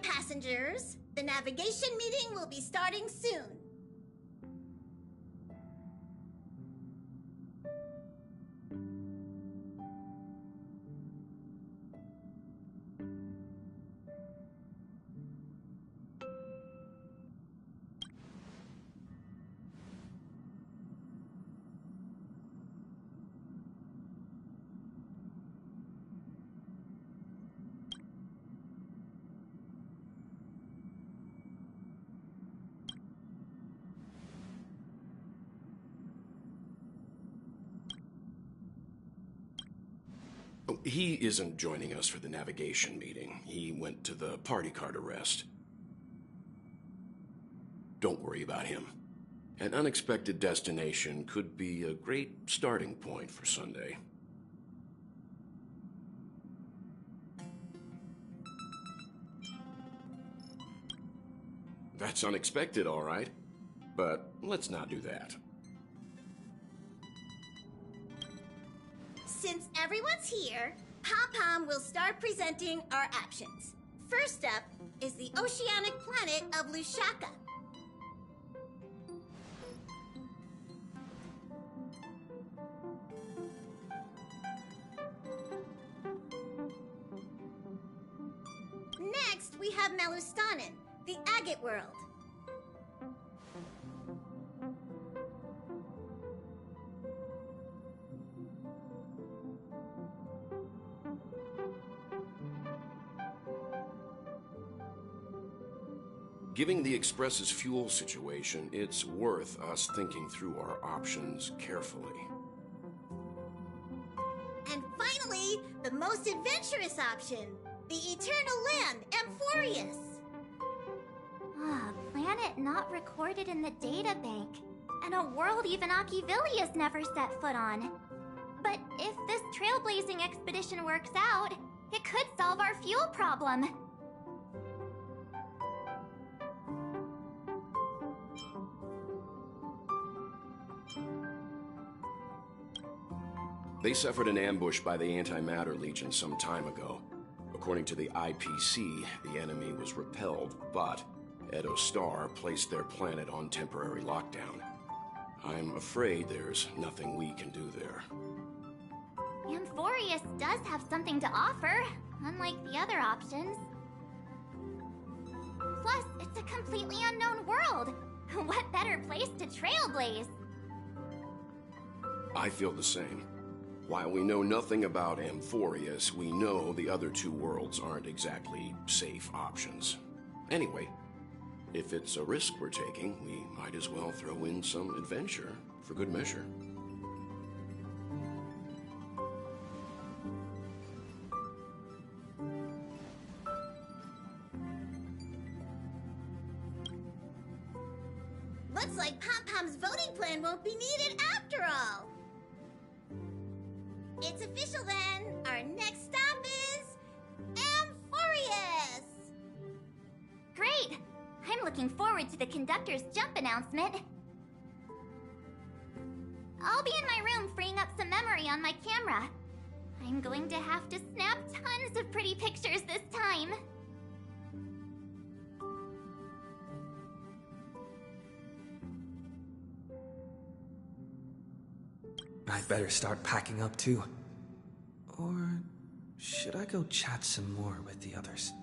passengers. The navigation meeting will be starting soon. He isn't joining us for the navigation meeting. He went to the party card arrest. Don't worry about him. An unexpected destination could be a great starting point for Sunday. That's unexpected, all right. But let's not do that. Since everyone's here, Pom-Pom will start presenting our options. First up is the oceanic planet of Lushaka. Next, we have Malustanen, the agate world. Given the Express's fuel situation, it's worth us thinking through our options carefully. And finally, the most adventurous option, the eternal land, Amphorius. Planet not recorded in the databank, and a world even Akivilia's never set foot on. But if this trailblazing expedition works out, it could solve our fuel problem. They suffered an ambush by the Antimatter Legion some time ago. According to the IPC, the enemy was repelled, but Edo Star placed their planet on temporary lockdown. I'm afraid there's nothing we can do there. Amphorius does have something to offer, unlike the other options. Plus, it's a completely unknown world. What better place to trailblaze? I feel the same. While we know nothing about Amphorius, we know the other two worlds aren't exactly safe options. Anyway, if it's a risk we're taking, we might as well throw in some adventure for good measure. Looks like Pom-Pom's voting plan won't be needed after all. It's official then. Our next stop is Amphorius! Great! I'm looking forward to the conductor's jump announcement. I'll be in my room freeing up some memory on my camera. I'm going to have to snap tons of pretty pictures this time. I'd better start packing up too. Or should I go chat some more with the others?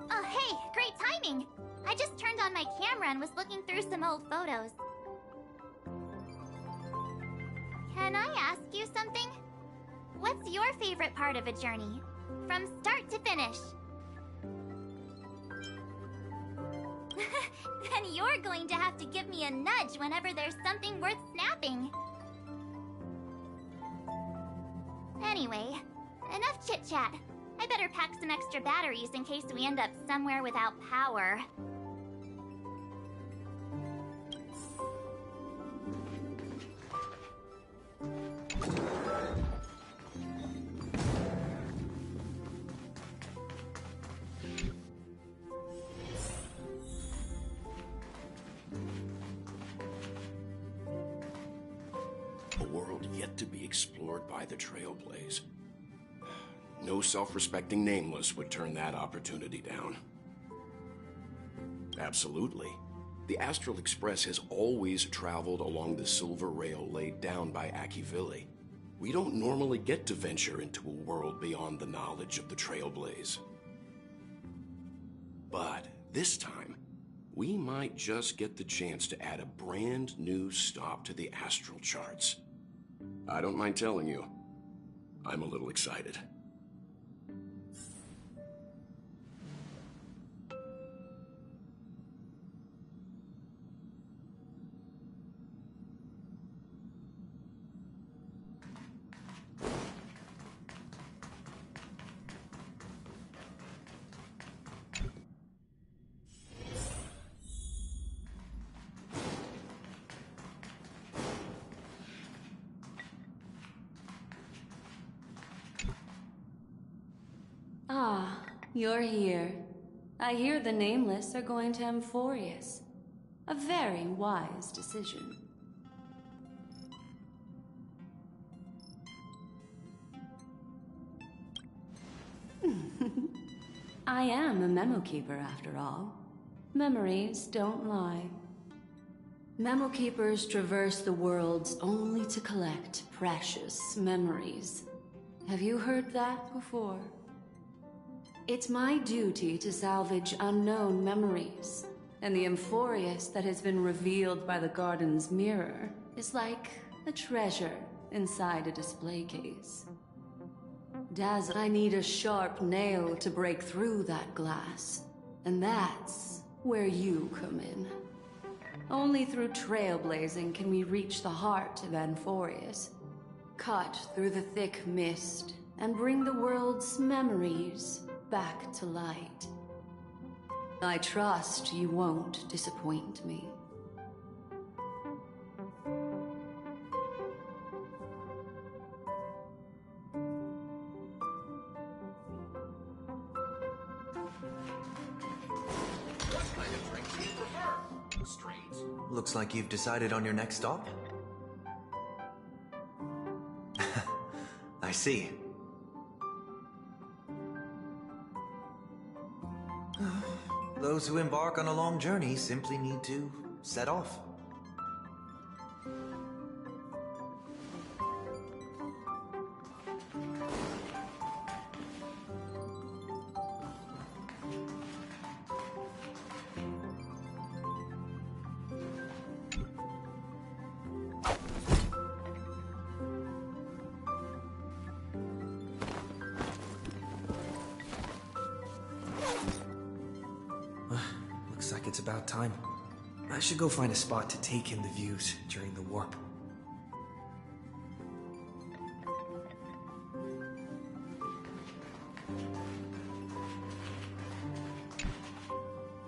Oh, hey, great timing! I just turned on my camera and was looking through some old photos. Can I ask you something? What's your favorite part of a journey? From start to finish? Then you're going to have to give me a nudge whenever there's something worth snapping. Anyway, enough chit-chat. I better pack some extra batteries in case we end up somewhere without power. A world yet to be explored by the Trailblaze. No self-respecting nameless would turn that opportunity down. Absolutely. The Astral Express has always traveled along the silver rail laid down by Akivili. We don't normally get to venture into a world beyond the knowledge of the Trailblaze. But this time, we might just get the chance to add a brand new stop to the astral charts. I don't mind telling you, I'm a little excited. Ah, you're here. I hear the Nameless are going to Amphorius. A very wise decision. I am a memo keeper after all. Memories don't lie. Memo keepers traverse the worlds only to collect precious memories. Have you heard that before? It's my duty to salvage unknown memories, and the Amphorius that has been revealed by the garden's mirror is like a treasure inside a display case. Dazzle, I need a sharp nail to break through that glass, and that's where you come in. Only through trailblazing can we reach the heart of Amphorius, cut through the thick mist, and bring the world's memories back to light. I trust you won't disappoint me. Looks like you've decided on your next stop. I see. Those who embark on a long journey simply need to set off. Looks like it's about time. I should go find a spot to take in the views during the warp.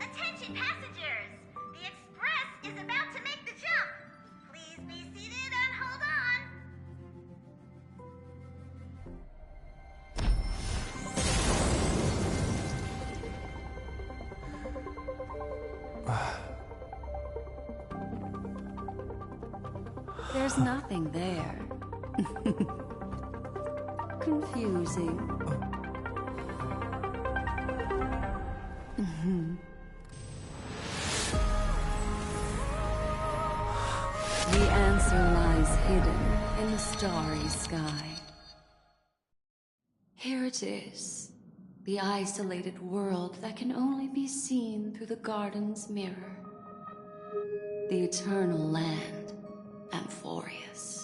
Attention passengers! The express is about to make the jump. Please be seated and hold on. There's nothing there. confusing. The answer lies hidden in the starry sky. Here it is, the isolated world that can only be seen through the garden's mirror. The eternal land, Amphorius.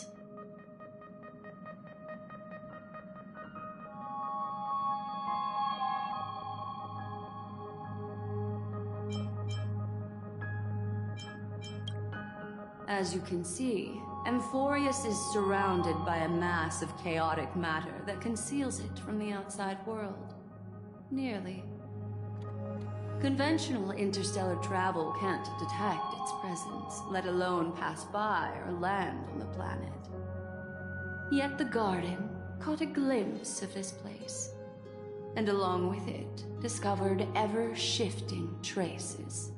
As you can see, Amphorius is surrounded by a mass of chaotic matter that conceals it from the outside world. Nearly. Conventional interstellar travel can't detect its presence, let alone pass by or land on the planet. Yet the Garden caught a glimpse of this place, and along with it, discovered ever-shifting traces.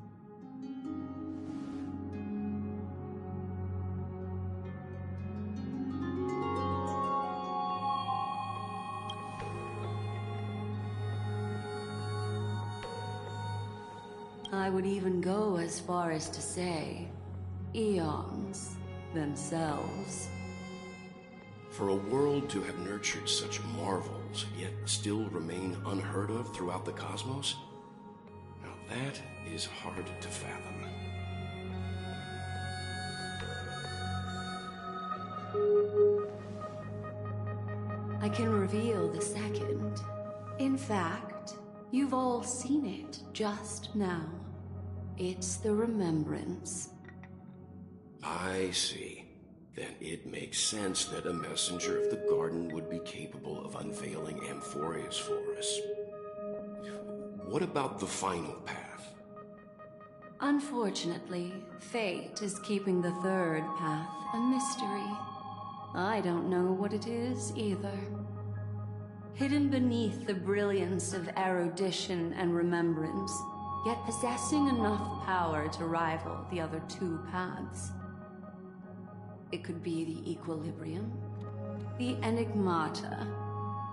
I would even go as far as to say, eons themselves. For a world to have nurtured such marvels, yet still remain unheard of throughout the cosmos? Now that is hard to fathom. I can reveal the second. In fact, you've all seen it just now. It's the Remembrance. I see. Then it makes sense that a messenger of the Garden would be capable of unveiling Amphorius for us. What about the final path? Unfortunately, fate is keeping the third path a mystery. I don't know what it is either. Hidden beneath the brilliance of erudition and remembrance, yet possessing enough power to rival the other two paths. It could be the Equilibrium, the Enigmata,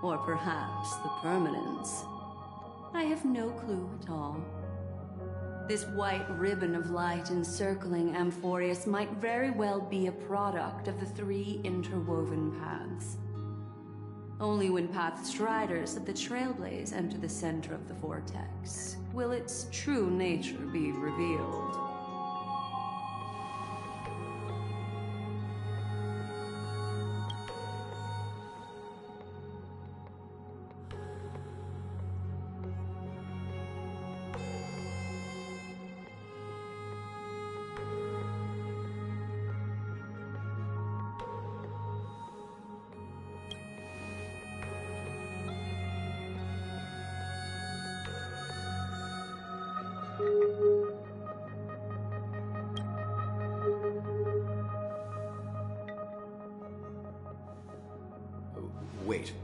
or perhaps the Permanence. I have no clue at all. This white ribbon of light encircling Amphorius might very well be a product of the three interwoven paths. Only when Path Striders of the Trailblaze enter the center of the vortex will its true nature be revealed. Wait,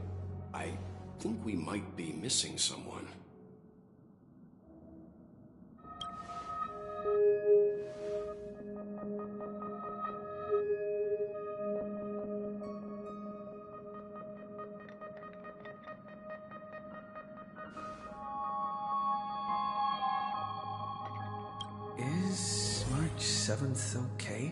I think we might be missing someone. Is March 7th okay?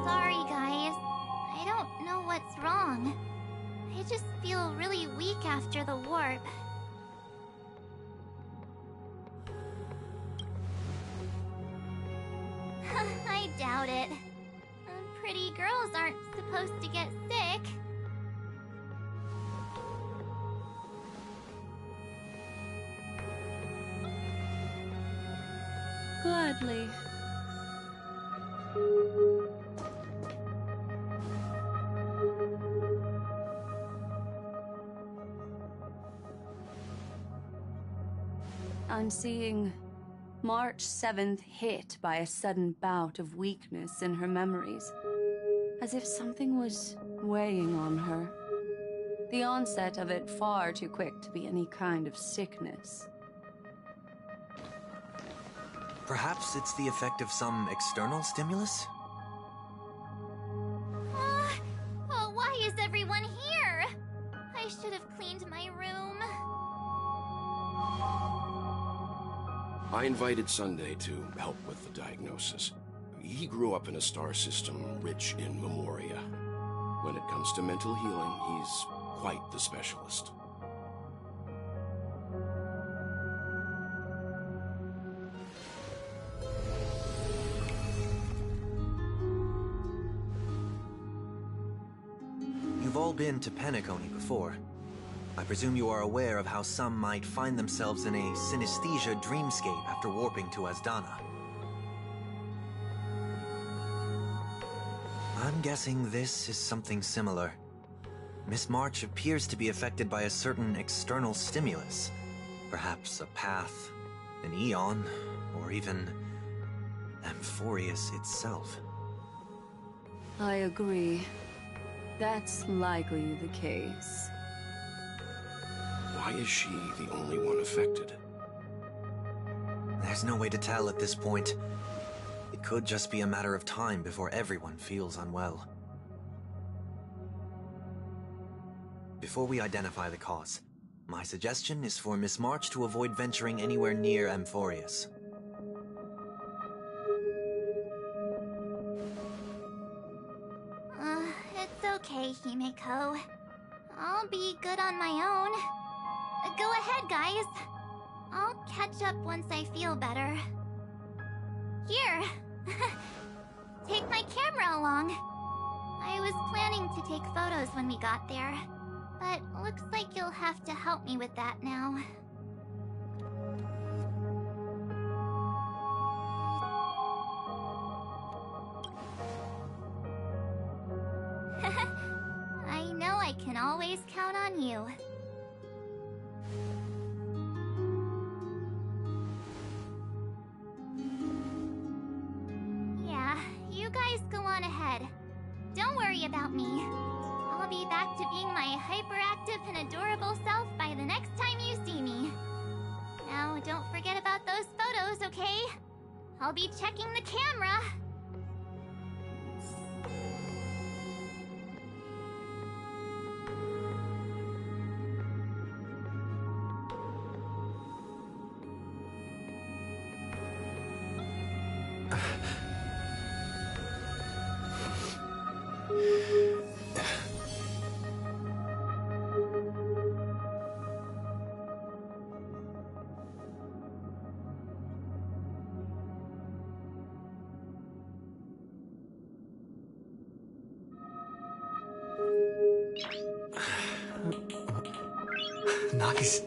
Sorry, guys. I don't know what's wrong. I just feel really weak after the warp. I doubt it. Pretty girls aren't supposed to get sick. Gladly. I'm seeing March 7th hit by a sudden bout of weakness in her memories, as if something was weighing on her. The onset of it far too quick to be any kind of sickness. Perhaps it's the effect of some external stimulus? Oh, why is everyone here? I should have cleaned my room. I invited Sunday to help with the diagnosis. He grew up in a star system rich in memoria. When it comes to mental healing, he's quite the specialist. You've all been to Penacony before. I presume you are aware of how some might find themselves in a synesthesia dreamscape after warping to Asdana. I'm guessing this is something similar. Miss March appears to be affected by a certain external stimulus. Perhaps a path, an eon, or even Amphorius itself. I agree. That's likely the case. Why is she the only one affected? There's no way to tell at this point. It could just be a matter of time before everyone feels unwell. Before we identify the cause, my suggestion is for Miss March to avoid venturing anywhere near Amphorius. It's okay, Himeko. I'll be good on my own. Go ahead, guys. I'll catch up once I feel better. Here. Take my camera along. I was planning to take photos when we got there, but looks like you'll have to help me with that now. I know I can always count on you. Yeah, you guys go on ahead. Don't worry about me. I'll be back to being my hyperactive and adorable self by the next time you see me. Now, don't forget about those photos, okay? I'll be checking the camera. Nice.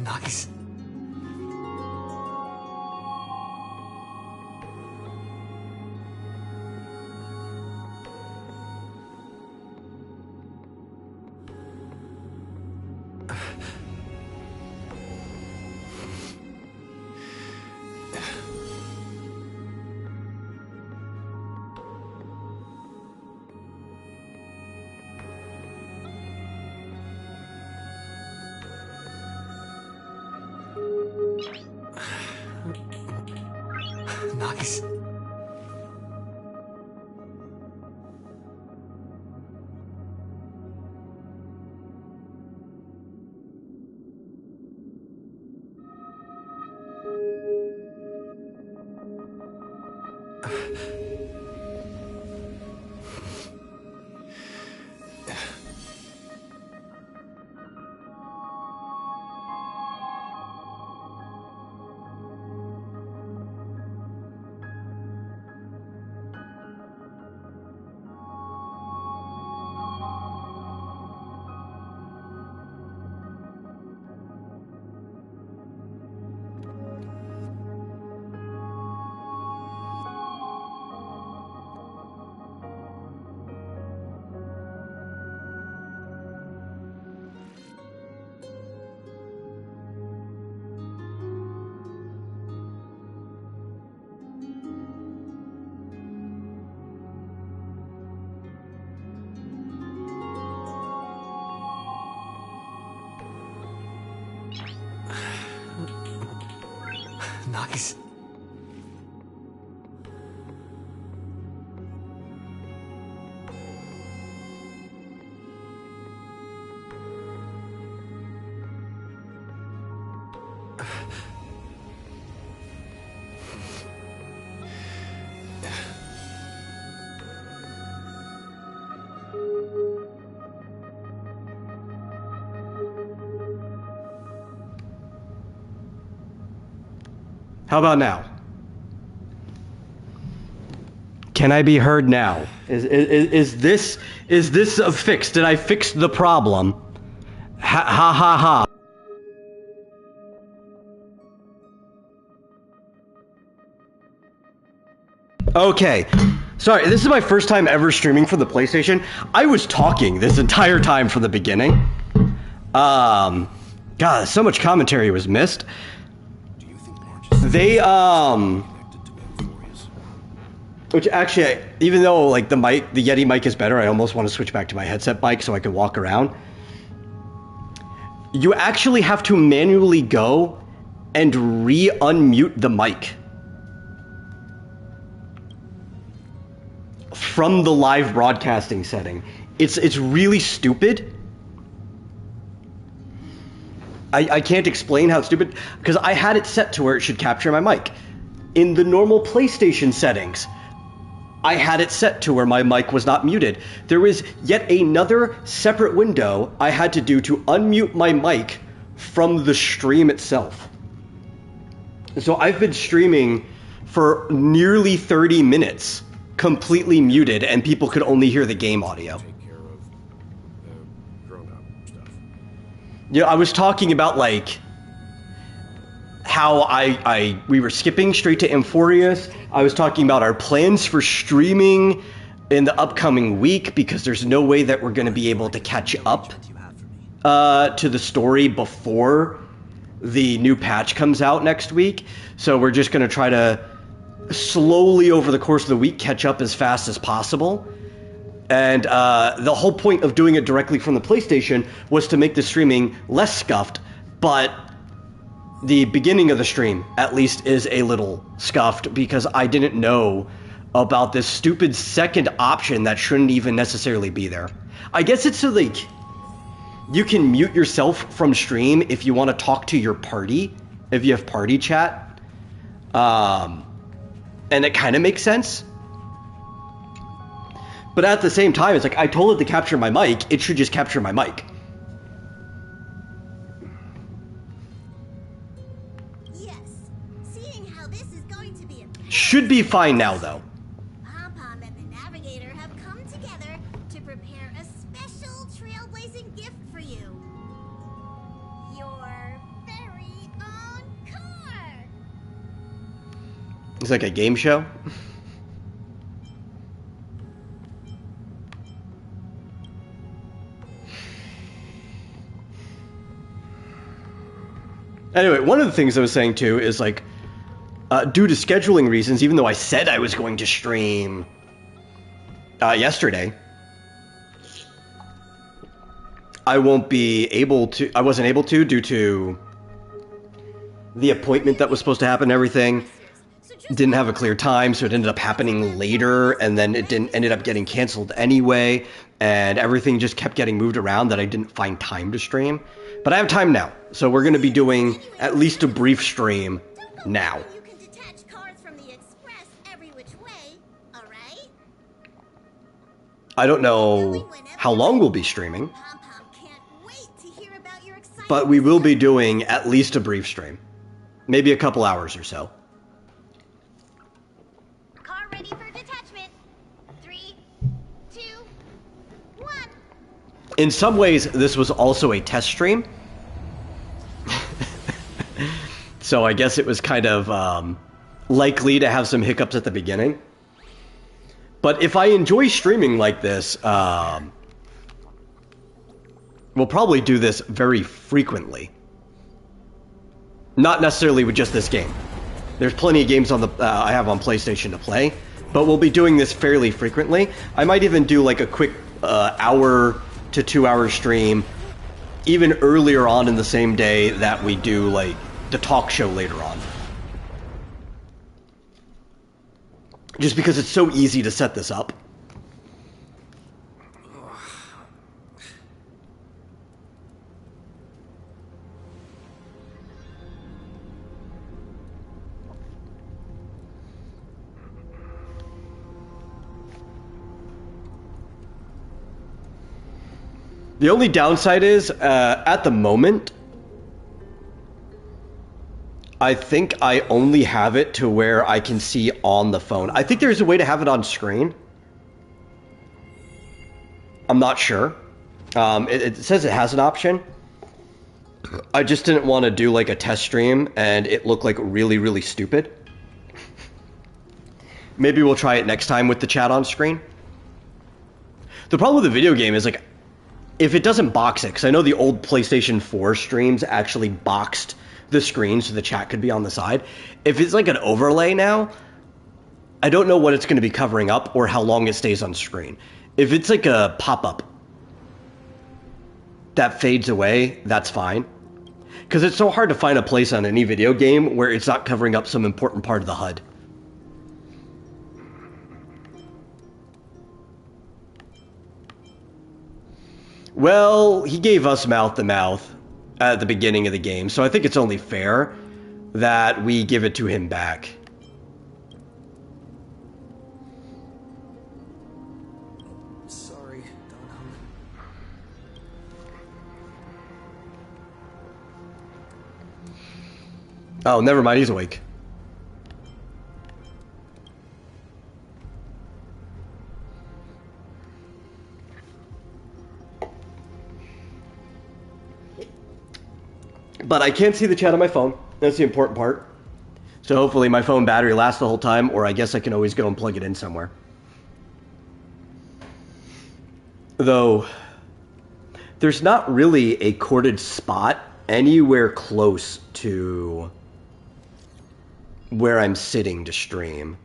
Nice. Nice. Nice. How about now? Can I be heard now? Is this a fix? Did I fix the problem? Ha ha ha ha. Okay. Sorry, this is my first time ever streaming for the PlayStation. I was talking this entire time from the beginning. God, so much commentary was missed. They, which actually, even though, like, the Yeti mic is better, I almost want to switch back to my headset mic so I can walk around. You actually have to manually go and re-unmute the mic from the live broadcasting setting. It's really stupid. I can't explain how stupid, because I had it set to where it should capture my mic. In the normal PlayStation settings, I had it set to where my mic was not muted. There was yet another separate window I had to do to unmute my mic from the stream itself. So I've been streaming for nearly 30 minutes, completely muted, and people could only hear the game audio. Yeah, I was talking about, like, how we were skipping straight to Amphorius. I was talking about our plans for streaming in the upcoming week, because there's no way that we're going to be able to catch up to the story before the new patch comes out next week. So we're just going to try to slowly, over the course of the week, catch up as fast as possible. And the whole point of doing it directly from the PlayStation was to make the streaming less scuffed, but the beginning of the stream, at least, is a little scuffed because I didn't know about this stupid second option that shouldn't even necessarily be there. I guess it's so, like, you can mute yourself from stream if you want to talk to your party, if you have party chat, and it kind of makes sense. But at the same time, it's like, I told it to capture my mic, it should just capture my mic. Yes, seeing how this is going to be a Should be fine now, though. Pom-Pom and the Navigator have come together to prepare a special trailblazing gift for you. Your very It's like a game show. Anyway, one of the things I was saying too is like, due to scheduling reasons, even though I said I was going to stream yesterday, I wasn't able to due to the appointment that was supposed to happen and everything. Didn't have a clear time, so it ended up happening later, and then it ended up getting canceled anyway, and everything just kept getting moved around that I didn't find time to stream. But I have time now, so we're going to be doing at least a brief stream now. You can detach cards from the Express every which way, all right? I don't know how long we'll be streaming, Pom-Pom can't wait to hear about your excitement. but we will be doing at least a brief stream. Maybe a couple hours or so. Car ready for detachment. 3, 2, 1. In some ways, this was also a test stream. So I guess it was kind of likely to have some hiccups at the beginning. But if I enjoy streaming like this, we'll probably do this very frequently. Not necessarily with just this game. There's plenty of games on I have on PlayStation to play, but we'll be doing this fairly frequently. I might even do like a quick hour to 2 hour stream, even earlier on in the same day that we do like the talk show later on. Just because it's so easy to set this up. The only downside is, at the moment, I think I only have it to where I can see on the phone. I think there's a way to have it on screen. I'm not sure. It says it has an option. I just didn't want to do like a test stream and it looked like really, really stupid. Maybe we'll try it next time with the chat on screen. The problem with the video game is like, if it doesn't box it, because I know the old PlayStation 4 streams actually boxed the screen so the chat could be on the side. If it's like an overlay now, I don't know what it's going to be covering up or how long it stays on screen. If it's like a pop-up that fades away, that's fine. Because it's so hard to find a place on any video game where it's not covering up some important part of the HUD. Well, he gave us mouth-to-mouth at the beginning of the game, so I think it's only fair that we give it to him back. Sorry, Donham. Oh, never mind, he's awake. But I can't see the chat on my phone. That's the important part. So hopefully my phone battery lasts the whole time, or I guess I can always go and plug it in somewhere. Though, there's not really a corded spot anywhere close to where I'm sitting to stream.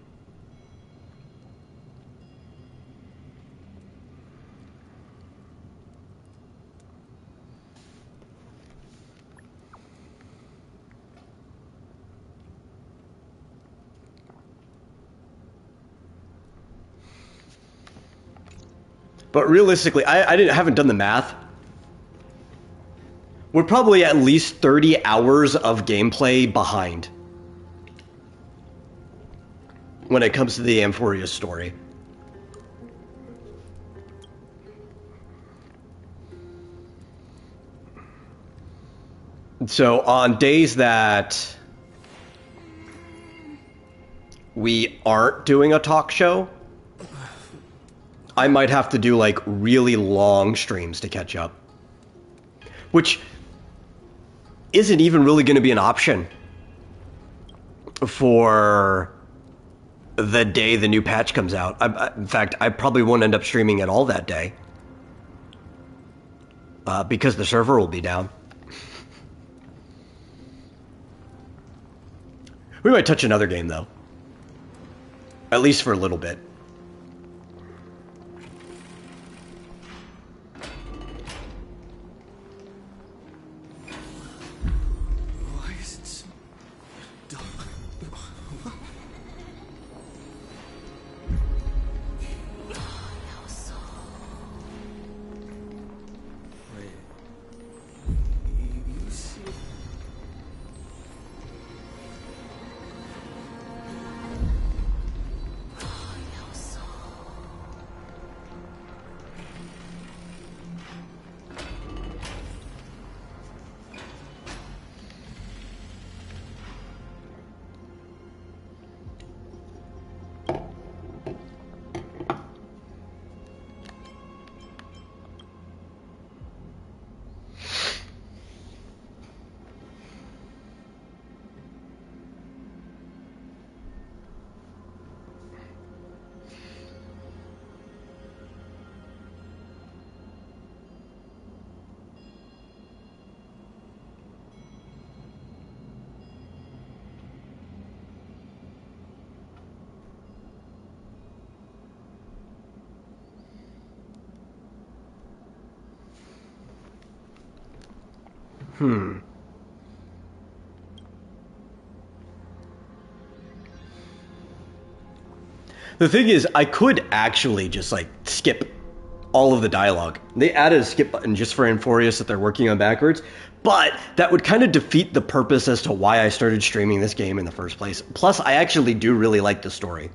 But realistically, I haven't done the math. We're probably at least 30 hours of gameplay behind when it comes to the Amphoria story. So on days that we aren't doing a talk show, I might have to do like really long streams to catch up, which isn't even really going to be an option for the day the new patch comes out. In fact, I probably won't end up streaming at all that day. Because the server will be down. We might touch another game, though. At least for a little bit. Why is it so dark? Wait. You see? The thing is, I could actually just, like, skip all of the dialogue. They added a skip button just for Amphorius that they're working on backwards, but that would kind of defeat the purpose as to why I started streaming this game in the first place. Plus, I actually do really like the story.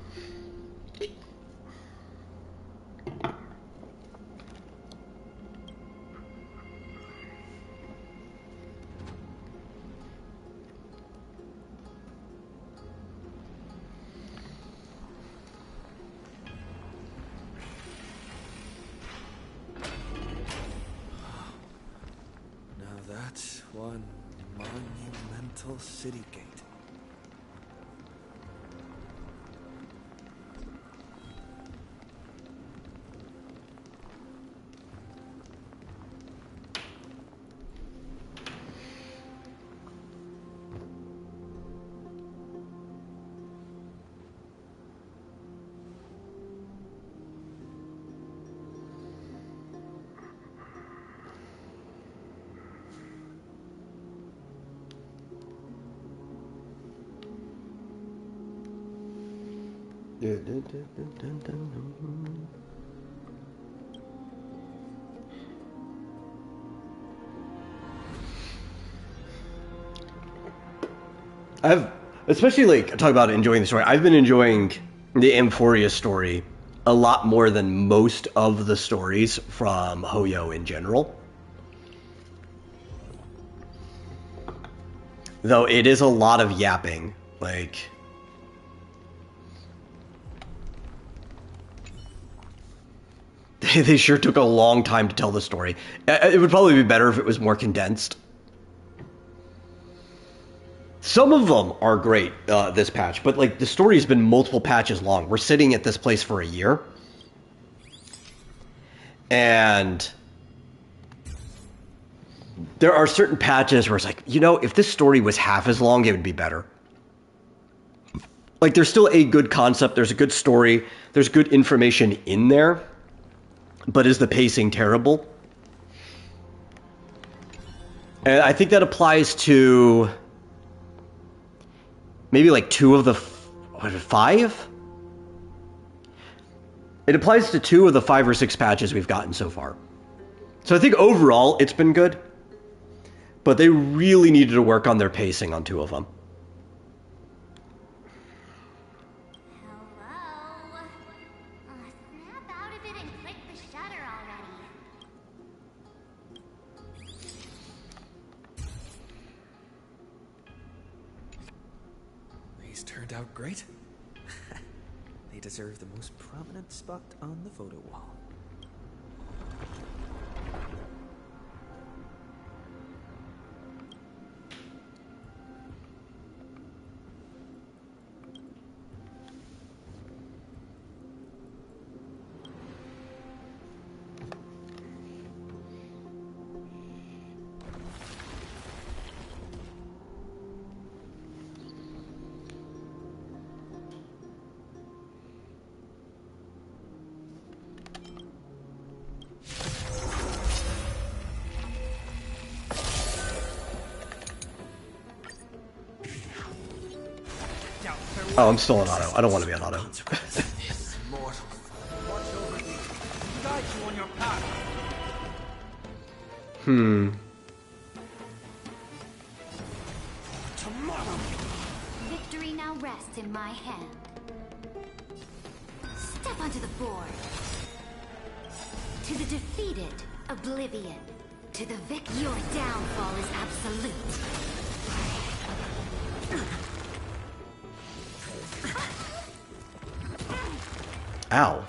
That's one monumental city gate. I've, especially like, talk about enjoying the story. I've been enjoying the Amphoria story a lot more than most of the stories from Hoyo in general. Though it is a lot of yapping, like... They sure took a long time to tell the story. It would probably be better if it was more condensed. Some of them are great, this patch, but like the story's been multiple patches long. We're sitting at this place for a year. And there are certain patches where it's like, you know, if this story was half as long, it would be better. Like, there's still a good concept, there's a good story, there's good information in there, but is the pacing terrible? And I think that applies to maybe like 2 of the 5? It applies to 2 of the 5 or 6 patches we've gotten so far. So I think overall it's been good, but they really needed to work on their pacing on 2 of them. Hello? Snap out of it and click the shutter already. These turned out great. They deserve the most prominent spot on the photo wall. Oh, I'm still on auto. I don't want to be on auto. Victory now rests in my hand. Step onto the board. To the defeated, oblivion. To the your downfall is absolute. Ow.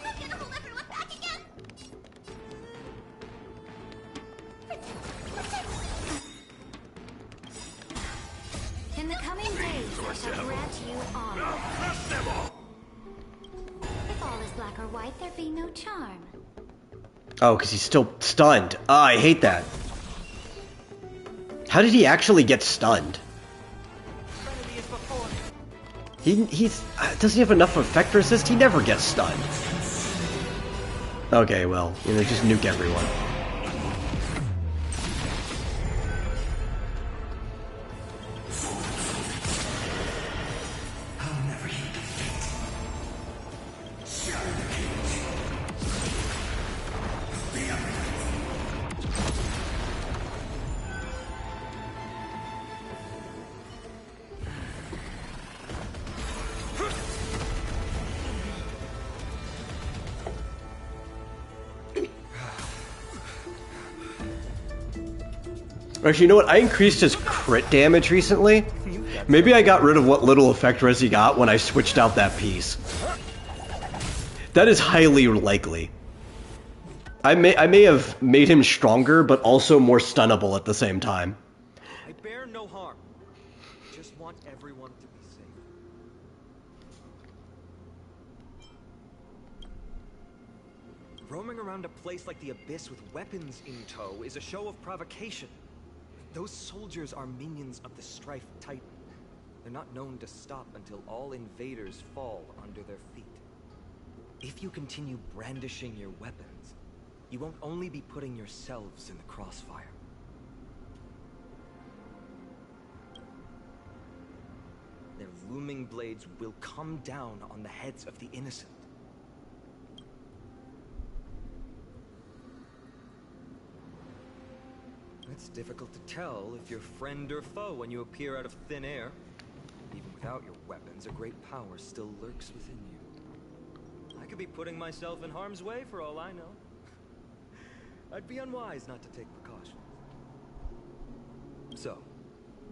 In the coming days, I shall grant you honor. If all is black or white, there be no charm. Oh, because he's still stunned. Ah, I hate that. How did he actually get stunned? He's doesn't he have enough effect resist? He never gets stunned. Okay, well, you know, just nuke everyone. Actually, you know what? I increased his crit damage recently. Maybe I got rid of what little effect res he got when I switched out that piece. That is highly likely. I may have made him stronger, but also more stunnable at the same time. I bear no harm. Just want everyone to be safe. Roaming around a place like the Abyss with weapons in tow is a show of provocation. Those soldiers are minions of the Strife Titan. They're not known to stop until all invaders fall under their feet. If you continue brandishing your weapons, you won't only be putting yourselves in the crossfire. Their looming blades will come down on the heads of the innocent. It's difficult to tell if you're friend or foe when you appear out of thin air. Even without your weapons, a great power still lurks within you. I could be putting myself in harm's way for all I know. I'd be unwise not to take precautions. So,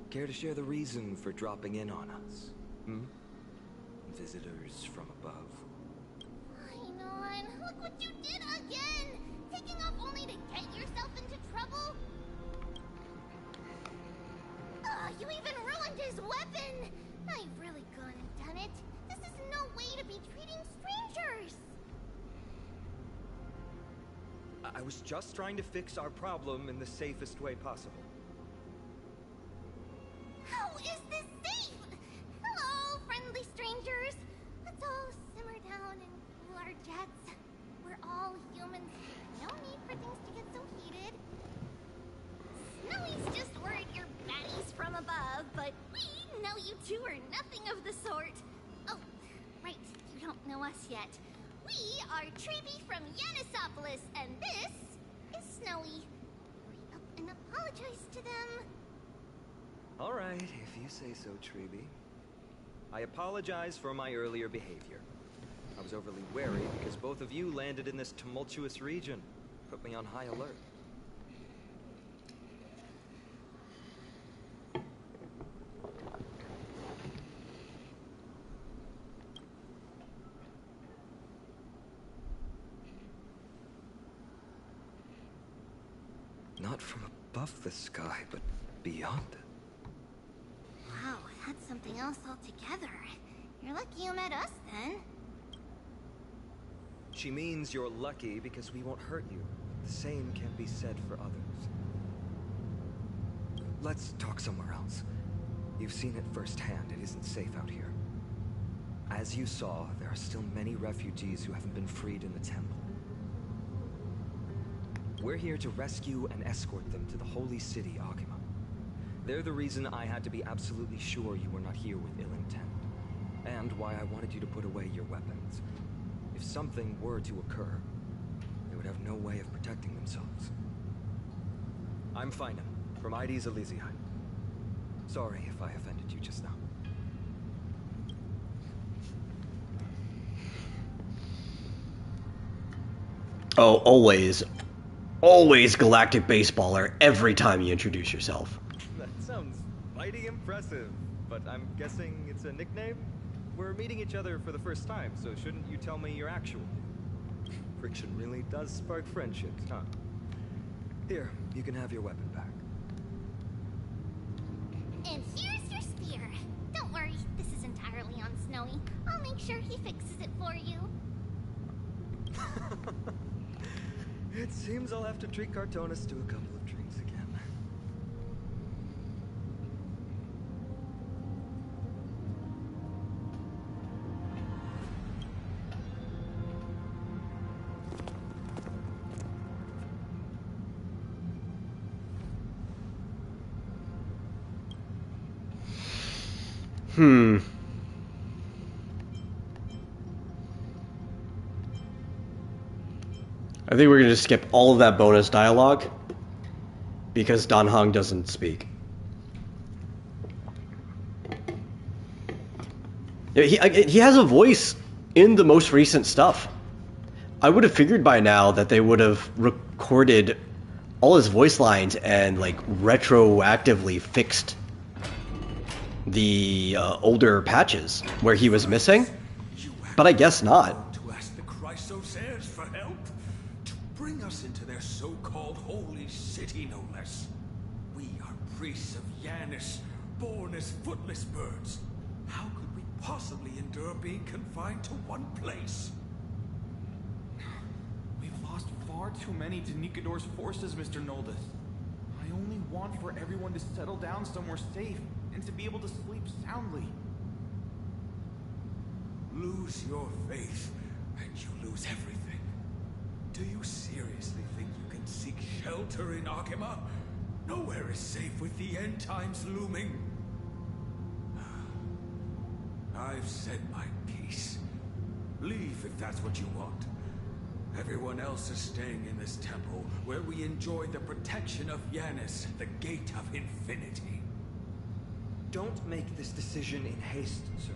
care to share the reason for dropping in on us? Visitors from above. Fine on. Look what you did again! Taking off only to get yourself into trouble? You even ruined his weapon! I've really gone and done it. This is no way to be treating strangers! I was just trying to fix our problem in the safest way possible. How is this safe? Hello, friendly strangers. Let's all simmer down and cool our jets. We're all humans. No need for things to get so heated. Snowy's just worried you're baddies from above, but we know you two are nothing of the sort. Oh, right, you don't know us yet. We are Treeby from Yanisopolis, and this is Snowy. Hurry up and apologize to them. All right, if you say so, Treeby. I apologize for my earlier behavior. I was overly wary because both of you landed in this tumultuous region. Put me on high alert. Not from above the sky, but beyond it. Wow, that's something else altogether. You're lucky you met us, then. She means you're lucky because we won't hurt you. The same can't be said for others. Let's talk somewhere else. You've seen it firsthand. It isn't safe out here. As you saw, there are still many refugees who haven't been freed in the temple. We're here to rescue and escort them to the holy city, Akima. They're the reason I had to be absolutely sure you were not here with ill intent. and why I wanted you to put away your weapons. If something were to occur, they would have no way of protecting themselves. I'm Finan, from ID's Elysium. Sorry if I offended you just now. Oh, always galactic baseballer every time you introduce yourself. That sounds mighty impressive, but I'm guessing it's a nickname? We're meeting each other for the first time, so shouldn't you tell me your actual name? Friction really does spark friendships, huh? Here, you can have your weapon back. And here's your spear. Don't worry, this is entirely on Snowy. I'll make sure he fixes it for you. It seems I'll have to treat Cartonis to a couple of drinks again. I think we're going to skip all of that bonus dialogue because Dan Heng doesn't speak. Yeah, he has a voice in the most recent stuff. I would have figured by now that they would have recorded all his voice lines and like retroactively fixed the older patches where he was missing, but I guess not. To ask the Chrysos heirs for help? To bring us into their so-called holy city, no less. We are priests of Yanis, born as footless birds. How could we possibly endure being confined to one place? We've lost far too many to Nikador's forces, Mr. Noldus. I only want for everyone to settle down somewhere safe and to be able to sleep soundly. Lose your faith, and you lose everything. Do you seriously think you can seek shelter in Akima? Nowhere is safe with the end times looming. I've said my piece. Leave if that's what you want. Everyone else is staying in this temple, where we enjoy the protection of Yanis, the gate of infinity. Don't make this decision in haste, sir.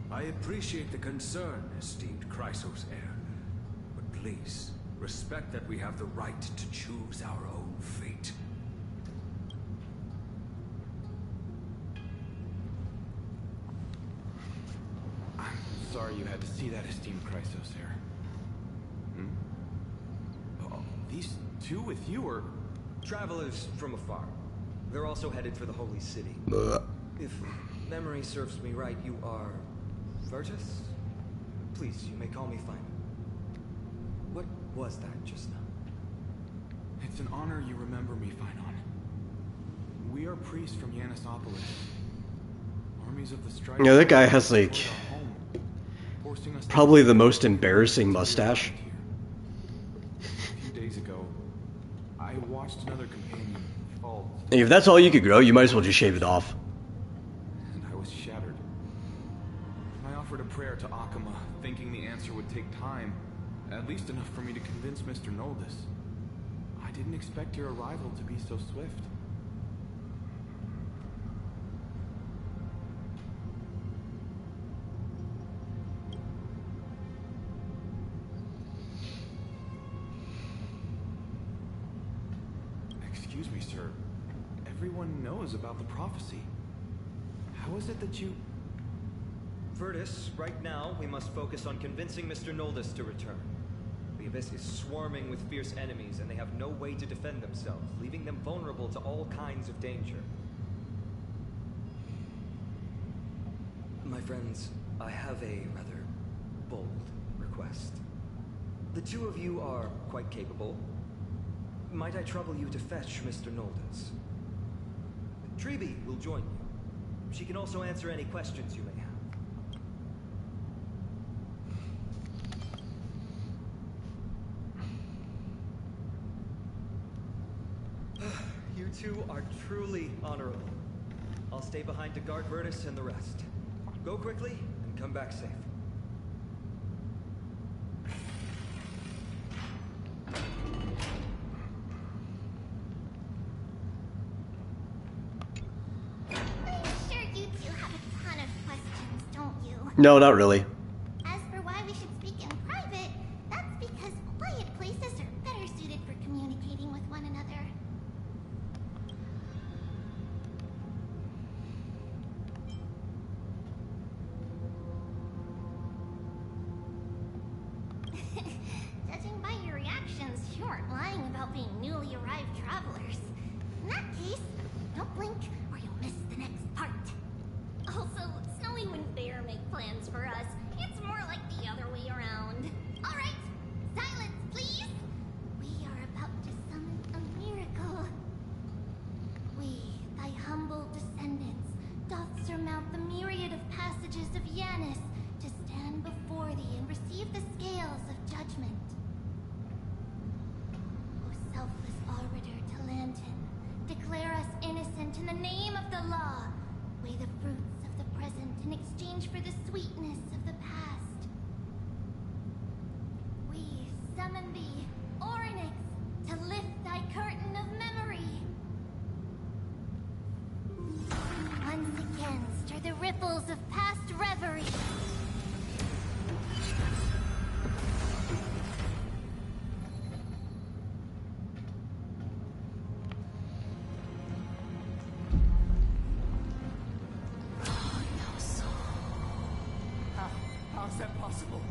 I appreciate the concern, esteemed Chrysos heir. But please, respect that we have the right to choose our own fate. I'm sorry you had to see that, esteemed Chrysos heir. Oh, these two with you are... Travelers from afar. They're also headed for the holy city. If memory serves me right, you are... Virtus? Please, you may call me Finan. What was that just now? It's an honor you remember me, Finan. We are priests from Yanisopolis. Armies of the Strife... Yeah, that guy has like... probably the most embarrassing mustache. A few days ago, I watched another companion fall. If that's all you could grow, you might as well just shave it off. And I was shattered. I offered a prayer to Akima, thinking the answer would take time, at least enough for me to convince Mr. Noldus. I didn't expect your arrival to be so swift. Excuse me, sir. Everyone knows about the prophecy. How is it that you... Virtus, right now, we must focus on convincing Mr. Noldus to return. The Abyss is swarming with fierce enemies, and they have no way to defend themselves, leaving them vulnerable to all kinds of danger. My friends, I have a rather bold request. The two of you are quite capable. Might I trouble you to fetch Mr. Noldus? Treeby will join you. She can also answer any questions you may have. You two are truly honorable. I'll stay behind to guard Virtus and the rest. Go quickly and come back safe. I'm sure you two have a ton of questions, don't you? No, not really. As for why we should speak in private, that's because quiet places are better suited for communicating with one another. Judging by your reactions, you aren't lying about being newly arrived travelers. In that case, don't blink or you'll miss the next part. Also, Snowy wouldn't dare make plans for us. It's more like the other way around. All right, silence, please. We are about to summon a miracle. We, thy humble descendants, doth surmount the myriad of passages of Yanis to stand before thee and receive the scales of judgment. O selfless arbiter Talantin, declare us innocent in the name of the law. Weigh the fruits of the present in exchange for the sweetness of the past. We summon thee, Orynyx, to lift thy curtain of memory. Once again, stir the ripples of past reverie. How's that possible?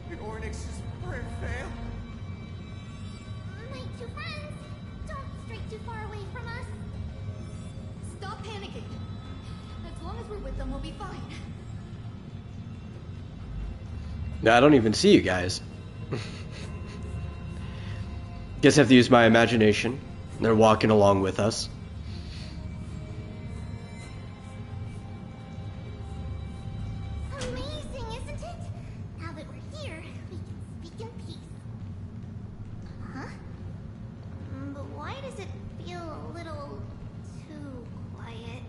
Did Orynyx's prayer fail? My two friends, don't stray too far away from us. Stop panicking. As long as we're with them, we'll be fine. No, I don't even see you guys. Guess I have to use my imagination. They're walking along with us. Amazing, isn't it? Now that we're here, we can speak in peace. Huh? But why does it feel a little too quiet?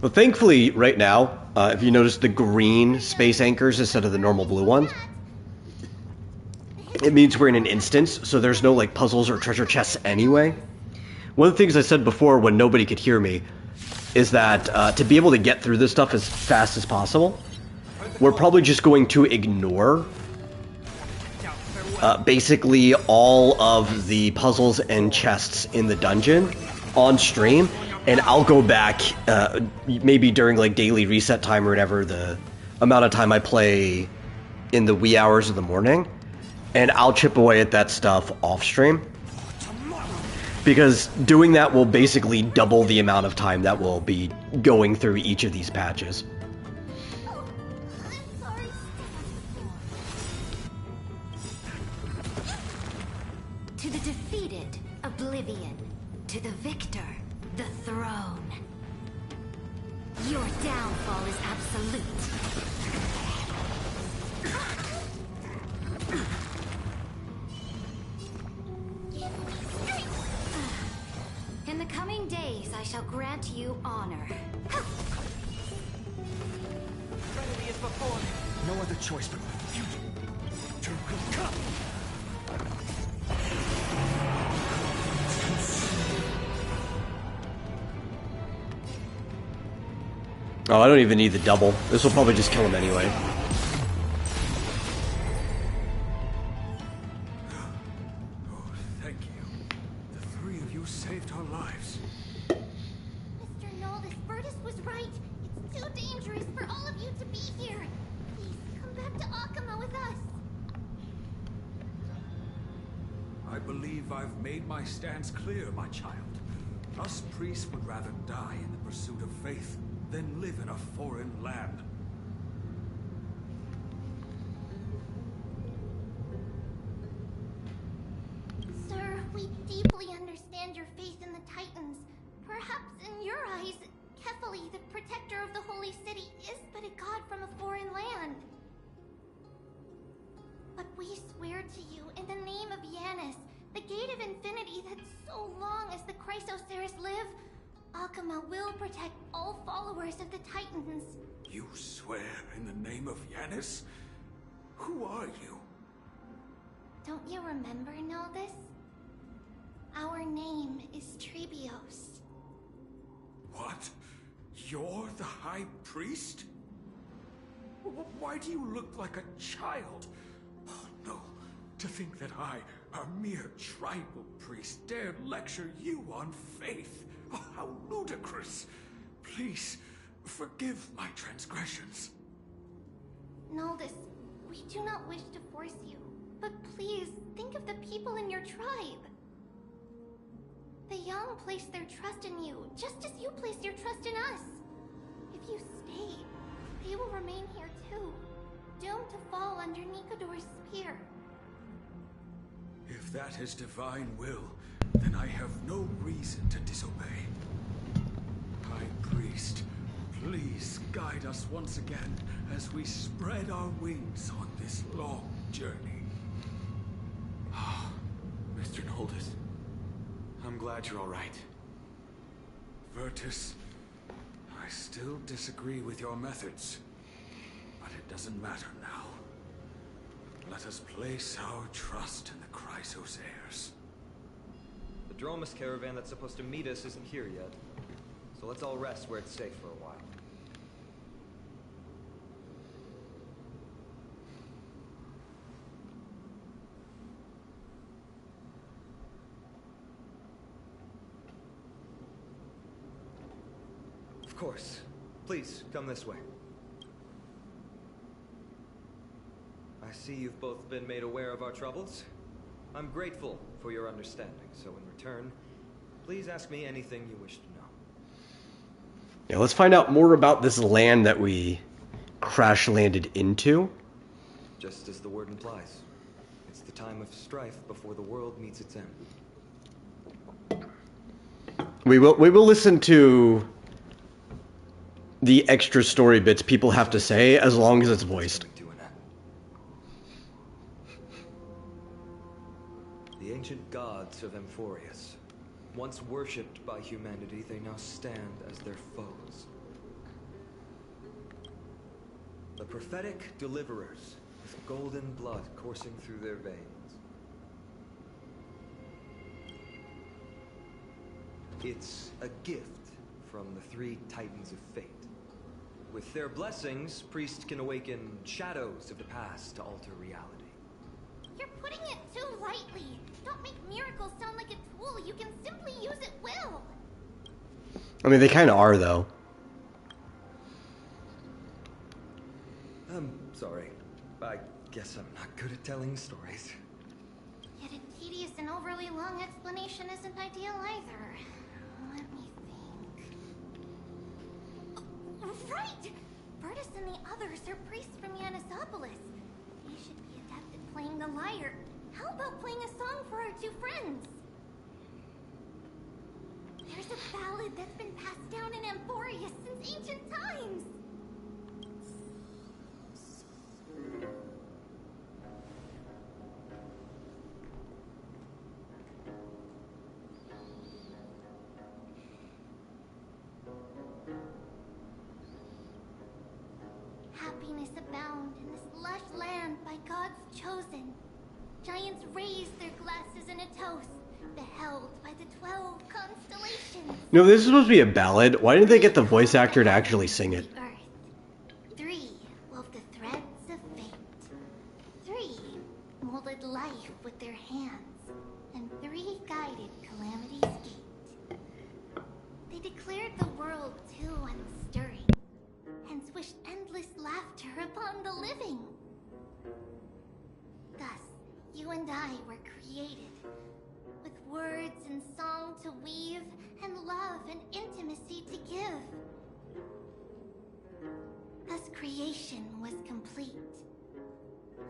But thankfully, right now, if you notice the green space anchors instead of the normal blue ones, it means we're in an instance, so there's no like puzzles or treasure chests anyway. One of the things I said before when nobody could hear me is that to be able to get through this stuff as fast as possible, we're probably just going to ignore basically all of the puzzles and chests in the dungeon on stream, and I'll go back maybe during like daily reset time or whatever, the amount of time I play in the wee hours of the morning, and I'll chip away at that stuff off stream, because doing that will basically double the amount of time that we'll be going through each of these patches. Oh, I'm sorry. To the defeated, oblivion. To the victor, the throne. Your downfall is absolute. In the coming days, I shall grant you honor. Trinity is before me. No other choice but you to come. Oh, I don't even need the double. This will probably just kill him anyway. Oh, thank you. The three of you saved our lives. Mr. Noldus, Bertus was right. It's too dangerous for all of you to be here. Please, come back to Akama with us. I believe I've made my stance clear, my child. Us priests would rather die in the pursuit of faith than live in a foreign land. Sir, we deeply understand your faith in the Titans. Perhaps in your eyes, Kefali, the protector of the Holy City, is but a god from a foreign land. But But we swear to you, in the name of Yanis, the Gate of Infinity that so long as the Chrysoceres live, Akama will protect all followers of the Titans. You swear in the name of Yanis? Who are you? Don't you remember, Noldus? Our name is Trebios. What? You're the High Priest? Why do you look like a child? Oh no, to think that I, a mere tribal priest, dared lecture you on faith. Oh, how ludicrous. Please, forgive my transgressions. Noldus, we do not wish to force you, but please think of the people in your tribe. The young place their trust in you, just as you place your trust in us. If you stay, they will remain here too, doomed to fall under Nikodor's spear. If that is divine will, then I have no reason to disobey. High Priest, please guide us once again as we spread our wings on this long journey. Mr. Noldus, I'm glad you're all right. Virtus, I still disagree with your methods, but it doesn't matter now. Let us place our trust in the Chrysoceres. The Dromus caravan that's supposed to meet us isn't here yet, so let's all rest where it's safe for a while. Of course. Please, come this way. I see you've both been made aware of our troubles. I'm grateful for your understanding, so in return, please ask me anything you wish to know. Yeah, let's find out more about this land that we crash landed into. Just as the word implies, it's the time of strife before the world meets its end. We will listen to the extra story bits people have to say as long as it's voiced. The ancient gods of Amphorius, once worshipped by humanity, they now stand as their foes. The prophetic deliverers, with golden blood coursing through their veins. It's a gift from the three Titans of Fate. With their blessings, priests can awaken shadows of the past to alter reality. You're putting it too lightly. Don't make miracles sound like a tool you can simply use at will. I mean, they kind of are, though. I'm sorry. I guess I'm not good at telling stories. Yet a tedious and overly long explanation isn't ideal either. Let me think. Oh, right! Virtus and the others are priests from Yanisopolis. You should be adept at playing the lyre. How about playing a song for our two friends? There's a ballad that's been passed down in Amphorius since ancient times. Happiness abound in this lush land by God's chosen. Giants raise their glasses in a toast, beheld by the 12 constellations. No, this is supposed to be a ballad. Why didn't they get the voice actor to actually sing it? Earth. 3 wove the threads of fate. 3 molded life with their hands, and 3 guided calamity's gate. They declared the world too unstirring, hence wished endless laughter upon the living. Thus, you and I were created, with words and song to weave, and love and intimacy to give. Thus creation was complete.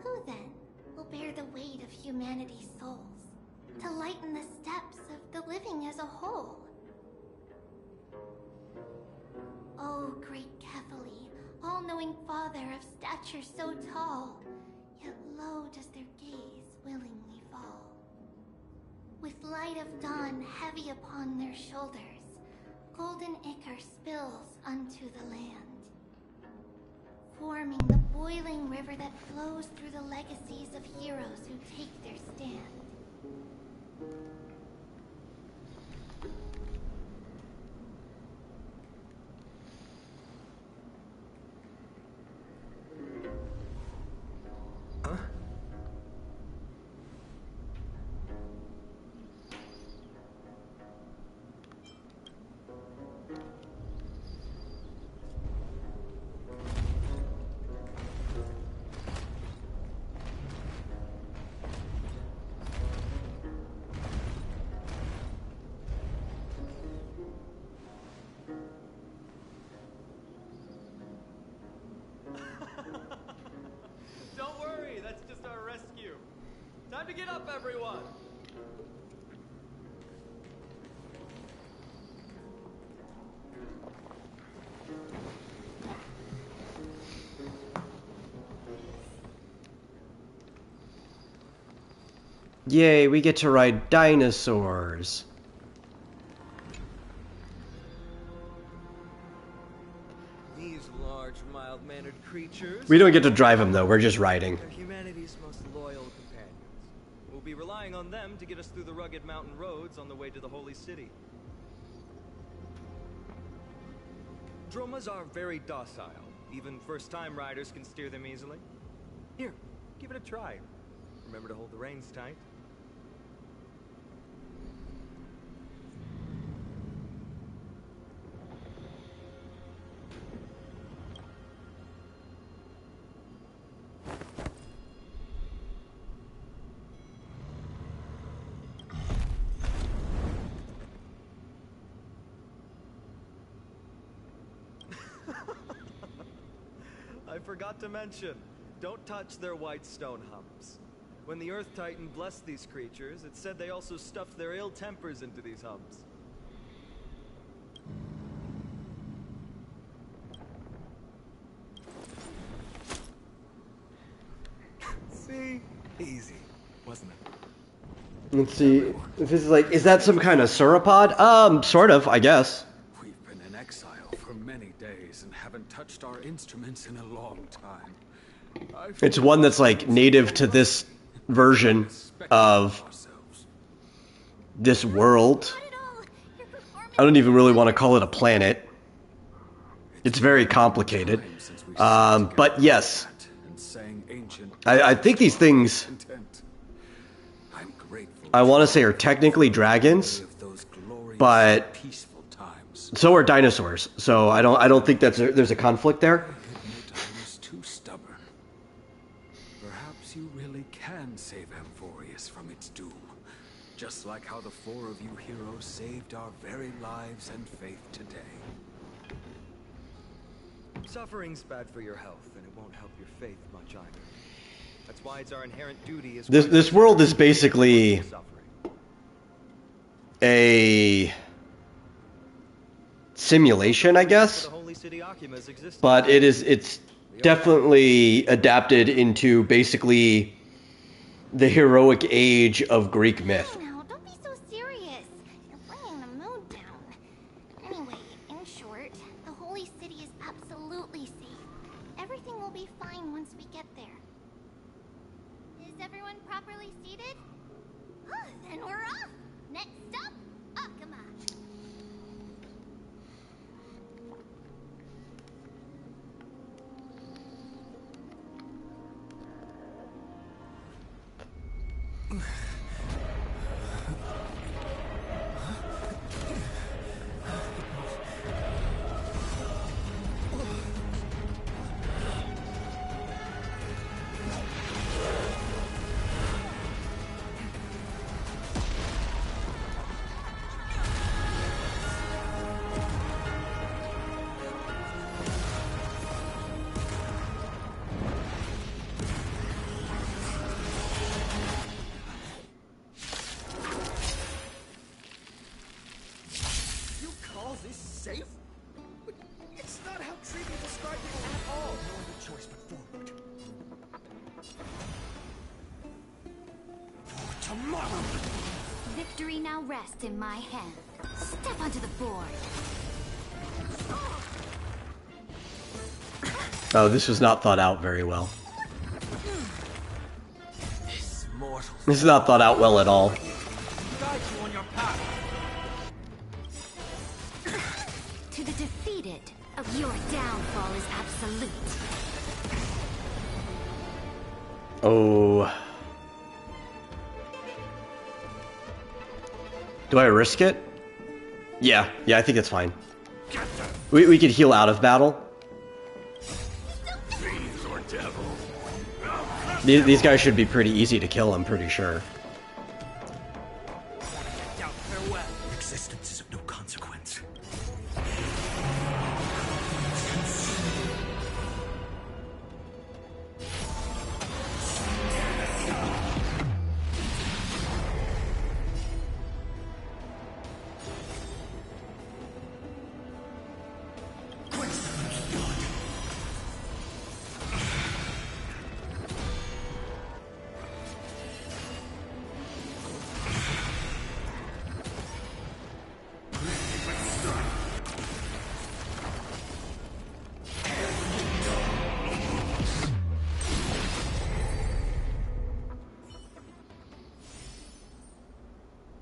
Who then will bear the weight of humanity's souls, to lighten the steps of the living as a whole? O great Kephali, all-knowing father of stature so tall, yet low does their gaze willingly fall. With light of dawn heavy upon their shoulders, golden ichor spills unto the land, forming the boiling river that flows through the legacies of heroes who take their stand. Don't worry, that's just our rescue. Time to get up, everyone! Yay, we get to ride dinosaurs. These large, mild-mannered creatures... We don't get to drive them though, we're just riding. They're humanity's most loyal companions. We'll be relying on them to get us through the rugged mountain roads on the way to the Holy City. Dromas are very docile. Even first-time riders can steer them easily. Here, give it a try. Remember to hold the reins tight. I forgot to mention, don't touch their white stone humps. When the Earth Titan blessed these creatures, it said they also stuffed their ill tempers into these humps. See? Easy, wasn't it? Let's see. This is like, is that some kind of sauropod? Sort of, I guess. We've been in exile for many days and haven't touched our instruments in a long time. It's one that's like native to this version of this world. I don't even really want to call it a planet. It's very complicated. But yes, I think these things, I want to say, are technically dragons, but so are dinosaurs. So I don't think there's a conflict there. Too stubborn. Perhaps you really can save Amphorius from its doom, just like how the four of you heroes saved our very lives and faith today. Suffering's bad for your health, and it won't help your faith much either. That's why it's our inherent duty as This world is basically a simulation, I guess. But it's definitely adapted into basically the heroic age of Greek myth. Now, don't be so serious. You're bringing the mood down. Anyway, in short, the Holy City is absolutely safe. Everything will be fine once we get there. Is everyone properly seated? Then we're off! Next stop, Akuma! victory now rests in my hand. Step onto the board. Oh, this was not thought out very well. This is not thought out well at all. To the defeated, your downfall is absolute. Oh. Do I risk it? Yeah, I think it's fine. We could heal out of battle. These guys should be pretty easy to kill, I'm pretty sure. Existence is of no consequence.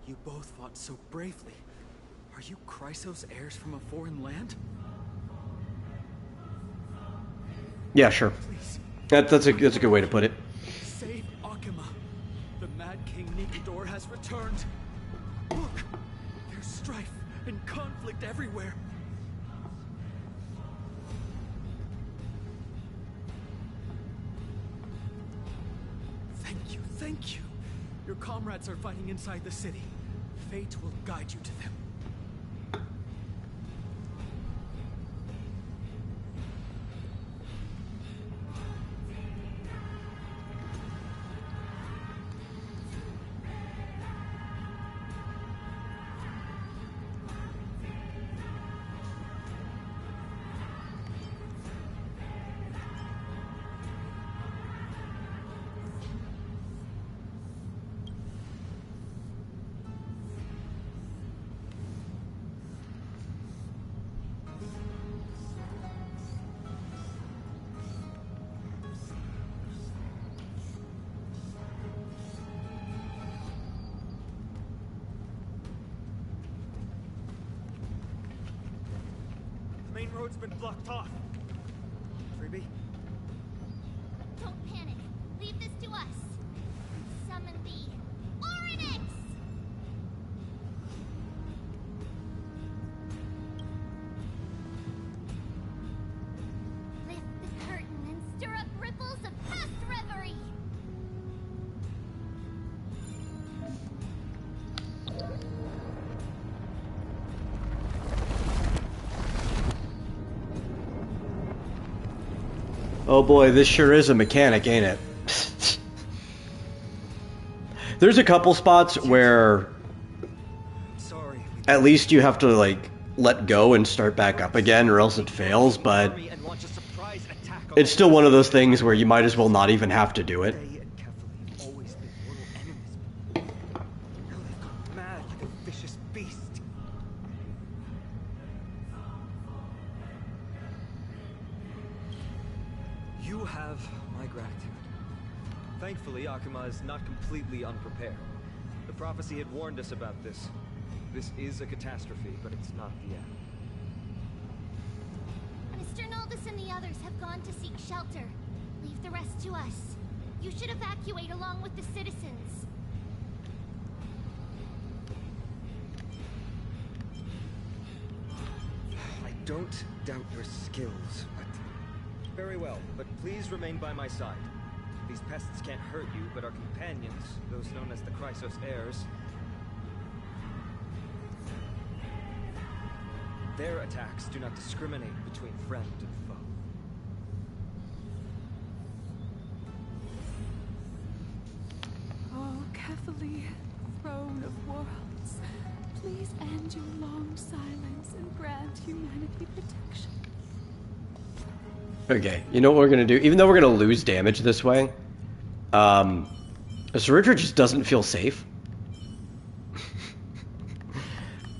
You both fought so bravely. Are you Chrysos heirs from a foreign land? Yeah, sure. That's a good way to put it. Save Akima. The Mad King Nikodor has returned. Look, there's strife and conflict everywhere. Thank you. Your comrades are fighting inside the city. Fate will guide you to them. The main road's been blocked off. Freebie? Don't panic. Leave this to us. Summon the Oryx! Lift the curtain and stir up ripples of past reverie. Oh boy, this sure is a mechanic, ain't it? There's a couple spots where at least you have to, like, let go and start back up again or else it fails, but it's still one of those things where you might as well not even have to do it. You have my gratitude. Thankfully, Akima is not completely unprepared. The prophecy had warned us about this. This is a catastrophe, but it's not the end. Mr. Noldus and the others have gone to seek shelter. Leave the rest to us. You should evacuate along with the citizens. I don't doubt your skills, but... Very well, but please remain by my side. These pests can't hurt you, but our companions, those known as the Chrysos heirs... Their attacks do not discriminate between friend and foe. Oh, Kefali, throne of worlds, please end your long silence and grant humanity protection. Okay, you know what we're gonna do? Even though we're gonna lose damage this way, Saridra just doesn't feel safe.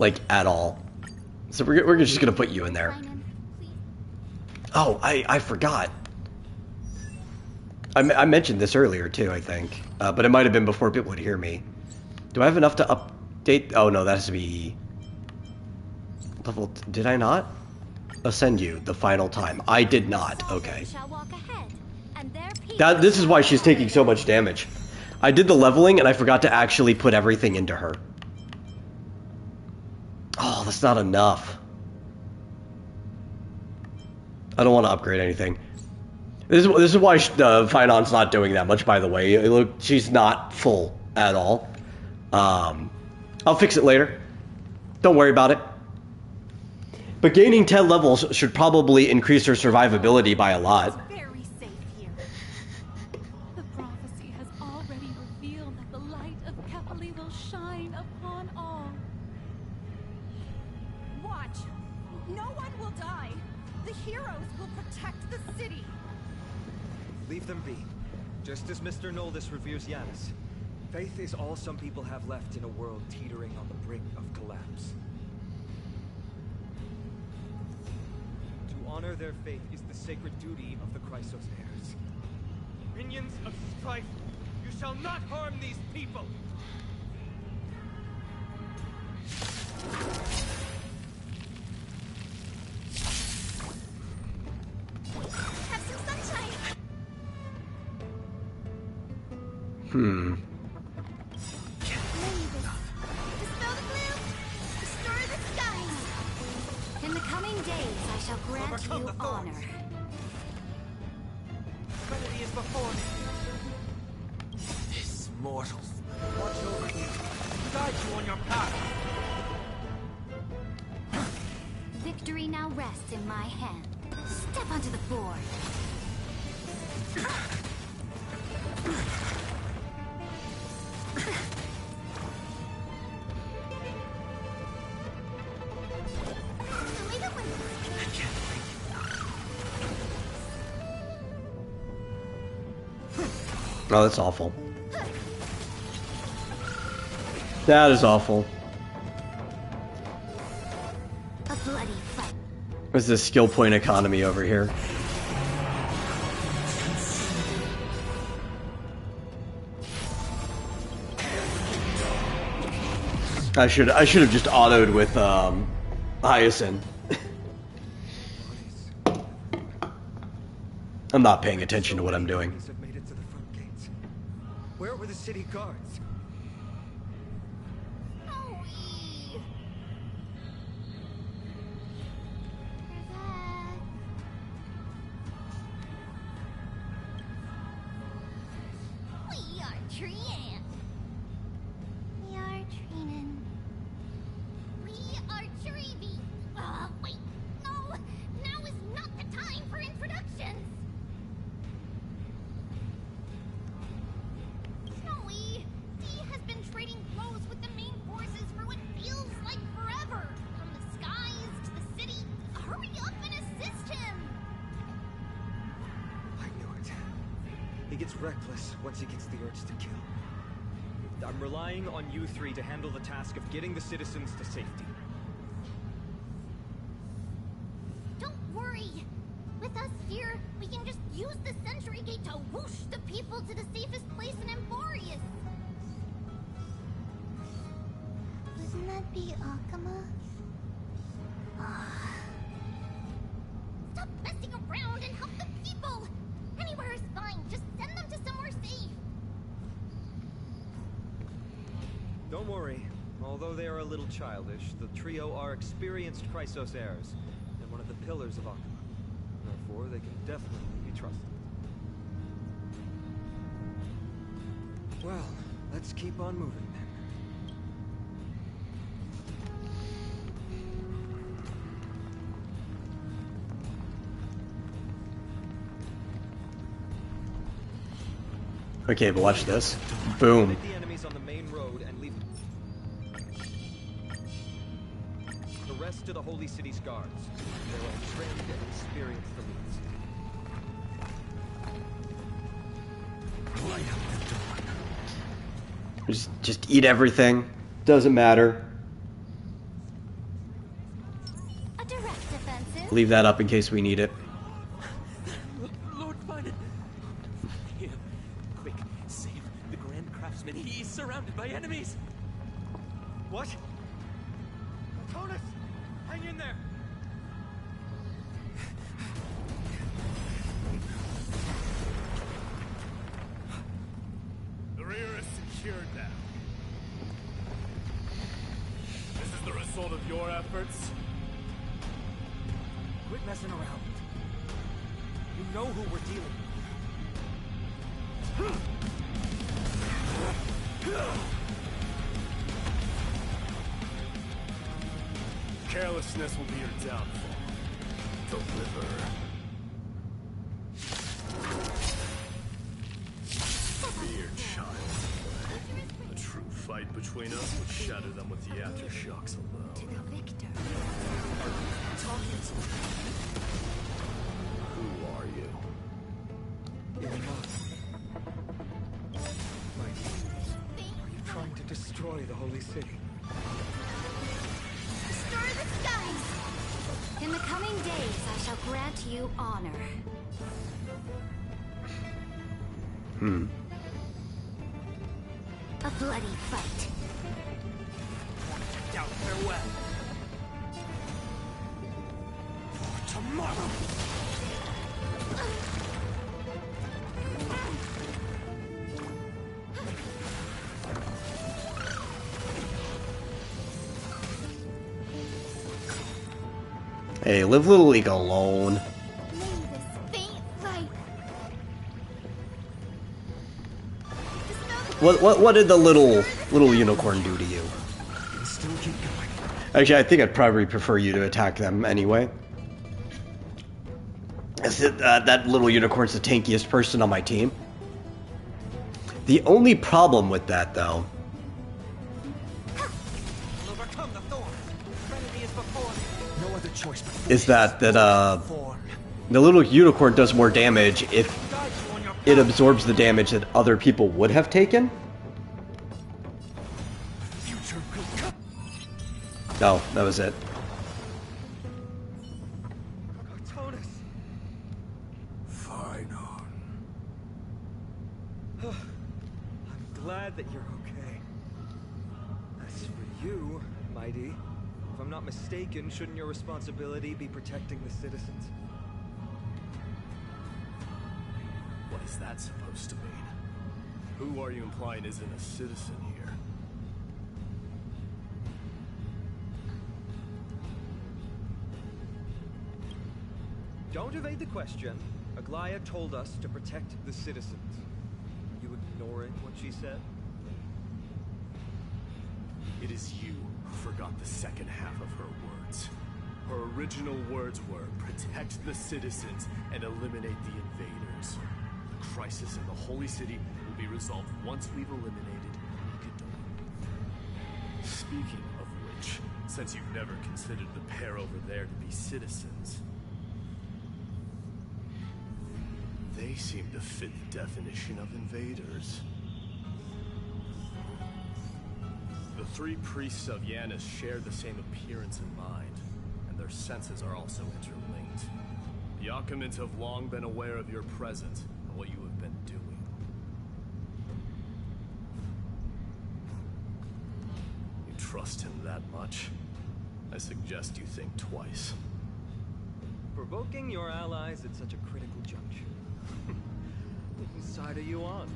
like, at all. So we're just gonna put you in there. Oh, I forgot. I mentioned this earlier too, I think, but it might have been before people would hear me. Do I have enough to update? Oh no, that has to be level. Did I not ascend you the final time? I did not. Okay. This is why she's taking so much damage. I did the leveling and I forgot to actually put everything into her. Oh, that's not enough. I don't want to upgrade anything. This is why Finon's not doing that much, by the way. Look, she's not full at all. I'll fix it later. Don't worry about it. But gaining 10 levels should probably increase her survivability by a lot. Very safe here. The prophecy has already revealed that the light of Kepali will shine upon all. Watch. No one will die. The heroes will protect the city. Leave them be. Just as Mr. Noldis reveres Yanis. Faith is all some people have left in a world teetering on the brink of collapse. To honor their faith is the sacred duty of the Chrysos heirs. Minions of strife, you shall not harm these people! Have some sunshine! Dispel the gloom! Restore the skies! In the coming days, I shall grant Overcome you the thorns. honor. Trinity is before me. These mortals watch over you, guide you on your path. Victory now rests in my hand. Step onto the board. Oh, that's awful. That is awful. A bloody fight. There's this skill point economy over here. I should have just autoed with Hyacinth. I'm not paying attention to what I'm doing. Have made it to the front gates. Where were the city guards? We are Trian. We are Trinan. We are Trivi. Wait, no! Now is not the time for introductions! Snowy, Dee has been trading blows with the main forces for what feels like forever. From the skies to the city. Hurry up and assist him! I knew it. He gets reckless once he gets the urge to kill. I'm relying on you three to handle the task of getting the citizens to safety. Don't worry. With us here, we can just use the Sentry Gate to whoosh the people to the safest place in Emborius. Wouldn't that be Akama? Stop messing around and help the people! Anywhere is fine. Just send them to somewhere safe. Don't worry. Although they are a little childish, the trio are experienced Chrysos heirs, and one of the pillars of Akama. Therefore, they can definitely be trusted. Well, let's keep on moving then. Okay, but watch this. Boom. Hit the enemies on the main road and leave the rest to the Holy City's guards. They are trained and experienced elites. Just eat everything. Doesn't matter. Leave that up in case we need it. Lord Finan! Him! Quick, save the Grand Craftsman. He is surrounded by enemies! What? Tonus! Hang in there! The rear is secured now. This is the result of your efforts? Quit messing around. You know who we're dealing with. Carelessness will be your downfall. Deliver. Fear, child. A true fight between us would shatter them with the aftershocks alone. To the victor. Who are you? Are you trying to destroy the holy city? Stir the skies! In the coming days, I shall grant you honor. A bloody fight. Down farewell. For tomorrow! Hey, leave Little League alone. May this faint light. What did the little unicorn do to you? Actually, I think I'd probably prefer you to attack them anyway. That little unicorn's the tankiest person on my team. The only problem with that, though, is that the little unicorn does more damage if it absorbs the damage that other people would have taken. No, that was it. Tonus! Finan. I'm glad that you're okay. As for you, Mighty, if I'm not mistaken, shouldn't your responsibility be protecting the citizens? What is that supposed to mean? Who are you implying isn't a citizen here? Don't evade the question. Aglaia told us to protect the citizens. Are you ignoring what she said? It is you who forgot the second half of her words. Her original words were, protect the citizens and eliminate the invaders. The crisis in the Holy City will be resolved once we've eliminated Nikador. Speaking of which, since you've never considered the pair over there to be citizens, they seem to fit the definition of invaders. The three priests of Yanis share the same appearance and mind, and their senses are also interlinked. The Achaemins have long been aware of your presence and what you have been doing. You trust him that much? I suggest you think twice. Provoking your allies at such a critical juncture. Whose side are you on?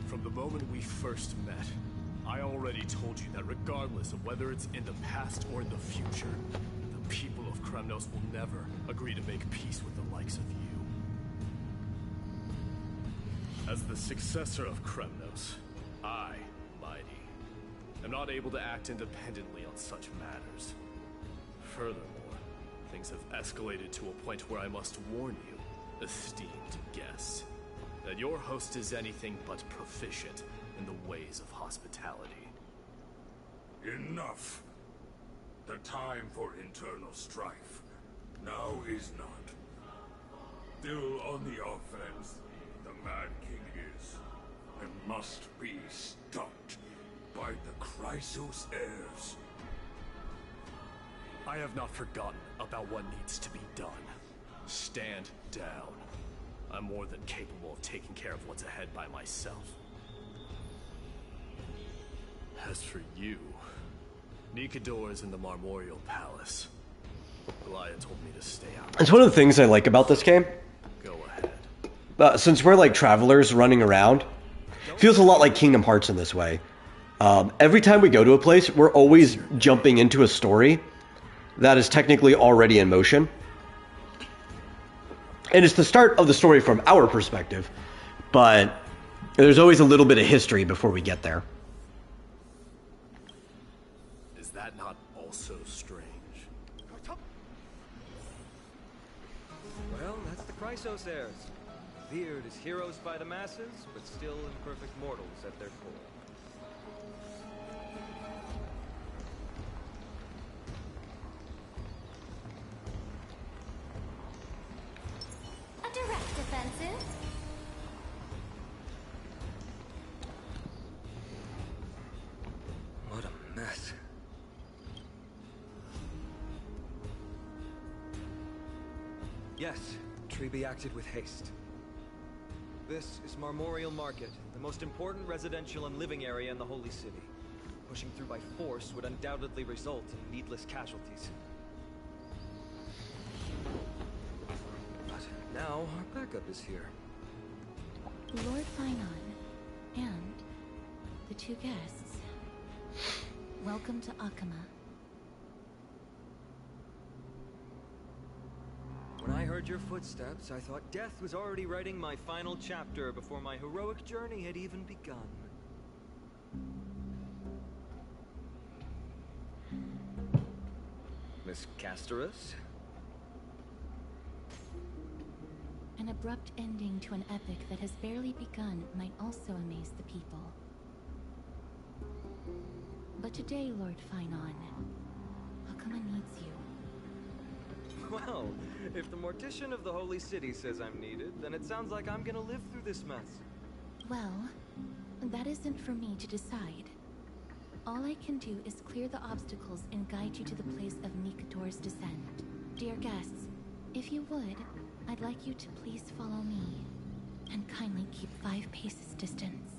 From the moment we first met, I already told you that regardless of whether it's in the past or in the future, the people of Kremnos will never agree to make peace with the likes of you. As the successor of Kremnos, I, Mighty, am not able to act independently on such matters. Furthermore, things have escalated to a point where I must warn you, esteemed guest, that your host is anything but proficient in the ways of hospitality. Enough. The time for internal strife now is not. Still on the offense, the Mad King is, and must be stopped by the Chrysos heirs. I have not forgotten about what needs to be done. Stand down. I'm more than capable of taking care of what's ahead by myself. As for you, Nikador is in the Marmorial Palace. Elia told me to stay out. It's one of the things I like about this game. Go ahead. Since we're like travelers running around, it feels a lot like Kingdom Hearts in this way. Every time we go to a place, we're always jumping into a story that is technically already in motion. And it's the start of the story from our perspective, but there's always a little bit of history before we get there. Is that not also strange? Well, that's the Chrysos heirs. Revered as heroes by the masses, but still imperfect mortals at their core. A direct offensive. What a mess. Yes, Treby acted with haste. This is Marmorial Market, the most important residential and living area in the Holy City. Pushing through by force would undoubtedly result in needless casualties. But now our backup is here. Lord Finon and the two guests. Welcome to Akama. When I heard your footsteps, I thought death was already writing my final chapter before my heroic journey had even begun. Miss Casterus? An abrupt ending to an epic that has barely begun might also amaze the people. But today, Lord Finon, Akama needs you. Well, if the Mortician of the Holy City says I'm needed, then it sounds like I'm gonna live through this mess. Well, that isn't for me to decide. All I can do is clear the obstacles and guide you to the place of Nikador's descent. Dear guests, if you would, I'd like you to please follow me, and kindly keep 5 paces distance.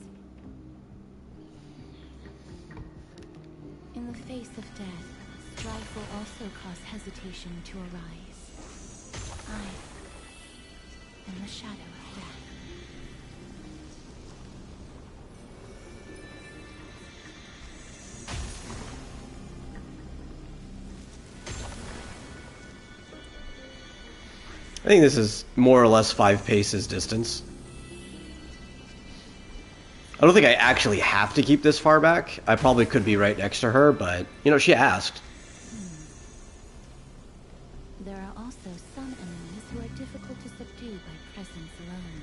In the face of death, strife will also cause hesitation to arise. I am the shadow of death. I think this is more or less 5 paces distance. I don't think I actually have to keep this far back. I probably could be right next to her, but, you know, she asked. There are also some enemies who are difficult to subdue by presence alone.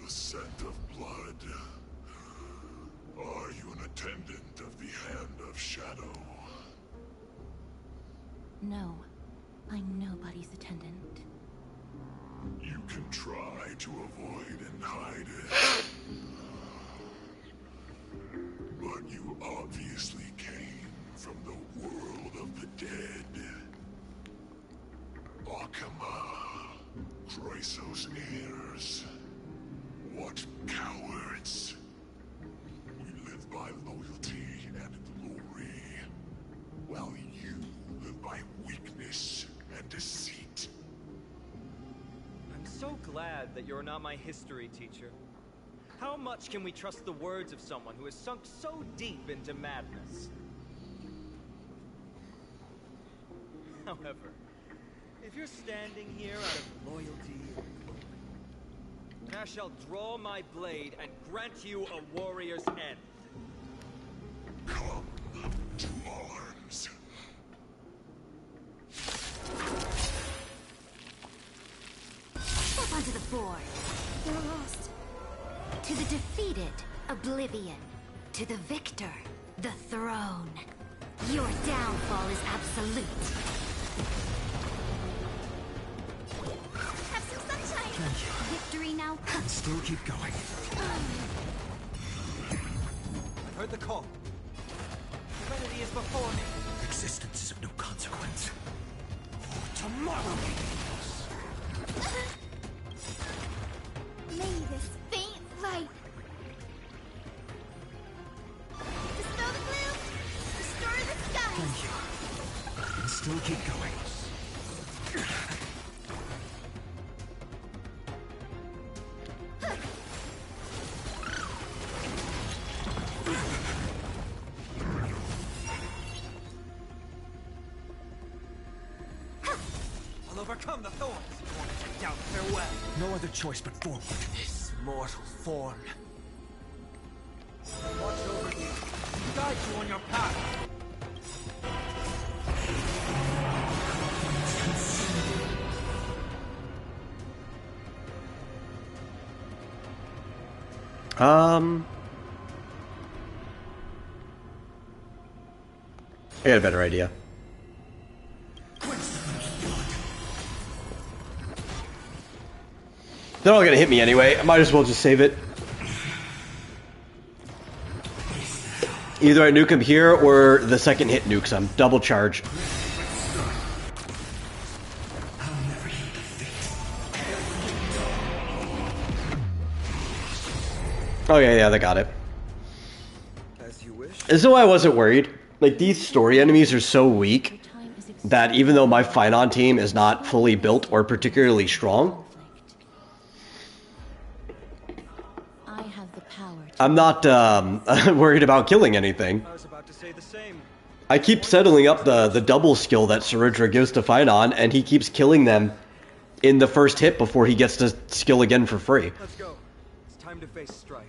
The scent of blood. Are you an attendant of the Hand of Shadow? No, I'm nobody's attendant. You can try to avoid and hide it. But you obviously came from the world of the dead. Akama, Chrysos heirs. What cowards. We live by loyalty and glory, while you live by weakness and deceit. I'm so glad that you're not my history teacher. How much can we trust the words of someone who has sunk so deep into madness? However, if you're standing here out of loyalty and glory, then I shall draw my blade and grant you a warrior's end. Come to arms. Step onto the board. You're lost. To the defeated, oblivion. To the victor, the throne. Your downfall is absolute. Have some sunshine! victory now? Still keep going. I've heard the call. Humanity is before me. Existence is of no consequence. For tomorrow. May this faint light dispel the gloom, restore the sky. Thank you. I can still keep going. I'll overcome the thorns. Take down farewell. No other choice but forward. This mortal form. Watch over you. Guide you on your path. I got a better idea. They're all gonna hit me anyway. I might as well just save it. Either I nuke him here or the second hit nukes him. Double charge. Oh yeah, they got it. As you wish. This is why I wasn't worried. Like, these story enemies are so weak that even though my Finon team is not fully built or particularly strong, I have the power. I'm not worried about killing anything. I was about to say the same. I keep settling up the double skill that Saridra gives to Finon, and he keeps killing them in the first hit before he gets to skill again for free. Let's go. It's time to face strife.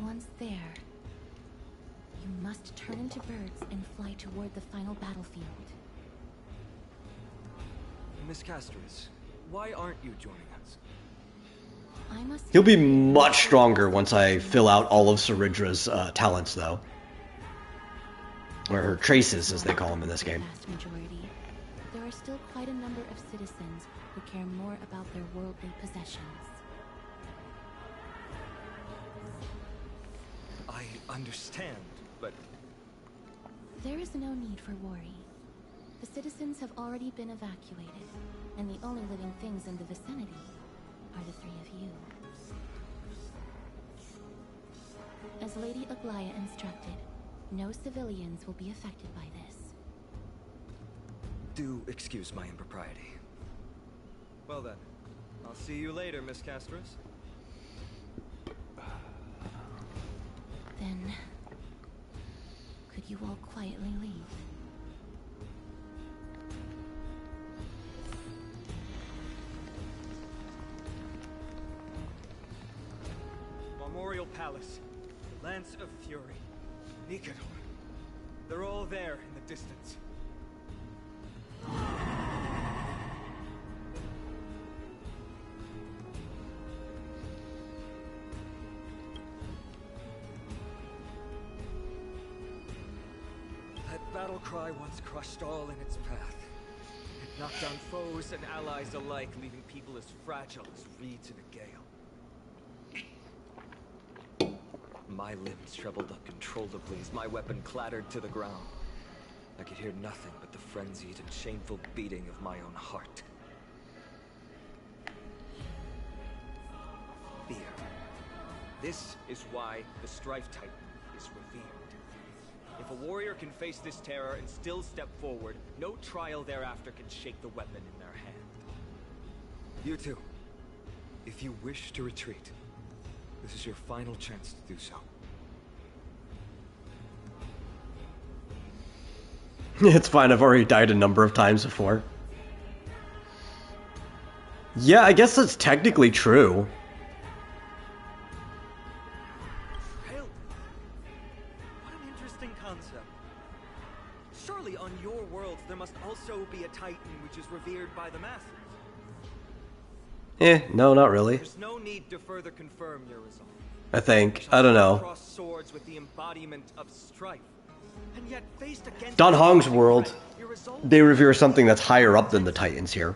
Once there, you must turn into birds and fly toward the final battlefield. Miss Castris, why aren't you joining us? I must. He'll be much stronger once I fill out all of Saridra's talents, though. Or her traces, as they call them in this game. Vast majority. There are still quite a number of citizens who care more about their worldly possessions. I understand, but There is no need for worry. The citizens have already been evacuated, and the only living things in the vicinity are the three of you. As Lady Aglaya instructed, no civilians will be affected by this. do excuse my impropriety. Well then, I'll see you later, Miss Castris. Then, could you all quietly leave? Memorial Palace, Lance of Fury, Nikador. They're all there in the distance. That battle cry once crushed all in its path. It knocked down foes and allies alike, leaving people as fragile as reeds in a gale. My limbs trembled uncontrollably as my weapon clattered to the ground. I could hear nothing but the frenzied and shameful beating of my own heart. Fear. This is why the Strife Titan is revered. If a warrior can face this terror and still step forward, no trial thereafter can shake the weapon in their hand. You too. If you wish to retreat, this is your final chance to do so. It's fine, I've already died a number of times before. Yeah, I guess that's technically true. Hail. What an interesting concept. Surely on your world there must also be a Titan which is revered by the masses. No, not really. There's no need to further confirm your resolve. I think. I don't know. Cross swords with the embodiment of strife. And yet faced against Don Hong's world, your resolve. they revere something that's higher up than the Titans here.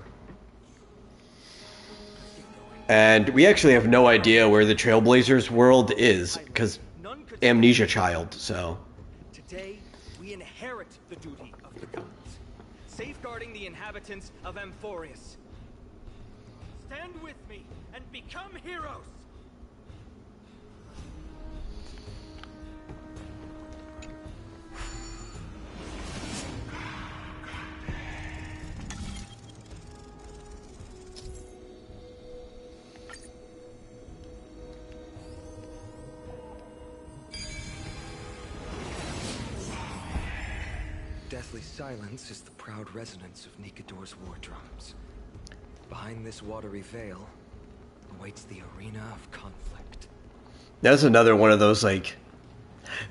And we actually have no idea where the Trailblazers world is, because Amnesia Child, so... Today, we inherit the duty of the gods, safeguarding the inhabitants of Amphorius. Stand with me and become heroes! Deathly silence is the proud resonance of Nikador's war drums. Behind this watery veil awaits the arena of conflict. That's another one of those, like...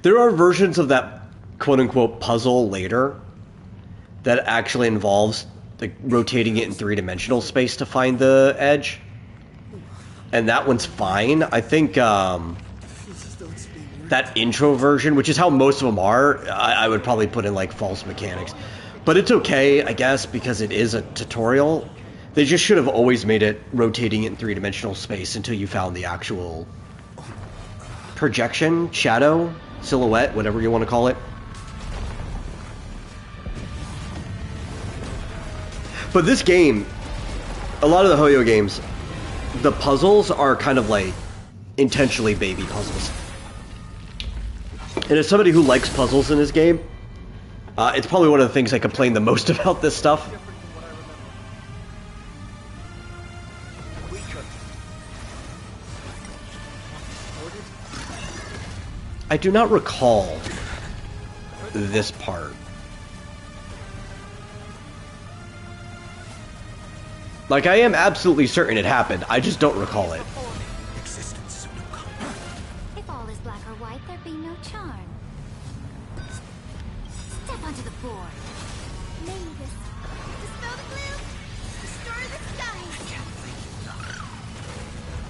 There are versions of that quote-unquote puzzle later that actually involves like rotating it in three-dimensional space to find the edge. And that one's fine. I think that intro version, which is how most of them are, I would probably put in like false mechanics. But it's okay, I guess, because it is a tutorial. They just should have always made it rotating it in three-dimensional space until you found the actual projection, shadow, silhouette, whatever you want to call it. But this game, a lot of the Hoyo games, the puzzles are kind of like intentionally baby puzzles. And as somebody who likes puzzles in this game, it's probably one of the things I complain the most about this stuff. I do not recall this part. Like, I am absolutely certain it happened, I just don't recall it. If all is black or white, there'd be no charm. Step onto the board. Magus, dispel the gloom, destroy the sky.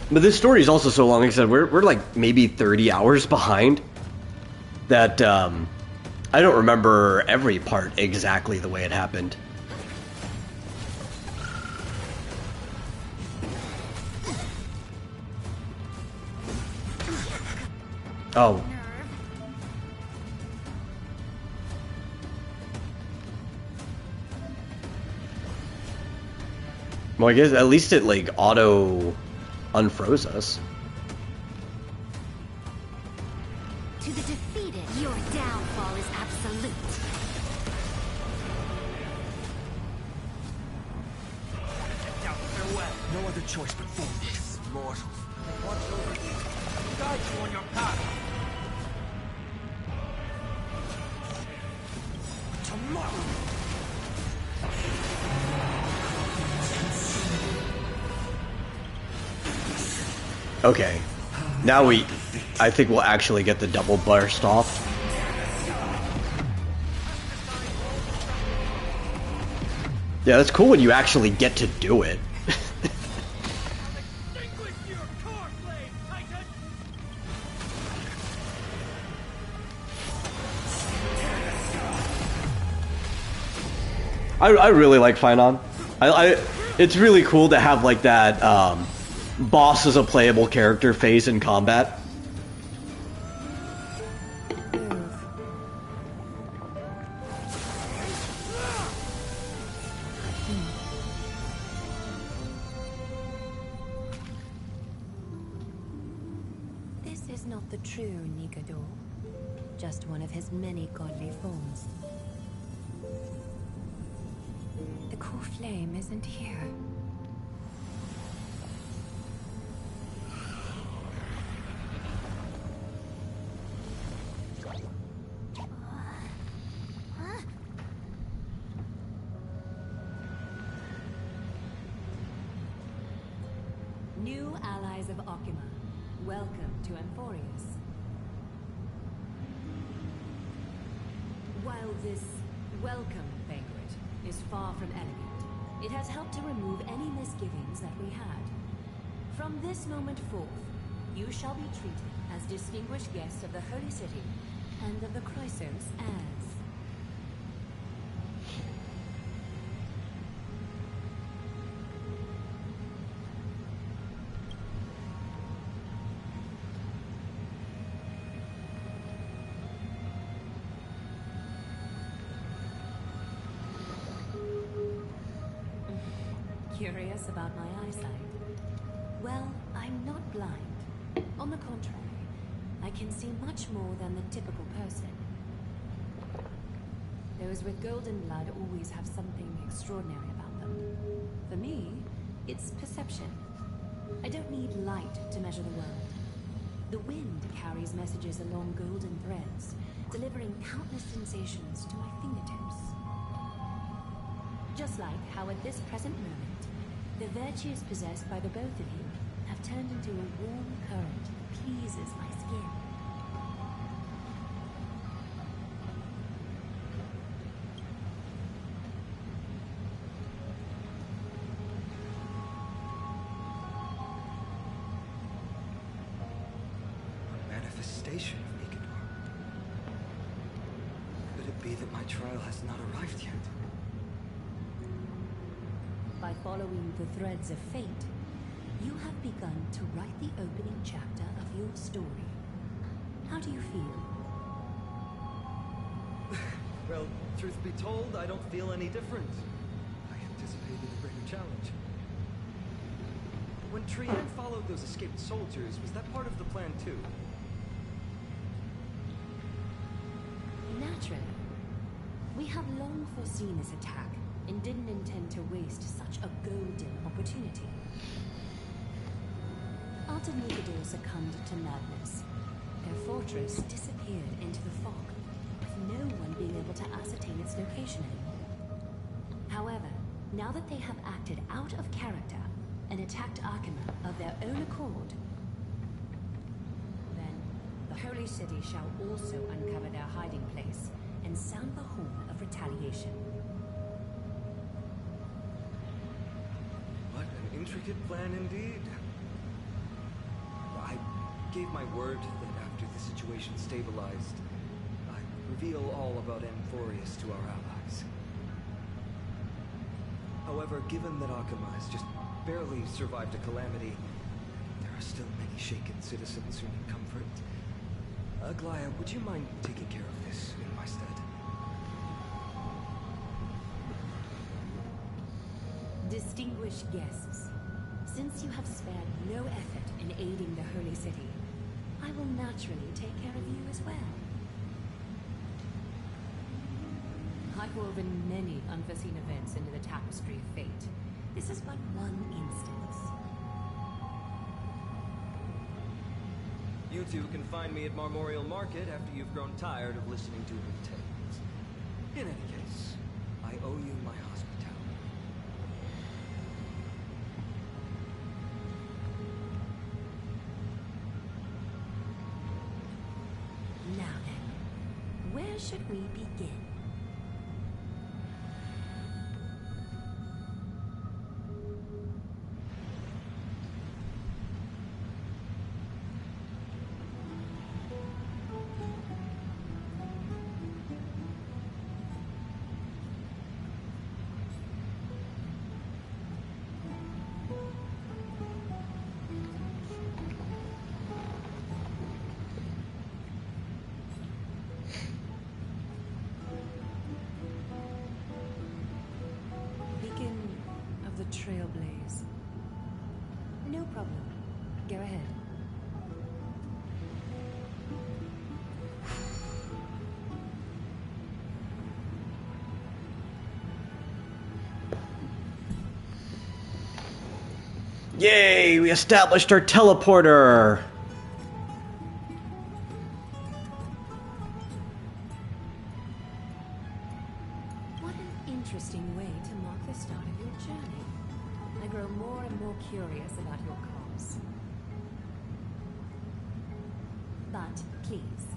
But this story is also so long, like I said, we're like maybe 30 hours behind. That, I don't remember every part exactly the way it happened. Oh. Well, I guess at least it like auto unfroze us. To the defeated, your downfall is absolute. No other choice but forward. Mortals. Watch over you. Guide you on your path. Tomorrow. Okay. Now I think we'll actually get the double burst off. Yeah, that's cool when you actually get to do it. I really like Finon. It's really cool to have like that boss as a playable character phase in combat. This is not the true Nikador, just one of his many godly forms. The core flame isn't here. New allies of Okima, welcome to Amphorius. While this welcome banquet is far from elegant, it has helped to remove any misgivings that we had. From this moment forth, you shall be treated as distinguished guests of the Holy City and of the Chrysos as... Curious about my eyesight? Well, I'm not blind. On the contrary, I can see much more than the typical person. Those with golden blood always have something extraordinary about them. For me, it's perception. I don't need light to measure the world. The wind carries messages along golden threads, delivering countless sensations to my fingertips. Just like how at this present moment, the virtues possessed by the both of you have turned into a warm current that pleases my skin. A manifestation of Nicanor. Could it be that my trial has not arrived yet? By following the threads of fate, you have begun to write the opening chapter of your story. How do you feel? Well, truth be told, I don't feel any different. I anticipated a greater challenge. When Trianne followed those escaped soldiers, was that part of the plan too? Naturally. We have long foreseen this attack and didn't intend to waste such a golden opportunity. After Nicanor succumbed to madness, their fortress disappeared into the fog, with no one being able to ascertain its location anymore. However, now that they have acted out of character and attacked Arkema of their own accord, then the Holy City shall also uncover their hiding place and sound the horn of retaliation. What an intricate plan indeed. I gave my word that after the situation stabilized, I'd reveal all about Amphorius to our allies. However, given that Arkema has just barely survived a calamity, there are still many shaken citizens who need comfort. Aglaya, would you mind taking care of this in my stead? Distinguished guests, since you have spared no effort in aiding the Holy City, I will naturally take care of you as well. I've woven many unforeseen events into the tapestry of fate. This is but one instance. You two can find me at Marmorial Market after you've grown tired of listening to her tales. In any case, I owe you my hospitality. Now then, where should we begin? Trailblaze. No problem. Go ahead. Yay! We established our teleporter! What an interesting way to mark the start of your journey. I grow more and more curious about your cause. But please,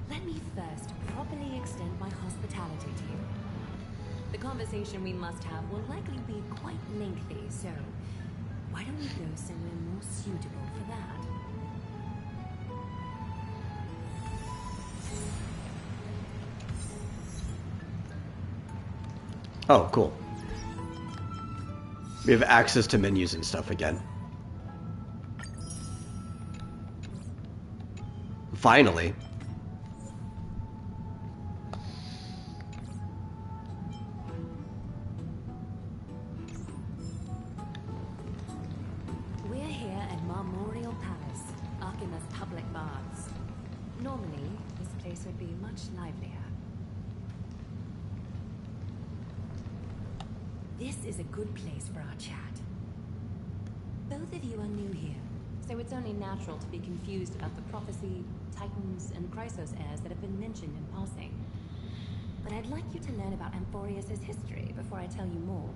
let me first properly extend my hospitality to you. The conversation we must have will likely be quite lengthy, so why don't we go somewhere more suitable for that? Oh, cool. We have access to menus and stuff again. Finally. place would be much livelier. This is a good place for our chat. Both of you are new here, so it's only natural to be confused about the prophecy, titans, and Chrysos heirs that have been mentioned in passing. But I'd like you to learn about Amphorius' history before I tell you more.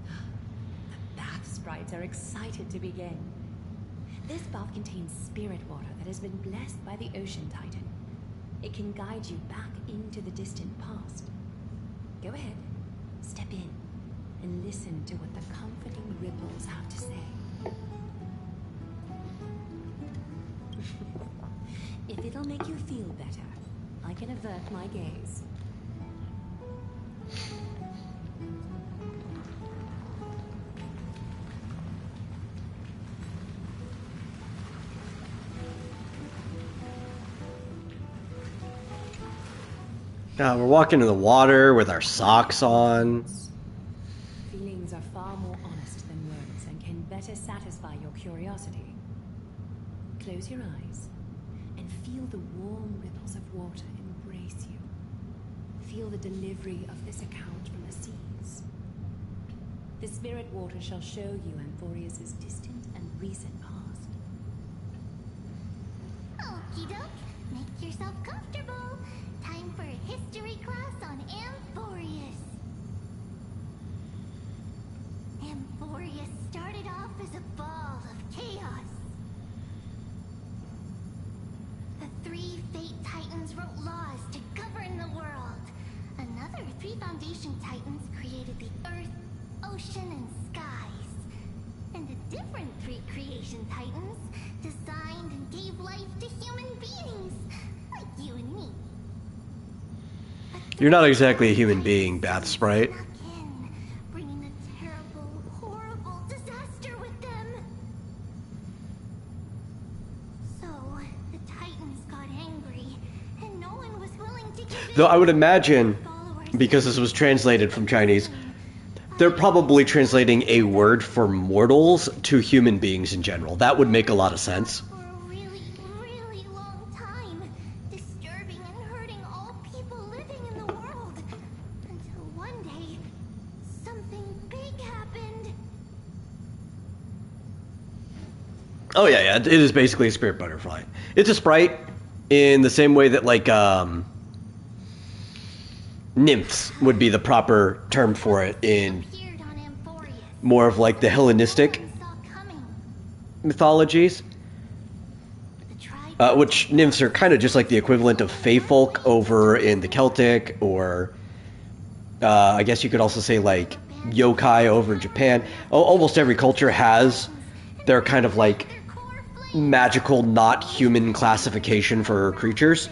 The bath sprites are excited to begin. This bath contains spirit water that has been blessed by the ocean titan. It can guide you back into the distant past. Go ahead, step in, and listen to what the comforting ripples have to say. If it'll make you feel better, I can avert my gaze. We're walking in the water with our socks on. Feelings are far more honest than words and can better satisfy your curiosity. Close your eyes and feel the warm ripples of water embrace you. Feel the delivery of this account from the seas. The spirit water shall show you Amphorius' distant and recent past. Okie doke, make yourself comfortable. Time for a history class on Amphorius. Amphorius started off as a ball of chaos. The 3 Fate Titans wrote laws to govern the world. Another 3 Foundation Titans created the earth, ocean, and skies. And a different 3 Creation Titans designed and gave life to human beings, like you and me. You're not exactly a human being, Bath Sprite. Bringing a terrible, horrible disaster with them. So, the Titans got angry, and no one was willing to give in. Though I would imagine, because this was translated from Chinese, they're probably translating a word for mortals to human beings in general. That would make a lot of sense. Really long time, disturbing and hurting all people living in the world. Until one day, something big happened. Oh yeah, it is basically a spirit butterfly. It's a sprite in the same way that like nymphs would be the proper term for it in more of like the Hellenistic mythologies. Which nymphs are kind of just like the equivalent of fae folk over in the Celtic, or I guess you could also say like yokai over in Japan. Almost every culture has their kind of like magical, not human classification for creatures.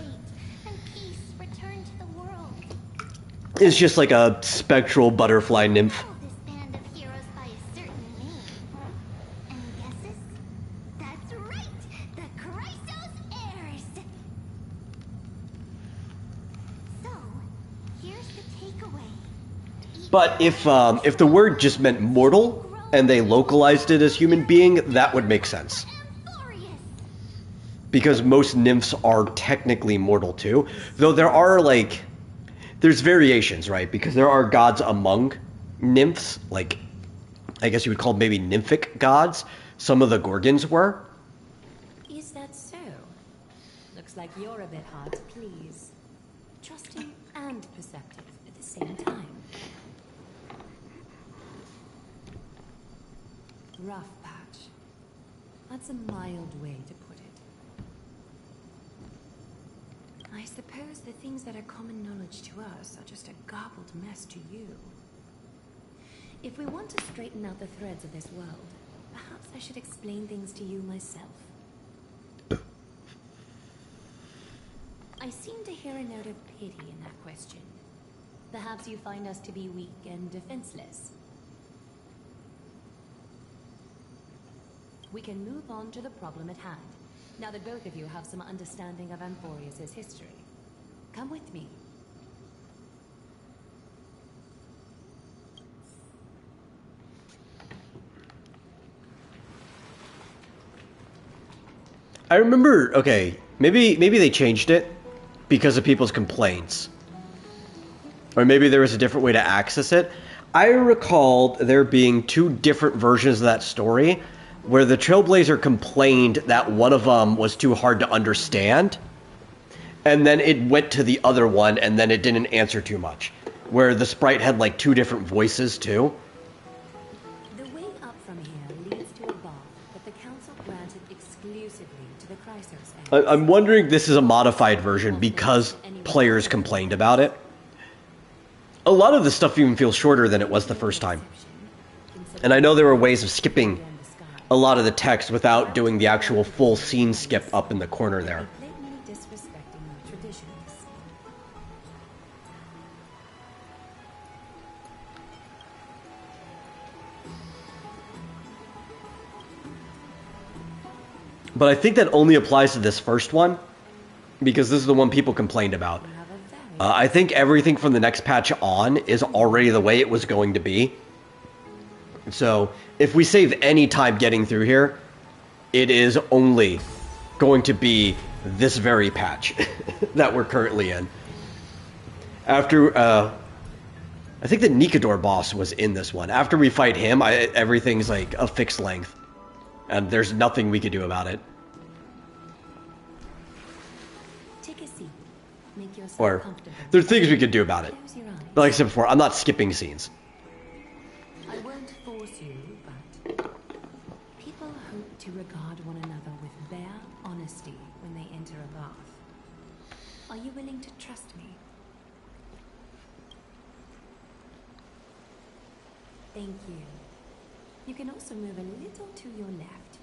It's just like a spectral butterfly nymph. But if the word just meant mortal and they localized it as human being, that would make sense. Because most nymphs are technically mortal too. Though there are like, there's variations, right? Because there are gods among nymphs, like I guess you would call maybe nymphic gods. Some of the Gorgons were. Is that so? Looks like you're a bit hard to please. Trusting and perceptive at the same time. Rough patch. That's a mild way to put it. I suppose the things that are common knowledge to us are just a garbled mess to you. If we want to straighten out the threads of this world, perhaps I should explain things to you myself. I seem to hear a note of pity in that question. Perhaps you find us to be weak and defenseless. We can move on to the problem at hand, now that both of you have some understanding of Amphorius' history. Come with me. I remember, okay, maybe they changed it because of people's complaints. Or maybe there was a different way to access it. I recalled there being 2 different versions of that story where the Trailblazer complained that one of them was too hard to understand, and then it went to the other one, and then it didn't answer too much. Where the sprite had like 2 different voices too. The way up from here leads to a bath that the council granted exclusively to the Chrysos heirs. I'm wondering if this is a modified version because players complained about it. A lot of the stuff even feels shorter than it was the first time. And I know there were ways of skipping a lot of the text without doing the actual full scene skip up in the corner there. But I think that only applies to this first one, because this is the one people complained about. I think everything from the next patch on is already the way it was going to be. So, if we save any time getting through here, it is only going to be this very patch that we're currently in. After, I think the Nikador boss was in this one. After we fight him, everything's like a fixed length. And there's nothing we could do about it. Take a seat. Make yourself Or, comfortable. there's things we could do about it. Close your eyes. But like I said before, I'm not skipping scenes. I won't force you, but people hope to regard one another with bare honesty when they enter a bath. Are you willing to trust me? Thank you. You can also move a little to your left.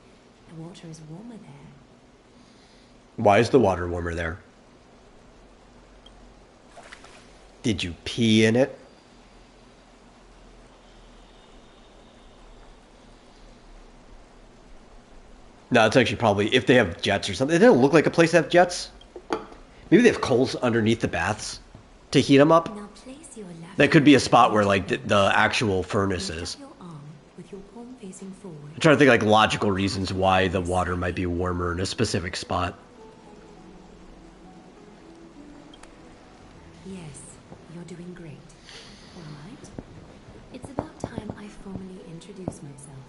The water is warmer there. Why is the water warmer there? Did you pee in it? No, it's actually probably, if they have jets or something. It doesn't look like a place that have jets. Maybe they have coals underneath the baths to heat them up. Now place your left That could be a spot where like the actual furnace is. your arm with your palm facing forward. I'm trying to think like logical reasons why the water might be warmer in a specific spot. Yes, you're doing great. All right. It's about time I formally introduce myself.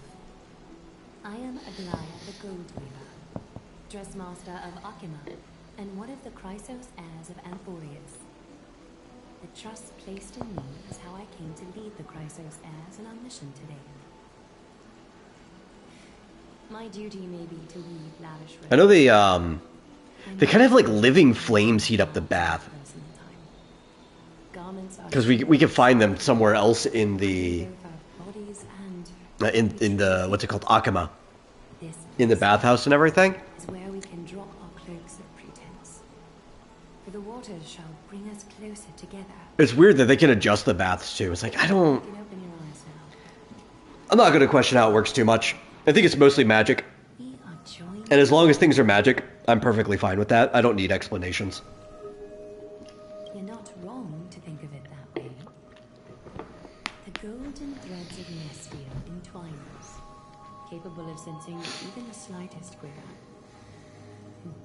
I am Aglaya the Gold Weaver, Dressmaster of Akima, and one of the Chrysos heirs of Amphorius. The trust placed in me is how I came to lead the Chrysos heirs in our mission today. My duty may be to weave lavish I know they kind of have like living flames heat up the bath. Because we can find them somewhere else in the in the what's it called, Akima, in the bathhouse and everything. Is where we can drop our cloaks of pretense. For the waters shall bring us closer together. It's weird that they can adjust the baths too. It's like I'm not going to question how it works too much. I think it's mostly magic. And as long as things are magic, I'm perfectly fine with that. I don't need explanations. You're not wrong to think of it that way. The golden threads of Nestia entwine us, capable of sensing even the slightest quiver.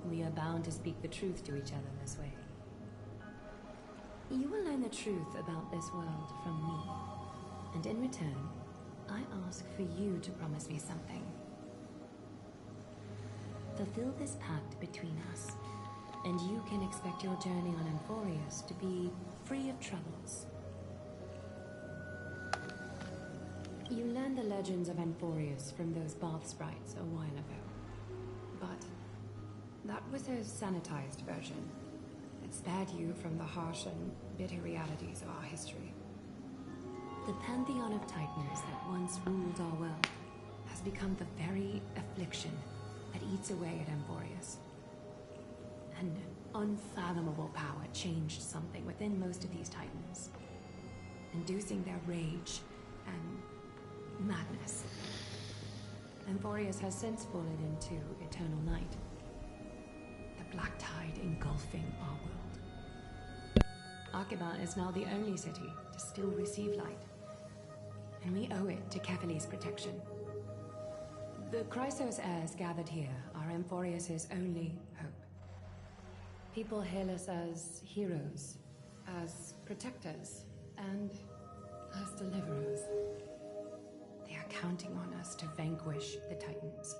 We are bound to speak the truth to each other this way. You will learn the truth about this world from me, and in return, I ask for you to promise me something. Fulfill this pact between us, and you can expect your journey on Amphorius to be free of troubles. You learned the legends of Amphorius from those bath sprites a while ago. But that was a sanitized version. It spared you from the harsh and bitter realities of our history. The pantheon of titans that once ruled our world has become the very affliction that eats away at Amphorius. An unfathomable power changed something within most of these titans, inducing their rage and madness. Amphorius has since fallen into eternal night, the black tide engulfing our world. Akima is now the only city to still receive light, and we owe it to Kefali's protection. The Chrysos heirs gathered here are Emphorius' only hope. People hail us as heroes, as protectors, and as deliverers. They are counting on us to vanquish the Titans,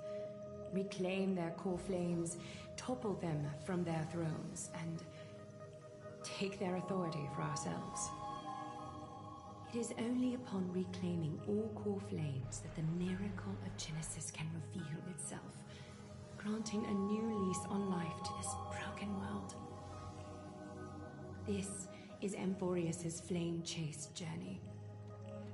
reclaim their core flames, topple them from their thrones, and take their authority for ourselves. It is only upon reclaiming all core flames that the miracle of Genesis can reveal itself, granting a new lease on life to this broken world. This is Emphorius' flame-chased journey.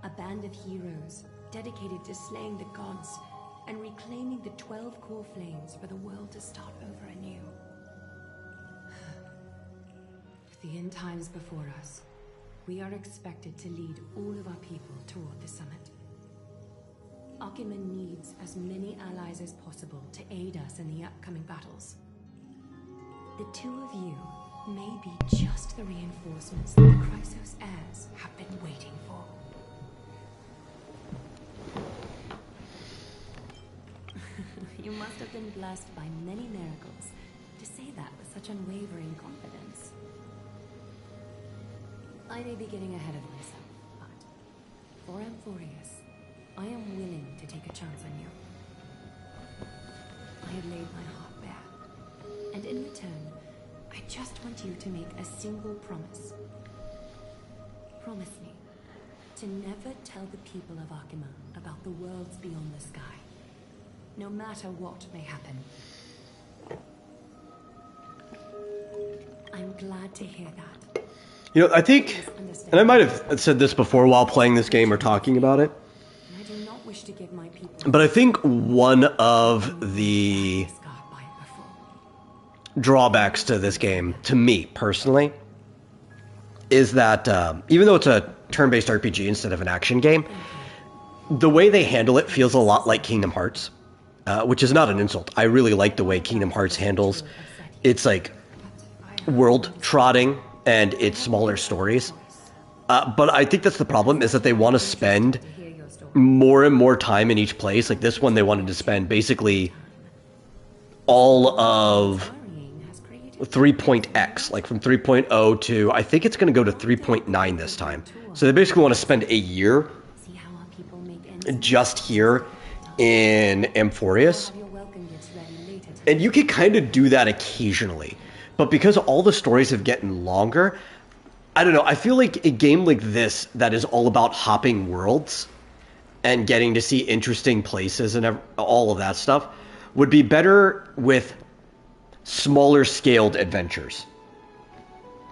A band of heroes dedicated to slaying the gods and reclaiming the 12 core flames for the world to start over anew. With the end times before us, we are expected to lead all of our people toward the summit. Akima needs as many allies as possible to aid us in the upcoming battles. The two of you may be just the reinforcements that the Chrysos heirs have been waiting for. You must have been blessed by many miracles to say that with such unwavering confidence. I may be getting ahead of myself, but for Emphorius, I am willing to take a chance on you. I have laid my heart bare, and in return, I just want you to make a single promise. Promise me to never tell the people of Akima about the worlds beyond the sky, no matter what may happen. I'm glad to hear that. You know, I think, and I might have said this before while playing this game or talking about it, I do not wish to give my people, but I think one of the drawbacks to this game, to me personally, is that even though it's a turn-based RPG instead of an action game, the way they handle it feels a lot like Kingdom Hearts, which is not an insult. I really like the way Kingdom Hearts handles its like world trotting and its smaller stories. But I think that's the problem, is that they want to spend more and more time in each place. Like this one, they wanted to spend basically all of 3.x, like from 3.0 to, I think it's going to go to 3.9 this time. So they basically want to spend a year just here in Emphorius. And you can kind of do that occasionally. But because all the stories have gotten longer, I don't know, I feel like a game like this that is all about hopping worlds and getting to see interesting places and all of that stuff would be better with smaller scaled adventures.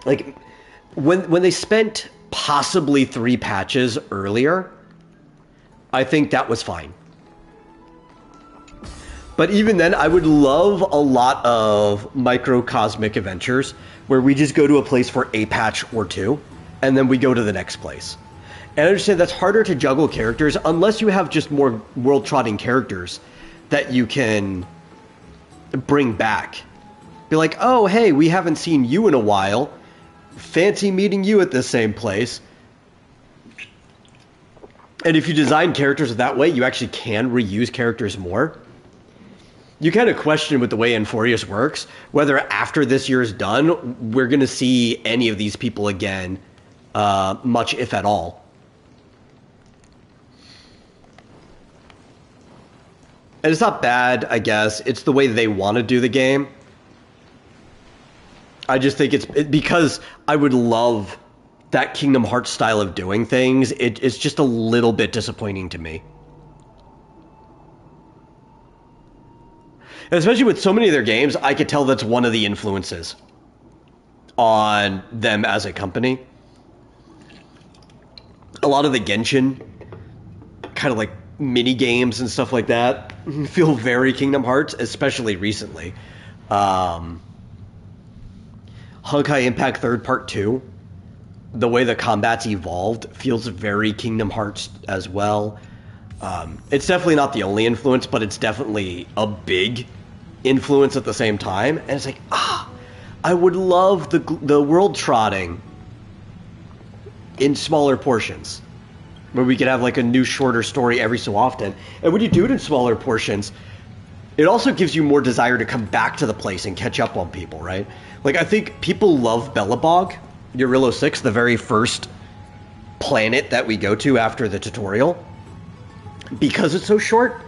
Like when they spent possibly 3 patches earlier, I think that was fine. But even then, I would love a lot of microcosmic adventures where we just go to a place for a patch or 2, and then we go to the next place. And I understand that's harder to juggle characters unless you have just more world-trotting characters that you can bring back. Be like, oh, hey, we haven't seen you in a while. Fancy meeting you at the same place. And if you design characters that way, you actually can reuse characters more. You kind of question with the way Emphorius works, whether after this year is done, we're going to see any of these people again, much if at all. And it's not bad, I guess. It's the way they want to do the game. I just think it's because I would love that Kingdom Hearts style of doing things. It's just a little bit disappointing to me. And especially with so many of their games, I could tell that's one of the influences on them as a company. A lot of the Genshin, kind of like mini games and stuff like that, feel very Kingdom Hearts, especially recently. Honkai Impact 3rd Part 2, the way the combat's evolved feels very Kingdom Hearts as well. It's definitely not the only influence, but it's definitely a big influence at the same time. And it's like, I would love the world trotting in smaller portions. where we could have like a new shorter story every so often. And when you do it in smaller portions, it also gives you more desire to come back to the place and catch up on people, right? Like, I think people love Belobog, Eurillo 6, the very first planet that we go to after the tutorial, because it's so short.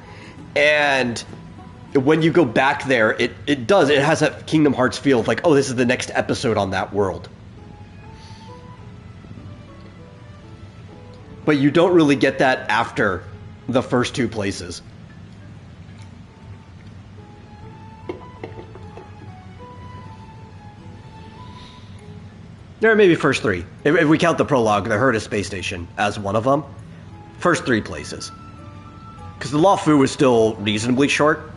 And when you go back there, it has that Kingdom Hearts feel of like, oh, this is the next episode on that world. But you don't really get that after the first two places. Or maybe first three. If we count the prologue, the Herta Space Station as one of them. First three places. Because the Luofu was still reasonably short.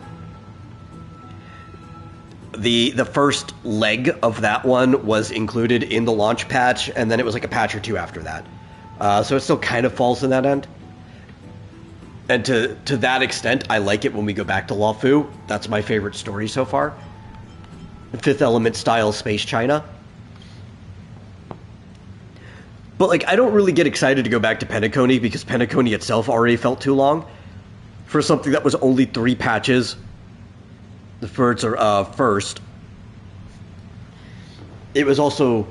The first leg of that one was included in the launch patch, and then it was like a patch or two after that. So it still kind of falls in that end. And to that extent, I like it when we go back to Luofu. That's my favorite story so far. Fifth Element style Space China. But like, I don't really get excited to go back to Penacony because Penacony itself already felt too long for something that was only 3 patches. The first, it was also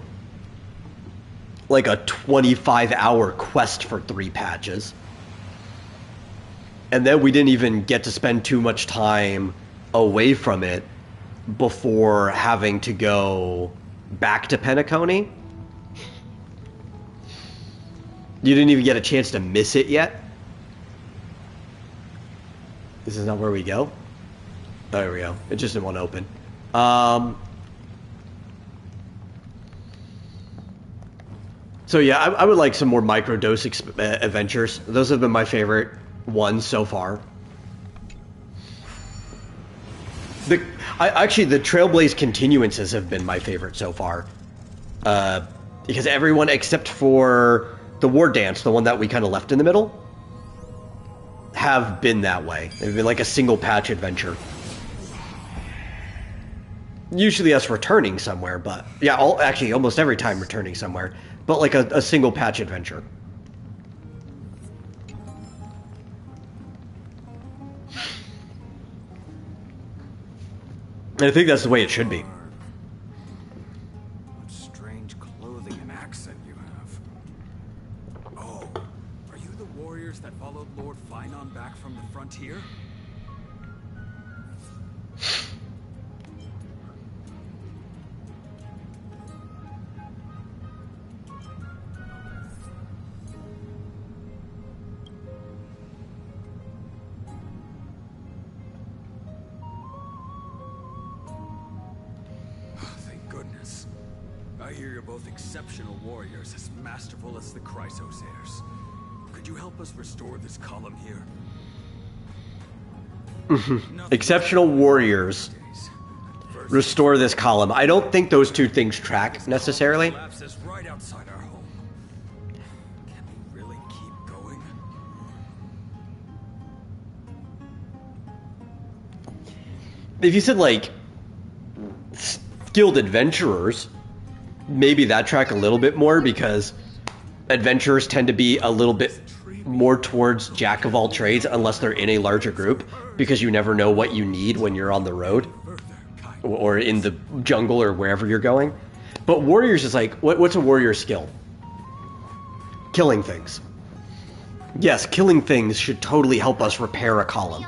like a 25-hour quest for 3 patches. And then we didn't even get to spend too much time away from it before having to go back to Penacony. You didn't even get a chance to miss it yet. This is not where we go. There we go. It just didn't want to open. So yeah, I would like some more microdose adventures. Those have been my favorite ones so far. Actually, the Trailblaze continuances have been my favorite so far. Because everyone except for the War Dance, the one that we kind of left in the middle, have been that way. They've been like a single patch adventure. Usually us returning somewhere, but yeah, actually almost every time returning somewhere, but like a single patch adventure. And I think that's the way it should be. What strange clothing and accent you have. Oh, are you the warriors that followed Lord Flynon back from the frontier? I hear you're both exceptional warriors, as masterful as the Chrysosairs. Could you help us restore this column here? Exceptional warriors restore this column. I don't think those two things track necessarily. Right outside our home. Can we really keep going? If you said like skilled adventurers, maybe that track a little bit more, because adventurers tend to be a little bit more towards jack of all trades unless they're in a larger group, because you never know what you need when you're on the road or in the jungle or wherever you're going. But warriors is like, what's a warrior skill? Killing things. Yes, killing things should totally help us repair a column.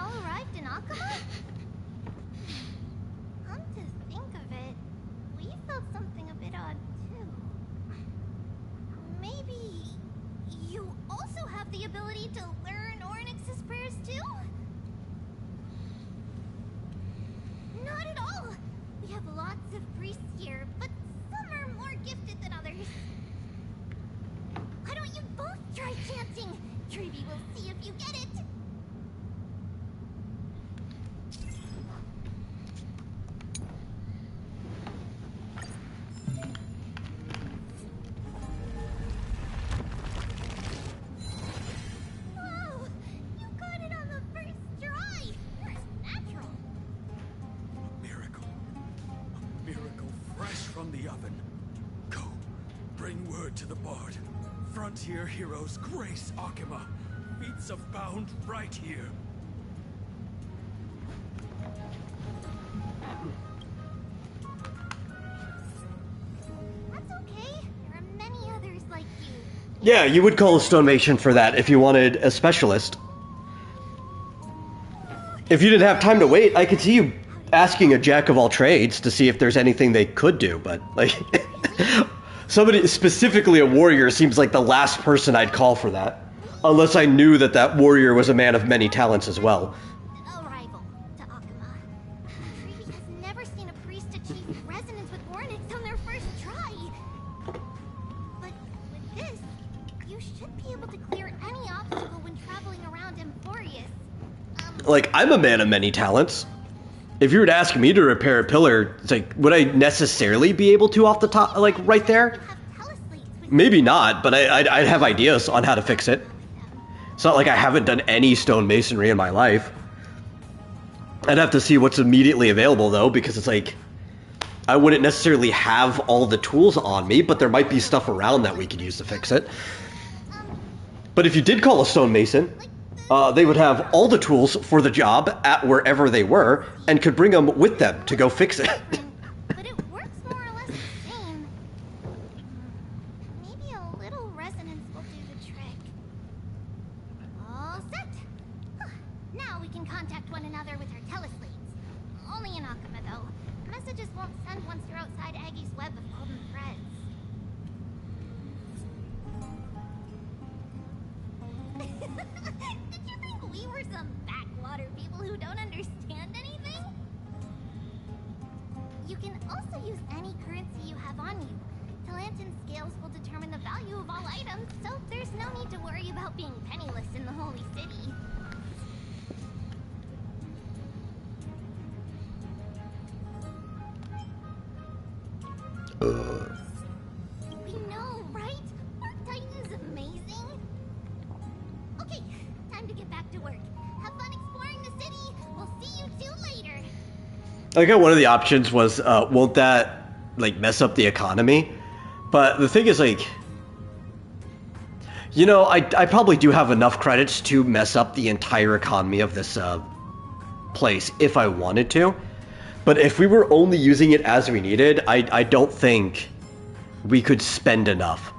frontier heroes grace Akima. Feats of bound right here. That's okay. There are many others like you. Yeah, you would call a stonemason for that if you wanted a specialist. If you didn't have time to wait, I could see you asking a jack of all trades to see if there's anything they could do, but like somebody, specifically a warrior, seems like the last person I'd call for that. Unless I knew that that warrior was a man of many talents as well. A rival to Akuma. Treevee has never seen a priest achieve resonance with Ornyx on their first try. But with this, you should be able to clear any obstacle when traveling around Emphorius. Like, I'm a man of many talents. If you were to ask me to repair a pillar, it's like, would I necessarily be able to off the top, like, right there? Maybe not, but I'd have ideas on how to fix it. It's not like I haven't done any stonemasonry in my life. I'd have to see what's immediately available, though, because it's like, I wouldn't necessarily have all the tools on me, but there might be stuff around that we could use to fix it. But if you did call a stonemason, they would have all the tools for the job at wherever they were, and could bring them with them to go fix it. But it works more or less the same. Maybe a little resonance will do the trick. All set. Now we can contact one another with our teleslates. Only in Akuma, though. Messages won't send once you're outside Aggie's web of golden threads. Did you think we were some backwater people who don't understand anything? You can also use any currency you have on you. Talantan scales will determine the value of all items, so there's no need to worry about being penniless in the Holy City. We know, right? Our Titan's amazing. Okay, time to get back to work. Have fun exploring the city. We'll see you two later. I got one of the options was, won't that, like, mess up the economy? But the thing is, like, you know, I probably do have enough credits to mess up the entire economy of this, place if I wanted to. But if we were only using it as we needed, I don't think we could spend enough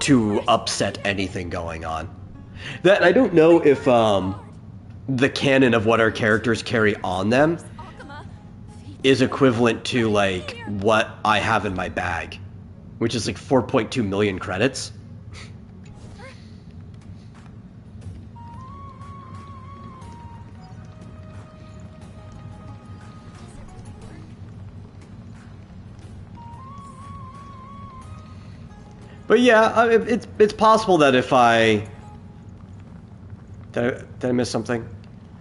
to upset anything going on. That, I don't know if, the canon of what our characters carry on them is equivalent to, like, what I have in my bag, which is like 4.2 million credits. But yeah, it's possible that if I... Did I miss something?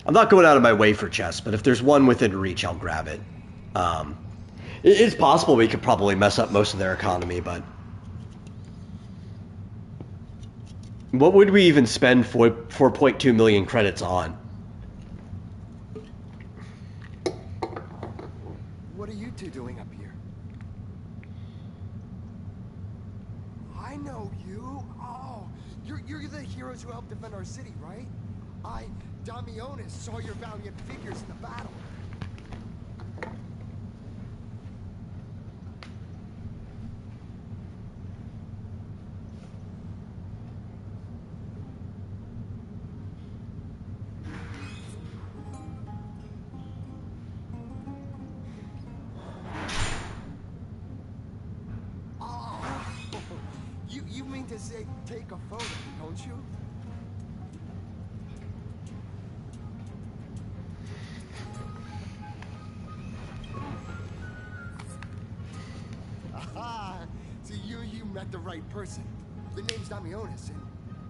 I'm not going out of my way for chests, but if there's one within reach, I'll grab it. It's possible we could probably mess up most of their economy, but... What would we even spend 4.2 million credits on? What are you two doing up here? I know you. Oh, you're the heroes who helped defend our city, right? Damionis, saw your valiant figures in the battle. Oh, you mean to say take a photo, don't you? So you met the right person. The name's Damionis,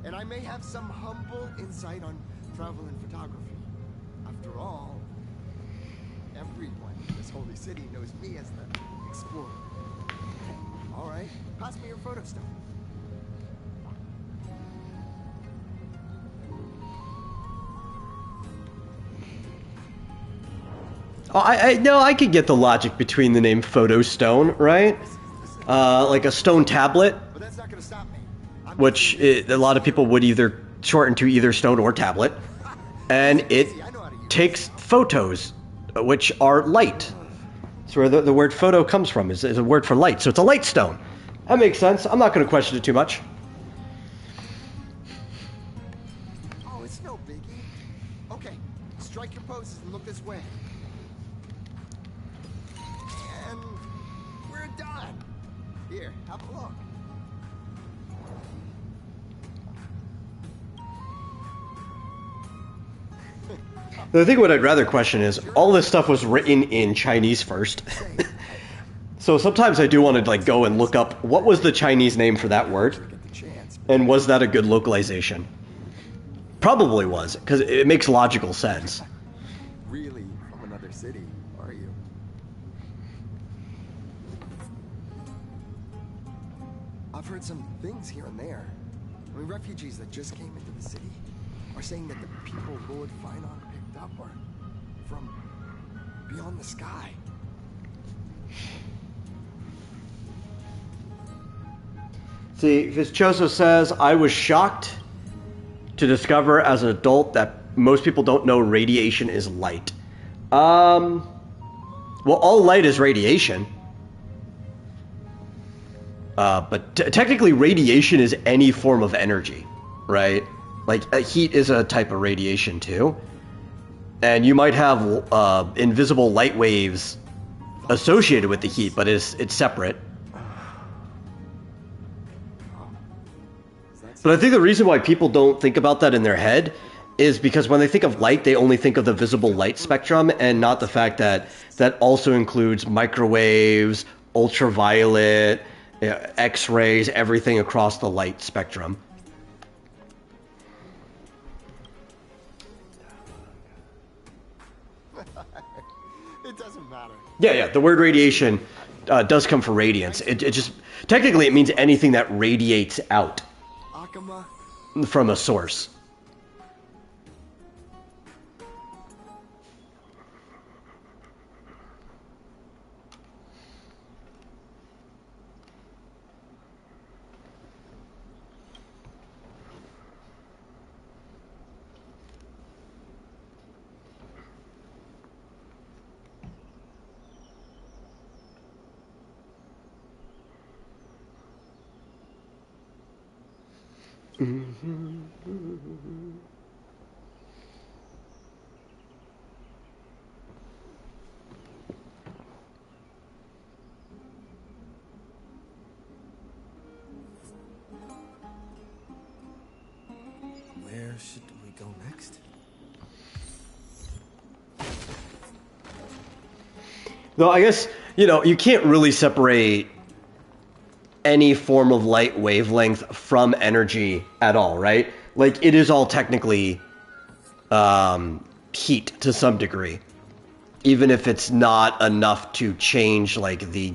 and I may have some humble insight on travel and photography. After all, everyone in this holy city knows me as the explorer. All right, pass me your photo stone. Oh, I could get the logic between the name Photo Stone, right? Like a stone tablet. But that's not gonna stop me. which a lot of people would either shorten to either stone or tablet, and it takes photos, which are light. That's where the word photo comes from, is a word for light. So it's a light stone. That makes sense. I'm not going to question it too much. Oh, it's no biggie. Okay, strike your poses and look this way. And we're done. Here, have a look. I think what I'd rather question is, all this stuff was written in Chinese first. So sometimes I do want to like go and look up what was the Chinese name for that word, and was that a good localization? Probably was, because it makes logical sense. Really from another city, are you? I've heard some things here and there. I mean, refugees that just came into the city are saying that the people Lord Finon picked up are from beyond the sky. See, Vischoso says, I was shocked to discover as an adult that most people don't know radiation is light. Well, all light is radiation. But technically radiation is any form of energy, right? Like, heat is a type of radiation too. And you might have invisible light waves associated with the heat, but it's separate. But I think the reason why people don't think about that in their head is because when they think of light, they only think of the visible light spectrum and not the fact that that also includes microwaves, ultraviolet, X-rays, everything across the light spectrum. It doesn't matter. Yeah, the word radiation does come from radiance. It just, technically it means anything that radiates out from a source. Where should we go next? Though I guess, you can't really separate any form of light wavelength from energy at all, right? Like, it is all technically heat to some degree. Even if it's not enough to change, like, the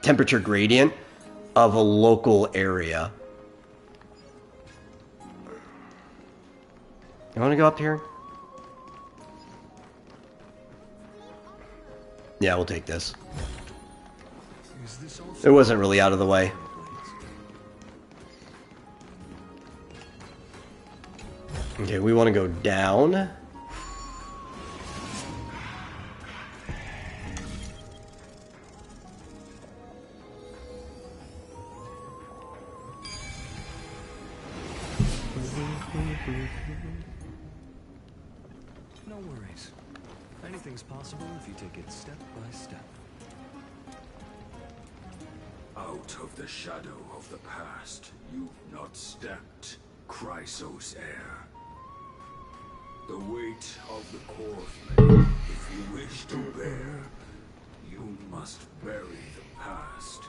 temperature gradient of a local area. You want to go up here? Yeah, we'll take this. It wasn't really out of the way. Okay, we want to go down. No worries. Anything's possible if you take it step by step. Out of the shadow of the past, you've not stepped Chrysos heir. The weight of the core flame, if you wish to bear, you must bury the past.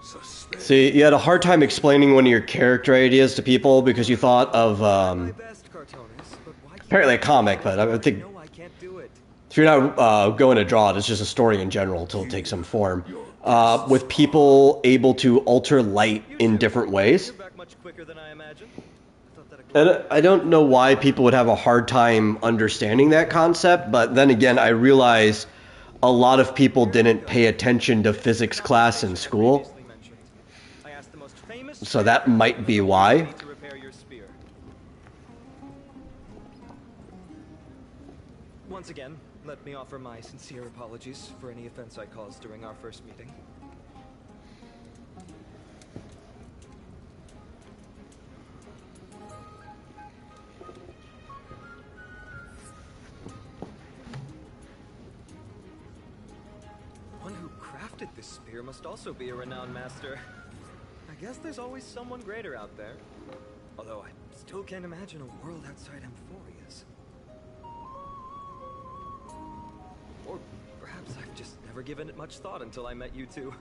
Suspend. See, you had a hard time explaining one of your character ideas to people because you thought of, apparently a comic, but I think if you're not going to draw it, it's just a story in general until it takes some form. With people able to alter light in different ways. And I don't know why people would have a hard time understanding that concept, but then again, I realize a lot of people didn't pay attention to physics class in school. So that might be why. To repair your spear. Once again, let me offer my sincere apologies for any offense I caused during our first meeting. One who crafted this spear must also be a renowned master. I guess there's always someone greater out there. Although I still can't imagine a world outside Amphoria's. Or perhaps I've just never given it much thought until I met you two.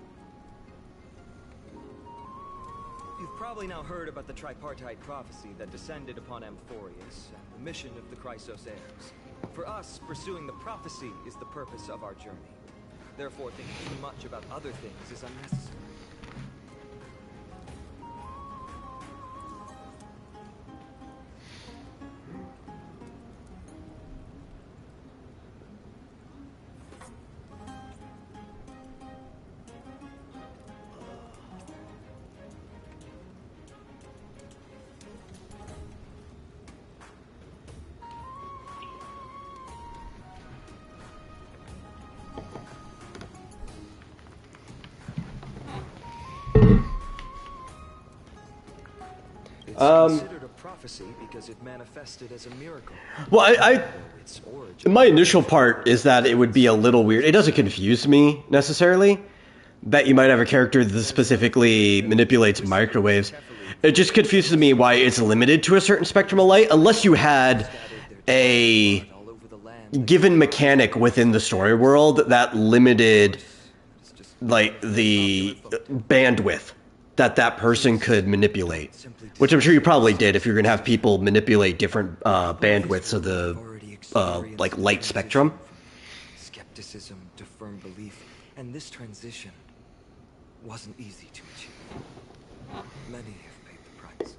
You've probably now heard about the tripartite prophecy that descended upon Amphorius and the mission of the Chrysos heirs. For us, pursuing the prophecy is the purpose of our journey. Therefore, thinking too much about other things is unnecessary. Considered a prophecy because it manifested as a miracle. Well, my initial part is that it would be a little weird. It doesn't confuse me necessarily that you might have a character that specifically manipulates microwaves. It just confuses me why it's limited to a certain spectrum of light, unless you had a given mechanic within the story world that limited like the bandwidth that person could manipulate, which I'm sure you probably did if you're going to have people manipulate different bandwidths of the like light spectrum. Skepticism to firm belief, and this transition wasn't easy to achieve. Many have paid the price.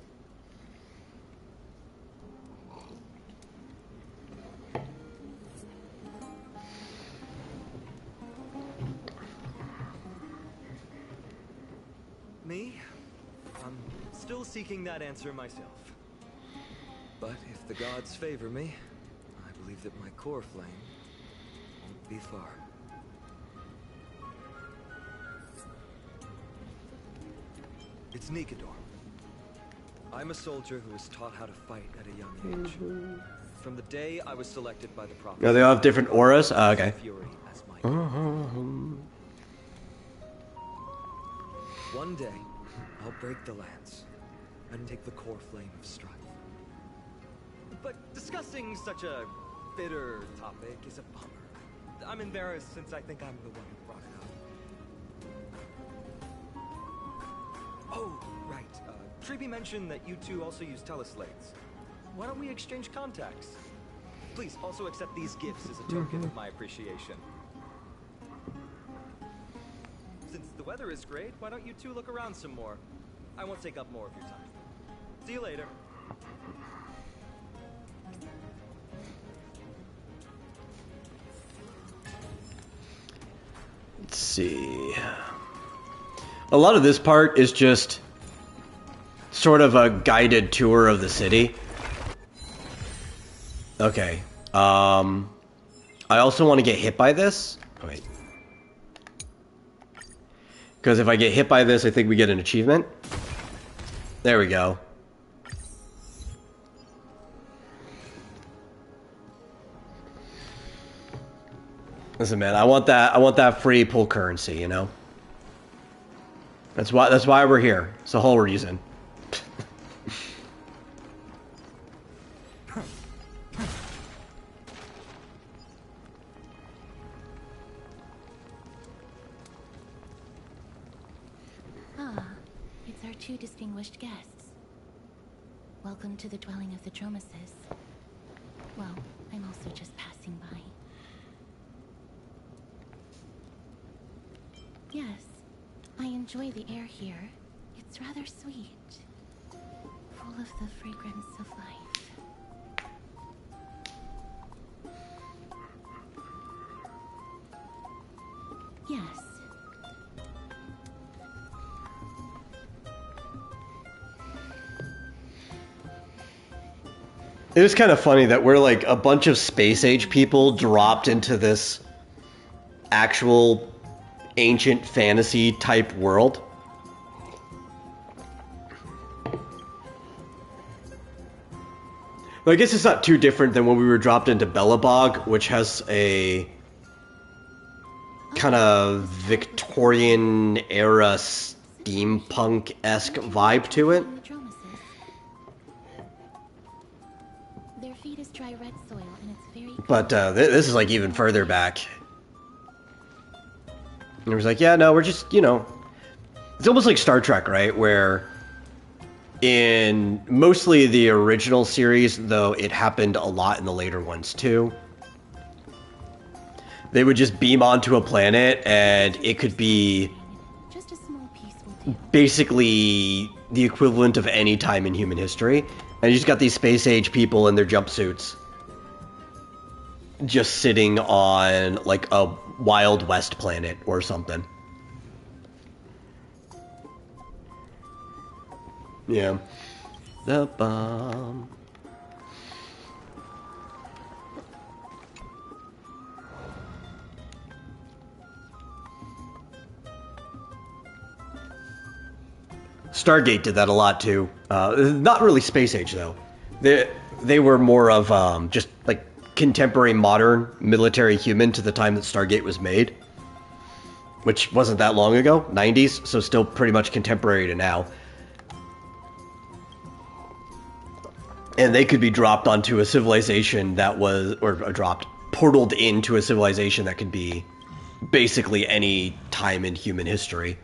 Me? I'm still seeking that answer myself. But if the gods favor me, I believe that my core flame won't be far. It's Nikador. I'm a soldier who was taught how to fight at a young age. From the day I was selected by the prophet. Oh, they all have different auras? Oh, okay. One day, I'll break the lance and take the core flame of strife. But discussing such a bitter topic is a bummer. I'm embarrassed since I think I'm the one who brought it up. Oh, right. Treeby mentioned that you two also use teleslates. Why don't we exchange contacts? Please also accept these gifts as a token of my appreciation. Since the weather is great, why don't you two look around some more? I won't take up more of your time. See you later. Let's see. A lot of this part is just sort of a guided tour of the city. Okay. I also want to get hit by this. Oh, wait. Because if I get hit by this, I think we get an achievement. There we go. Listen, man, I want that free pull currency, you know? That's why we're here. It's the whole reason. It's our two distinguished guests. Welcome to the dwelling of the Dromeses. Well, I'm also just passing by. Yes, I enjoy the air here. It's rather sweet. Full of the fragrance of life. Yes. It was kind of funny that we're like a bunch of space age people dropped into this actual ancient fantasy type world. But I guess it's not too different than when we were dropped into Belobog, which has a kind of Victorian era steampunk-esque vibe to it. Their feet is dry red soil, and it's very. But this is like even further back. And it was like, yeah, no, we're just, you know, it's almost like Star Trek, right? Where in mostly the original series, though it happened a lot in the later ones too, they would just beam onto a planet and it could be Just a small piece will do. basically the equivalent of any time in human history. And you just got these space age people in their jumpsuits just sitting on like a Wild West planet or something. Yeah. The bomb. Stargate did that a lot too. Not really space age though. They were more of just like contemporary modern military human to the time that Stargate was made, which wasn't that long ago, 90s, so still pretty much contemporary to now. And they could be dropped onto a civilization that was, or portaled into a civilization that could be basically any time in human history.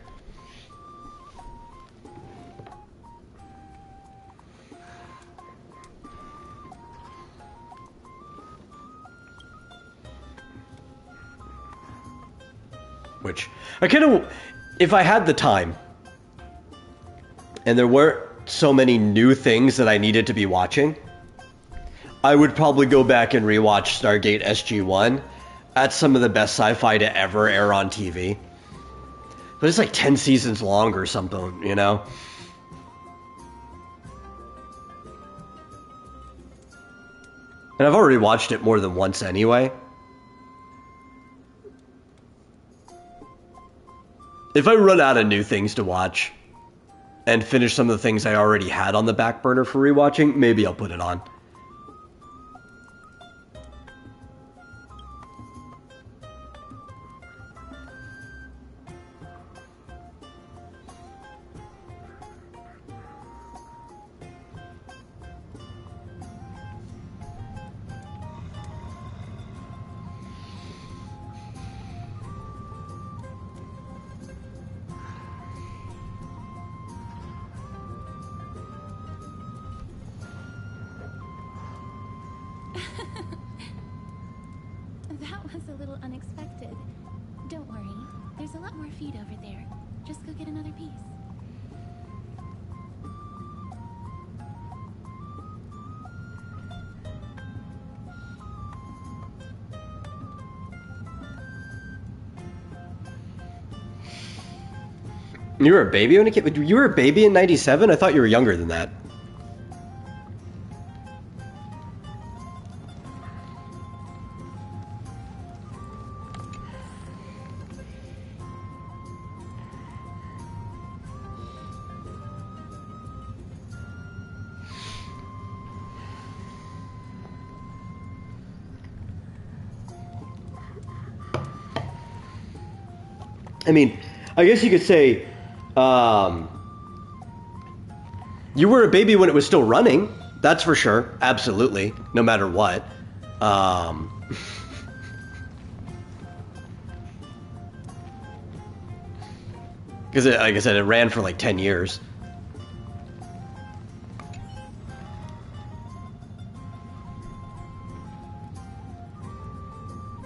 Which, I kind of, if I had the time, and there weren't so many new things that I needed to be watching, I would probably go back and rewatch Stargate SG-1. That's some of the best sci-fi to ever air on TV. But it's like 10 seasons long or something, you know? And I've already watched it more than once anyway. If I run out of new things to watch and finish some of the things I already had on the back burner for rewatching, maybe I'll put it on. That was a little unexpected. Don't worry, there's a lot more feed over there. Just go get another piece. You were a baby when it came? You were a baby in 97? I thought you were younger than that. I mean, I guess you could say, you were a baby when it was still running. That's for sure. Absolutely. No matter what. Because, like I said, it ran for like 10 years.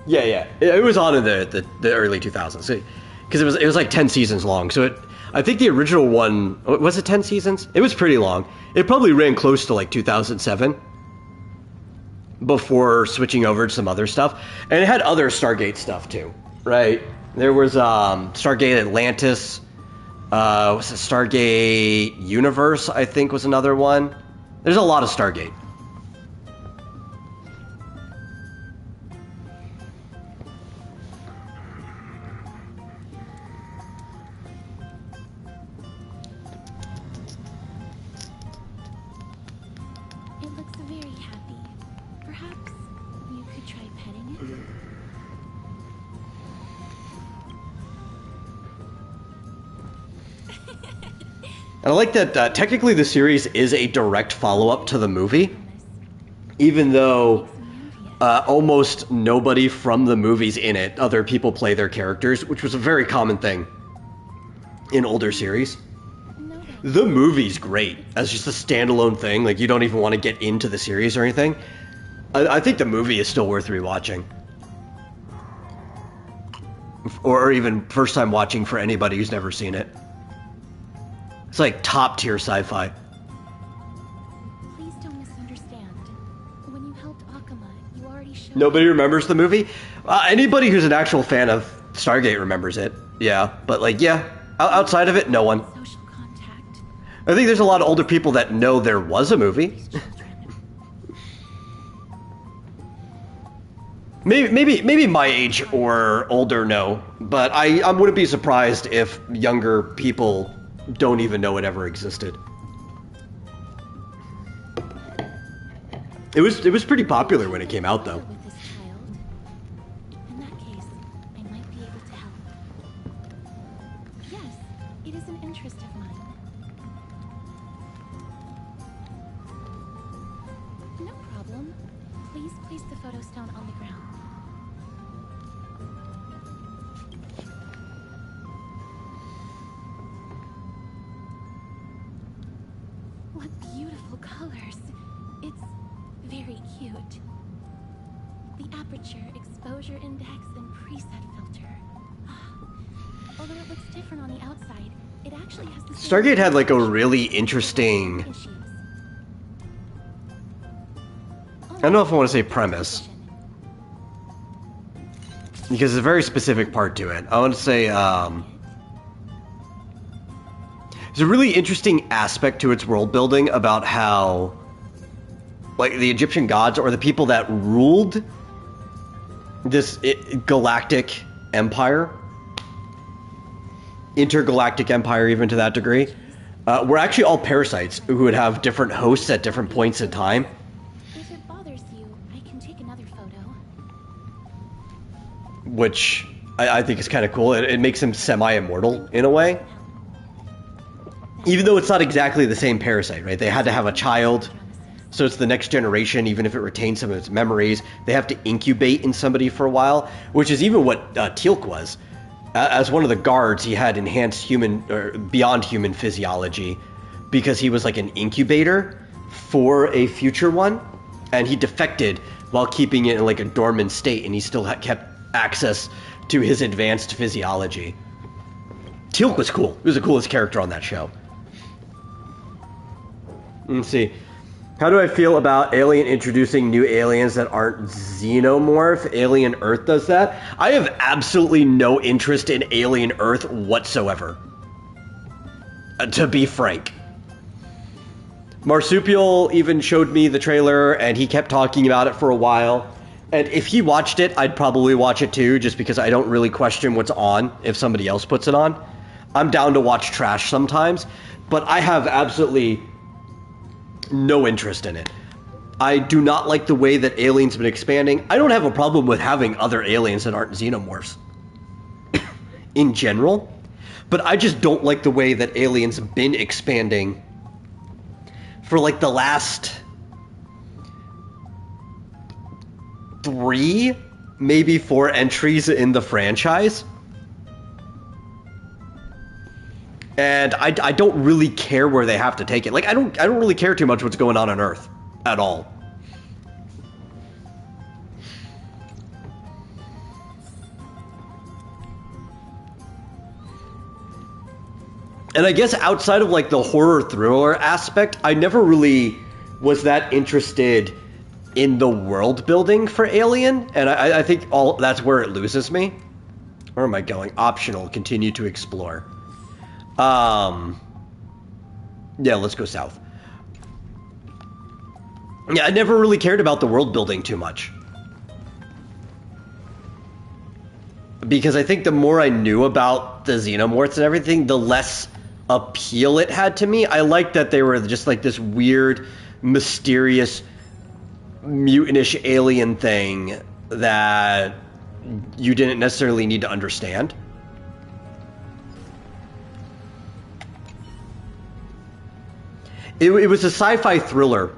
Yeah. It was on in the early 2000s. Because it was like 10 seasons long. So I think the original one, was it 10 seasons? It was pretty long. It probably ran close to like 2007 before switching over to some other stuff. And it had other Stargate stuff too, right? There was Stargate Atlantis, was it Stargate Universe, I think was another one. There's a lot of Stargate. And I like that technically the series is a direct follow-up to the movie, even though almost nobody from the movie's in it. Other people play their characters, which was a very common thing in older series. The movie's great as just a standalone thing. Like, you don't even want to get into the series or anything. I think the movie is still worth rewatching. Or even first time watching for anybody who's never seen it. It's like top tier sci-fi. Please don't misunderstand. When you helped Akuma, you already showed... Nobody remembers the movie? Anybody who's an actual fan of Stargate remembers it. Yeah, but like, yeah, outside of it, no one. I think there's a lot of older people that know there was a movie. maybe my age or older know, but I wouldn't be surprised if younger people don't even know it ever existed. It was pretty popular when it came out, though. In that case, I might be able to help. Yes, it is an interest of mine. No problem. Please place the photo stone on the ground. What beautiful colors. It's very cute. The aperture, exposure index, and preset filter. Although it looks different on the outside, it actually has the same... Stargate had like a really interesting... I don't know if I want to say premise. Because it's a very specific part to it. I want to say, there's a really interesting aspect to its world building about how, like, the Egyptian gods, or the people that ruled this galactic empire, intergalactic empire even to that degree, were actually all parasites who would have different hosts at different points in time. If it bothers you, I can take another photo. Which I think is kind of cool. It makes him semi-immortal in a way. Even though it's not exactly the same parasite, right? They had to have a child, so it's the next generation, even if it retains some of its memories. They have to incubate in somebody for a while, which is even what Teal'c was. As one of the guards, he had enhanced human, or beyond human physiology, because he was like an incubator for a future one, and he defected while keeping it in like a dormant state, and he still kept access to his advanced physiology. Teal'c was cool. He was the coolest character on that show. Let's see. How do I feel about Alien introducing new aliens that aren't xenomorph? Alien Earth does that. I have absolutely no interest in Alien Earth whatsoever. To be frank. Marsupial even showed me the trailer, and he kept talking about it for a while. And if he watched it, I'd probably watch it too, just because I don't really question what's on if somebody else puts it on. I'm down to watch trash sometimes, but I have absolutely no interest in it. I do not like the way that Alien's been expanding. I don't have a problem with having other aliens that aren't xenomorphs in general, but I just don't like the way that Alien's been expanding for like the last 3, maybe 4 entries in the franchise. And I don't really care where they have to take it. Like, I don't really care too much what's going on Earth at all. And I guess outside of like the horror thriller aspect, I never really was that interested in the world building for Alien, and I think that's where it loses me. Where am I going? Optional, continue to explore. Yeah, let's go south. Yeah, I never really cared about the world building too much. Because I think the more I knew about the xenomorphs and everything, the less appeal it had to me. I liked that they were just like this weird, mysterious, mutantish alien thing that you didn't necessarily need to understand. It was a sci-fi thriller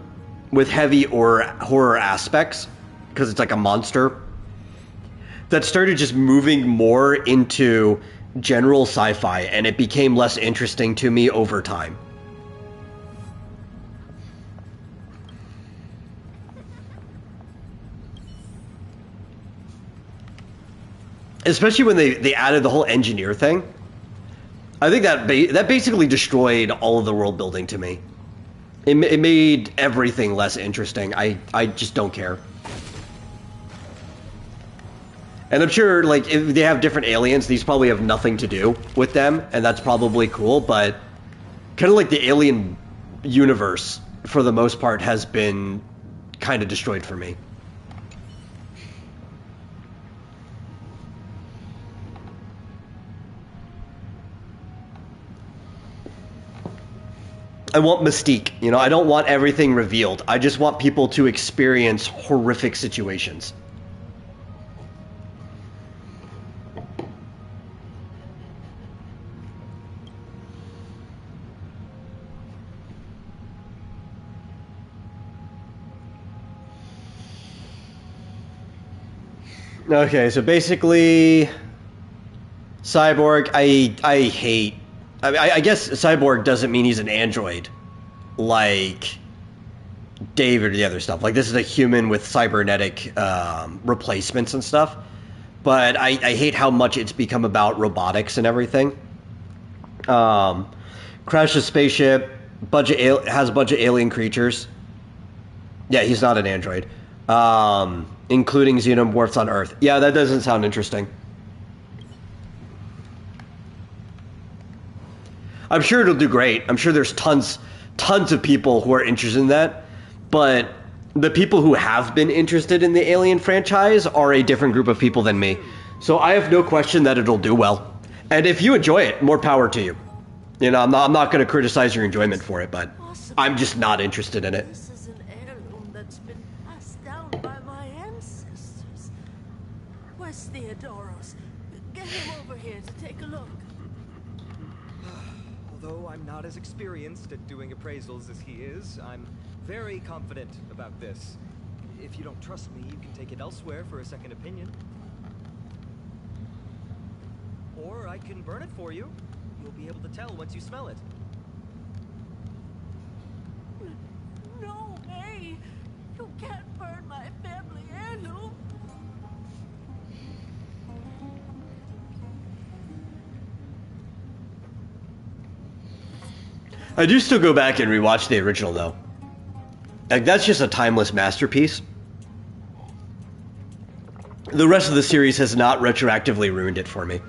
with heavy or horror aspects, because it's like a monster, that started just moving more into general sci-fi, and it became less interesting to me over time. Especially when they added the whole engineer thing. I think that that basically destroyed all of the world building to me. It made everything less interesting. I just don't care. And I'm sure, like, if they have different aliens, these probably have nothing to do with them, and that's probably cool, but kind of like the alien universe, for the most part, has been kind of destroyed for me. I want mystique, you know, I don't want everything revealed. I just want people to experience horrific situations. Okay, so basically, Cyborg, I hate. I guess Cyborg doesn't mean he's an android, like David or the other stuff. Like, this is a human with cybernetic replacements and stuff. But I hate how much it's become about robotics and everything. Crash a spaceship, has a bunch of alien creatures. Yeah, he's not an android. Including xenomorphs on Earth. Yeah, that doesn't sound interesting. I'm sure it'll do great. I'm sure there's tons of people who are interested in that. But the people who have been interested in the Alien franchise are a different group of people than me. So I have no question that it'll do well. And if you enjoy it, more power to you. You know, I'm not going to criticize your enjoyment for it, but I'm just not interested in it. This is an heirloom that's been passed down by my ancestors. Where's Theodoros? Get him over here to take a look. Although I'm not as experienced at doing appraisals as he is, I'm very confident about this. If you don't trust me, you can take it elsewhere for a second opinion. Or I can burn it for you. You'll be able to tell once you smell it. No way! You can't burn my family heirloom! I do still go back and rewatch the original, though. Like, that's just a timeless masterpiece. The rest of the series has not retroactively ruined it for me.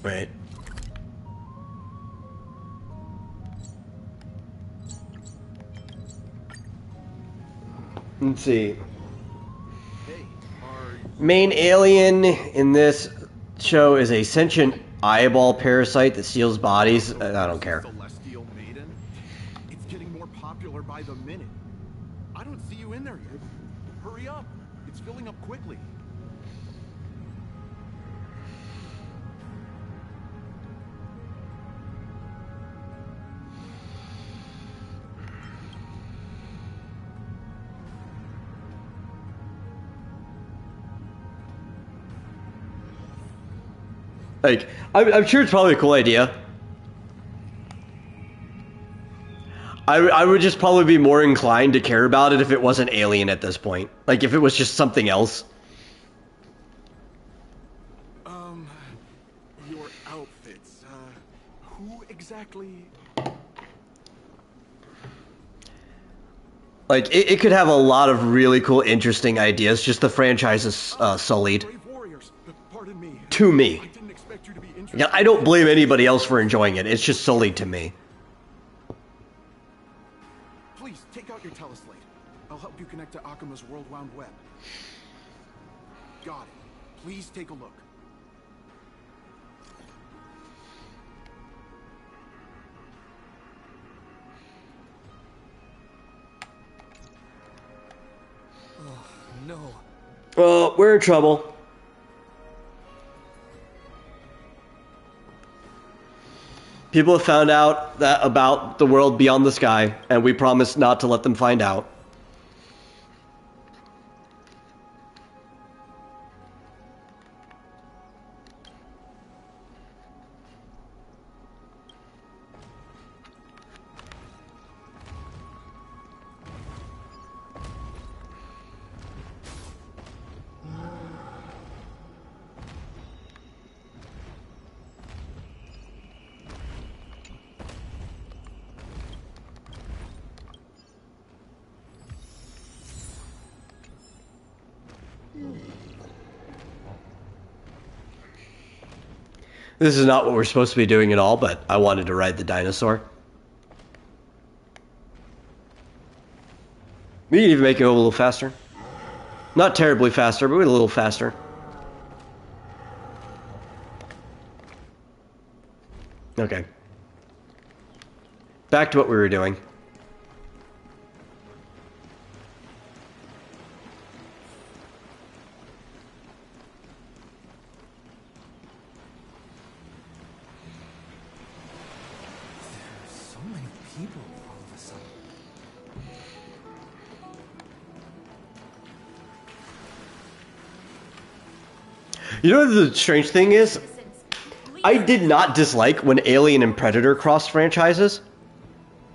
Wait. Let's see. Main alien in this show is a sentient eyeball parasite that steals bodies. I don't care. Celestial Maiden? It's getting more popular by the minute. I don't see you in there yet. Hurry up. It's filling up quickly. Like, I'm sure it's probably a cool idea. I would just probably be more inclined to care about it if it wasn't Alien at this point. Like, if it was just something else. Your outfits, who exactly... Like, it could have a lot of really cool, interesting ideas, just the franchise is sullied. To me. Yeah, I don't blame anybody else for enjoying it, it's just sullied to me. Please, take out your teleslate. I'll help you connect to Akima's World Wound Web. Got it. Please take a look. no. Oh, we're in trouble. People have found out about the world beyond the sky, and we promise not to let them find out. This is not what we're supposed to be doing at all, but I wanted to ride the dinosaur. We can even make it go a little faster. Not terribly faster, but a little faster. Okay. Back to what we were doing. You know what the strange thing is? I did not dislike when Alien and Predator crossed franchises.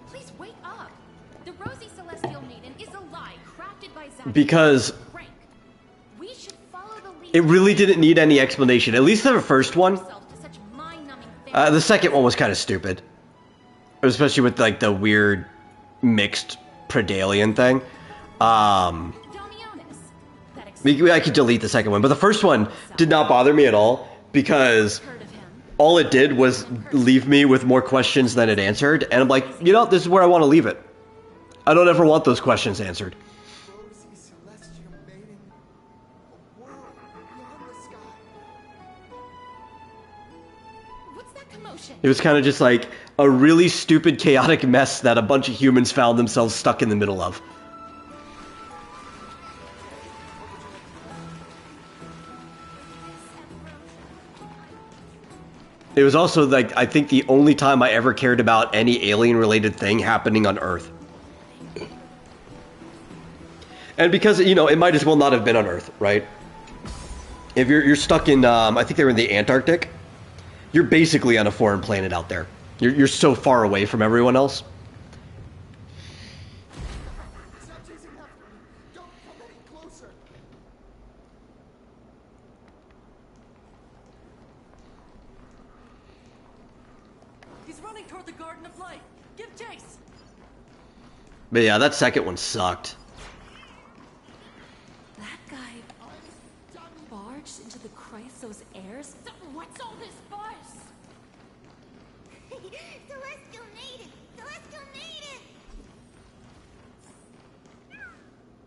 Please wake up. The Rosy Celestial Maiden is a lie crafted by Zack. Because We should follow the lead. it really didn't need any explanation. At least the first one. The second one was kind of stupid. Especially with like the weird mixed Predalien thing. I could delete the second one, but the first one did not bother me at all because all it did was leave me with more questions than it answered, and I'm like, you know, this is where I want to leave it. I don't ever want those questions answered. What's that commotion? It was kind of just like a really stupid, chaotic mess that a bunch of humans found themselves stuck in the middle of. It was also, like, I think the only time I ever cared about any alien-related thing happening on Earth. And because, you know, it might as well not have been on Earth, right? If you're stuck in, I think they were in the Antarctic, you're basically on a foreign planet out there. You're so far away from everyone else. But yeah, that second one sucked. That guy barged into the Chrysos airs? What's all this fuss? Celestial Maiden! Celestial Maiden!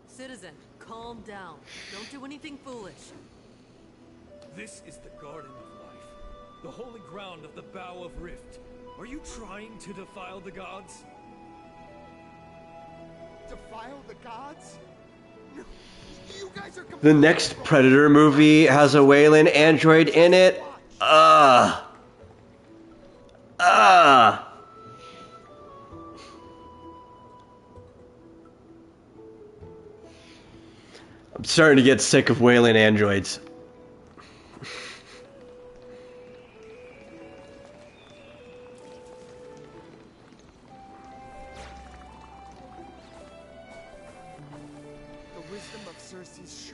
Citizen, calm down. Don't do anything foolish. This is the Garden of Life, the holy ground of the Bow of Rift. Are you trying to defile the gods? Defile the gods? No, you guys are The next Predator movie has a Wayland android in it. I'm starting to get sick of Wayland androids.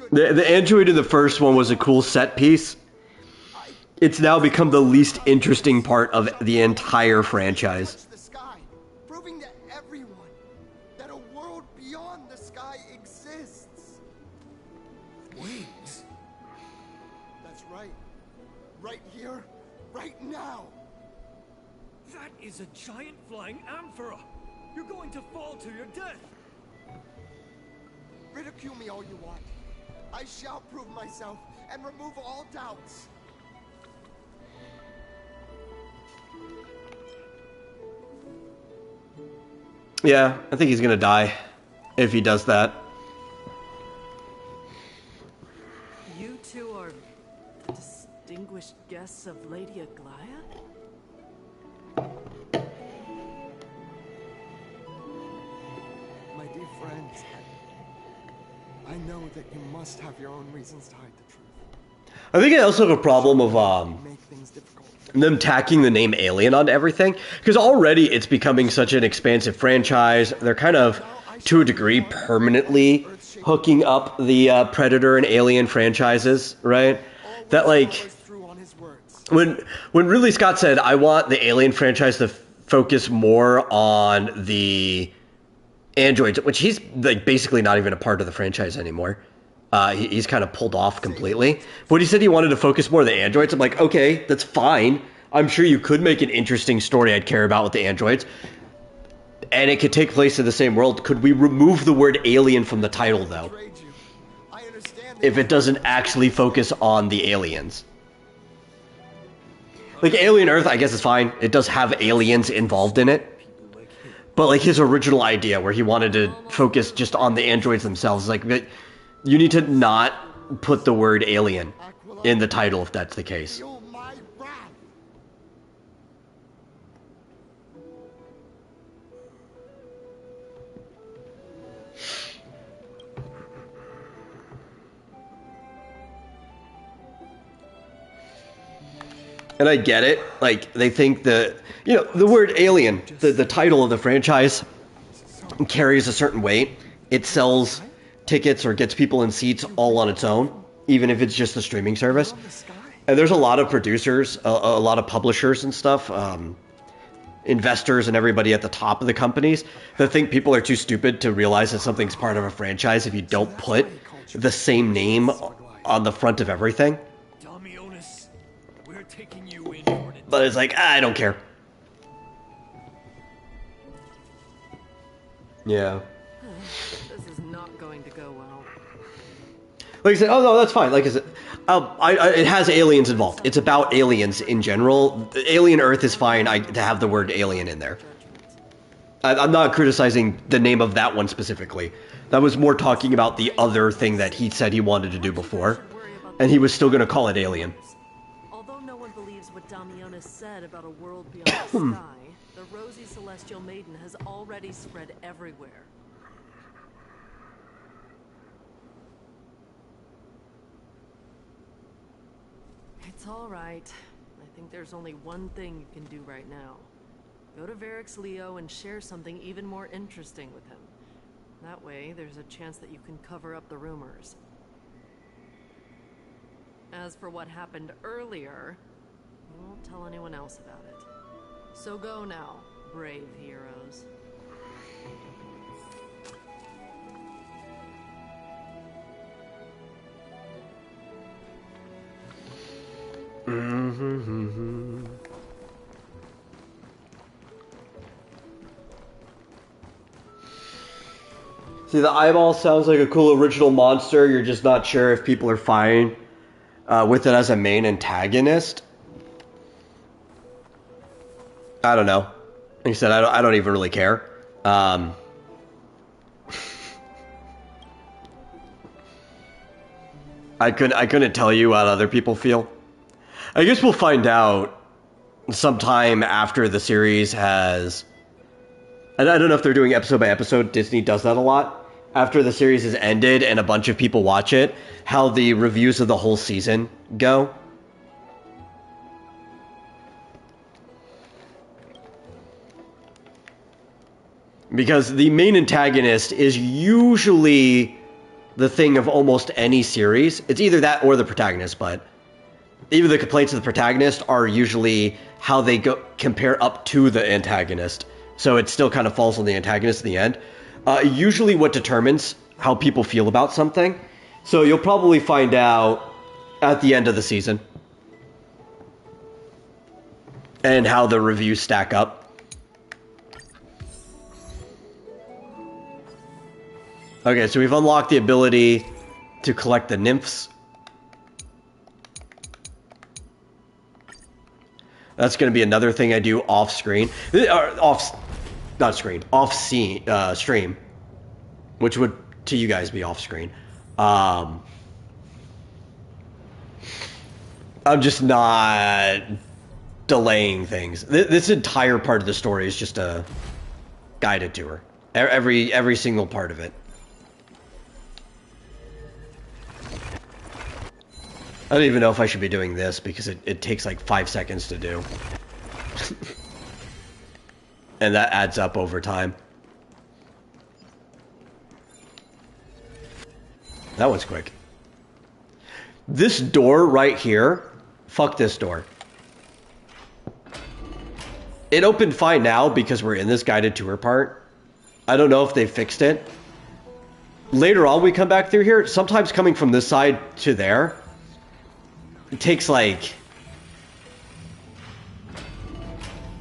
The android in the first one was a cool set piece. It's now become the least interesting part of the entire franchise. The sky, proving to everyone that a world beyond the sky exists. Wings? That's right. Right here, right now. That is a giant flying amphora. You're going to fall to your death. Ridicule me all you want. I shall prove myself and remove all doubts. Yeah, I think he's gonna die if he does that. guests of Lady Aglaya? My dear friends, I know that you must have your own reasons to hide the truth. I think I also have a problem of them tacking the name Alien onto everything, because already it's becoming such an expansive franchise. They're kind of, to a degree, permanently hooking up the Predator and Alien franchises, right? That, like, when Ridley Scott said, I want the Alien franchise to focus more on the androids, which he's like basically not even a part of the franchise anymore. He's kind of pulled off completely. But he said he wanted to focus more on the androids. I'm like, okay, that's fine. I'm sure you could make an interesting story I'd care about with the androids. And it could take place in the same world. Could we remove the word alien from the title, though? If it doesn't actually focus on the aliens. Like, Alien Earth, I guess is fine. It does have aliens involved in it. But, like, his original idea where he wanted to focus just on the androids themselves, like, you need to not put the word alien in the title if that's the case. And I get it. Like, they think the word alien, the title of the franchise, carries a certain weight. It sells tickets or gets people in seats all on its own, even if it's just a streaming service. And there's a lot of producers, a lot of publishers and stuff, investors and everybody at the top of the companies that think people are too stupid to realize that something's part of a franchise if you don't put the same name on the front of everything. But it's like, I don't care. Yeah. This is not going to go well. Like I said, oh no, that's fine. Like I said, it has aliens involved. It's about aliens in general. Alien Earth is fine to have the word alien in there. I'm not criticizing the name of that one specifically. That was more talking about the other thing that he said he wanted to do before. And he was still going to call it Alien. Although no one believes what Damionis said about a world beyond the sky, the rosy celestial maiden has already spread everywhere. It's all right. I think there's only one thing you can do right now. Go to Varric's Leo and share something even more interesting with him. That way, there's a chance that you can cover up the rumors. As for what happened earlier, we won't tell anyone else about it. So go now, brave heroes. See, the eyeball sounds like a cool original monster. You're just not sure if people are fine with it as a main antagonist. I don't know. Like I said, I don't even really care. I couldn't tell you how other people feel. I guess we'll find out sometime after the series has... And I don't know if they're doing episode by episode. Disney does that a lot. After the series has ended and a bunch of people watch it, how the reviews of the whole season go. Because the main antagonist is usually the thing of almost any series. It's either that or the protagonist, but even the complaints of the protagonist are usually how they compare up to the antagonist. So it still kind of falls on the antagonist in the end. Usually what determines how people feel about something. So you'll probably find out at the end of the season. And how the reviews stack up. Okay, so we've unlocked the ability to collect the nymphs. That's going to be another thing I do off screen. Off stream. Which would, to you guys, be off screen. I I'm just not delaying things. This entire part of the story is just a guided tour. Every single part of it. I don't even know if I should be doing this because it takes like 5 seconds to do. And that adds up over time. That one's quick. This door right here, fuck this door. It opened fine now because we're in this guided tour part. I don't know if they fixed it. Later on we come back through here. Sometimes coming from this side to there, it takes like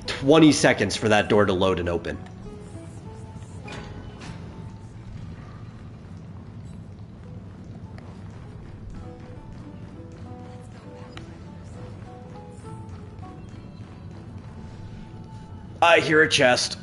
20 seconds for that door to load and open. I hear a chest.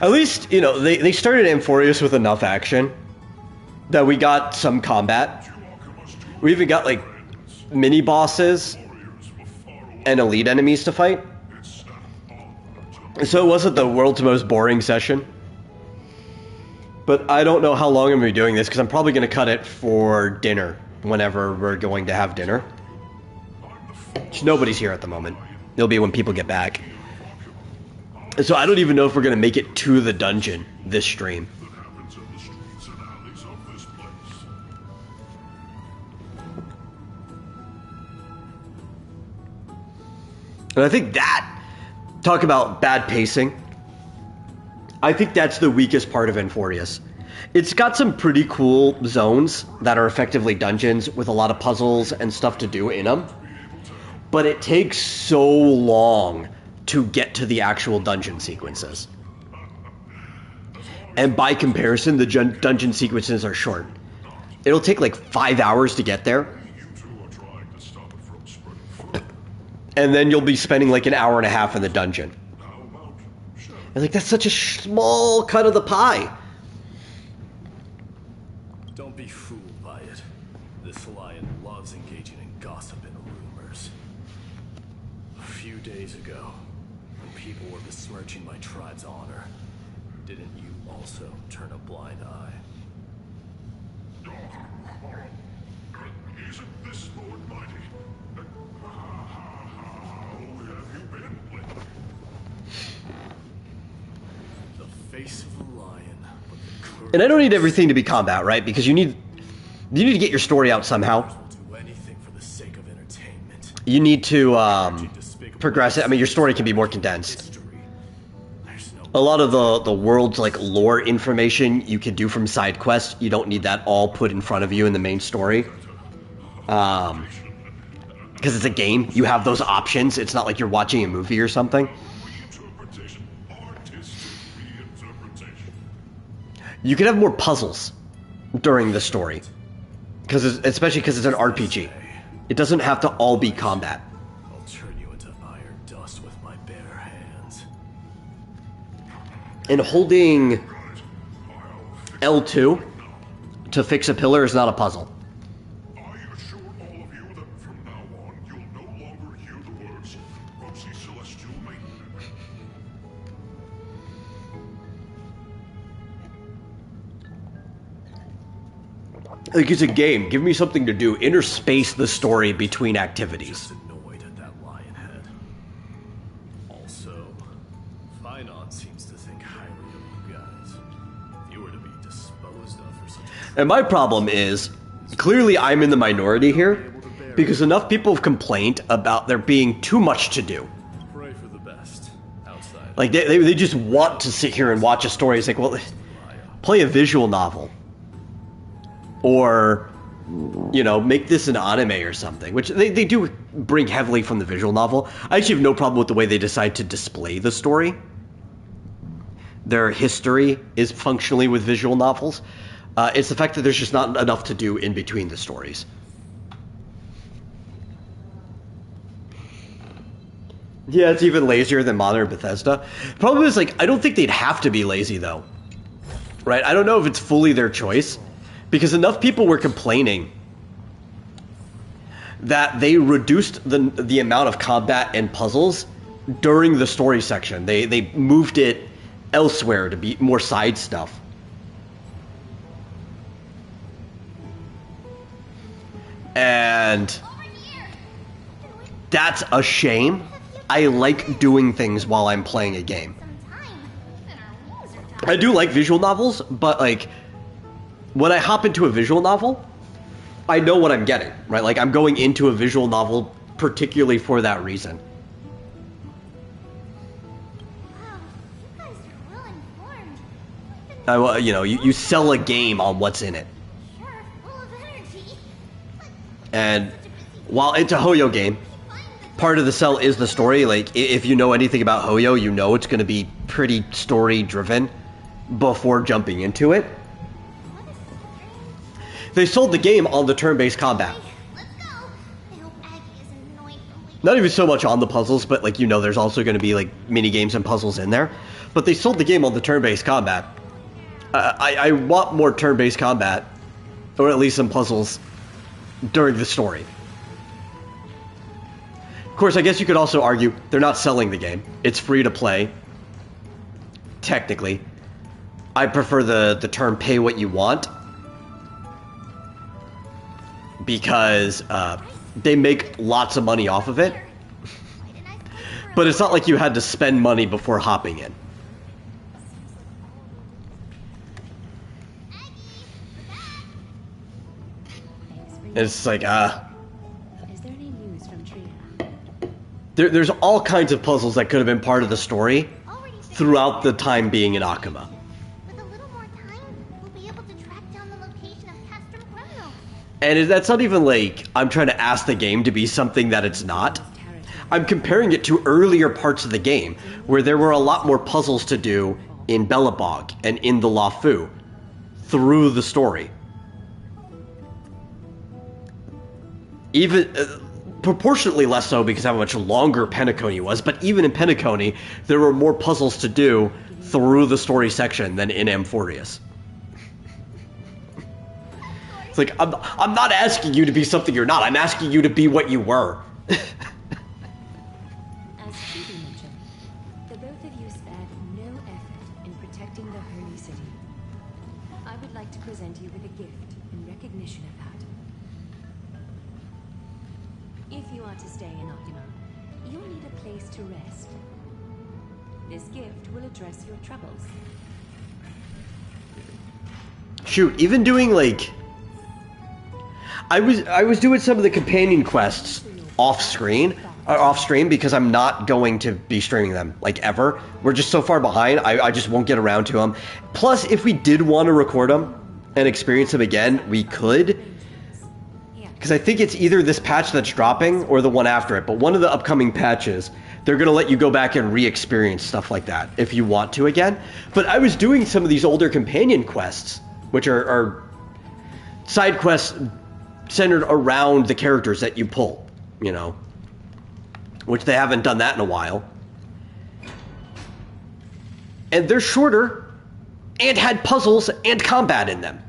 At least, you know, they started Amphorius with enough action that we got some combat. We even got, like, mini-bosses and elite enemies to fight. So it wasn't the world's most boring session. But I don't know how long I'm going to be doing this, because I'm probably going to cut it for dinner, whenever we're going to have dinner. Which nobody's here at the moment. It'll be when people get back. So I don't even know if we're going to make it to the dungeon this stream. And I think that, talk about bad pacing, I think that's the weakest part of Amphorius. It's got some pretty cool zones that are effectively dungeons with a lot of puzzles and stuff to do in them. But it takes so long to get to the actual dungeon sequences. And by comparison, the dungeon sequences are short. It'll take like 5 hours to get there. And then you'll be spending like an hour and a half in the dungeon. And like, that's such a small cut of the pie. Don't be fooled by it. This lion loves engaging in gossip and rumors. A few days ago, when people were besmirching my tribe's honor, didn't you also turn a blind eye? Isn't this Lord Mighty? The face of a lion, but the courage. And I don't need everything to be combat, right? Because you need to get your story out somehow. Do anything for the sake of entertainment. You need to progress it. I mean, your story can be more condensed. A lot of the world's like lore information you can do from side quests. You don't need that all put in front of you in the main story. Because it's a game, you have those options. It's not like you're watching a movie or something. You can have more puzzles during the story, especially because it's an RPG. It doesn't have to all be combat. I'll turn you into iron dust with my bare hands. And holding L2 to fix a pillar is not a puzzle. Like, it's a game. Give me something to do. Interspace the story between activities. Annoyed at that lion head. Also, Finon seems to think highly of you guys. If you were to be disposed of for such a... And my problem is, clearly I'm in the minority here, because enough people have complained about there being too much to do. Pray for the best. Outside. Like, they just want to sit here and watch a story. It's like, well, play a visual novel. Or, you know, make this an anime or something, which they do bring heavily from the visual novel. I actually have no problem with the way they decide to display the story. their history is functionally with visual novels. It's the fact that there's just not enough to do in between the stories. Yeah, it's even lazier than modern Bethesda. Problem is, like, I don't think they'd have to be lazy, though. Right? I don't know if it's fully their choice, because enough people were complaining that they reduced the amount of combat and puzzles during the story section. They moved it elsewhere to be more side stuff. And that's a shame. I like doing things while I'm playing a game. I do like visual novels, but like when I hop into a visual novel, I know what I'm getting, right? Like I'm going into a visual novel particularly for that reason. You know, you sell a game on what's in it. And while it's a Hoyo game, part of the sell is the story. Like, if you know anything about Hoyo, you know it's going to be pretty story-driven before jumping into it. They sold the game on the turn-based combat. Not even so much on the puzzles, but, like, you know, there's also going to be, like, mini-games and puzzles in there. But they sold the game on the turn-based combat. I want more turn-based combat, or at least some puzzles during the story. Of course, I guess you could also argue they're not selling the game. It's free to play. Technically. I prefer the term pay what you want. Because they make lots of money off of it. But it's not like you had to spend money before hopping in. It's like, Is there any news from Tria? there's all kinds of puzzles that could have been part of the story throughout the time being in Akuma. And that's not even like I'm trying to ask the game to be something that it's not. I'm comparing it to earlier parts of the game where there were a lot more puzzles to do in Bellabog and in the Lafu through the story. Even proportionately less so because of how much longer Penacony was, but even in Penacony, there were more puzzles to do through the story section than in Amphorius. It's like, I'm not asking you to be something you're not, I'm asking you to be what you were. As Chibi mentioned, the both of you spared no effort in protecting the holy city. I would like to present you with a gift in recognition of that. If you are to stay in Akuma, you'll need a place to rest. This gift will address your troubles. Shoot, even doing like I was doing some of the companion quests off stream because I'm not going to be streaming them like ever. We're just so far behind. I just won't get around to them. Plus, if we did want to record them and experience them again, we could. Because I think it's either this patch that's dropping or the one after it. But one of the upcoming patches, they're going to let you go back and re-experience stuff like that if you want to again. But I was doing some of these older companion quests, which are side quests centered around the characters that you pull, you know. Which they haven't done that in a while. And they're shorter and had puzzles and combat in them.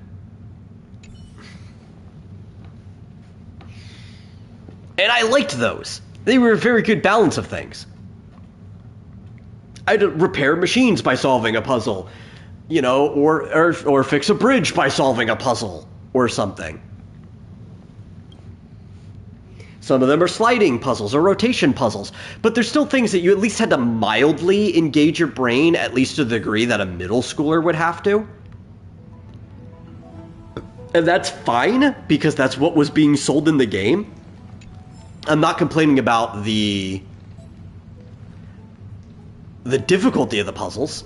And I liked those. They were a very good balance of things. I'd repair machines by solving a puzzle, you know, or fix a bridge by solving a puzzle or something. Some of them are sliding puzzles or rotation puzzles, but there's still things that you at least had to mildly engage your brain, at least to the degree that a middle schooler would have to. And that's fine, because that's what was being sold in the game. I'm not complaining about the difficulty of the puzzles.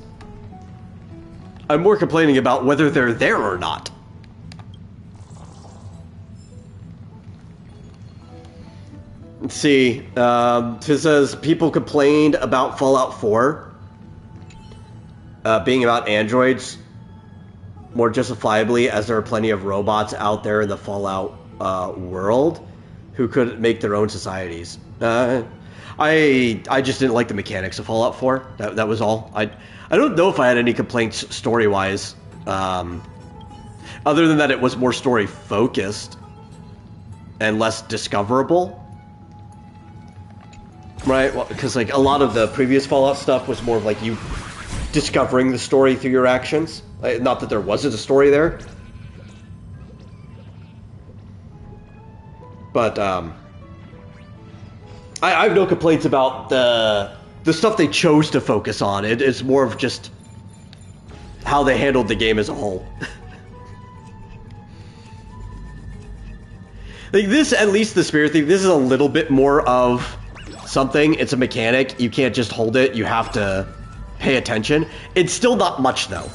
I'm more complaining about whether they're there or not. Let's see. It says people complained about Fallout 4. being about androids more justifiably, as there are plenty of robots out there in the Fallout world who could make their own societies. I just didn't like the mechanics of Fallout 4. That was all. I don't know if I had any complaints story-wise, other than that it was more story-focused and less discoverable. Right? Well, because like a lot of the previous Fallout stuff was more of like you discovering the story through your actions. Not that there wasn't a story there. But, I have no complaints about the stuff they chose to focus on. It's more of just how they handled the game as a whole. Like this, at least the Spirit Thief, this is a little bit more of something. It's a mechanic. You can't just hold it. You have to pay attention. It's still not much, though.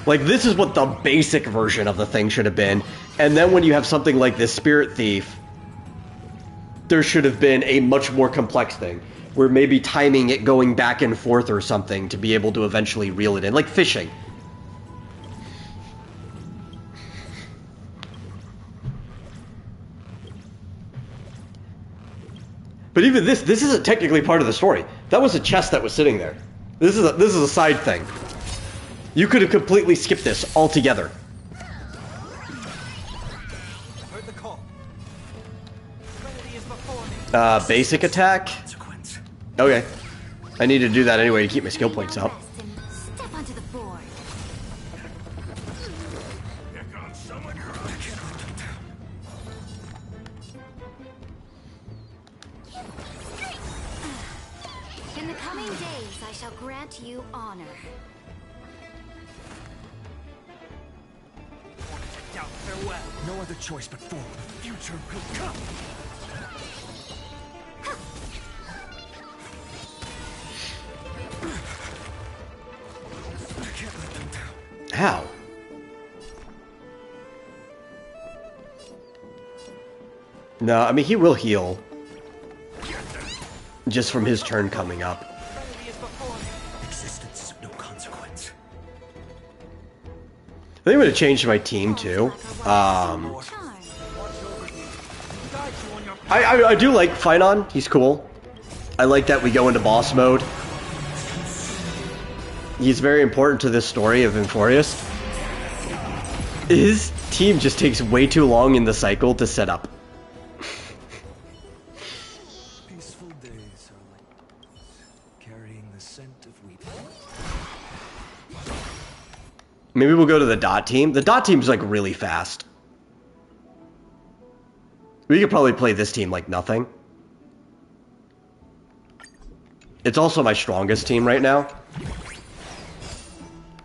Like, this is what the basic version of the thing should have been. And then when you have something like this Spirit Thief, there should have been a much more complex thing, where maybe timing it going back and forth or something to be able to eventually reel it in, like fishing. But even this isn't technically part of the story. That was a chest that was sitting there. This is a side thing. You could have completely skipped this altogether. Basic attack? Okay. I need to do that anyway to keep my skill points up. Step onto the board. In the coming days, I shall grant you honor. Farewell. No other choice but forward. Future will come. How? No, I mean, he will heal. Just from his turn coming up. Existence is of no consequence. I think I'm gonna change my team too. I do like Finon. He's cool. I like that we go into boss mode. He's very important to this story of Inforius. His team just takes way too long in the cycle to set up. Peaceful days are like carrying the scent of wheat. Maybe we'll go to the dot team. The dot team's like really fast. We could probably play this team like nothing. It's also my strongest team right now.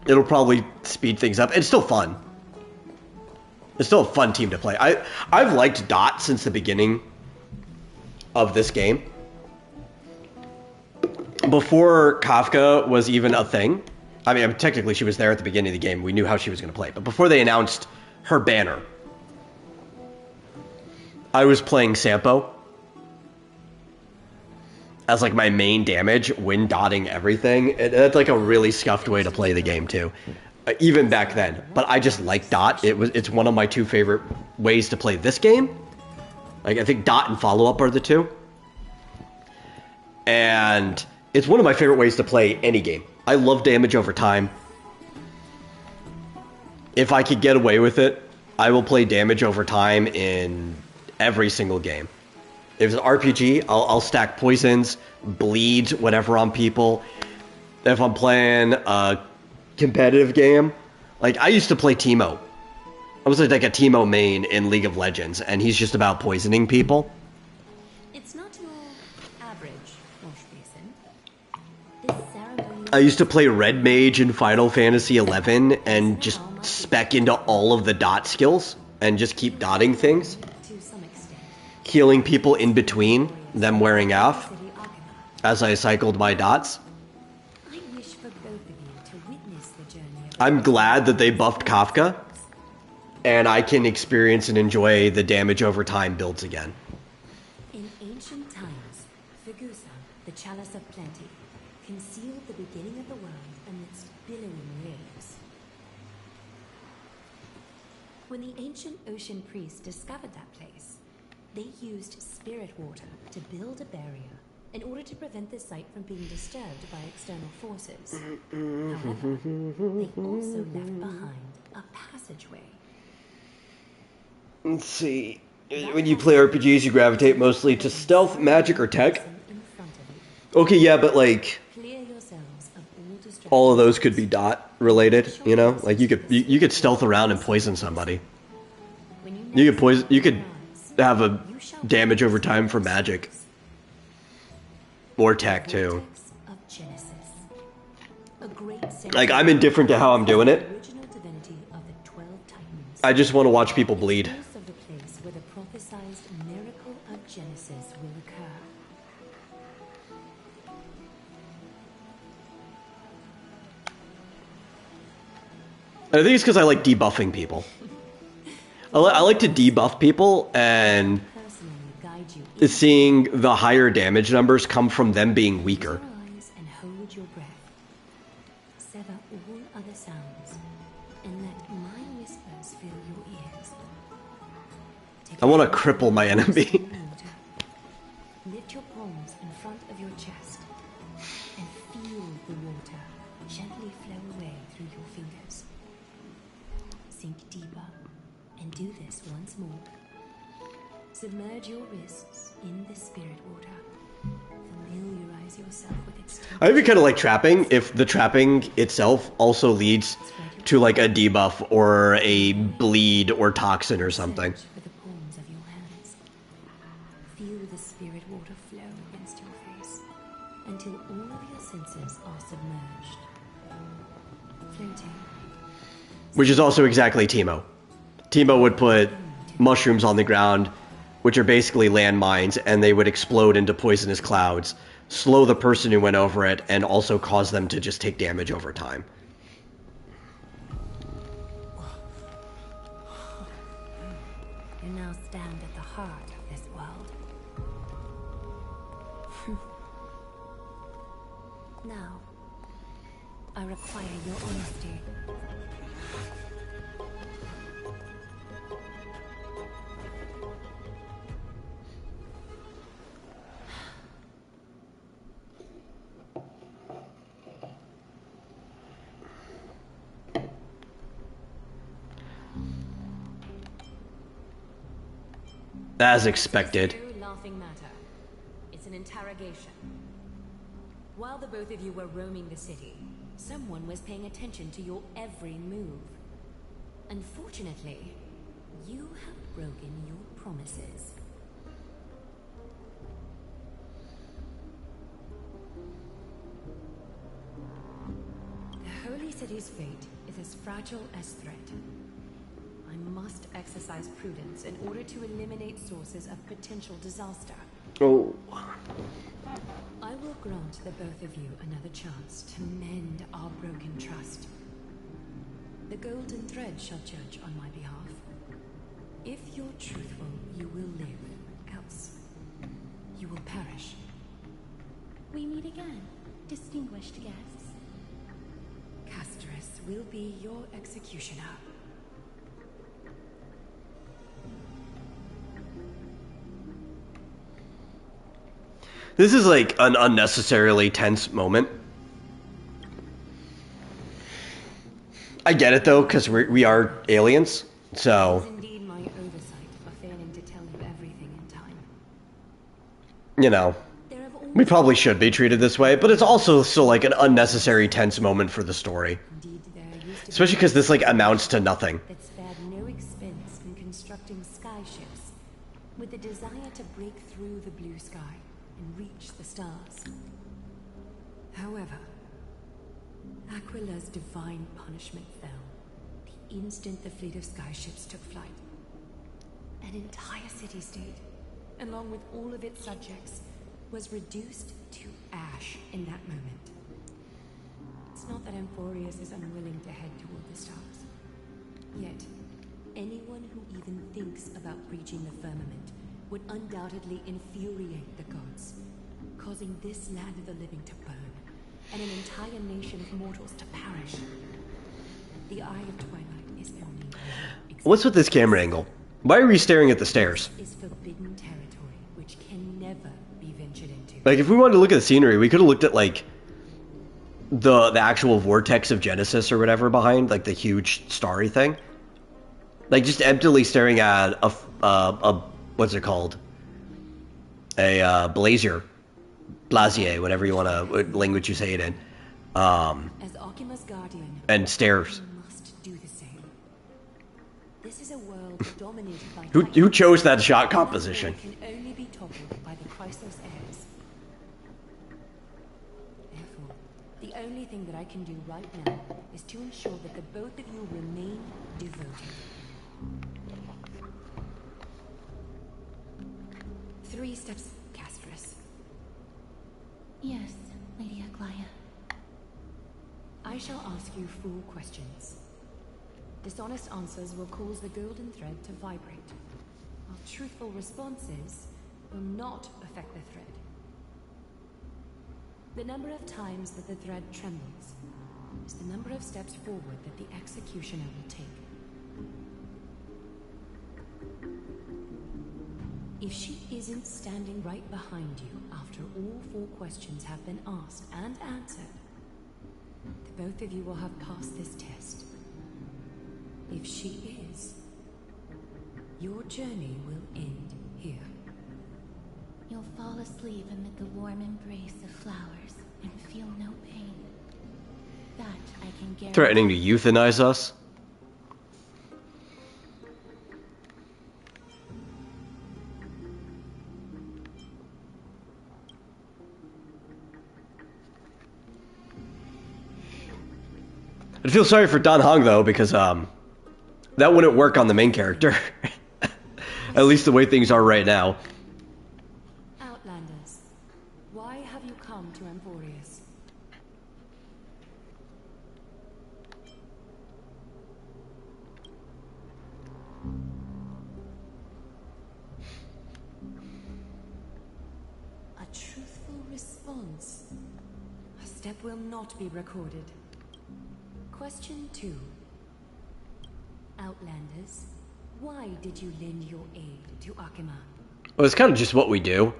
It'll probably speed things up. It's still fun. It's still a fun team to play. I've liked Dot since the beginning of this game. Before Kafka was even a thing. I mean, technically she was there at the beginning of the game. We knew how she was going to play. But before they announced her banner, I was playing Sampo as like my main damage when dotting everything. That's like a really scuffed way to play the game too, even back then. But I just like dot. It's one of my two favorite ways to play this game. Like I think dot and follow up are the two, and it's one of my favorite ways to play any game. I love damage over time. If I could get away with it, I will play damage over time in every single game. If it's an RPG, I'll stack poisons, bleeds, whatever on people. If I'm playing a competitive game, like I used to play Teemo. I was like a Teemo main in League of Legends, and he's just about poisoning people. It's not your average wash basin. This ceremony... I used to play Red Mage in Final Fantasy XI and just spec into all of the dot skills and just keep dotting things. Healing people in between them wearing off as I cycled my dots. I wish for both of you to witness the journey of... I'm glad that they buffed Kafka, and I can experience and enjoy the damage over time builds again. In ancient times, Fagusa, the Chalice of Plenty, concealed the beginning of the world amidst billowing waves. When the ancient ocean priests discovered that place, they used spirit water to build a barrier in order to prevent the site from being disturbed by external forces. However, they also left behind a passageway. Let's see. When you play RPGs, you gravitate mostly to stealth, magic, or tech. Okay, yeah, but like all of those could be dot related, you know? Like you could stealth around and poison somebody. You could have a damage over time for magic. Or tech too. Like I'm indifferent to how I'm doing it. I just want to watch people bleed. I think it's because I like debuffing people. I like to debuff people, and seeing the higher damage numbers come from them being weaker. And hold your breath. Sever all other sounds, and let my whispers fill your ears. I want to cripple my enemy. Lift your palms in front of your chest, and feel the water gently flow away through your fingers. Sink deeper, and do this once more. Submerge your wrists in the spirit water. Familiarize yourself with its temperature. I'd be kind of like trapping if the trapping itself also leads to like a debuff or a bleed or toxin or something. With the palms of your hands. Feel the spirit water flow against your face until all of your senses are submerged. Floating. Which is also exactly Teemo. Teemo would put mushrooms on the ground, which are basically landmines, and they would explode into poisonous clouds, slow the person who went over it, and also cause them to just take damage over time. You now stand at the heart of this world. Now, I require your honesty. As expected. No laughing matter. It's an interrogation. While the both of you were roaming the city, someone was paying attention to your every move. Unfortunately, you have broken your promises. The Holy City's fate is as fragile as threat. I must exercise prudence in order to eliminate sources of potential disaster. Oh. I will grant the both of you another chance to mend our broken trust. The golden thread shall judge on my behalf. If you're truthful, you will live. Else, you will perish. We meet again, distinguished guests. Castress will be your executioner. This is like an unnecessarily tense moment. I get it though, because we are aliens, so. It's indeed my oversight for failing to tell you everything in time. You know, we probably should be treated this way, but it's also still like an unnecessary tense moment for the story. Especially because this like amounts to nothing. That spared no expense in constructing skyships, with the desire to break through the blue sky and reach the stars. However, Aquila's divine punishment fell the instant the fleet of skyships took flight. An entire city-state, along with all of its subjects, was reduced to ash in that moment. It's not that Amphorius is unwilling to head toward the stars. Yet, anyone who even thinks about breaching the firmament would undoubtedly infuriate the gods, causing this land of the living to burn and an entire nation of mortals to perish. The Eye of Twilight is only What's with this camera angle? Why are we staring at the stairs? is forbidden territory which can never be ventured into. Like, if we wanted to look at the scenery, we could have looked at, like, the actual vortex of Genesis or whatever behind, like, the huge starry thing. Like, just emptily staring at a what's it called? A, Blasier, whatever you want to, what language you say it in. As Akima's guardian, And stairs. you must do the same. This is a world dominated by Who chose that shot composition? can only be toppled by the Chrysos heirs. Therefore, the only thing that I can do right now is to ensure that the both of you remain devoted. 3 steps, Castris. Yes, Lady Aglaya. I shall ask you 4 questions. Dishonest answers will cause the golden thread to vibrate, while truthful responses will not affect the thread. The number of times that the thread trembles is the number of steps forward that the executioner will take. If she isn't standing right behind you after all 4 questions have been asked and answered, the both of you will have passed this test. If she is, your journey will end here. You'll fall asleep amid the warm embrace of flowers and feel no pain. That I can guarantee. Threatening to euthanize us? I feel sorry for Dan Hong though, because that wouldn't work on the main character. At least the way things are right now. Outlanders, why have you come to Emporius? A truthful response. A step will not be recorded. Question 2. Outlanders, why did you lend your aid to Akima? Well, it's kind of just what we do.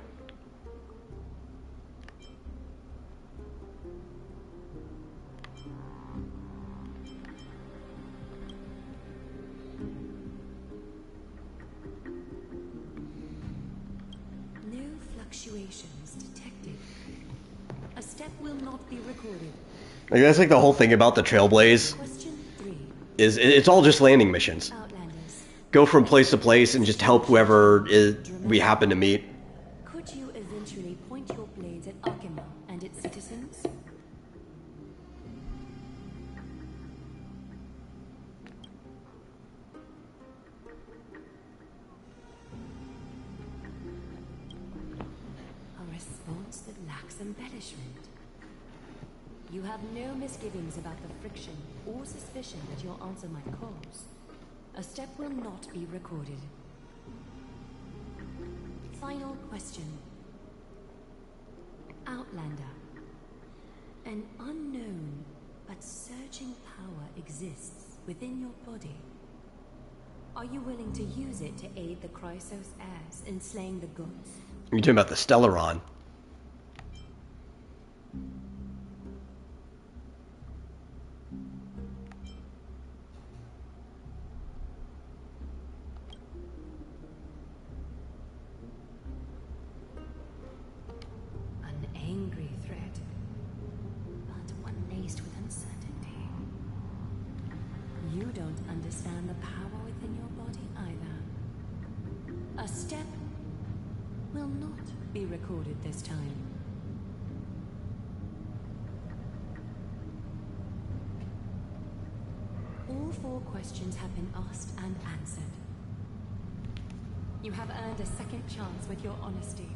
No fluctuations detected. A step will not be recorded. Like, that's like the whole thing about the Trailblaze. Question 3. Is it's all just landing missions. Outlanders, Go from place to place and just help whoever we happen to meet. could you eventually point your blades at Akima and its citizens? A response that lacks embellishment. You have no misgivings about the friction or suspicion that your answer might cause. A step will not be recorded. Final question. Outlander. An unknown but surging power exists within your body. Are you willing to use it to aid the Chrysos heirs in slaying the gods? You're talking about the Stellaron. An angry threat, but one laced with uncertainty. You don't understand the power within your body either. A step will not be recorded this time. All 4 questions have been asked and answered. You have earned a second chance with your honesty.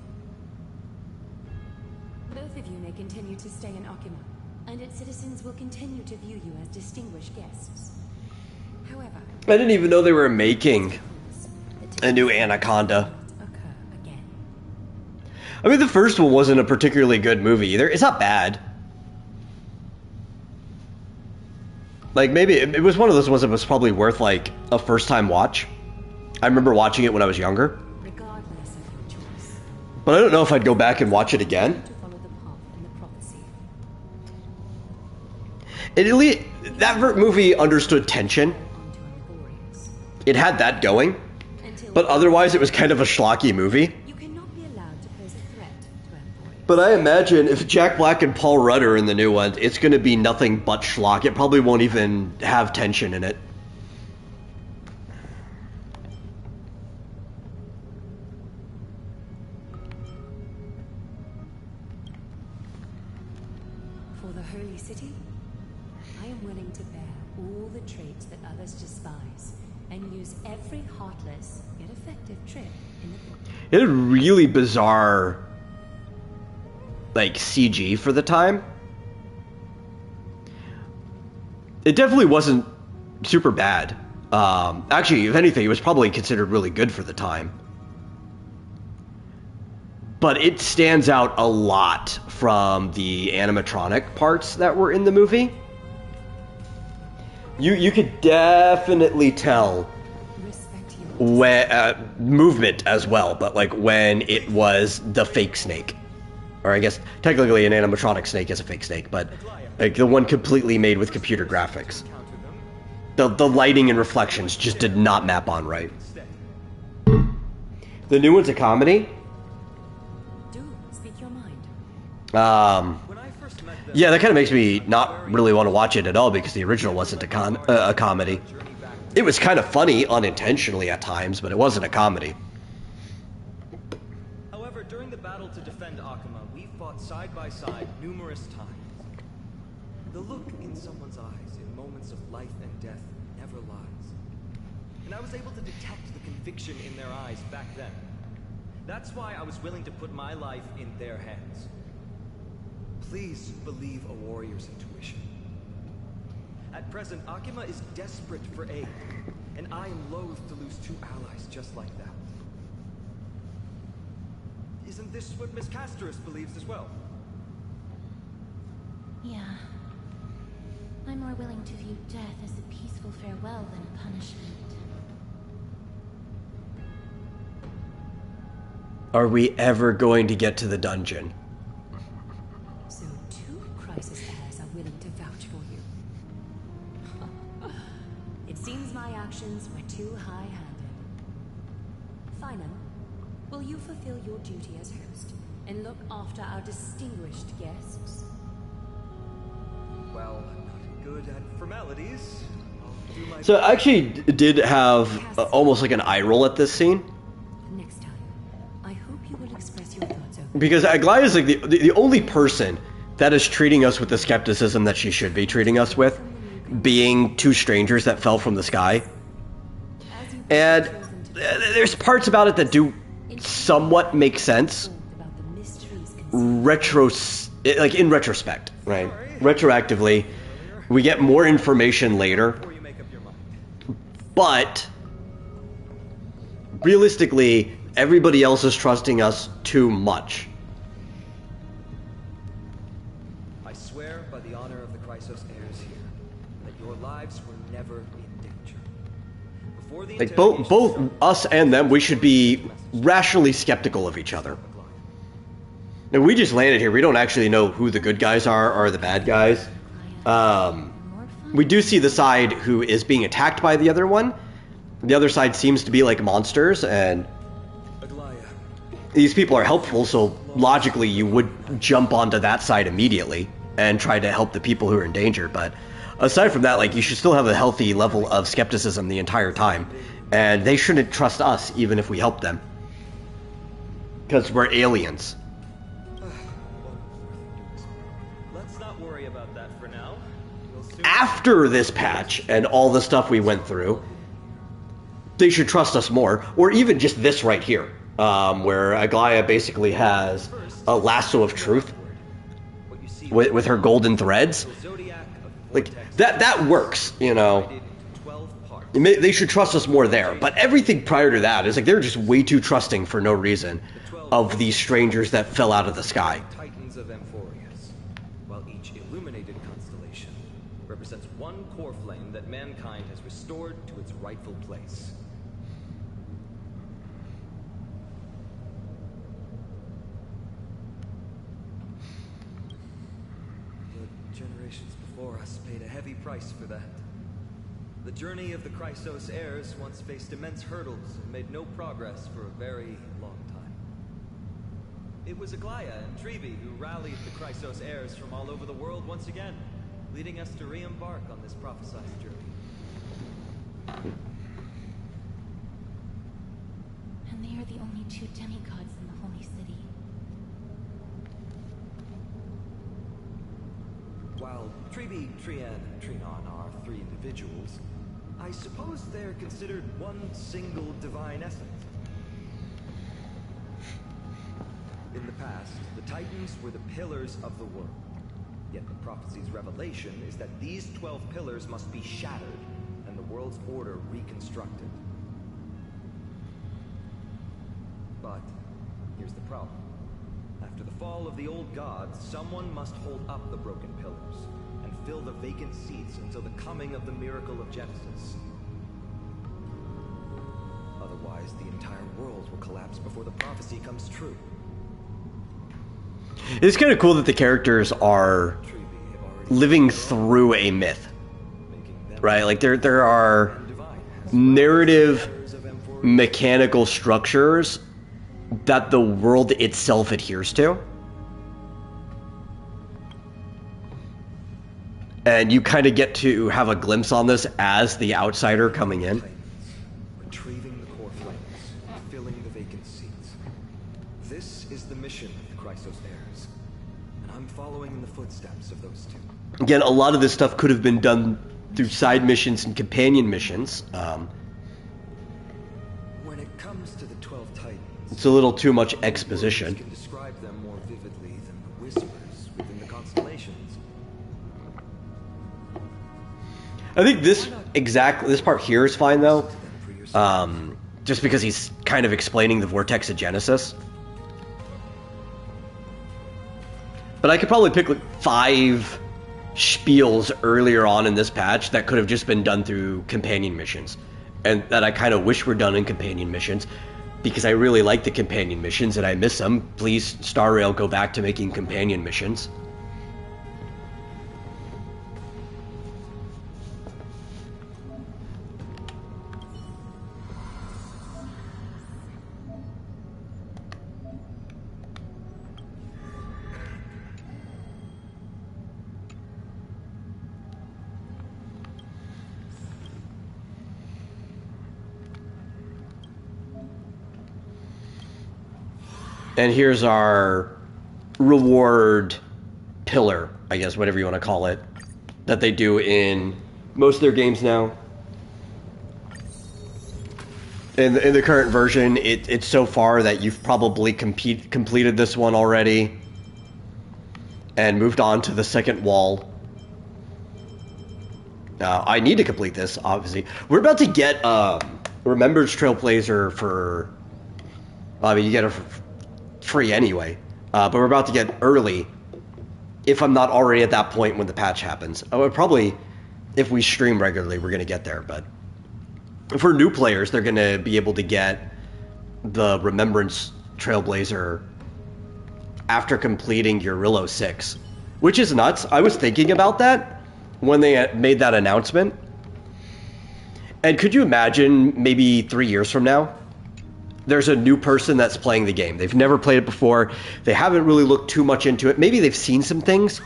Both of you may continue to stay in Akima, and its citizens will continue to view you as distinguished guests. However, I didn't even know they were making a new Anaconda. I mean, the first one wasn't a particularly good movie either. It's not bad. Like, maybe it was one of those ones that was probably worth, like, a first-time watch. I remember watching it when I was younger. Regardless of your choice, But I don't know if I'd go back and watch it again. to follow the path in the prophecy. At least, that movie understood tension. It had that going. But otherwise, it was kind of a schlocky movie. You cannot be allowed to pose a threat to Emporius. But I imagine if Jack Black and Paul Rudd are in the new one, it's going to be nothing but schlock. It probably won't even have tension in it. For the Holy City, I am willing to bear all the traits that others despise and use every heartless yet effective trick in the book. It had really bizarre, like, CG for the time. It definitely wasn't super bad. Actually, if anything, it was probably considered really good for the time. But it stands out a lot from the animatronic parts that were in the movie. You could definitely tell when movement as well, but like when it was the fake snake, or I guess technically an animatronic snake is a fake snake, but like the one completely made with computer graphics. The lighting and reflections just did not map on right. The new one's a comedy. Do speak your mind. Yeah, that kind of makes me not really want to watch it at all because the original wasn't a comedy. It was kind of funny unintentionally at times, but it wasn't a comedy. However, during the battle to defend Akama, we fought side by side numerous times. The look in someone's eyes in moments of life and death never lies. And I was able to detect the conviction in their eyes back then. That's why I was willing to put my life in their hands. Please believe a warrior's intuition. At present, Akima is desperate for aid, and I am loath to lose two allies just like that. Isn't this what Miss Casterus believes as well? Yeah. I'm more willing to view death as a peaceful farewell than a punishment. Are we ever going to get to the dungeon? So two crisis heirs are willing to vouch for you. It seems my actions were too high-handed. Finan, will you fulfill your duty as host and look after our distinguished guests? Well, I'm not good at formalities. I'll do my So I actually did have almost like an eye roll at this scene. Next time, I hope you will express your thoughts openly. Because Aglaia is like the only person that is treating us with the skepticism that she should be treating us with, being two strangers that fell from the sky. And there's parts about it that do somewhat make sense. In retrospect, right? Retroactively, we get more information later. But realistically, everybody else is trusting us too much. I swear by the honor of the Chrysos heirs here that your lives were never in danger. Before the Like both us and them, we should be rationally skeptical of each other. Now, we just landed here. We don't actually know who the good guys are or the bad guys. We do see the side who is being attacked by the other one. The other side seems to be like monsters, and these people are helpful, so logically you would jump onto that side immediately and try to help the people who are in danger. But aside from that, like, you should still have a healthy level of skepticism the entire time. And they shouldn't trust us even if we help them. Because we're aliens. Let's not worry about that for now. After this patch and all the stuff we went through, they should trust us more. Or even just this right here, where Aglaia basically has a lasso of truth with her golden threads. Like, that works, you know. They should trust us more there. But everything prior to that is like they're just way too trusting for no reason of these strangers that fell out of the sky. Titans of Amphorius, while each illuminated constellation represents one core flame that mankind has restored to its rightful place. The generations before us paid a heavy price for that. The journey of the Chrysos heirs once faced immense hurdles and made no progress for a very long time. It was Aglaya and Trevi who rallied the Chrysos heirs from all over the world once again, leading us to re-embark on this prophesied journey. And they are the only two demigods in the Holy City. While Trevi, Trian, and Trinon are three individuals, I suppose they're considered one single divine essence. In the past, the Titans were the pillars of the world. Yet the prophecy's revelation is that these 12 pillars must be shattered and the world's order reconstructed. But here's the problem. After the fall of the old gods, someone must hold up the broken pillars and fill the vacant seats until the coming of the miracle of Genesis. Otherwise, the entire world will collapse before the prophecy comes true. It's kind of cool that the characters are living through a myth, right? Like there are narrative mechanical structures that the world itself adheres to. And you kind of get to have a glimpse on this as the outsider coming in. Retrieving the core flames, filling the vacant seats. This is the mission of the Chrysos heirs, and I'm following in the footsteps of those two. Again, a lot of this stuff could have been done through side missions and companion missions. When it comes to the 12 Titans, it's a little too much exposition. can describe them more vividly than the whispers within the constellations. I think this part here is fine though, just because he's kind of explaining the vortex of Genesis. But I could probably pick like 5 spiels earlier on in this patch that could have just been done through companion missions, and that I kind of wish were done in companion missions, because I really like the companion missions and I miss them. Please, Star Rail, go back to making companion missions. And here's our reward pillar, I guess, whatever you want to call it, that they do in most of their games now. In the current version, it's so far that you've probably completed this one already and moved on to the second wall. I need to complete this, obviously. We're about to get Remembrance Trailblazer for... I mean, you get it for free anyway, but we're about to get early, if I'm not already at that point when the patch happens. I would probably, if we stream regularly, we're going to get there, but for new players, they're going to be able to get the Remembrance Trailblazer after completing Eurillo 6, which is nuts. I was thinking about that when they made that announcement, and could you imagine maybe 3 years from now, there's a new person that's playing the game. They've never played it before. They haven't really looked too much into it. Maybe they've seen some things.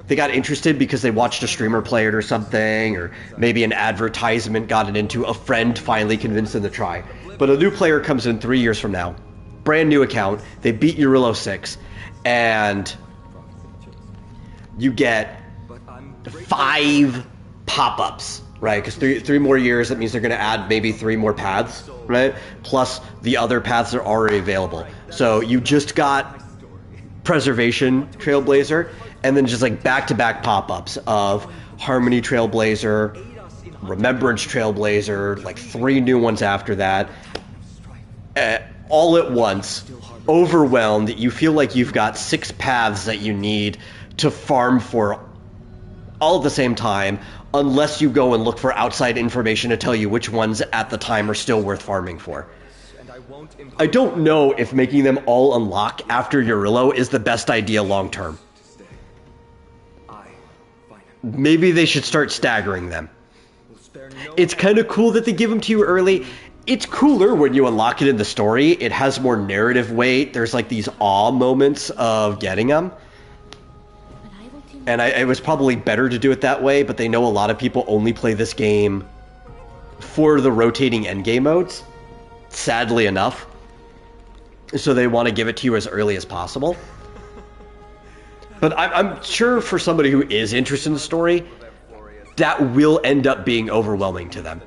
They got interested because they watched a streamer play it or something, or maybe an advertisement got it into, a friend finally convinced them to try. But a new player comes in 3 years from now, brand new account, they beat Eurillo 6, and you get 5 pop-ups, right? Because three more years, that means they're going to add maybe 3 more paths, right? Plus the other paths are already available. So you just got Preservation Trailblazer, and then just like back-to-back pop-ups of Harmony Trailblazer, Remembrance Trailblazer, like 3 new ones after that, all at once, overwhelmed. You feel like you've got 6 paths that you need to farm for all at the same time, unless you go and look for outside information to tell you which ones at the time are still worth farming for. I don't know if making them all unlock after Eurillo is the best idea long term. Maybe they should start staggering them. It's kind of cool that they give them to you early. It's cooler when you unlock it in the story. It has more narrative weight. There's like these awe moments of getting them. And it was probably better to do it that way, but they know a lot of people only play this game for the rotating endgame modes, sadly enough. So they want to give it to you as early as possible. But I'm sure for somebody who is interested in the story, that will end up being overwhelming to them.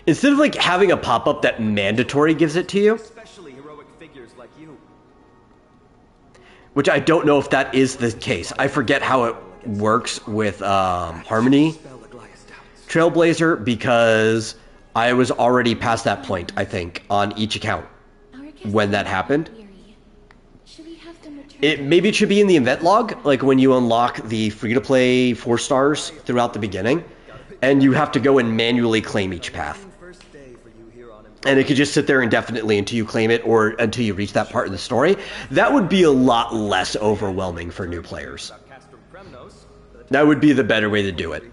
Instead of like having a pop-up that mandatory gives it to you, which I don't know if that is the case. I forget how it works with Harmony Trailblazer because I was already past that point, I think, on each account when that happened. Maybe it should be in the event log, like when you unlock the free-to-play 4 stars throughout the beginning, and you have to go and manually claim each path. And it could just sit there indefinitely until you claim it or until you reach that part of the story. That would be a lot less overwhelming for new players. That would be the better way to do it.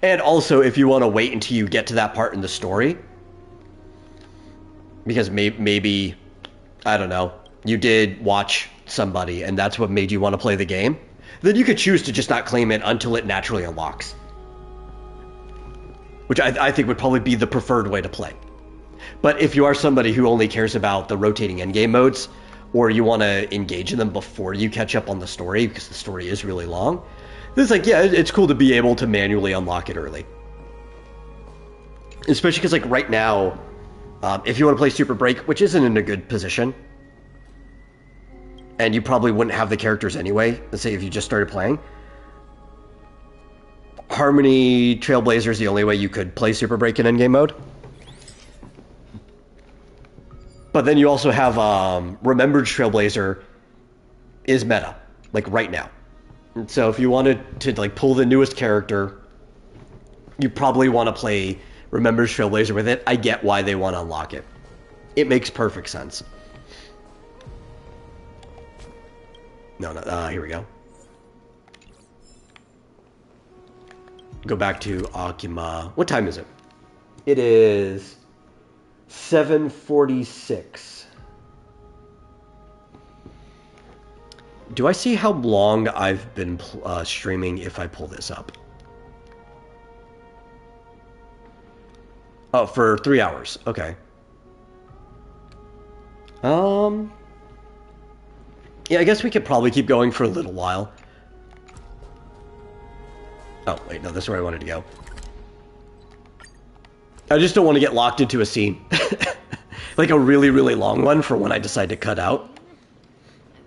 And also, if you want to wait until you get to that part in the story, because maybe, I don't know, you did watch somebody and that's what made you want to play the game, then you could choose to just not claim it until it naturally unlocks. Which I think would probably be the preferred way to play. But if you are somebody who only cares about the rotating endgame modes, or you want to engage in them before you catch up on the story, because the story is really long, then it's like, yeah, it's cool to be able to manually unlock it early. Especially because, like, right now, if you want to play Super Break, which isn't in a good position, and you probably wouldn't have the characters anyway, let's say if you just started playing, Harmony Trailblazer is the only way you could play Super Break in endgame mode. But then you also have Remembered Trailblazer is meta, like right now. And so if you wanted to like pull the newest character, you probably want to play Remembered Trailblazer with it. I get why they want to unlock it. It makes perfect sense. No, here we go. Go back to Akuma. What time is it? It is 7:46. Do I see how long I've been streaming if I pull this up? Oh, for 3 hours. Okay. Yeah, I guess we could probably keep going for a little while. Oh, wait, no, that's where I wanted to go. I just don't want to get locked into a scene. Like a really, really long one for when I decide to cut out.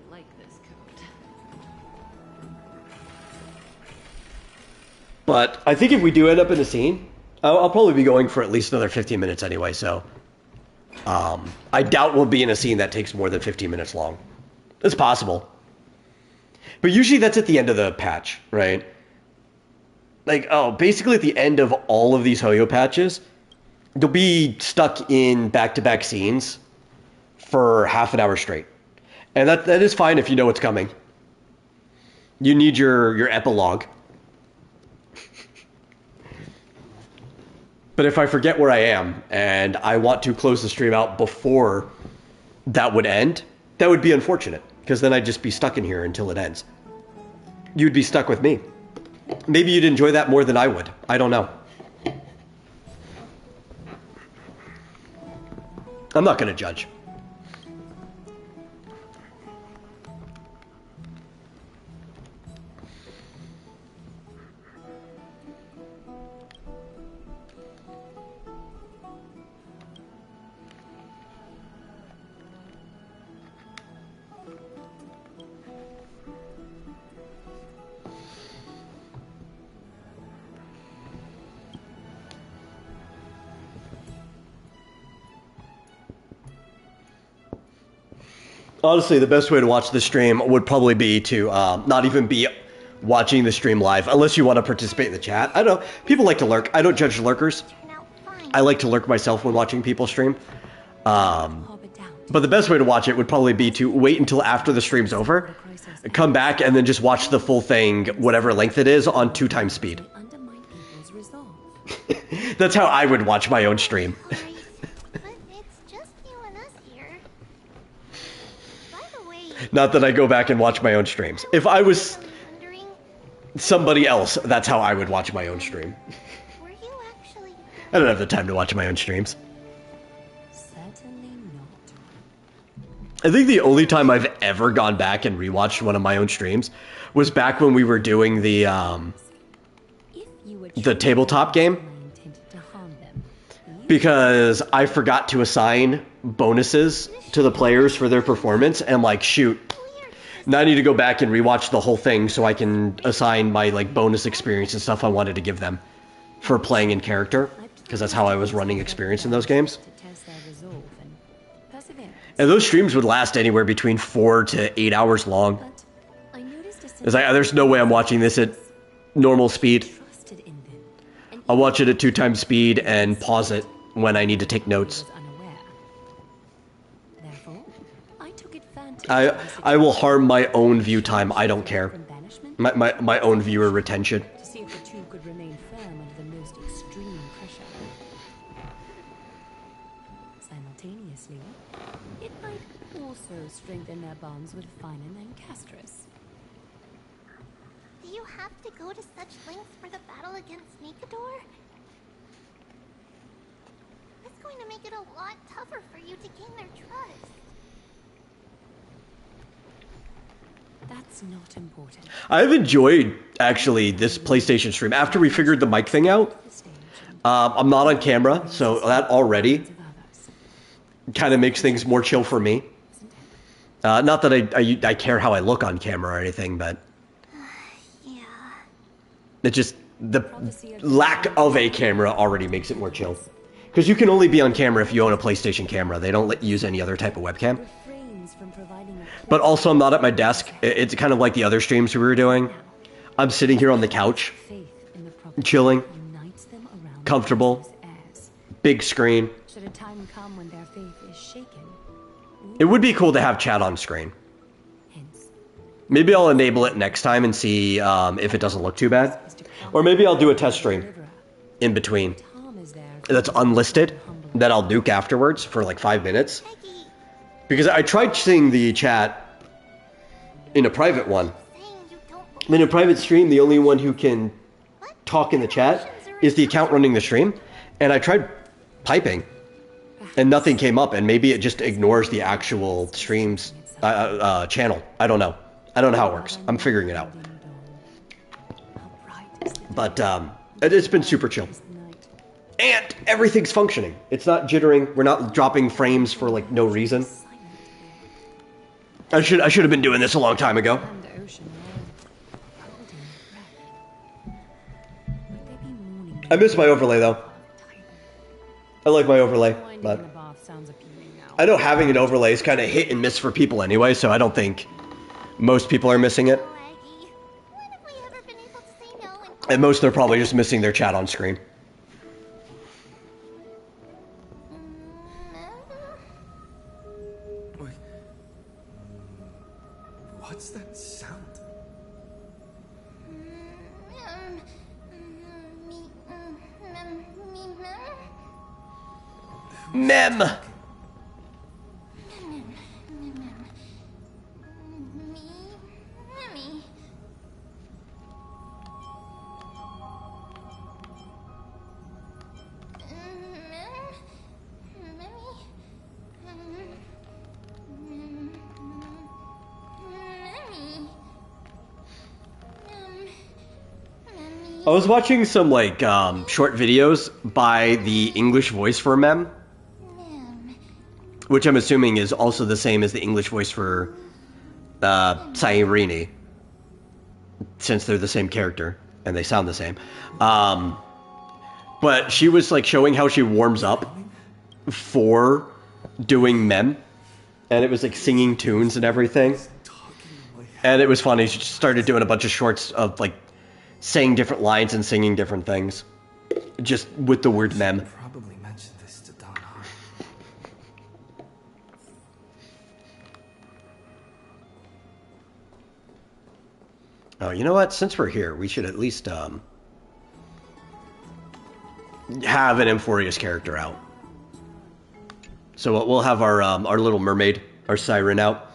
I like this coat. But I think if we do end up in a scene, I'll probably be going for at least another 15 minutes anyway, so... I doubt we'll be in a scene that takes more than 15 minutes long. It's possible. But usually that's at the end of the patch, right? Like, basically at the end of all of these Hoyo patches, you'll be stuck in back-to-back scenes for half an hour straight. And that is fine if you know what's coming. You need your epilogue. But if I forget where I am, and I want to close the stream out before that would end, that would be unfortunate, because then I'd just be stuck in here until it ends. You'd be stuck with me. Maybe you'd enjoy that more than I would. I don't know. I'm not going to judge. Honestly, the best way to watch the stream would probably be to not even be watching the stream live, unless you want to participate in the chat. I don't know. People like to lurk. I don't judge lurkers. I like to lurk myself when watching people stream. But the best way to watch it would probably be to wait until after the stream's over, come back, and then just watch the full thing, whatever length it is, on 2x speed. That's how I would watch my own stream. Not that I go back and watch my own streams. If I was somebody else, that's how I would watch my own stream. I don't have the time to watch my own streams. I think the only time I've ever gone back and rewatched one of my own streams was back when we were doing the tabletop game. Because I forgot to assign bonuses to the players for their performance, and I'm like, shoot. Now I need to go back and rewatch the whole thing so I can assign my like bonus experience and stuff I wanted to give them for playing in character, because that's how I was running experience in those games. And those streams would last anywhere between 4 to 8 hours long. It's like, there's no way I'm watching this at normal speed. I'll watch it at 2x speed and pause it when I need to take notes. I will harm my own view time. I don't care. My own viewer retention. To see if the two could remain firm under the most extreme pressure. Simultaneously, it might also strengthen their bonds with Finan and Castris. Do you have to go to such lengths for the battle against Nikador? It's going to make it a lot tougher for you to gain their trust. That's not important. I've enjoyed, actually, this PlayStation stream. After we figured the mic thing out, I'm not on camera, so that already kind of makes things more chill for me. Not that I care how I look on camera or anything, but it just, the lack of a camera already makes it more chill. Because you can only be on camera if you own a PlayStation camera. They don't let you use any other type of webcam. But also, I'm not at my desk. It's kind of like the other streams we were doing. I'm sitting here on the couch, chilling, comfortable, big screen. Should a time come when their faith is shaken? It would be cool to have chat on screen. Maybe I'll enable it next time and see if it doesn't look too bad. Or maybe I'll do a test stream in between that's unlisted that I'll nuke afterwards for like 5 minutes. Because I tried seeing the chat in a private one. In a private stream, the only one who can talk in the chat is the account running the stream. And I tried piping, and nothing came up. And maybe it just ignores the actual stream's channel. I don't know. I don't know how it works. I'm figuring it out. But it's been super chill. And everything's functioning. It's not jittering. We're not dropping frames for like no reason. I should have been doing this a long time ago. I miss my overlay though. I like my overlay, but I know having an overlay is kind of hit and miss for people anyway, so I don't think most people are missing it. At most, they're probably just missing their chat on screen. What's that sound? Mem! I was watching some like short videos by the English voice for Mem, which I'm assuming is also the same as the English voice for Sayurini, since they're the same character and they sound the same. But she was like showing how she warms up for doing Mem, and it was like singing tunes and everything. And it was funny. She just started doing a bunch of shorts of like saying different lines and singing different things, just with the word mem. Probably mentioned this to Don Hart. Oh, you know what? Since we're here, we should at least have an Emphorius character out. So we'll have our little mermaid, our siren out.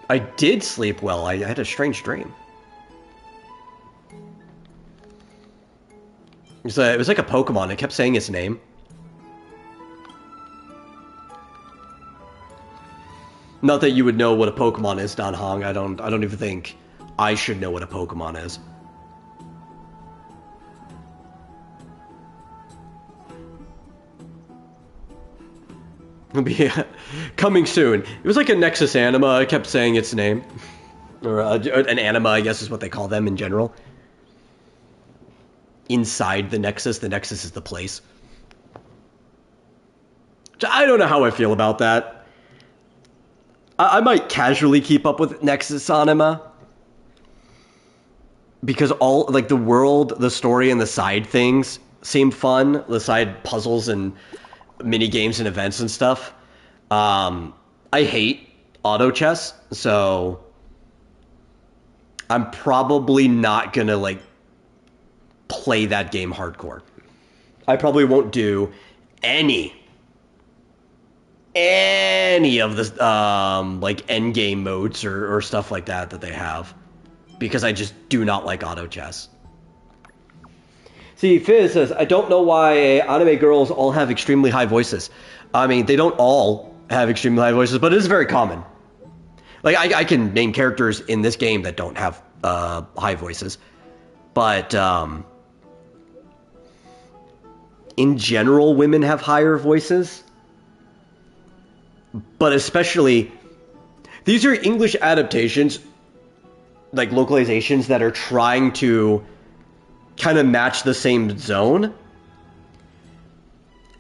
I did sleep well. I had a strange dream. It was like a Pokemon. It kept saying its name. Not that you would know what a Pokemon is, Don Hong. I don't even think I should know what a Pokemon is. It'll be coming soon. It was like a Nexus anima. It kept saying its name. Or an anima, I guess is what they call them in general. Inside the Nexus is the place. I don't know how I feel about that. I might casually keep up with Nexus anima. Because all, like, the world, the story, and the side things seemed fun. The side puzzles and mini games and events and stuff. I hate auto chess, so I'm probably not gonna like play that game hardcore. I probably won't do any of the like end game modes or stuff like that they have, because I just do not like auto chess. See, Fizz says, I don't know why anime girls all have extremely high voices. I mean, they don't all have extremely high voices, but it is very common. Like, I can name characters in this game that don't have high voices. But, in general, women have higher voices. But especially, these are English adaptations, like localizations that are trying to kind of match the same zone.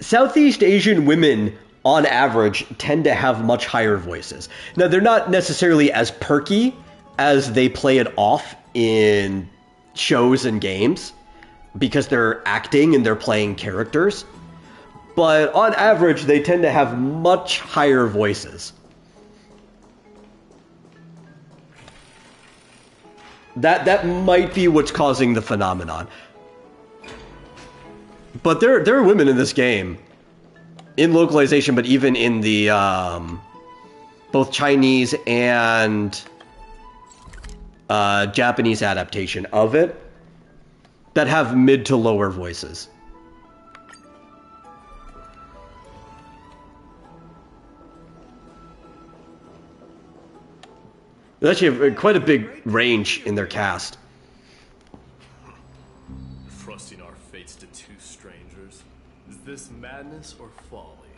Southeast Asian women, on average, tend to have much higher voices. Now, they're not necessarily as perky as they play it off in shows and games, because they're acting and they're playing characters. But on average, they tend to have much higher voices. That might be what's causing the phenomenon. But there are women in this game, in localization, but even in the both Chinese and Japanese adaptation of it, that have mid to lower voices. They actually have quite a big range in their cast. Thrusting our fates to two strangers. Is this madness or folly?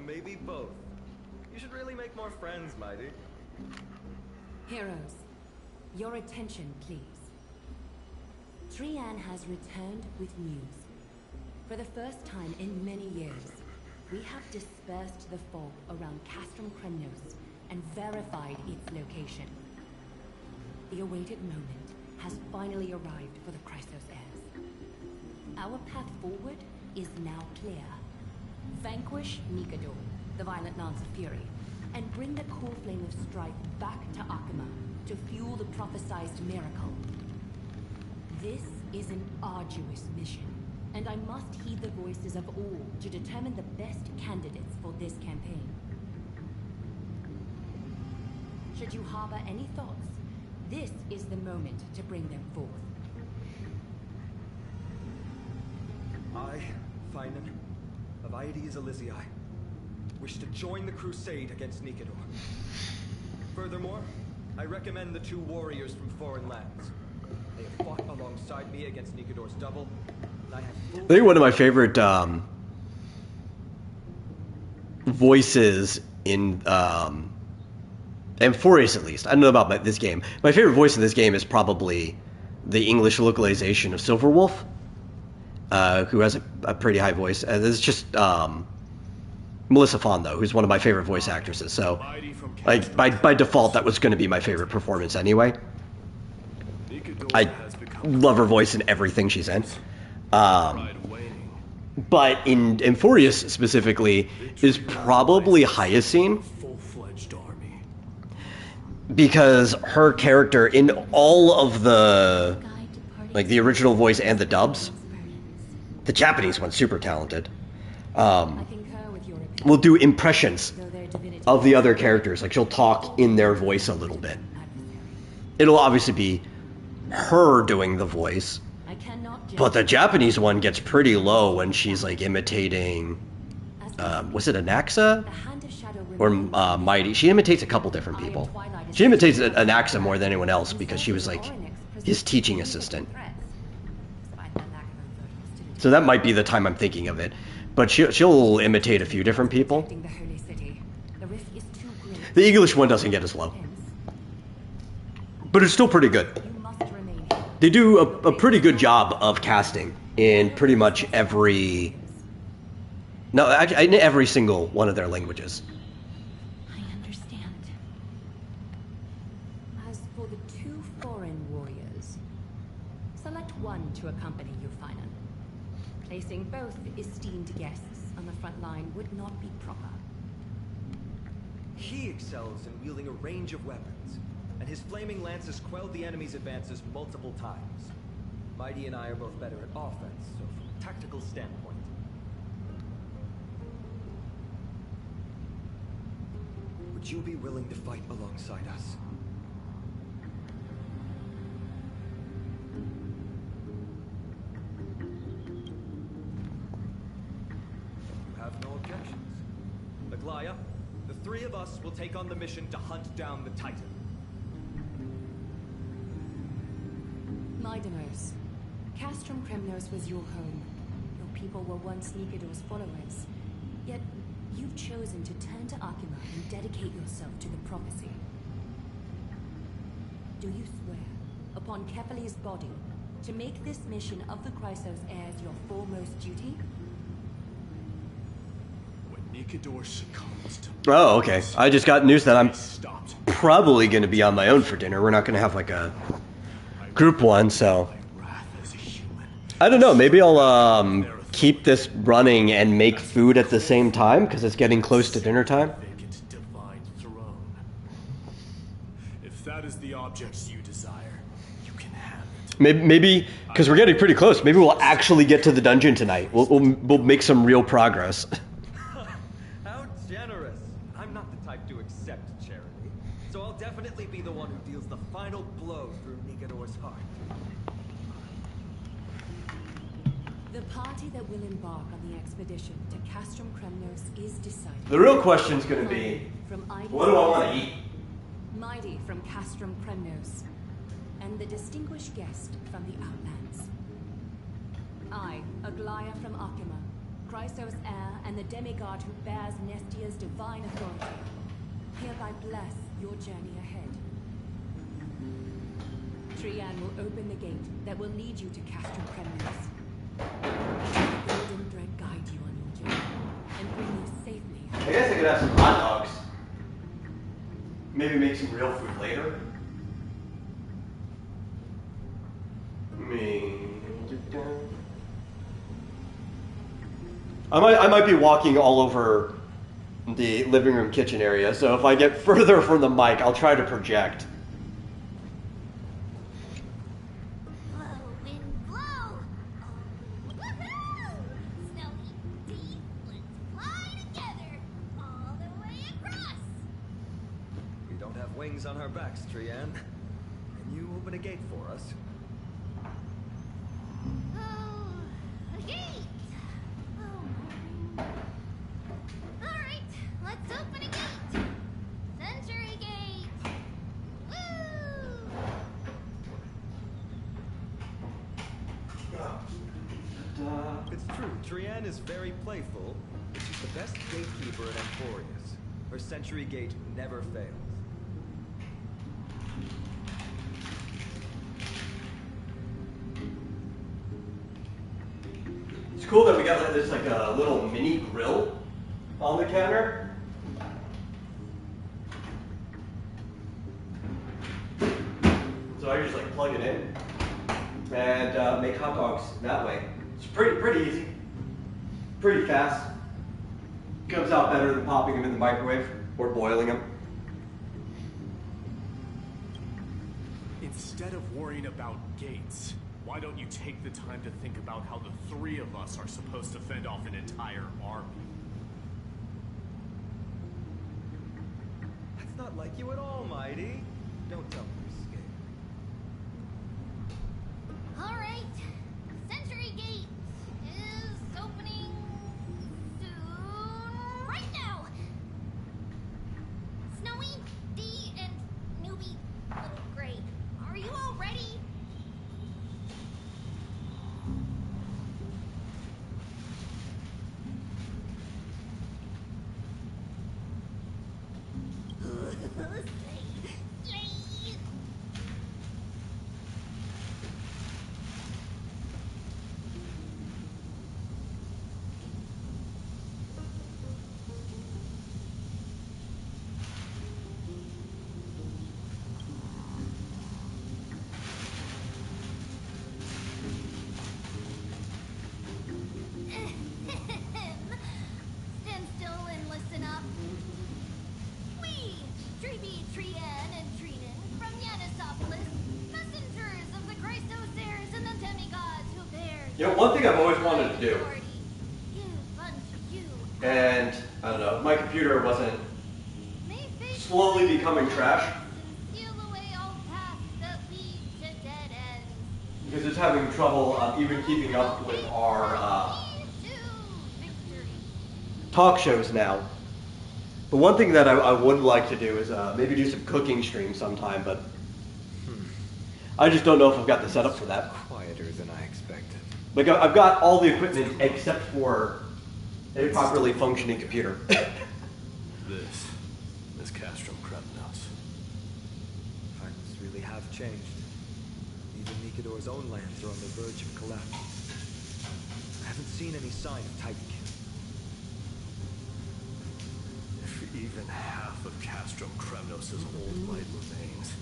Maybe both. You should really make more friends, Mighty. Heroes, your attention, please. Trian has returned with news. For the first time in many years, we have dispersed the fog around Castrum Kremnos and verified its location. The awaited moment has finally arrived for the Chrysos heirs. Our path forward is now clear. Vanquish Nikador, the violent Lance of Fury, and bring the core flame of strife back to Akuma to fuel the prophesized miracle. This is an arduous mission, and I must heed the voices of all to determine the best candidates for this campaign. Should you harbor any thoughts, this is the moment to bring them forth. I, Finan, of Aedes Elysiae, wish to join the crusade against Nikador. Furthermore, I recommend the two warriors from foreign lands. They have fought alongside me against Nikador's double, and I have full... I think one of my favorite voices in Amphorius at least. I don't know about this game. My favorite voice in this game is probably the English localization of Silverwolf, who has a pretty high voice. It's just Melissa Fawn, though, who's one of my favorite voice actresses. So, like, by default, that was going to be my favorite performance anyway. I love her voice in everything she's in. But in Amphorius specifically is probably Hyacine, because her character in all of the, like, the original voice and the dubs, the Japanese one's super talented, will do impressions of the other characters. Like, she'll talk in their voice a little bit. It'll obviously be her doing the voice, but the Japanese one gets pretty low when she's, like, imitating, was it Anaxa? Or Mighty. She imitates a couple different people. She imitates Anaxa more than anyone else because she was, like, his teaching assistant. So that might be the time I'm thinking of it. But she'll imitate a few different people. The English one doesn't get as low. But it's still pretty good. They do a pretty good job of casting in pretty much every... No, actually, in every single one of their languages. I understand. As for the two foreign warriors, select one to accompany you, Finan. Placing both esteemed guests on the front line would not be proper. He excels in wielding a range of weapons, and his flaming lances quelled the enemy's advances multiple times. Mighty and I are both better at offense, so from a tactical standpoint. Would you be willing to fight alongside us? You have no objections. Aglaya, the three of us will take on the mission to hunt down the Titan. Mydenos, Castrum Kremnos was your home. Your people were once Nikador's followers. Yet, you've chosen to turn to Akima and dedicate yourself to the prophecy. Do you swear, upon Kefali's body, to make this mission of the Chrysos heirs your foremost duty? When Nikador succumbs to... Oh, okay. I just got news that I'm probably going to be on my own for dinner. We're not going to have, like, a group one, so... I don't know, maybe I'll, keep this running and make food at the same time, because it's getting close to dinner time. If that is the object you desire, you can have it. Maybe, because we're getting pretty close, maybe we'll actually get to the dungeon tonight. We'll make some real progress. How generous! I'm not the type to accept charity, so I'll definitely be the one who deals the final blow through Nikador's heart. The party that will embark on the expedition to Castrum Kremnos is decided. The real question's gonna be, what do I want to eat? Mighty from Castrum Kremnos, and the distinguished guest from the Outlands. I, Aglaya from Akima, Chrysos heir and the demigod who bears Nestia's divine authority, hereby bless your journey ahead. Trian will open the gate that will lead you to Castrum Kremnos. The golden thread guide you on your journey and bring you safely. I guess I could have some hot dogs. Maybe make some real food later. I might be walking all over the living room kitchen area, so if I get further from the mic, I'll try to project. Wings on our backs, Trian. Can you open a gate for us? Oh, a gate! Oh. Alright, let's open a gate! Century Gate! Woo! It's true, Trian is very playful, but she's the best gatekeeper in Amphorius. Her Century Gate never fails. cool that we got like this like a little mini grill on the counter. So I just like plug it in and make hot dogs that way. It's pretty easy, pretty fast. Comes out better than popping them in the microwave or boiling them. Instead of worrying about gates, why don't you take the time to think about how the three of us are supposed to fend off an entire army? That's not like you at all, Mighty. Don't tell me you're scared. All right. Century Gate is opening soon. Right now. Snowy, Dee, and Newbie, Little Gray. Are you all ready? Stand still and listen up. We, Treeby, Trien, and Trinen, from Yanisopolis, messengers of the Chrysosaurs and the demigods who bear. You know, one thing I've always wanted to do, Give unto you. and I don't know, my computer wasn't slowly becoming trash Seal away all paths that lead to dead ends. because it's having trouble even keeping up with our talk shows now. But one thing that I would like to do is maybe do some cooking streams sometime, but I just don't know if I've got the setup for that. Quieter than I expected. Like I've got all the equipment except for a properly functioning computer. This is Castrum Kremnos. Times really have changed. Even Nikador's own lands are on the verge of collapse. I haven't seen any sign of Titan. If even half of Castrum Kremnos' old light remains,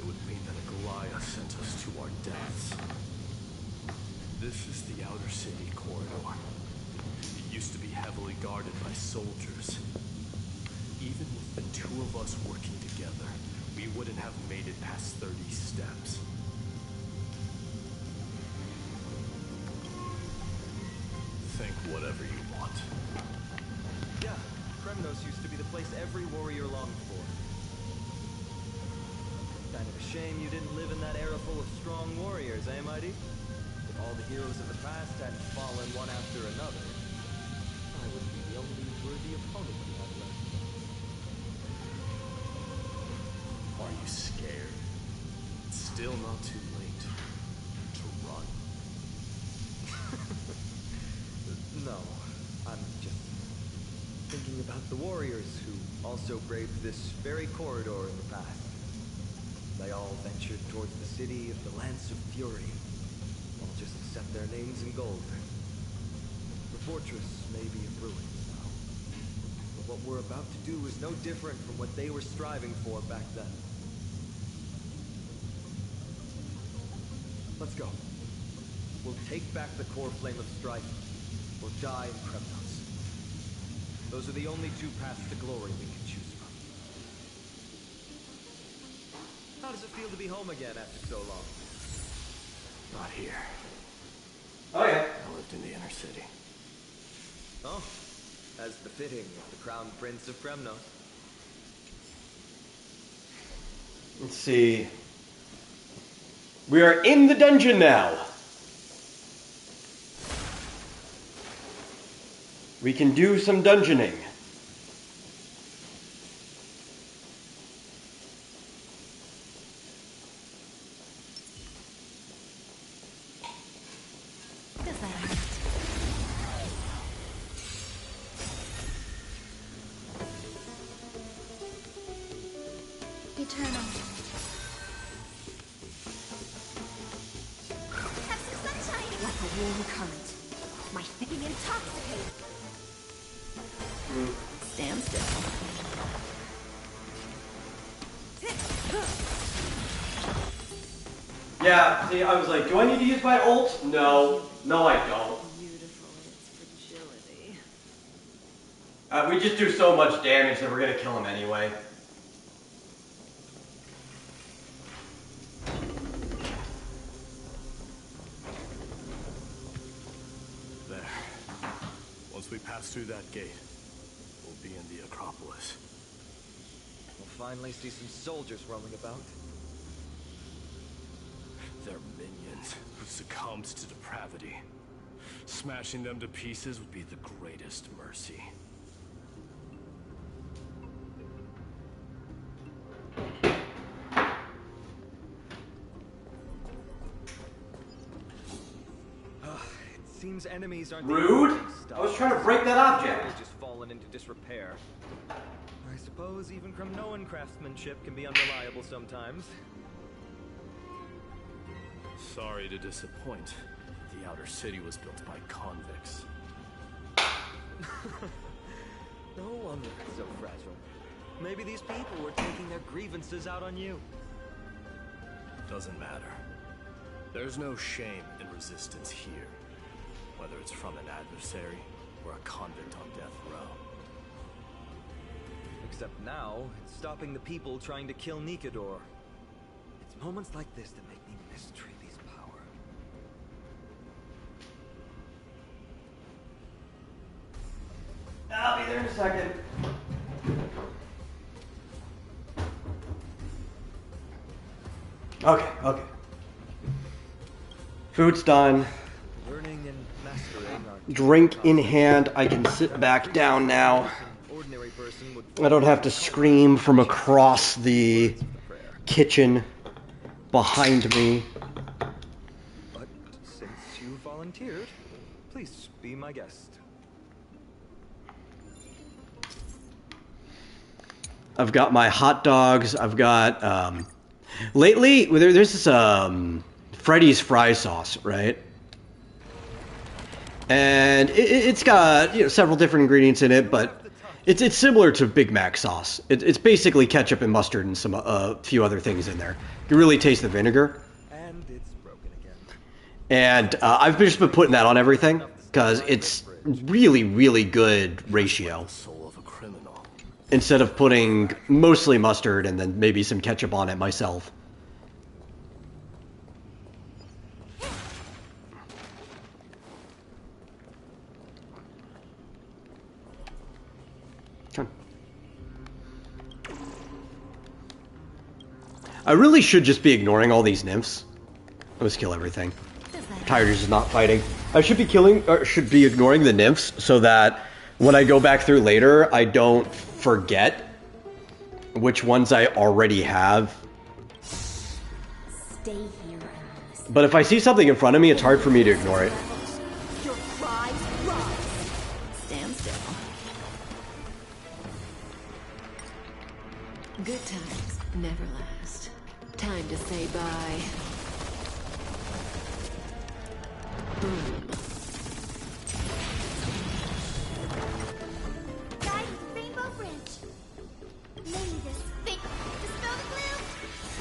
it would mean that a Goliath sent us to our deaths. This is the outer city corridor. It used to be heavily guarded by soldiers. Even with the two of us working together, we wouldn't have made it past 30 steps. Think whatever you want. Yeah, Kremnos used to be the place every warrior longed for. Kind of a shame you didn't live in that era full of strong warriors, eh, Mighty? If all the heroes of the past had fallen one after another, I would be the only worthy opponent you have left. Are you scared? It's still not too late to run. No, I'm just thinking about the warriors who also braved this very corridor in the past. They all ventured towards the city of the Lance of Fury, all just to set their names in gold. The fortress may be in ruins now, but what we're about to do is no different from what they were striving for back then. Let's go. We'll take back the core flame of strife, or die in Kremnos. Those are the only two paths to glory we can choose from. How does it feel to be home again after so long? Not here. Oh yeah. I lived in the inner city. Oh, as befitting of the crown prince of Kremnos. Let's see. We are in the dungeon now. We can do some dungeoning. Does that hurt? Eternal. Have some sunshine! Like a warm current. My thinking intoxicating. Stand still. Yeah, see, I was like, do I need to use my ult? No. No, I don't. We just do so much damage that we're gonna kill him anyway. There. Once we pass through that gate, we'll be in the Acropolis. We'll finally see some soldiers roaming about. They're minions who succumbed to depravity. Smashing them to pieces would be the greatest mercy. It seems enemies aren't Rude? I was trying to break that object. They've just fallen into disrepair. I suppose even Kremnoan craftsmanship can be unreliable sometimes. Sorry to disappoint. The outer city was built by convicts. No wonder it's so fragile. Maybe these people were taking their grievances out on you. Doesn't matter. There's no shame in resistance here, whether it's from an adversary or a convict on death row. Except now, it's stopping the people trying to kill Nikador. It's moments like this that make me miss Treaty's power. I'll be there in a second. Okay. Food's done. Learning and mastering are Drink in hand, I can sit back down now. I don't have to scream from across the kitchen behind me. But since you volunteered, please be my guest. I've got my hot dogs. I've got lately there's this Freddy's fry sauce, right? And it's got several different ingredients in it, but it's similar to Big Mac sauce. It's basically ketchup and mustard and some few other things in there. You can really taste the vinegar. And it's broken again. And I've just been putting that on everything because it's really, really good ratio. Instead of putting mostly mustard and then maybe some ketchup on it myself. I really should just be ignoring all these nymphs. Let's kill everything. Tired of just not fighting. I should be ignoring the nymphs so that when I go back through later, I don't forget which ones I already have. Stay here. But if I see something in front of me, it's hard for me to ignore it. Your cries rise. Stand still. Good times never last. Time to say bye. Boom. Guys, Rainbow Bridge. May this fake dispel the gloom,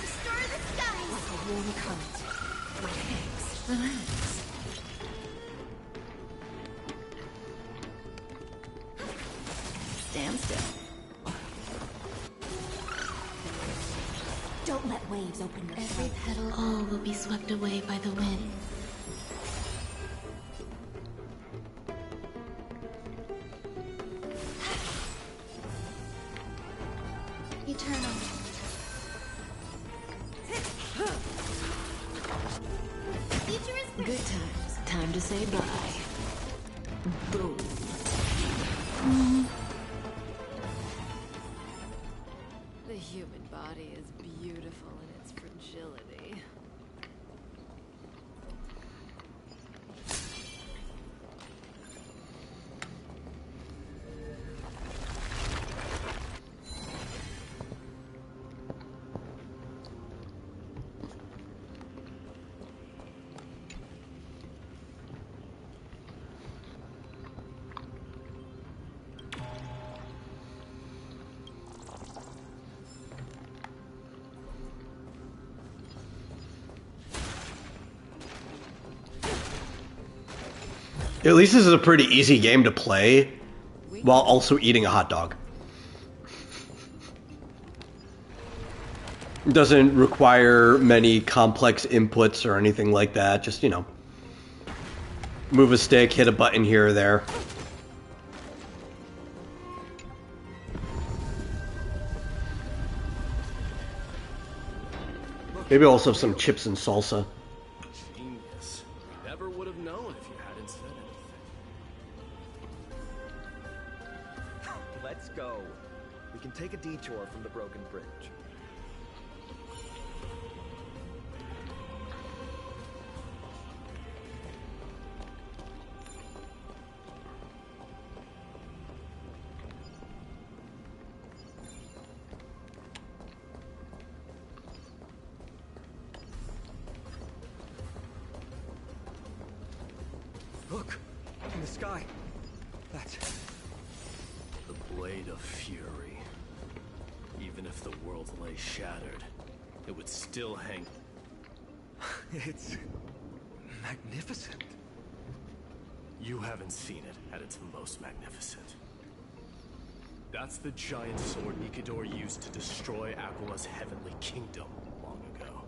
restore the skies. Like a warm current. Relax. Relax. Stand still. Don't let waves open your Every petal, all will be swept away by the wind. Eternal. Future is bright. Good times. Time to say bye. Boom. The human body is beautiful in its fragility. At least this is a pretty easy game to play while also eating a hot dog. It doesn't require many complex inputs or anything like that. Just, you know, move a stick, hit a button here or there. Maybe also some chips and salsa. Genius. You never would have known if you hadn't said anything. Let's go. We can take a detour from the broken bridge. Look! In the sky! That's... The Blade of Fury. Even if the world lay shattered, it would still hang... It's... magnificent. You haven't seen it at its most magnificent. That's the giant sword Nikador used to destroy Aquila's heavenly kingdom long ago.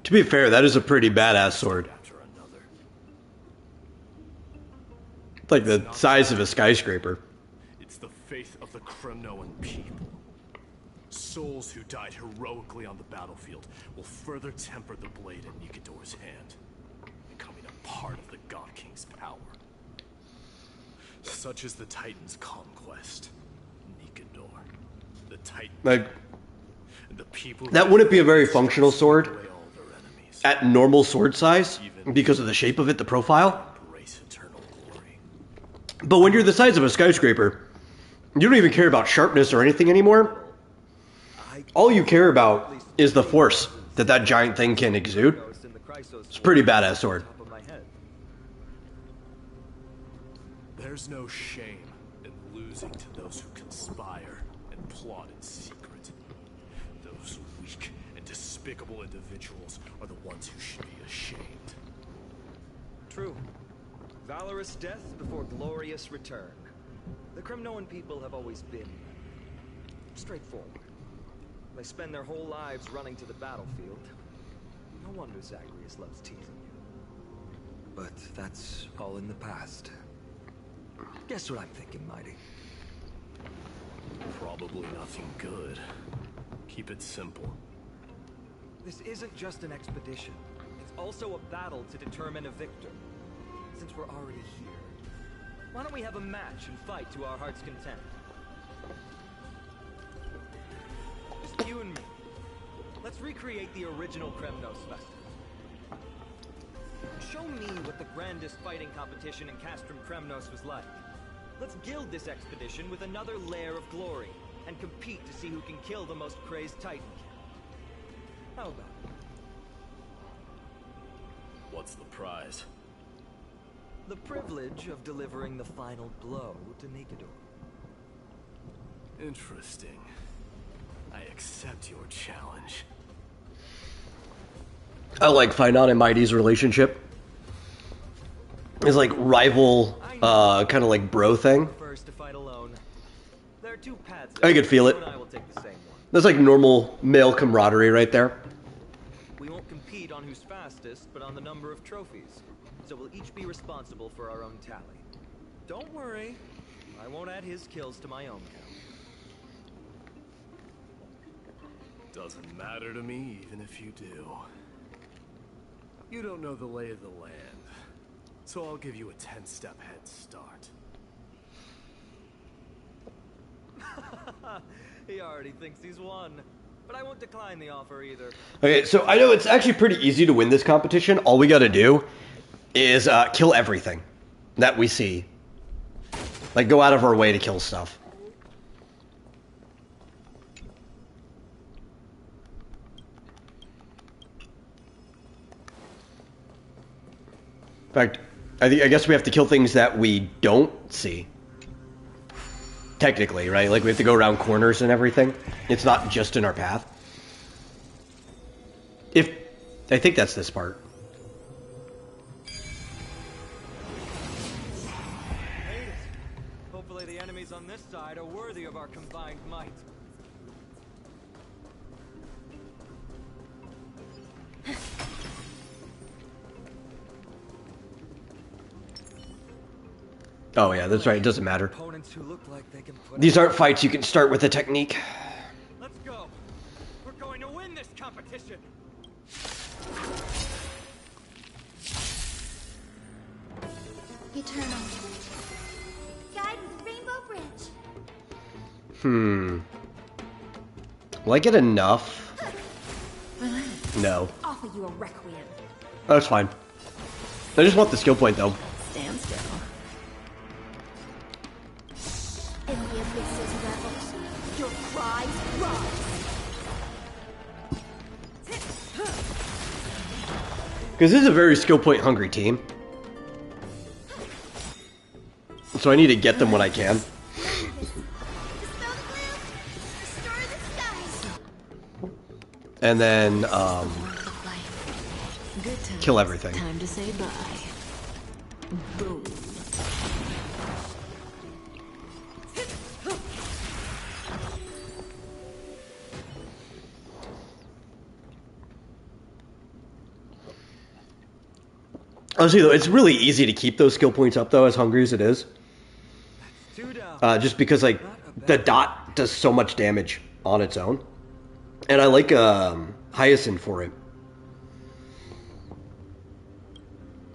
To be fair, that is a pretty badass sword. Like the size of a skyscraper. It's the faith of the Kremnoan people. Souls who died heroically on the battlefield will further temper the blade in Nikador's hand, becoming a part of the God King's power. Such is the Titan's conquest. Nikador. The Titan. Like, the people that wouldn't be a very functional sword at normal sword size because of the shape of it, the profile. But when you're the size of a skyscraper, you don't even care about sharpness or anything anymore. All you care about is the force that that giant thing can exude. It's a pretty badass sword. There's no shame in losing to those who conspire and plot in secret. Those weak and despicable individuals are the ones who should be ashamed. True. Valorous death before glorious return. The Kremnoan people have always been straightforward. They spend their whole lives running to the battlefield. No wonder Zagreus loves teasing you. But that's all in the past. Guess what I'm thinking, Mighty? Probably nothing good. Keep it simple. This isn't just an expedition. It's also a battle to determine a victor. Since we're already here, why don't we have a match and fight to our heart's content? Just you and me. Let's recreate the original Kremnos festival. Show me what the grandest fighting competition in Castrum Kremnos was like. Let's gild this expedition with another layer of glory, and compete to see who can kill the most crazed Titan. How about it? What's the prize? The privilege of delivering the final blow to Nikador. Interesting. I accept your challenge. I like Finite and Mighty's relationship. It's like rival, kind of like bro thing. I could feel it. That's like normal male camaraderie right there. We won't compete on who's fastest, but on the number of trophies. So we'll each be responsible for our own tally. Don't worry, I won't add his kills to my own count. Doesn't matter to me, even if you do. You don't know the lay of the land, so I'll give you a 10-step head start. He already thinks he's won, but I won't decline the offer either. Okay, so I know it's actually pretty easy to win this competition. All we gotta do is kill everything that we see. Like, go out of our way to kill stuff. In fact, I guess we have to kill things that we don't see. Technically, right? Like, we have to go around corners and everything. It's not just in our path. I think that's this part. side are worthy of our combined might. Oh yeah, that's right, it doesn't matter. Opponents who look like they can put These aren't fights you can start with a technique. Let's go. We're going to win this competition. Eternal. Guide with Rainbow Bridge. Will I get enough? No. Offer you a requiem. That's fine. I just want the skill point though. Stand still. In the abyss's revels, your cries rise. Because this is a very skill point hungry team. So I need to get them when I can. And then, kill everything. Time to say bye. Boom. Honestly though, it's really easy to keep those skill points up though, as hungry as it is. Just because like, the dot does so much damage on its own. And I like Hyacinth for it.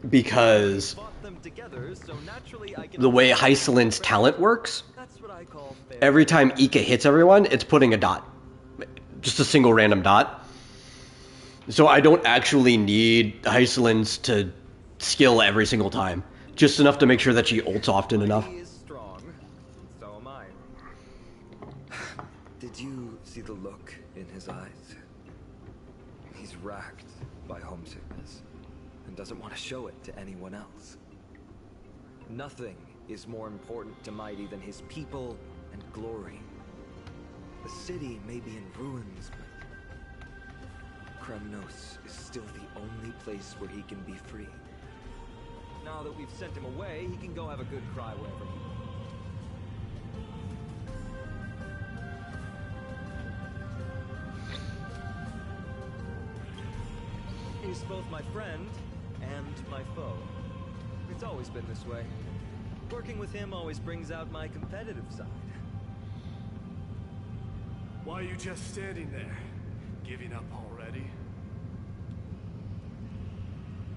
Because the way Hyacinth's talent works, every time Ika hits everyone, it's putting a dot. Just a single random dot. So I don't actually need Hyacinth to skill every single time. Just enough to make sure that she ults often enough. So am I. Did you see the look in his eyes? He's racked by homesickness and doesn't want to show it to anyone else. Nothing is more important to Mighty than his people and glory. The city may be in ruins, but Kremnos is still the only place where he can be free. Now that we've sent him away, he can go have a good cry wherever he wants. He's both my friend and my foe. It's always been this way. Working with him always brings out my competitive side. Why are you just standing there? Giving up already?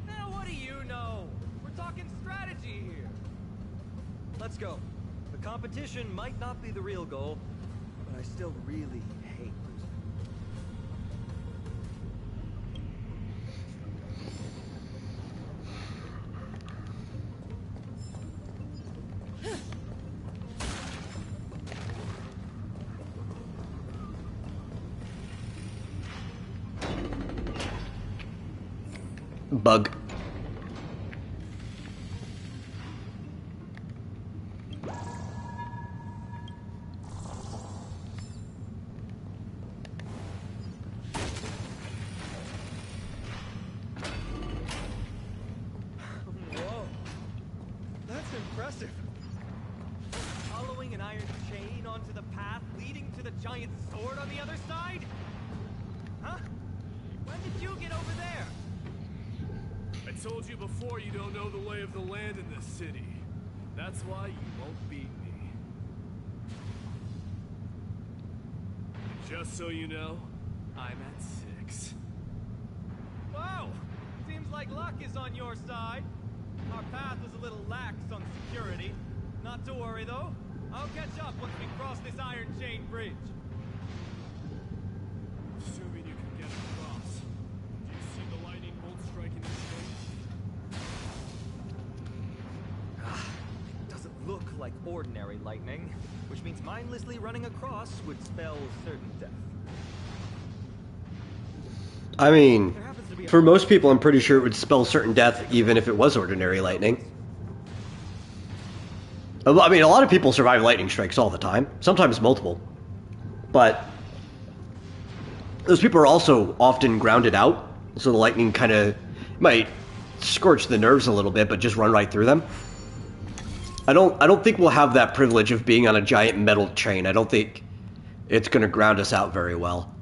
Now what do you know? We're talking strategy here. Let's go. The competition might not be the real goal, but I still really hate losing. Bug. Whoa. That's impressive. Following an iron chain onto the path leading to the giant sword on the other side? Huh? When did you get over there? I told you before you don't know the lay of the land in this city. That's why you won't beat me. Just so you know, I'm at 6. Wow! Seems like luck is on your side. Our path was a little lax on security. Not to worry though. I'll catch up once we cross this iron chain bridge. Assuming you can get across. Do you see the lightning bolt striking the chain? Doesn't look like ordinary lightning, which means mindlessly running across would spell certain death. I mean, for most people, I'm pretty sure it would spell certain death even if it was ordinary lightning. I mean, a lot of people survive lightning strikes all the time, sometimes multiple. But those people are also often grounded out, so the lightning kind of might scorch the nerves a little bit, but just run right through them. I don't think we'll have that privilege of being on a giant metal train. I don't think it's gonna ground us out very well.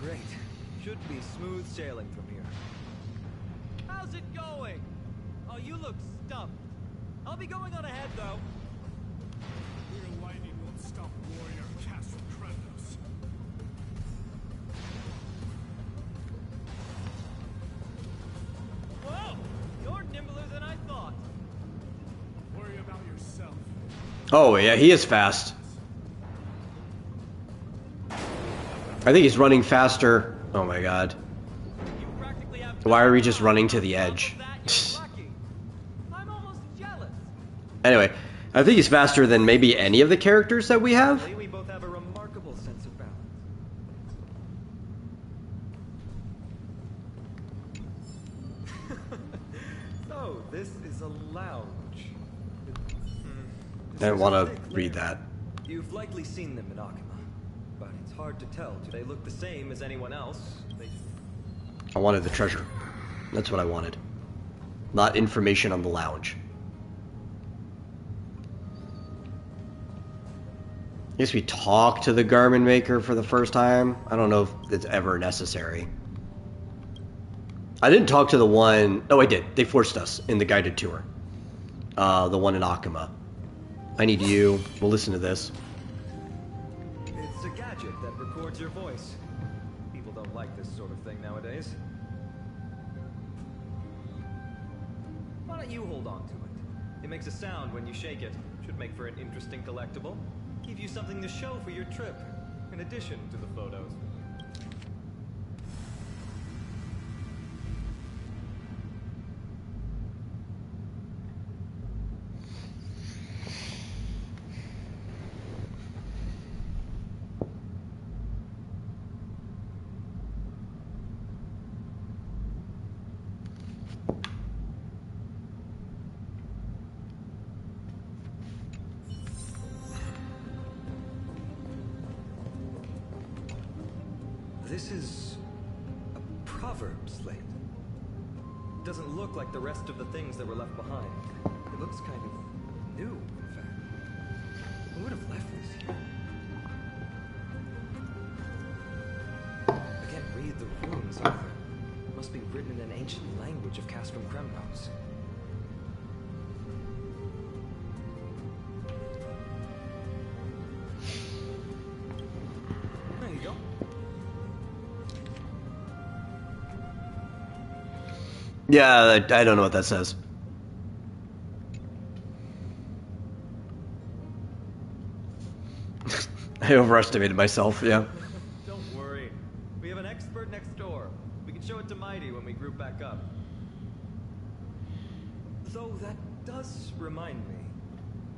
Great. Should be smooth sailing from here. How's it going? Oh, you look stumped. I'll be going on ahead, though. Real lightning won't stop warrior Castle Kratos. Whoa! You're nimbler than I thought. Worry about yourself. Oh yeah, he is fast. I think he's running faster. Oh my god. Why are we just running to the edge? Anyway, I think he's faster than maybe any of the characters that we have. We both have a remarkable sense of balance. So, this is a lounge. I don't want to read that. You've likely seen them in Akuma, but it's hard to tell. Do they look the same as anyone else? I wanted the treasure. That's what I wanted. Not information on the lounge. I guess we talk to the garment maker for the first time. I don't know if it's ever necessary. I didn't talk to the one... Oh, I did. They forced us in the guided tour. The one in Akuma. I need you. We'll listen to this. It's a gadget that records your voice. People don't like this sort of thing nowadays. Why don't you hold on to it? It makes a sound when you shake it. Should make for an interesting collectible. Give you something to show for your trip, in addition to the photos. This is a proverb slate. It doesn't look like the rest of the things that were left behind. It looks kind of new, in fact. Who would have left this here? I can't read the runes either. It must be written in an ancient language of Castrum Kremnos. There you go. Yeah, I don't know what that says. I overestimated myself, yeah. Don't worry. We have an expert next door. We can show it to Mighty when we group back up. Though that does remind me.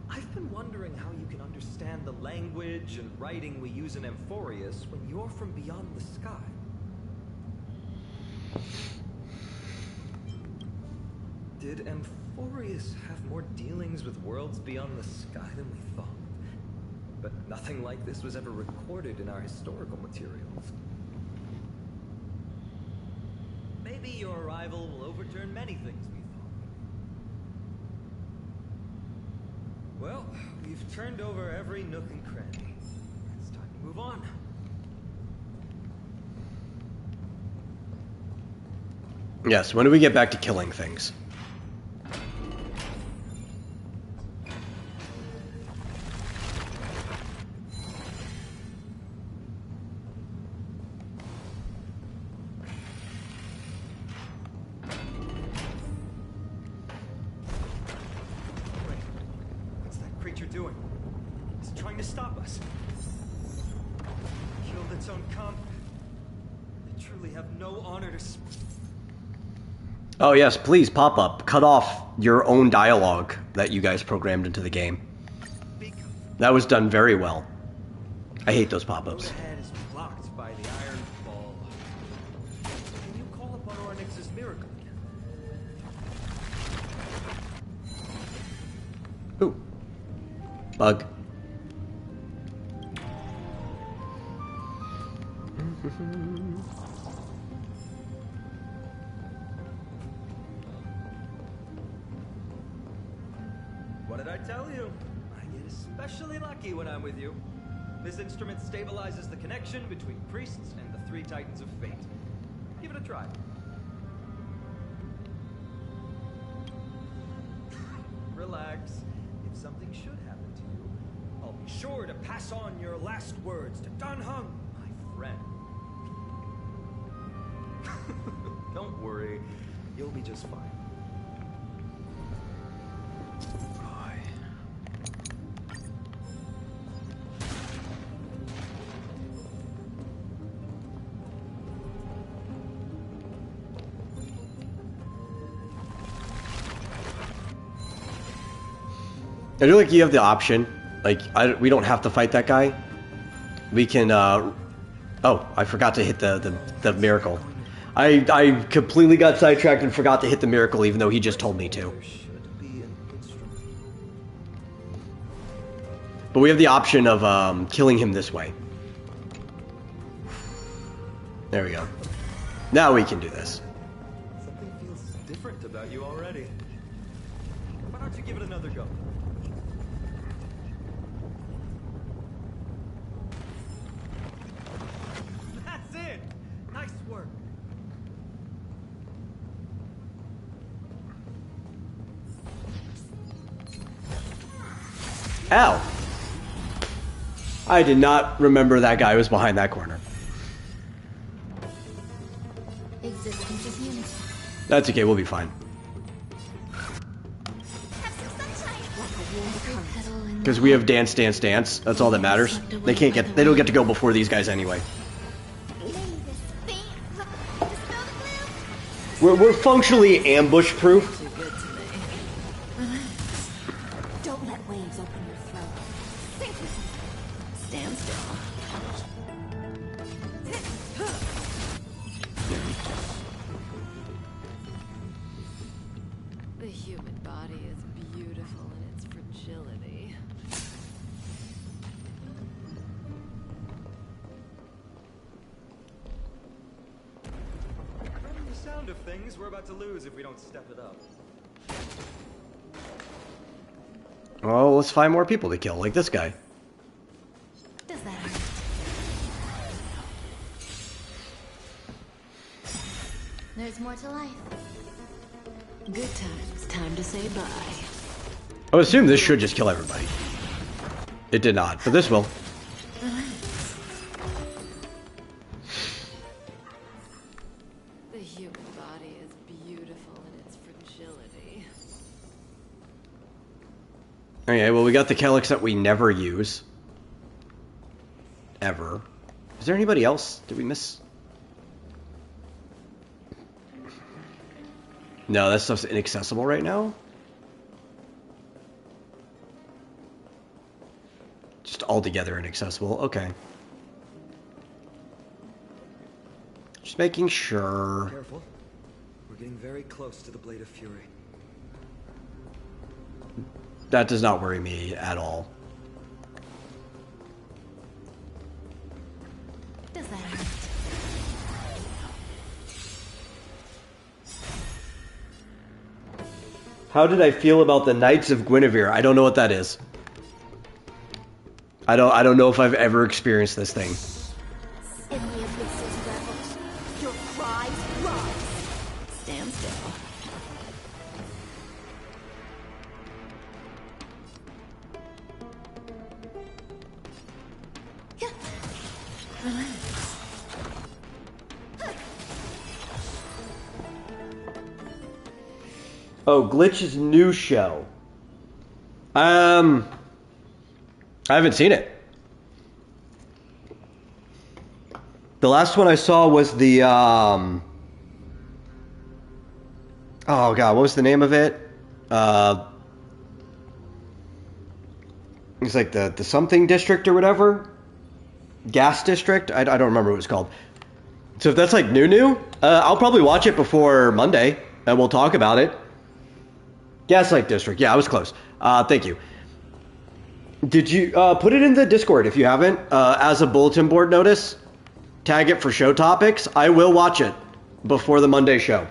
I've been wondering how you can understand the language and writing we use in Amphorius when you're from beyond the sky. Did Amphorius have more dealings with worlds beyond the sky than we thought? But nothing like this was ever recorded in our historical materials. Maybe your arrival will overturn many things we thought. Well, we've turned over every nook and cranny. It's time to move on. Yes, when do we get back to killing things? What's that creature doing? It's trying to stop us. Killed its own comp. They truly have no honor to... Oh yes, please pop up. Cut off your own dialogue that you guys programmed into the game. That was done very well. I hate those pop-ups. Head is blocked by the iron ball. Can you Ooh. Bug. What did I tell you? I get especially lucky when I'm with you. This instrument stabilizes the connection between priests and the three titans of fate. Give it a try. Relax. If something should happen to you, I'll be sure to pass on your last words to Dan Heng, my friend. Don't worry. You'll be just fine. I do like you have the option. Like, we don't have to fight that guy. We can, oh, I forgot to hit the miracle. I completely got sidetracked and forgot to hit the miracle even though he just told me to. But we have the option of killing him this way. There we go. Now we can do this. Something feels different about you already. Why don't you give it another go? That's it! Nice work. Ow! I did not remember that guy was behind that corner. Existence is unity. That's okay, we'll be fine. Because we have dance, dance, dance. That's all that matters. They don't get to go before these guys anyway. We're functionally ambush proof. Don't let waves open your throat. Stand still. The human body is beautiful in its fragility. From the sound of things, we're about to lose if we don't step it up. Well, let's find more people to kill, like this guy. Does that hurt? There's more to life. Good times. Time to say bye. I would assume this should just kill everybody. It did not, but this will. The human body is beautiful in its fragility. Okay, well, we got the calyx that we never use. Ever. Is there anybody else? Did we miss? No, that stuff's inaccessible right now. Just altogether inaccessible. Okay. Just making sure. Careful. We're getting very close to the Blade of Fury. That does not worry me at all. Does that hurt? How did I feel about the Knights of Guinevere? I don't know what that is. I don't know if I've ever experienced this thing. In the abyss's revels, your cries rise. Stand still. Relax. Oh, Glitch's new show. I haven't seen it. The last one I saw was the oh god, what was the name of it? It's like the something district or whatever. Gas district? I don't remember what it's called. So if that's like new, I'll probably watch it before Monday and we'll talk about it. Gaslight District. Yeah, I was close. Thank you. Did you put it in the Discord if you haven't? As a bulletin board notice, tag it for show topics. I will watch it before the Monday show,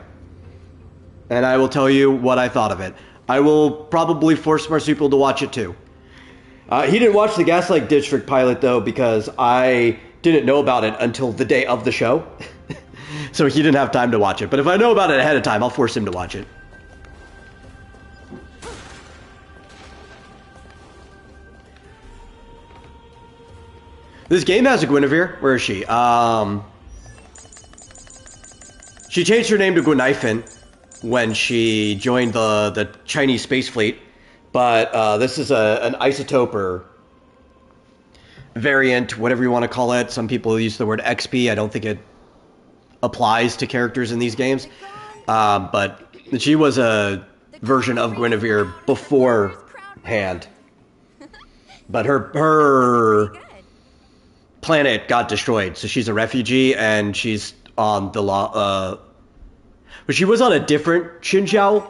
and I will tell you what I thought of it. I will probably force Marsupial to watch it too. He didn't watch the Gaslight District pilot though because I didn't know about it until the day of the show, so he didn't have time to watch it. But if I know about it ahead of time, I'll force him to watch it. This game has a Guinevere. Where is she? She changed her name to Guinaifen when she joined the Chinese space fleet. But this is an isotope or variant, whatever you want to call it. Some people use the word XP. I don't think it applies to characters in these games. But she was a version of Guinevere beforehand. But her planet got destroyed, so she's a refugee, and she's on the but she was on a different Xinjiao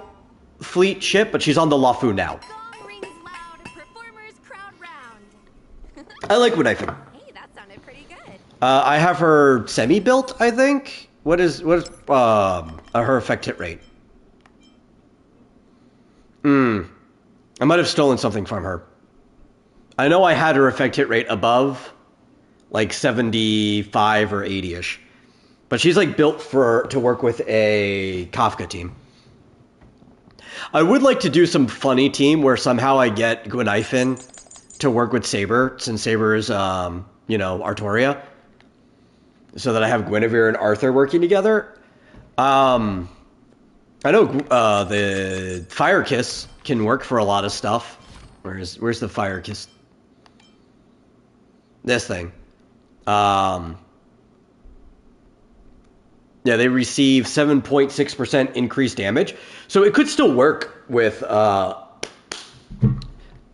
fleet ship, but she's on the Lafu now. I like Guinaifen. Hey, that sounded pretty good. I have her semi-built, I think. What is her effect hit rate? I might have stolen something from her. I know I had her effect hit rate above like 75 or 80-ish. But she's like built to work with a Kafka team. I would like to do some funny team where somehow I get Guinaifen to work with Saber, since Saber is, Artoria. So that I have Guinevere and Arthur working together. I know the Fire Kiss can work for a lot of stuff. Where's the Fire Kiss? This thing. Yeah, they receive 7.6% increased damage. So it could still work with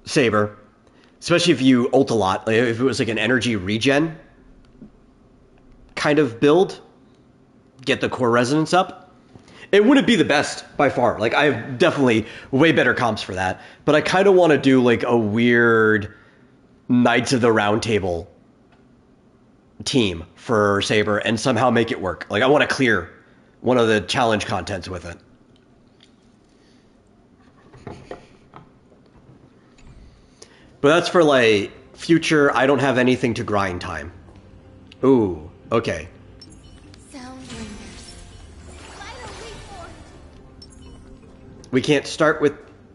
Saber. Especially if you ult a lot. Like if it was like an energy regen kind of build. Get the core resonance up. It wouldn't be the best by far. Like I have definitely way better comps for that. But I kind of want to do like a weird Knights of the Round Table team for Saber and somehow make it work. Like I want to clear one of the challenge contents with it. But that's for like future I don't have anything to grind time. Ooh, okay. We can't start with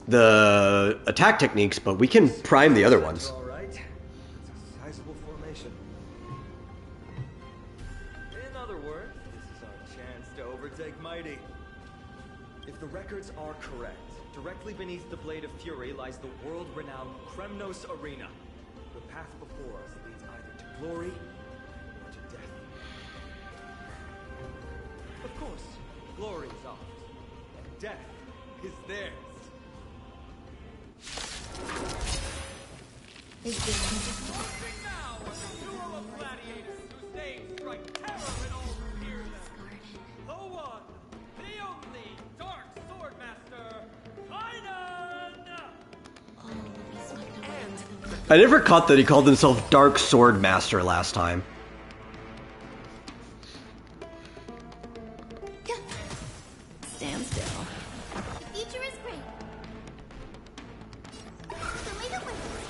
the attack techniques, but we can prime the other ones. Are correct. Directly beneath the Blade of Fury lies the world-renowned Kremnos Arena. The path before us leads either to glory or to death. Of course, glory is ours, and death is theirs. Now, a duo of gladiators whose names strike terror in all who hear them. The one, the only Dark Swordmaster, I never caught that he called himself Dark Swordmaster last time. Stand still. The future is great.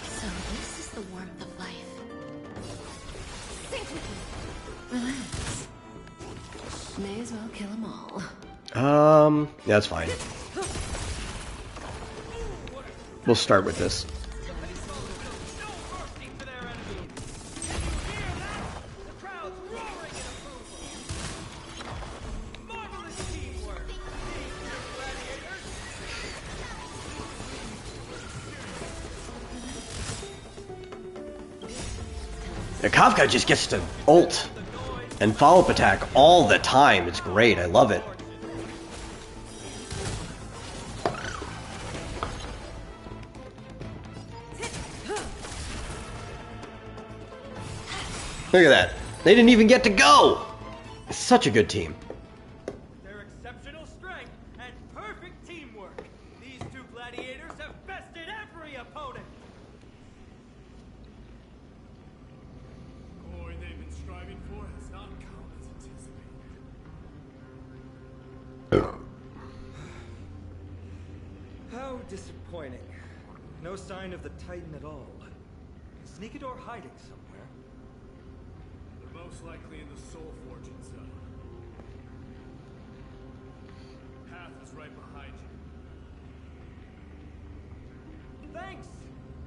So this is the warmth of life. Sink with me. Relax. May as well kill them all. Yeah, that's fine. We'll start with this. The Kafka just gets to ult and follow-up attack all the time. It's great. I love it. Look at that. They didn't even get to go. It's such a good team. Their exceptional strength and perfect teamwork. These two gladiators have bested every opponent. aiming for has not come as anticipated. How disappointing. No sign of the Titan at all. Is Nikador hiding somewhere? They're most likely in the Soul Forging zone. Path is right behind you. Thanks!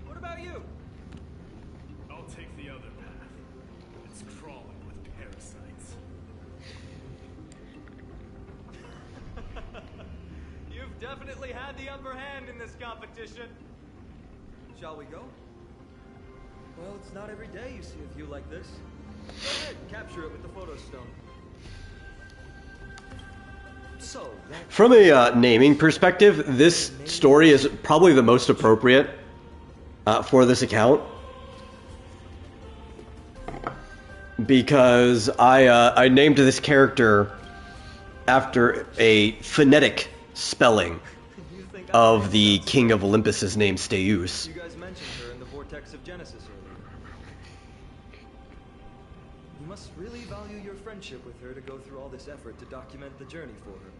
What about you? I'll take the other path. It's crawling with parasites. You've definitely had the upper hand in this competition. Shall we go? Well, it's not every day you see a view like this. Go ahead, capture it with the photo stone. So, From a naming perspective, this story is probably the most appropriate for this account. Because I named this character after a phonetic spelling of the King of Olympus's name, Steus. you guys mentioned her in the Vortex of Genesis earlier. You must really value your friendship with her to go through all this effort to document the journey for her.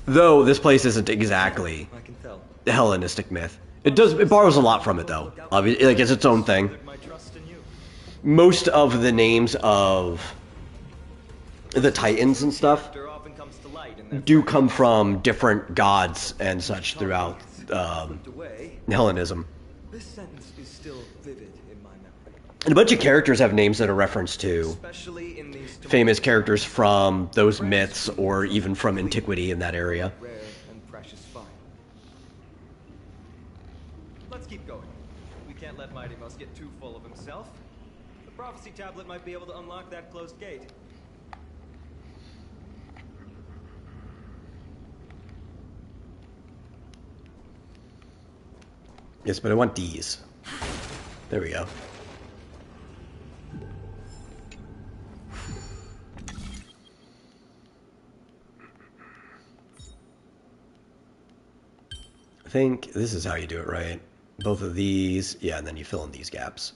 Though this place isn't exactly I can tell. the Hellenistic myth. It borrows a lot from it, though. Obviously, like, it's its own thing. Most of the names of the Titans and stuff do come from different gods and such throughout Hellenism. This sentence is still vivid in my memory. And a bunch of characters have names that are referenced to famous characters from those myths or even from antiquity in that area. Rare and precious find. Let's keep going. We can't let Mighty Mouse get too full of himself. The prophecy tablet might be able to unlock that closed gate. Yes, but I want these. There we go. I think this is how you do it, right? Both of these, yeah, and then you fill in these gaps.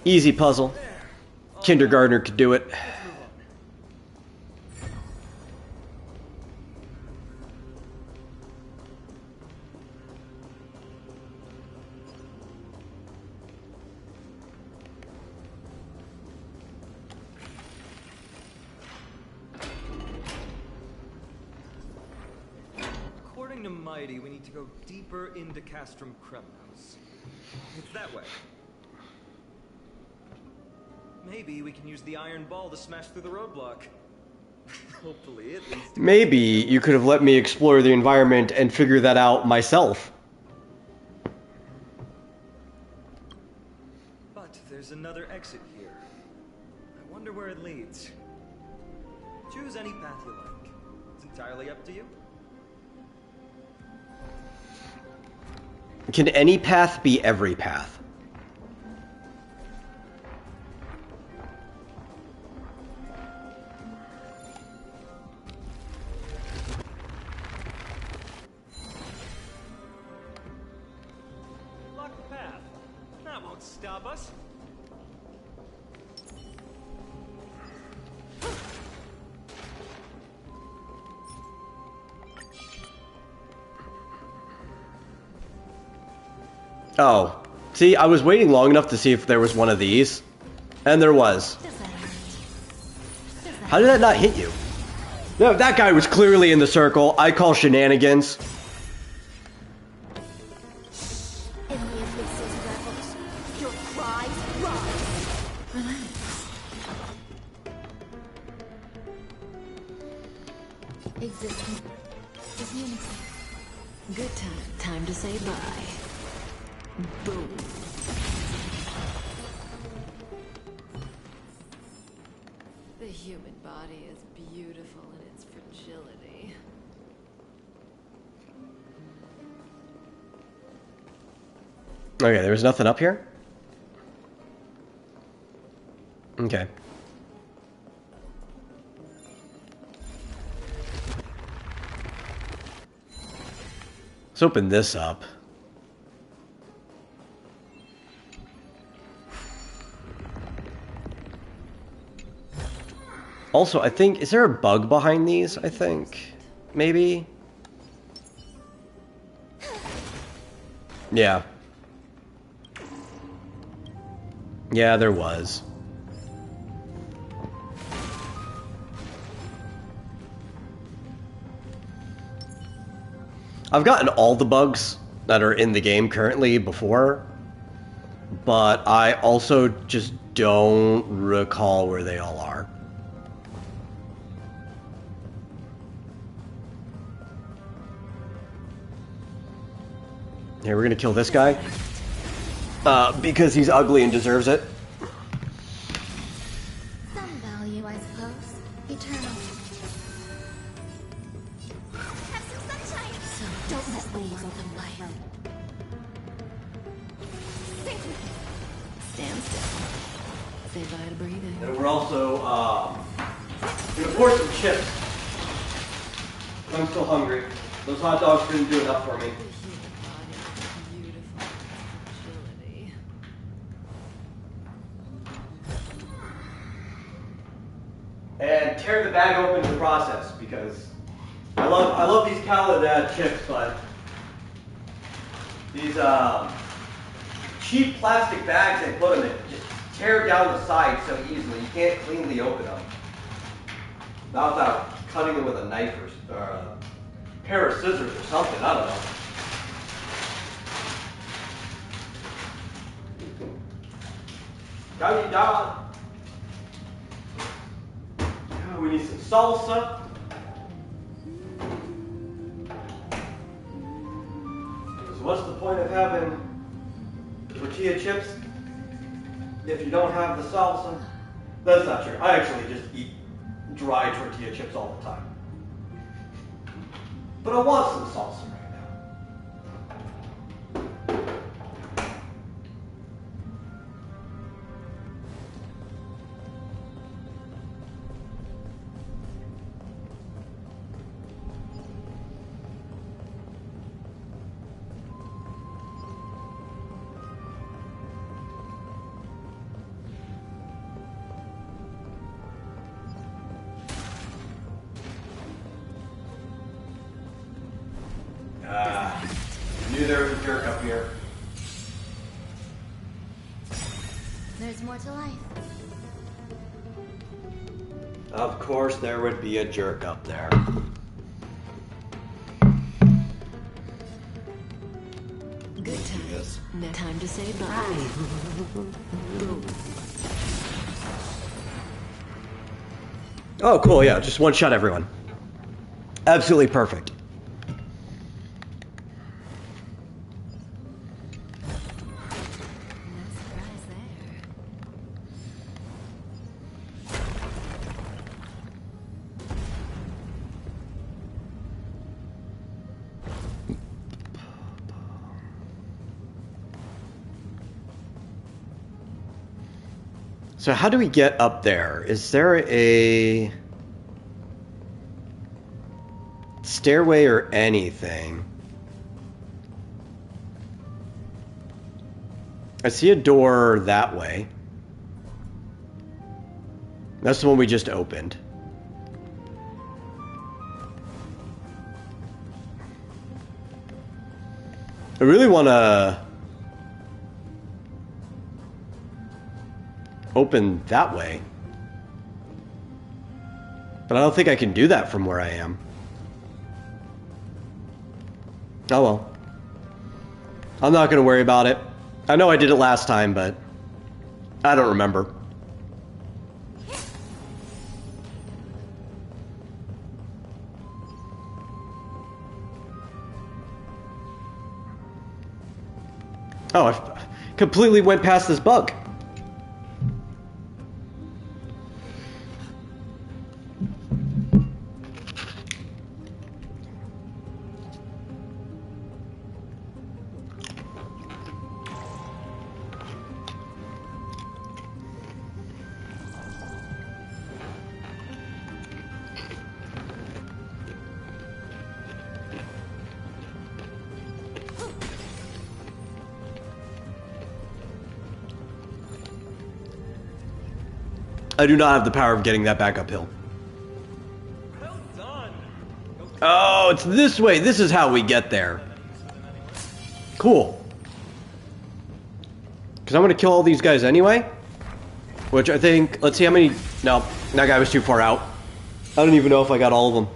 Easy puzzle. Kindergartner could do it. According to Mighty, we need to go deeper into Castrum Kremnos. It's that way. Maybe we can use the iron ball to smash through the roadblock. Hopefully it leads to... Maybe you could have let me explore the environment and figure that out myself. But there's another exit here. I wonder where it leads. Choose any path you like. It's entirely up to you. Can any path be every path? Block the path. That won't stop us. Oh. See, I was waiting long enough to see if there was one of these. And there was. How did that not hit you? No, that guy was clearly in the circle. I call shenanigans. In the abysses rebels, your cries rise. Relax. Existence is unity. Good time to say bye. Boom. The human body is beautiful in its fragility. Okay, there was nothing up here? Okay. Let's open this up. Also, I think, is there a bug behind these? I think. Maybe? Yeah. Yeah, there was. I've gotten all the bugs that are in the game currently before, but I also just don't recall where they all are. Here, we're gonna kill this guy. Because he's ugly and deserves it. Some value, I suppose. Eternal. Have some sunshine. So don't let the world of life. Sink me. Stand still. Say bye to breathing. And we're also, gonna pour some chips. I'm still hungry. Those hot dogs didn't do enough for me. And tear the bag open in the process, because I love these Caladad chips, but these cheap plastic bags they put them in just tear down the sides so easily. You can't cleanly open them. Not without cutting them with a knife or a pair of scissors or something. I don't know. Calidad. We need some salsa. Because what's the point of having tortilla chips if you don't have the salsa? That's not true. I actually just eat dry tortilla chips all the time. But I want some salsa right now. I knew there was a jerk up here. There's more to life. Of course there would be a jerk up there. Good times. No time to say bye. Oh, cool, yeah, just one shot everyone. Absolutely perfect. So how do we get up there? Is there a stairway or anything? I see a door that way. That's the one we just opened. I really want to open that way. But I don't think I can do that from where I am. Oh well. I'm not going to worry about it. I know I did it last time, but I don't remember. Oh, I completely went past this bug. I do not have the power of getting that back uphill. Oh, it's this way. This is how we get there. Cool. Because I'm going to kill all these guys anyway. Which I think... Let's see how many... No, that guy was too far out. I don't even know if I got all of them.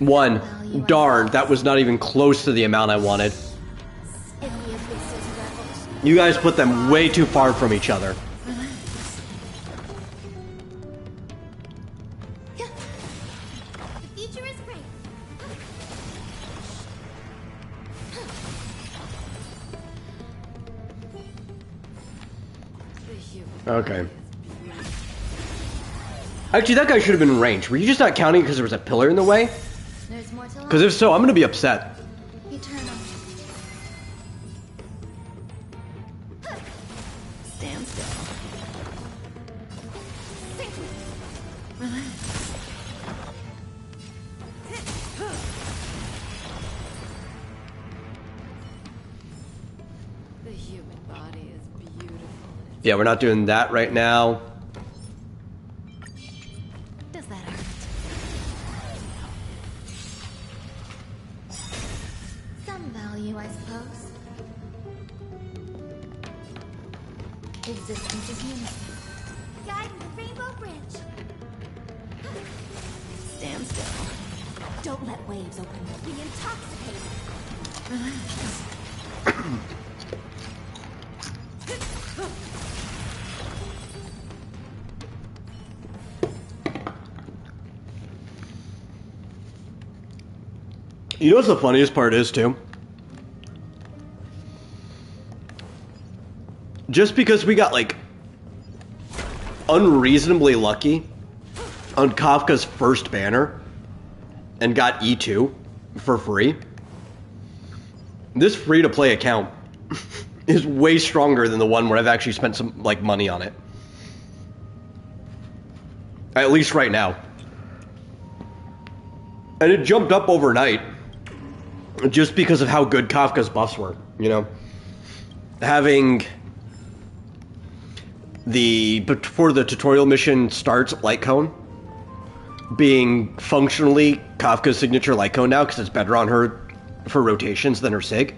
One. Darn, that was not even close to the amount I wanted. You guys put them way too far from each other. The future is great. Okay. Actually, that guy should have been in range. Were you just not counting because there was a pillar in the way? There's more to Because if so, I'm going to be upset. Eternal. Stand still. The human body is beautiful. Yeah, we're not doing that right now. Does that hurt? Some value, I suppose. Existence is unity. Guiding the Rainbow Bridge. Stand still. Don't let waves open. Be intoxicated. You know what the funniest part is, too? Just because we got, like, unreasonably lucky on Kafka's first banner and got E2 for free, this free-to-play account is way stronger than the one where I've actually spent some, like, money on it. At least right now. And it jumped up overnight just because of how good Kafka's buffs were, you know? Having before the tutorial mission starts, light cone being functionally Kafka's signature light cone now because it's better on her for rotations than her sig.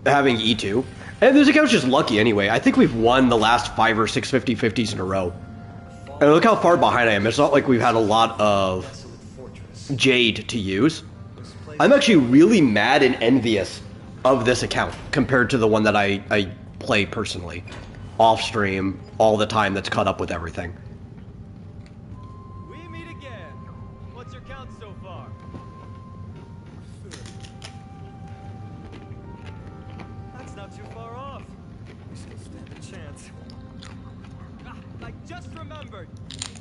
Having E2. And this account's just lucky anyway. I think we've won the last 5 or 6 50-50s in a row. And look how far behind I am. It's not like we've had a lot of Jade to use. I'm actually really mad and envious of this account compared to the one that I play personally. Off stream, all the time, that's caught up with everything. We meet again. What's your count so far? That's not too far off. We still stand a chance. I just remembered.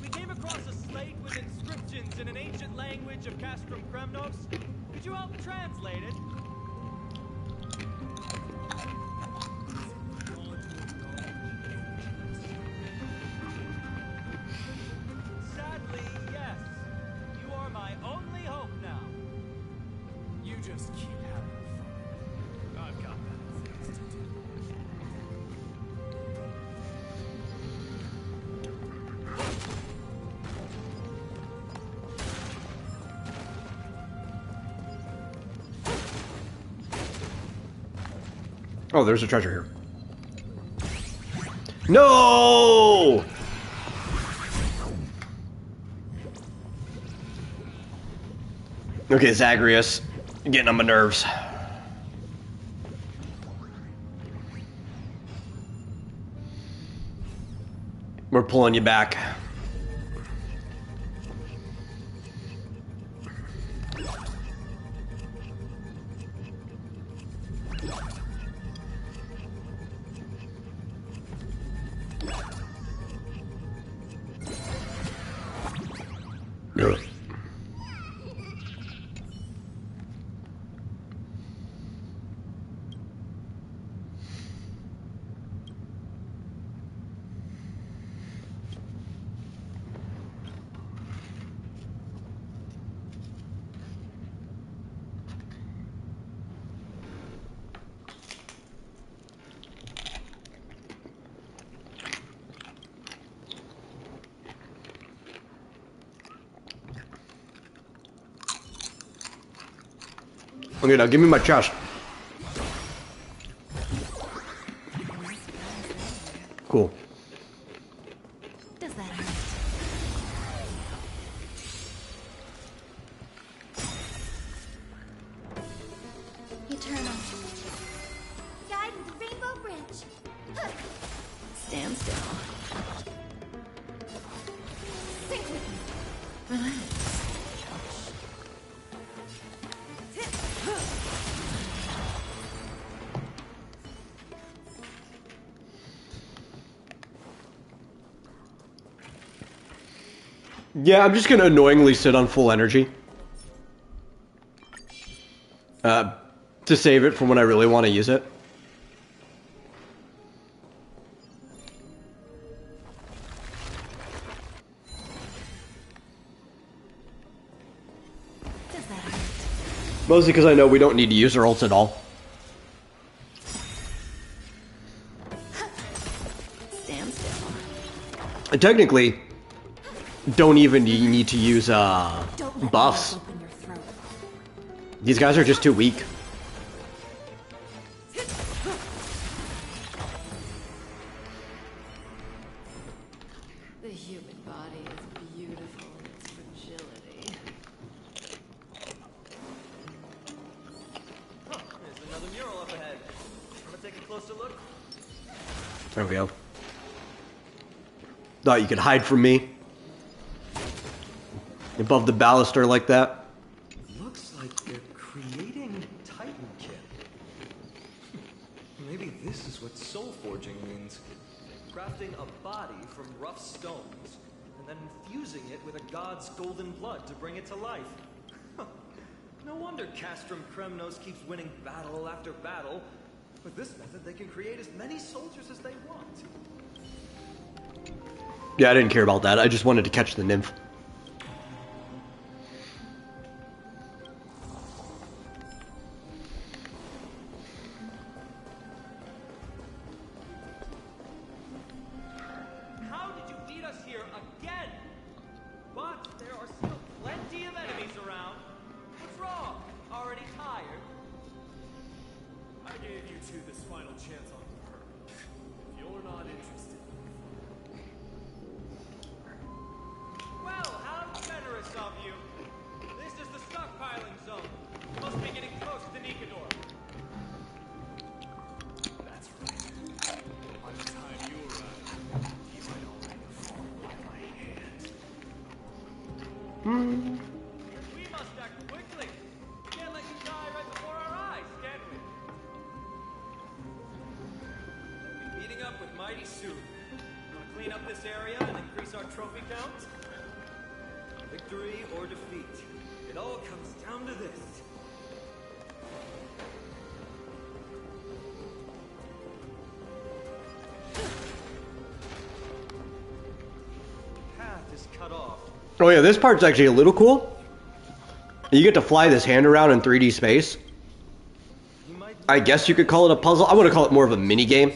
We came across a slate with inscriptions in an ancient language of Castrum Kremnos. Could you help translate it? Sadly, yes. You are my only hope now. You just keep having fun. I've got better things to do. Oh, there's a treasure here. No! Okay, Zagreus, getting on my nerves. We're pulling you back. Okay, now give me my chest. Cool. Does that hurt? Eternal. Guidance, Rainbow Bridge. Huh. Stand still. Sink with me. Relax. Yeah, I'm just gonna annoyingly sit on full energy. To save it for when I really want to use it. Does that hurt? Mostly because I know we don't need to use our ults at all. Stand still. And technically, don't even need to use buffs. These guys are just too weak. The human body is beautiful in its fragility. Huh, there's another mural up ahead. Wanna take a closer look? There we go. Thought you could hide from me. Above the baluster like that. Looks like they're creating Titan kit. Maybe this is what soul forging means. Crafting a body from rough stones, and then infusing it with a god's golden blood to bring it to life. No wonder Castrum Kremnos keeps winning battle after battle. With this method, they can create as many soldiers as they want. Yeah, I didn't care about that. I just wanted to catch the nymph. How did you beat us here again? But there are still plenty of enemies around. What's wrong? Already tired? I gave you two this final chance on purpose. If you're not interested. Well, how generous of you. This is the stockpiling zone. Must be getting close to Nikador. That's right. By the time you arrive, he might already fall by my hand. We must act quickly. Can't let you die right before our eyes, can we? We'll be meeting up with Mighty soon. Want to clean up this area and increase our trophy count? Victory or defeat. It all comes down to this. Path is cut off. Oh yeah, this part's actually a little cool. You get to fly this hand around in 3D space. I guess you could call it a puzzle. I want to call it more of a mini game.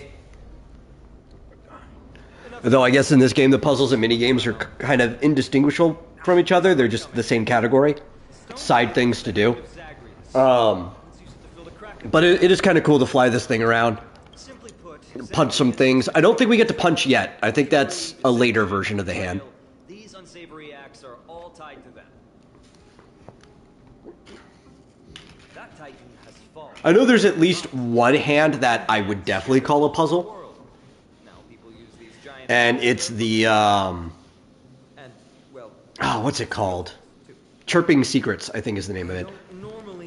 Though I guess in this game the puzzles and mini games are kind of indistinguishable from each other. They're just the same category. Side things to do. But it is kind of cool to fly this thing around. Punch some things. I don't think we get to punch yet. I think that's a later version of the hand. These unsavory acts are all tied to them. That Titan has fallen. I know there's at least one hand that I would definitely call a puzzle. And it's the, what's it called? Chirping Secrets, I think is the name of it.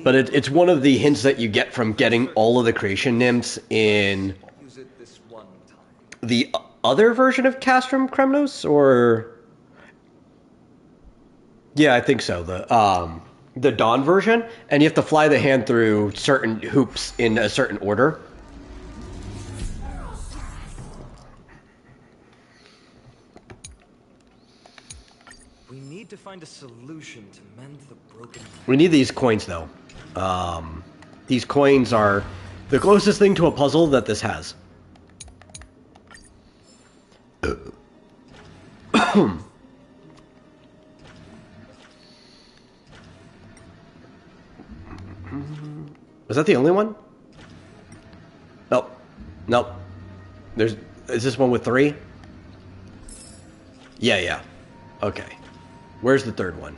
But it's one of the hints that you get from getting all of the creation nymphs in the other version of Castrum Kremnos, or... Yeah, I think so. The Dawn version, and you have to fly the hand through certain hoops in a certain order. We need to find a solution to mend the broken. We need these coins, though. These coins are the closest thing to a puzzle that this has. Is that the only one? Nope. Nope. Is this one with 3? Yeah. Okay. Where's the third one?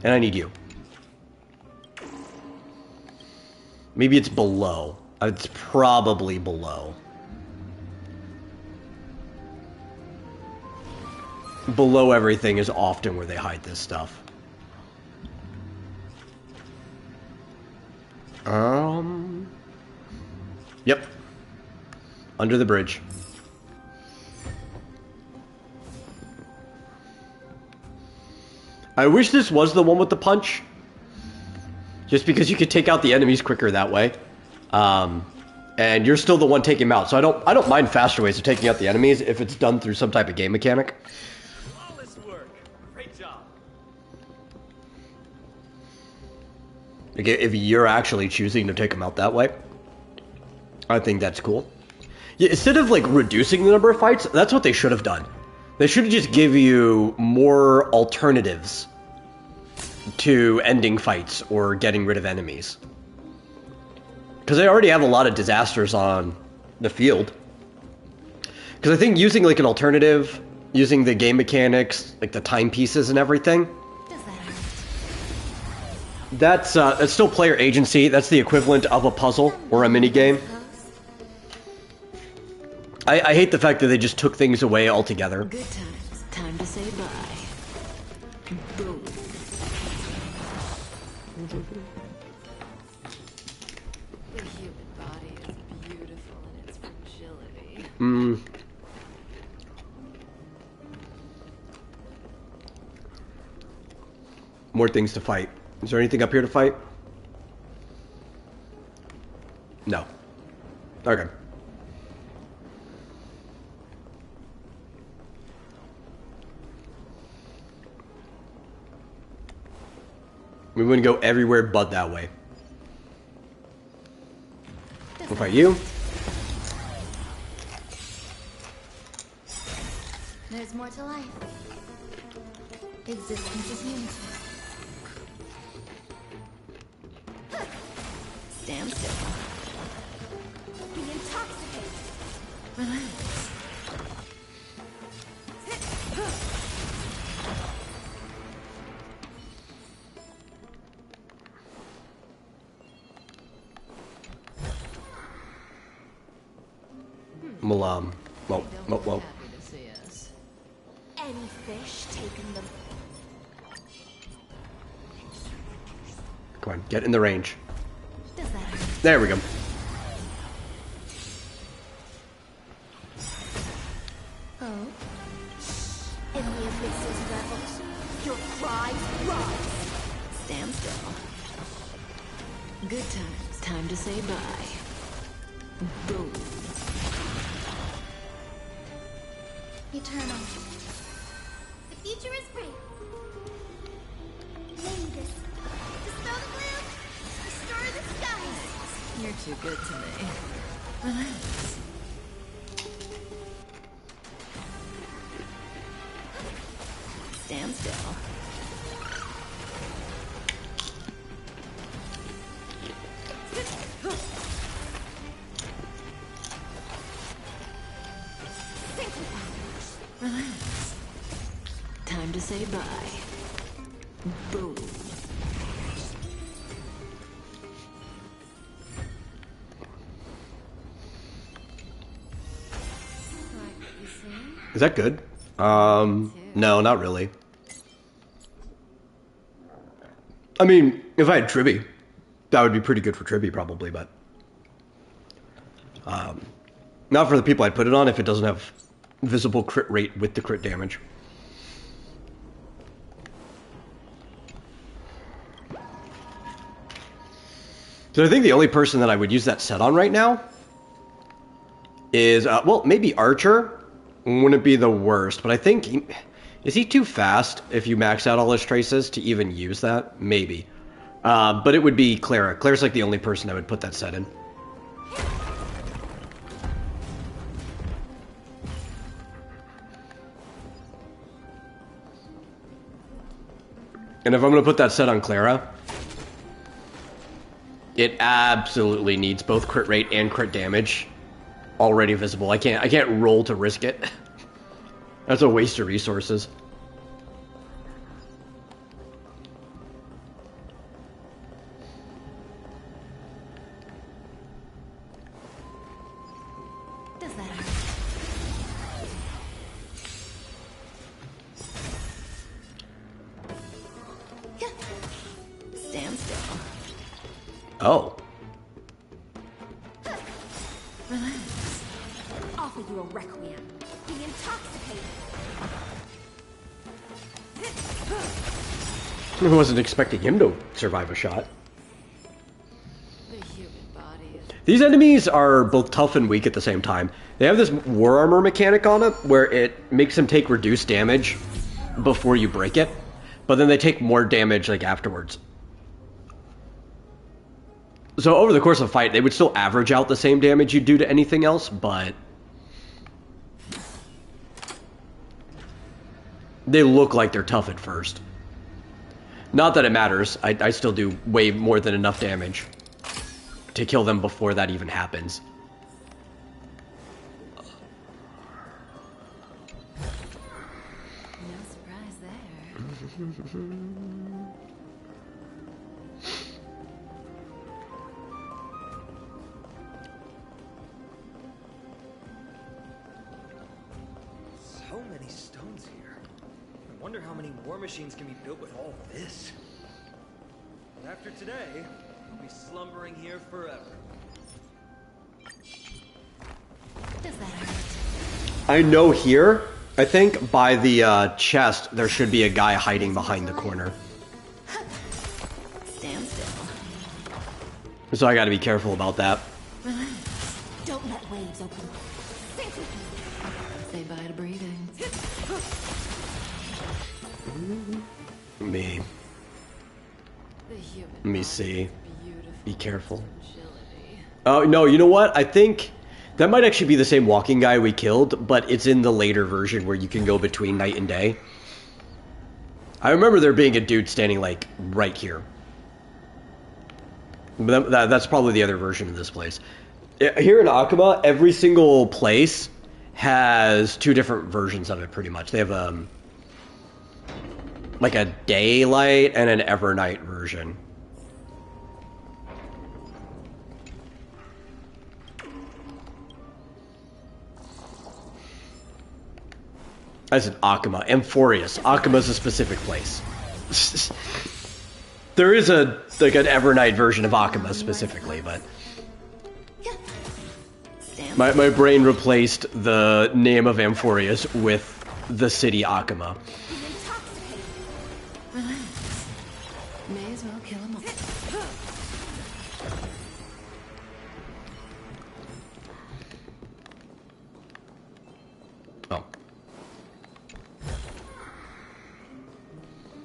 And I need you. Maybe it's below. It's probably below. Below everything is often where they hide this stuff. Yep. Under the bridge. I wish this was the one with the punch. Just because you could take out the enemies quicker that way. And you're still the one taking them out. So I don't mind faster ways of taking out the enemies if it's done through some type of game mechanic. Flawless work. Great job. Like if you're actually choosing to take them out that way, I think that's cool. Yeah, instead of like reducing the number of fights, that's what they should have done. They should have just give you more alternatives to ending fights or getting rid of enemies. Because they already have a lot of disasters on the field. Because I think using like an alternative, using the game mechanics, like the timepieces and everything, that's still player agency. That's the equivalent of a puzzle or a mini game. I hate the fact that they just took things away altogether. Good times. Time to say bye. Boom. The human body is beautiful in its fragility. More things to fight. Is there anything up here to fight? No. Okay. We wouldn't go everywhere but that way. We'll fight you. There's more to life. Existence is unity. Stand still. Be intoxicated. Relax. Well. Any fish taking them. Come on, get in the range. Does that hurt? There we go. Oh. In the abyss's revels, your cries rise. Stand still. Good times. Time to say bye. Boom. Eternal. The future is free. Name this. Dispel the gloom. Restore the skies. You're too good to me. Relax. Stand still. Relax. Time to say bye. Boom. Is that good? No, not really. I mean, if I had Tribby, that would be pretty good for Tribby probably, but not for the people I'd put it on if it doesn't have visible crit rate with the crit damage. So I think the only person that I would use that set on right now is, well, maybe Archer. Wouldn't be the worst, but I think, is he too fast if you max out all his traces to even use that? Maybe. But it would be Clara. Clara's like the only person I would put that set in. And if I'm going to put that set on Clara, It absolutely needs both crit rate and crit damage already visible. I can't roll to risk it. That's a waste of resources. Does that hurt? Stand still. Oh. Relax. Offer you a requiem. Be intoxicated. I wasn't expecting him to survive a shot. The human body is... These enemies are both tough and weak at the same time. They have this war armor mechanic on it where it makes them take reduced damage before you break it, but then they take more damage like afterwards. So over the course of a fight, they would still average out the same damage you do to anything else, but they look like they're tough at first. Not that it matters. I still do way more than enough damage to kill them before that even happens. No surprise there. So many stones here. I wonder how many war machines can be built with all this. And after today, we'll be slumbering here forever. Does that hurt? I know here, I think, by the chest, there should be a guy hiding behind the corner. Stand still. So I gotta be careful about that. Relax. Don't let waves open. Sink with me. Say bye to breathing. Me. The human Let me see. beautiful Be careful. fragility. Oh, no, you know what? I think that might actually be the same walking guy we killed, but it's in the later version where you can go between night and day. I remember there being a dude standing, like, right here. But that's probably the other version of this place. Here in Akuma, every single place has two different versions of it, pretty much. They have, like a daylight and an evernight version. I said Akuma. Amphorius. Akuma's a specific place. There is an evernight version of Akuma specifically, but my brain replaced the name of Amphorius with the city Akuma. Relax. May as well kill him all. Oh.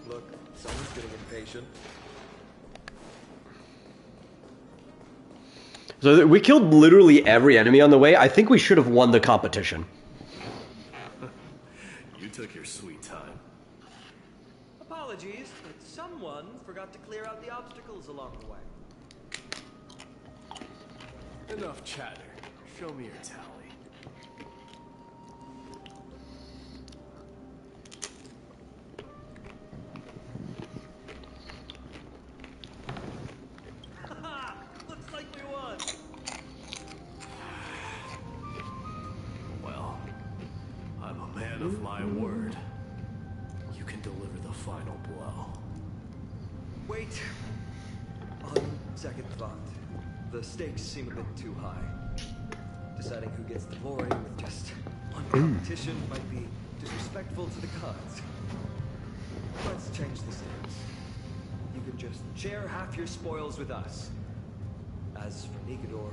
Look, someone's getting impatient. So we killed literally every enemy on the way. I think we should have won the competition. You took your sweet time. Apologies, but someone forgot to clear out the obstacles along the way. Enough chatter. Show me your tally. Looks like we won. Well, I'm a man of my word. You can deliver the final blow. Wait. On second thought, the stakes seem a bit too high. Deciding who gets the glory with just one competition might be disrespectful to the gods. Let's change the stakes. You can just share half your spoils with us. As for Nikador,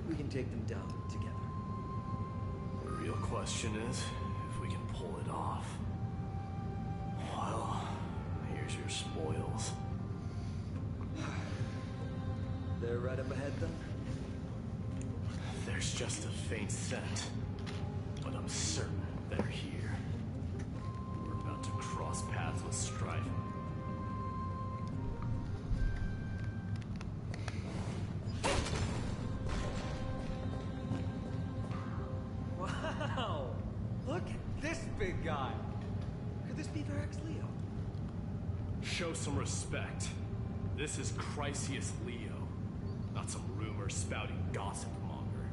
we can take them down together. The real question is if we can pull it off. Well, here's your spoils. They're right up ahead then? There's just a faint scent, but I'm certain they're here. We're about to cross paths with strife. guy. Could this be Varix Leo? Show some respect. This is Chrysius Leo, not some rumor-spouting gossip monger.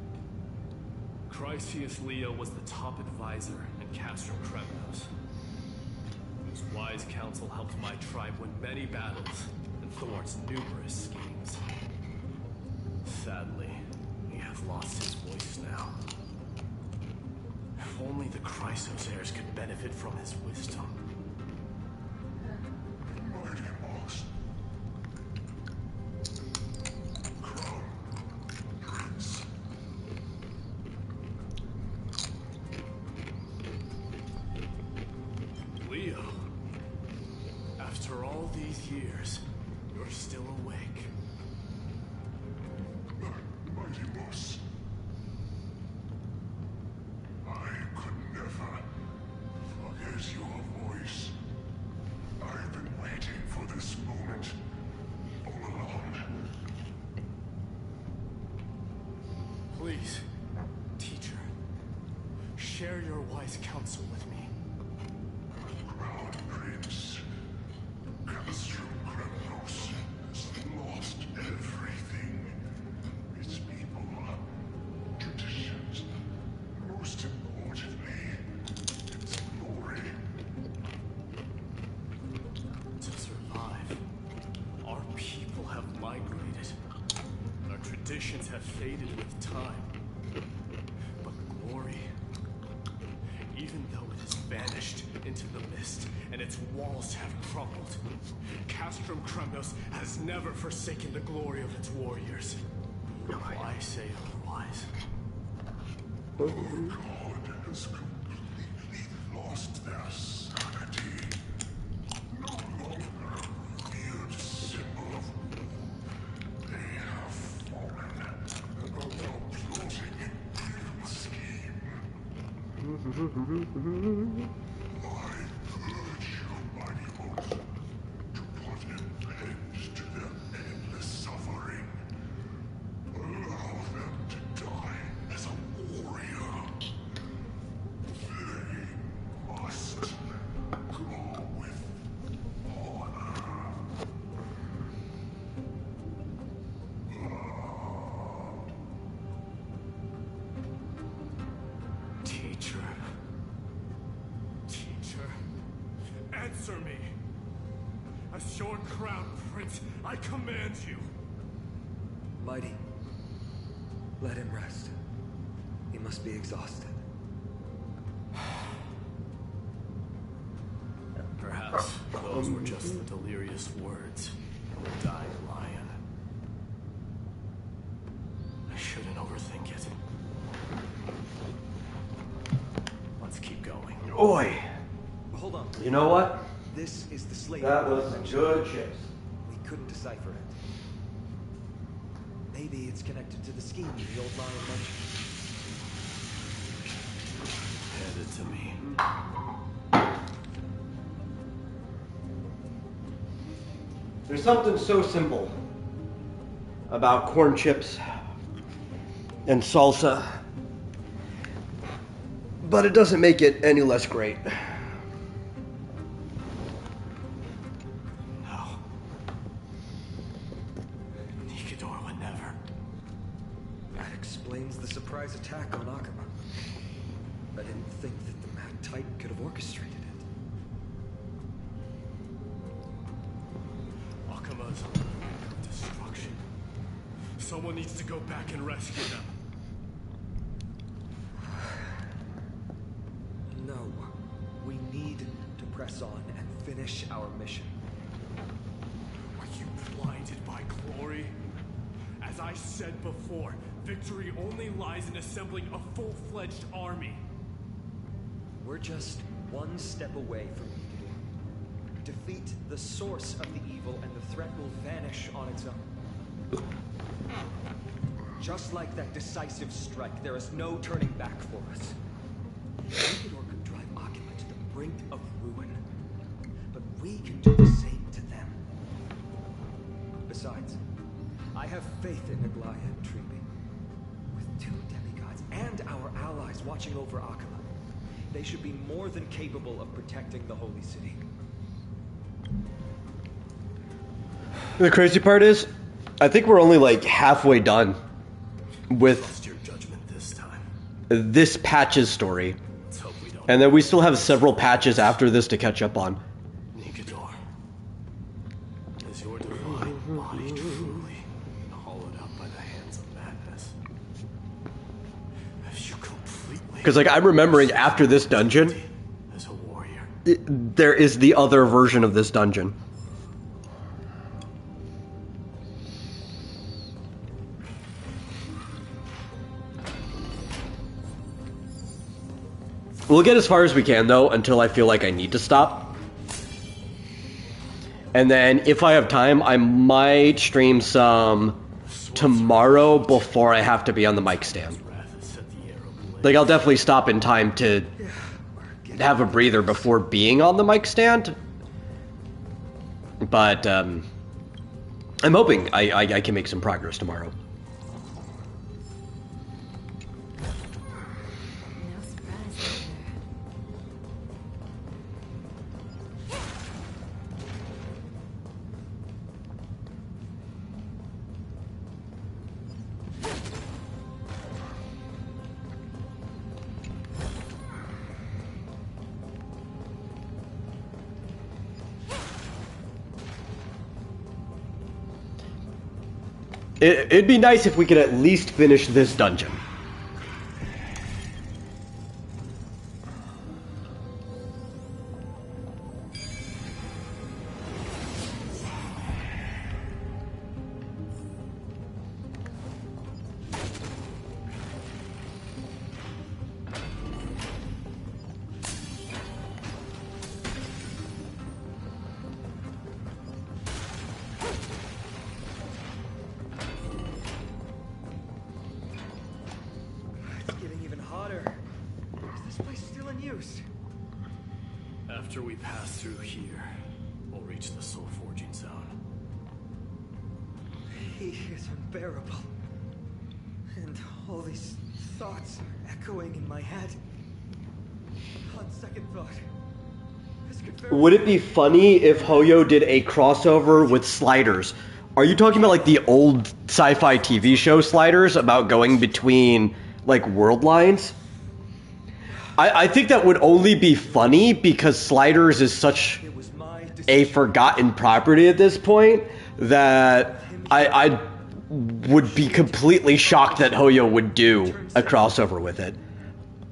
Chrysius Leo was the top advisor in Castrum Kremnos, whose wise counsel helped my tribe win many battles and thwarts numerous schemes. Sadly, he has lost his voice now. If only the Chrysos heirs could benefit from his wisdom. Leo, after all these years, you're still awake. Mighty boss. I could never forget your voice. I've been waiting for this moment all along. Please, teacher, share your wise counsel with me. Crown Prince, Castrum Kremnos has lost everything. Its people, traditions, most importantly, its glory. To survive, our people have migrated. Our traditions have faded with time. But glory, even though it has vanished into the mist and its walls have crumbled, Castrum Kremnos has never forsaken the glory of its warriors. Why say otherwise? Our god has completely lost their sanity. No longer a weird symbol of war. They have fallen and are now plotting an evil scheme. I urge you, mighty ones, to put an end to their endless suffering. Allow them to die as a warrior. They must go with honor. Teacher. Teacher. Answer me. As your crown prince, I command you. Mighty, let him rest. He must be exhausted. Perhaps those were just the delirious words of a dying lion. I shouldn't overthink it. Let's keep going. Oi! Hold on. You know what? This is the slate. That was some good chips. We couldn't decipher it. Maybe it's connected to the scheme the old lion mentioned. Hand it to me. There's something so simple about corn chips and salsa, but it doesn't make it any less great. No. Nikador would never. That explains the surprise attack on Akama. I didn't think that the Mad Titan could have orchestrated it. Akama's on the brink of destruction. Someone needs to go back and rescue them. No. We need to press on and finish our mission. Are you blinded by glory? As I said before, victory only lies in assembling a full-fledged army. We're just one step away from Nikador. Defeat the source of the evil and the threat will vanish on its own. Just like that decisive strike, there is no turning back for us. Nikador could drive Akama to the brink of ruin, but we can do the same to them. Besides, I have faith in Naglaya and Tribi. With two demigods and our allies watching over Akama, They should be more than capable of protecting the Holy City. The crazy part is, I think we're only like halfway done with Your judgment this time. this patch's story. And then we still have several patches after this to catch up on. Nikador, is your divine body truly hollowed out by the hands of madness? Have you completely... Because like I'm remembering after this dungeon, as a warrior? there is the other version of this dungeon. We'll get as far as we can, though, until I feel like I need to stop. And then, if I have time, I might stream some tomorrow before I have to be on the mic stand. Like, I'll definitely stop in time to have a breather before being on the mic stand. But, I'm hoping I can make some progress tomorrow. It'd be nice if we could at least finish this dungeon. After we pass through here, we'll reach the soul forging zone. He is unbearable. And all these thoughts are echoing in my head. On second thought, this could very Would it be funny if Hoyo did a crossover with Sliders? Are you talking about like the old sci-fi TV show Sliders about going between like world lines? I think that would only be funny because Sliders is such a forgotten property at this point that I would be completely shocked that Hoyo would do a crossover with it.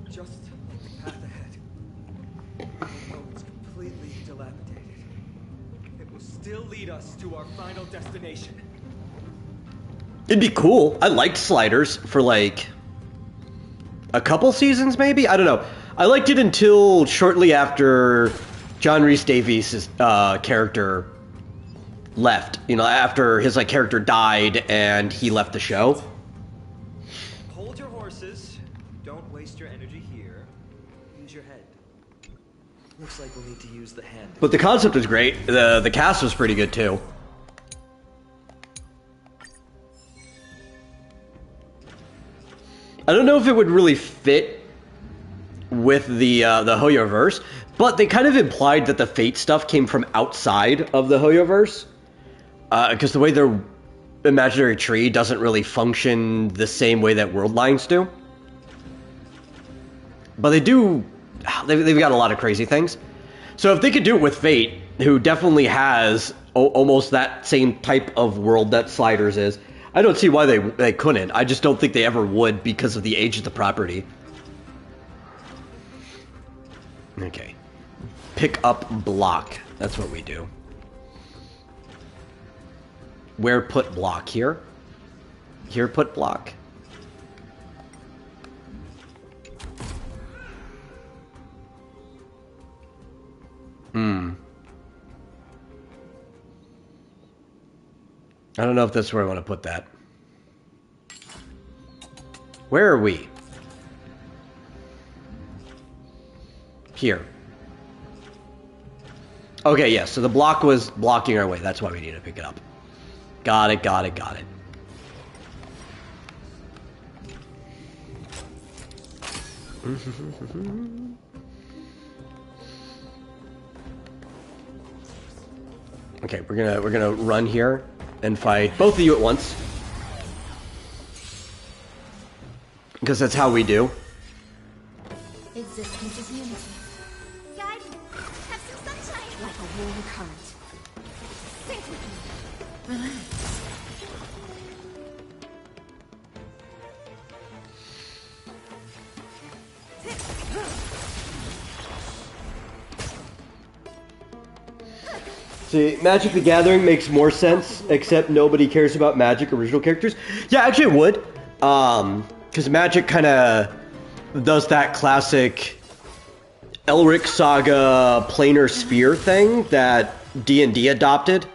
Just the path ahead. Although it's completely dilapidated, it will still lead us to our final destination. It'd be cool. I liked Sliders for like a couple seasons, maybe? I don't know. I liked it until shortly after John Rhys Davies' character left. You know, after his like character died and he left the show. Hold your horses. Don't waste your energy here. Use your head. Looks like we'll need to use the hand. But the concept was great. The cast was pretty good too. I don't know if it would really fit with the Hoyoverse, but they kind of implied that the Fate stuff came from outside of the Hoyoverse, because the way their imaginary tree doesn't really function the same way that world lines do. But they do, they've got a lot of crazy things. So if they could do it with Fate, who definitely has almost that same type of world that Sliders is, I don't see why they couldn't. I just don't think they ever would because of the age of the property. Okay. Pick up block. That's what we do. Where put block? Here? Here put block. I don't know if that's where I want to put that. Where are we? Here. Okay, yeah, so the block was blocking our way. That's why we need to pick it up. Got it, got it, got it. Okay, we're gonna run here and fight both of you at once. Because that's how we do. Existence is unity. Guide me. Have some sunshine. Like a warm current. Sink with me. Relax. See, Magic the Gathering makes more sense, except nobody cares about Magic original characters. Yeah, actually it would. Because Magic kind of does that classic Elric Saga planar sphere thing that D&D adopted.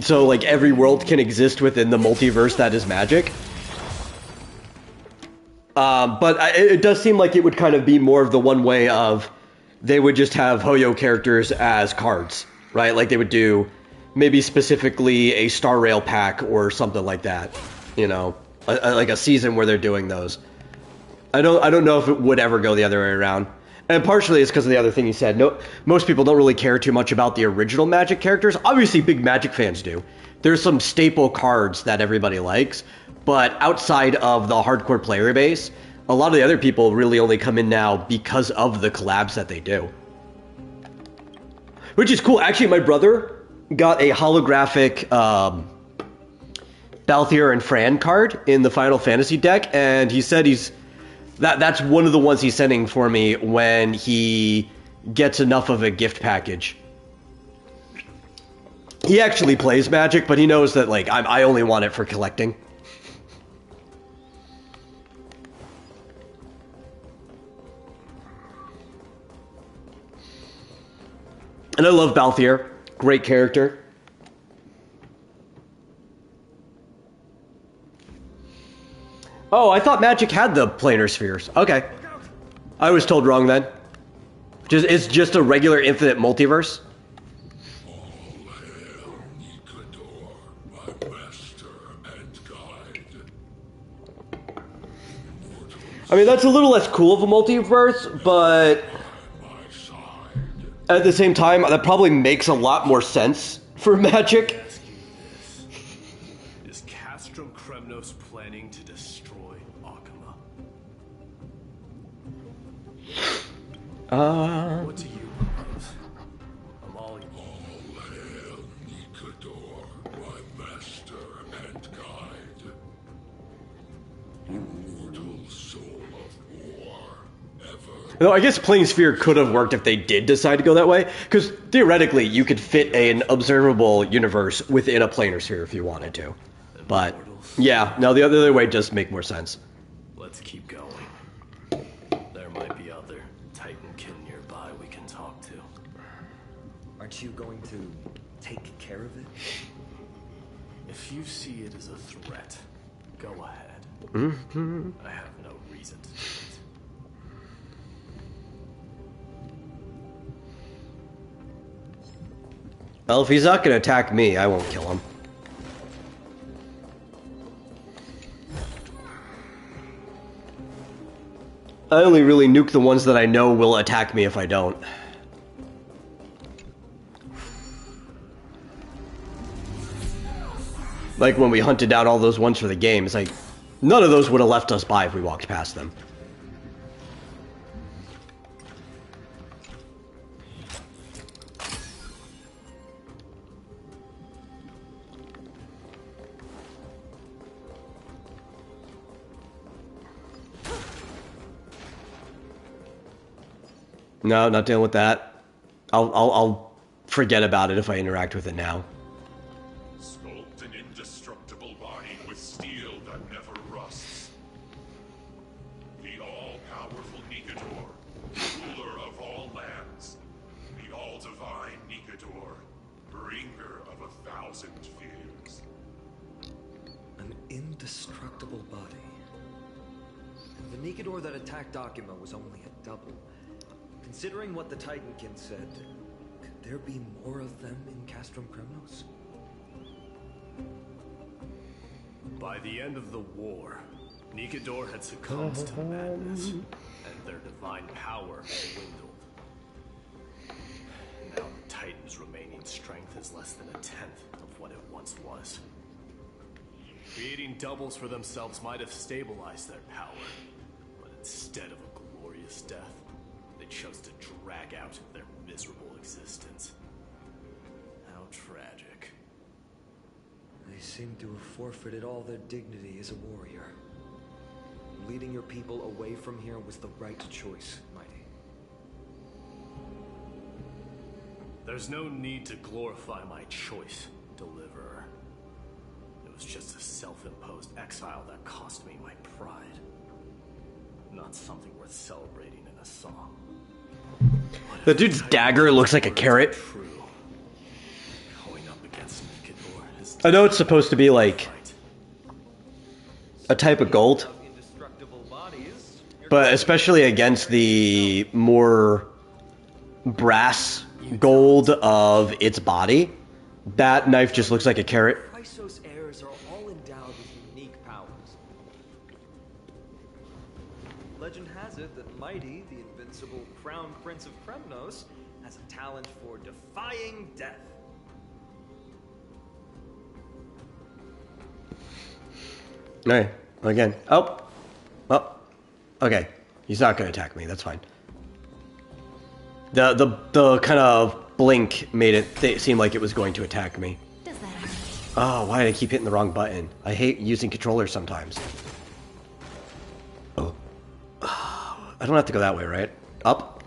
So, like, every world can exist within the multiverse that is Magic. But it does seem like it would kind of be more of the one way of they would just have Hoyo characters as cards, right? Like they would do maybe specifically a Star Rail pack or something like that, you know, like a season where they're doing those. I don't know if it would ever go the other way around. And partially it's because of the other thing you said. No, most people don't really care too much about the original Magic characters. Obviously, big Magic fans do. There's some staple cards that everybody likes, but outside of the hardcore player base, a lot of the other people really only come in now because of the collabs that they do. Which is cool. Actually, my brother got a holographic Balthier and Fran card in the Final Fantasy deck, and he said that's one of the ones he's sending for me when he gets enough of a gift package. He actually plays Magic, but he knows that like I only want it for collecting. And I love Balthier. Great character. Oh, I thought Magic had the planar spheres. Okay. I was told wrong then. It's just a regular infinite multiverse. I mean, that's a little less cool of a multiverse, but at the same time, that probably makes a lot more sense for Magic. Is Castrum Kremnos planning to destroy Akuma? What do you propose? I'm all hail Nikador, my master and guide. Immortal soul of war, ever. Though I guess Planessphere could have worked if they did decide to go that way, because theoretically you could fit an observable universe within a planar sphere if you wanted to. But yeah, no, the other way does make more sense. Let's keep going. There might be other Titankin nearby we can talk to. Aren't you going to take care of it? If you see it as a threat, go ahead. Mm-hmm. I have no reason to do it. Well, if he's not going to attack me, I won't kill him. I only really nuke the ones that I know will attack me if I don't. Like when we hunted down all those ones for the game, it's like, none of those would have left us by if we walked past them. No, not dealing with that. I'll forget about it if I interact with it now. Sculpt an indestructible body with steel that never rusts. The all-powerful Nikador, ruler of all lands. The all-divine Nikador, bringer of 1,000 fears. An indestructible body. The Nikador that attacked Akuma was only a double. Considering what the Titankin said, could there be more of them in Castrum Kremnos? By the end of the war, Nikador had succumbed to madness, and their divine power had dwindled. whose remaining strength is less than a tenth of what it once was. Creating doubles for themselves might have stabilized their power, but instead of a glorious death, they chose to drag out their miserable existence. How tragic. They seem to have forfeited all their dignity as a warrior. Leading your people away from here was the right choice, Mighty. There's no need to glorify my choice, Deliverer. It was just a self-imposed exile that cost me my pride. Not something worth celebrating in a song. The dude's dagger looks like a carrot. I know it's supposed to be like a type of gold, but especially against the more brass gold of its body, that knife just looks like a carrot. Chrysos heirs are all endowed with unique powers. Legend has it that Mighty, the invincible crown prince of Kremnos, has a talent for defying death. Okay, again. Oh. Okay. He's not gonna attack me. That's fine. The kind of blink made it seem like it was going to attack me. Oh, why did I keep hitting the wrong button? I hate using controllers sometimes. Oh. I don't have to go that way, right? Up?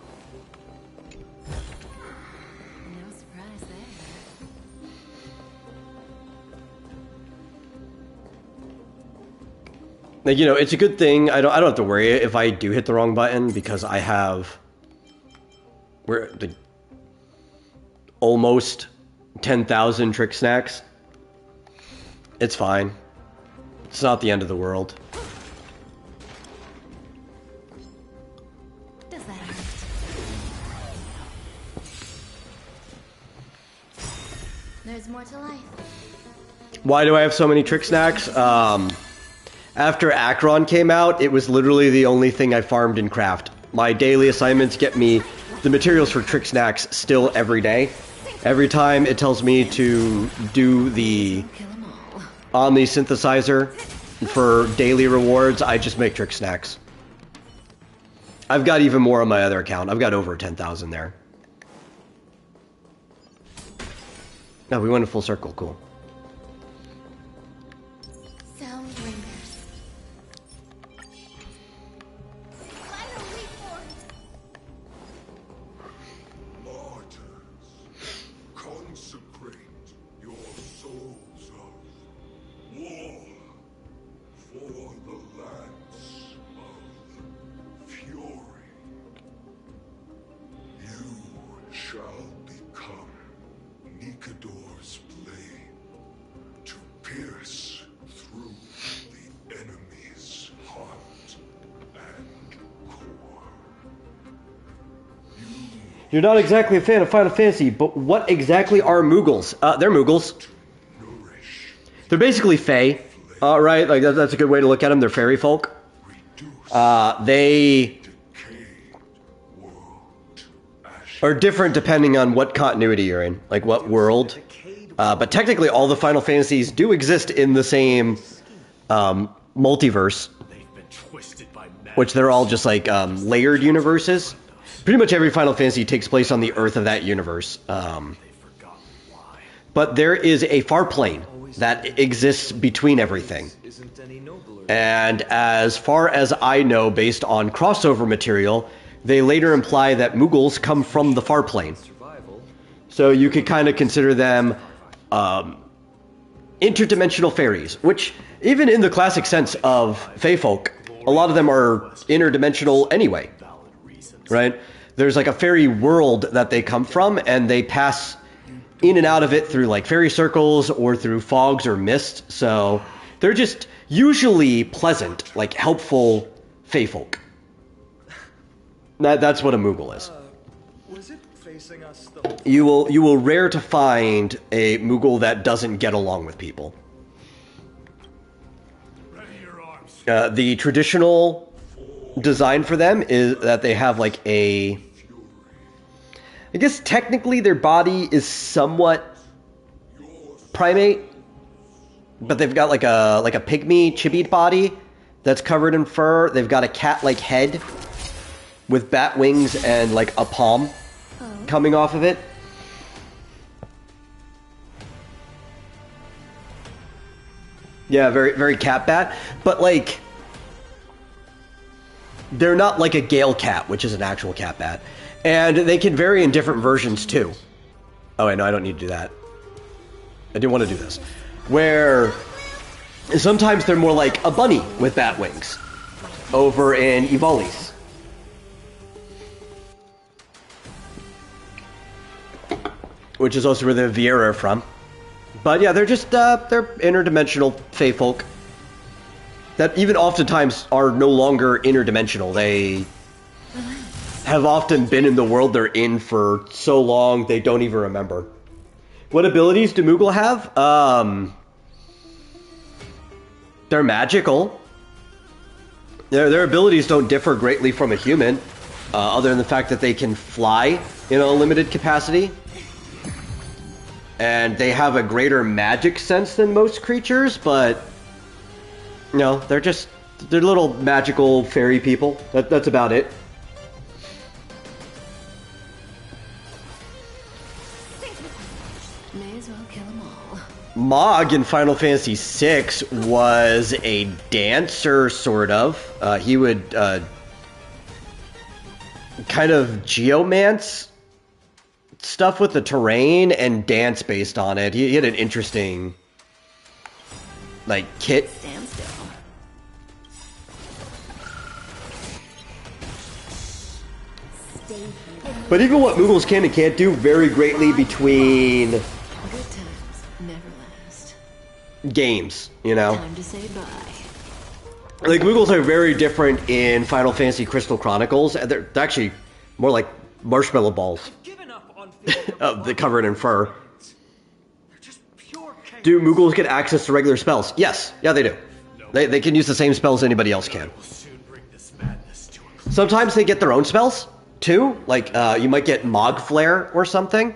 Like, you know, it's a good thing. I don't have to worry if I do hit the wrong button because I have almost 10,000 trick snacks. It's fine. It's not the end of the world. Does that hurt? There's more to life. Why do I have so many trick snacks? After Akron came out, it was literally the only thing I farmed in craft. My daily assignments get me the materials for trick snacks still every day. Every time it tells me to do the Omni synthesizer for daily rewards, I just make trick snacks. I've got even more on my other account. I've got over 10,000 there. No, we went in full circle. Cool. Sound lingers. Consecrate your souls of war for the lands of fury. You shall become Nikador's blade to pierce through the enemy's heart and core. You're not exactly a fan of Final Fantasy, but what exactly are Moogles? They're Moogles. They're basically Fae, right? Like that's a good way to look at them. They're fairy folk. They are different depending on what continuity you're in, like what world. But technically, all the Final Fantasies do exist in the same multiverse, which they're all just like layered universes. Pretty much every Final Fantasy takes place on the Earth of that universe. But there is a far plane that exists between everything. And as far as I know, based on crossover material, they later imply that Moogles come from the far plane. So you could kind of consider them interdimensional fairies, which even in the classic sense of Fae folk, a lot of them are interdimensional anyway, right? There's like a fairy world that they come from, and they pass in and out of it through like fairy circles or through fogs or mist. So they're just usually pleasant, like helpful Fae folk. That's what a Moogle is. Was it facing us the You will rare to find a Moogle that doesn't get along with people. The traditional design for them is that they have like I guess technically their body is somewhat primate, but they've got like a pygmy chibied body that's covered in fur. They've got a cat-like head with bat wings and like a palm coming off of it. Yeah, very, very cat bat. But like, they're not like a Gale cat, which is an actual cat bat. And they can vary in different versions too. Oh wait, no, I don't need to do that. I do want to do this. Where sometimes they're more like a bunny with bat wings over in Evolis. Which is also where the Viera are from. But yeah, they're just, they're interdimensional fae folk that even oftentimes are no longer interdimensional. They have often been in the world they're in for so long they don't even remember. What abilities do Moogle have? They're magical. Their abilities don't differ greatly from a human, other than the fact that they can fly in a limited capacity. And they have a greater magic sense than most creatures, but you know, they're little magical fairy people. That's about it. May as well kill them all. Mog in Final Fantasy VI was a dancer, sort of. He would kind of geomance stuff with the terrain and dance based on it. He had an interesting, like, kit. Stand still. But even what Moogles can and can't do vary greatly between Good times never last. games, you know? Time to say bye. Like, Moogles are very different in Final Fantasy Crystal Chronicles, and they're actually more like marshmallow balls. They're covered in fur. Do Moogles get access to regular spells? Yes. Yeah, they do. They can use the same spells anybody else can. Sometimes they get their own spells, too. Like, you might get Mog Flare or something.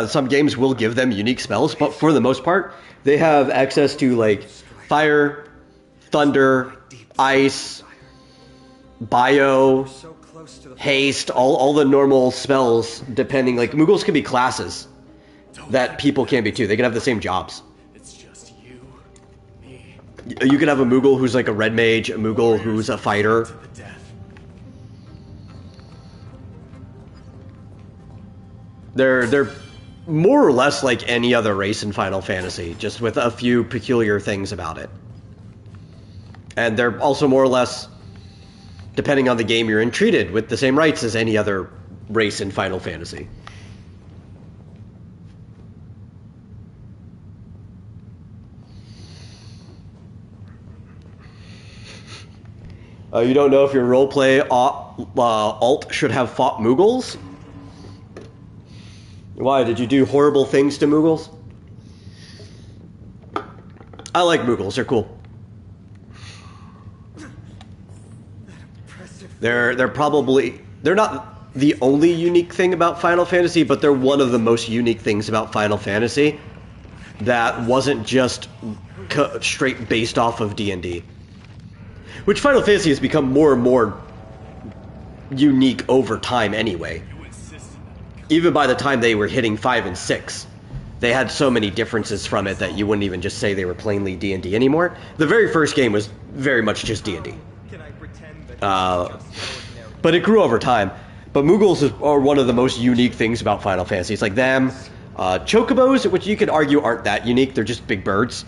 Some games will give them unique spells, but for the most part, they have access to, like, fire, thunder, ice, bio, haste, all the normal spells, depending. Like, Moogles can be classes that people can be too. They can have the same jobs. It's just you, me. You can have a Moogle who's like a red mage, a Moogle who's a fighter. They're more or less like any other race in Final Fantasy, just with a few peculiar things about it. And they're also more or less, depending on the game you're in, treated with the same rights as any other race in Final Fantasy. You don't know if your roleplay alt should have fought Moogles? Why? Did you do horrible things to Moogles? I like Moogles. They're cool. They're not the only unique thing about Final Fantasy, but they're one of the most unique things about Final Fantasy that wasn't just straight based off of D&D. Which Final Fantasy has become more and more unique over time anyway. Even by the time they were hitting 5 and 6, they had so many differences from it that you wouldn't even just say they were plainly D&D anymore. The very first game was very much just D&D. But it grew over time. But Moogles are one of the most unique things about Final Fantasy. It's like them, Chocobos, which you could argue aren't that unique. They're just big birds.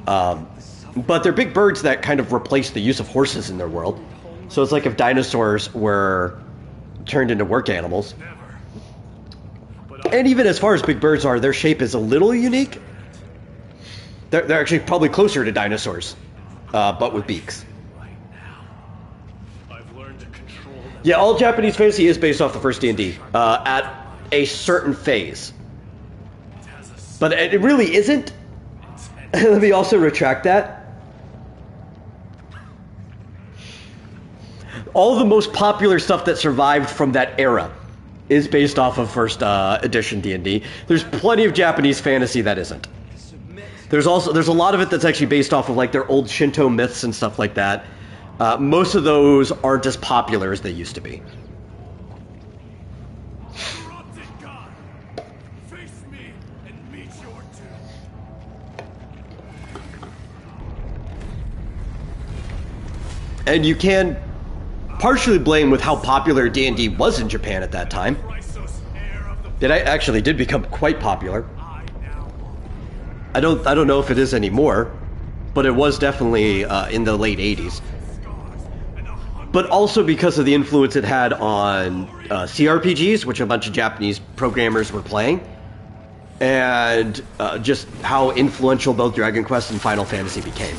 But they're big birds that kind of replace the use of horses in their world. So it's like if dinosaurs were turned into work animals. And even as far as big birds are, their shape is a little unique. They're actually probably closer to dinosaurs, but with beaks. Yeah, all Japanese fantasy is based off the first D&D, at a certain phase. But it really isn't. Let me also retract that. All the most popular stuff that survived from that era is based off of first edition D&D. There's plenty of Japanese fantasy that isn't. There's a lot of it that's actually based off of like their old Shinto myths and stuff like that. Most of those aren't as popular as they used to be. And you can partially blame with how popular D&D was in Japan at that time. It actually did become quite popular. I don't know if it is anymore, but it was definitely in the late 80s. But also because of the influence it had on CRPGs, which a bunch of Japanese programmers were playing, and just how influential both Dragon Quest and Final Fantasy became.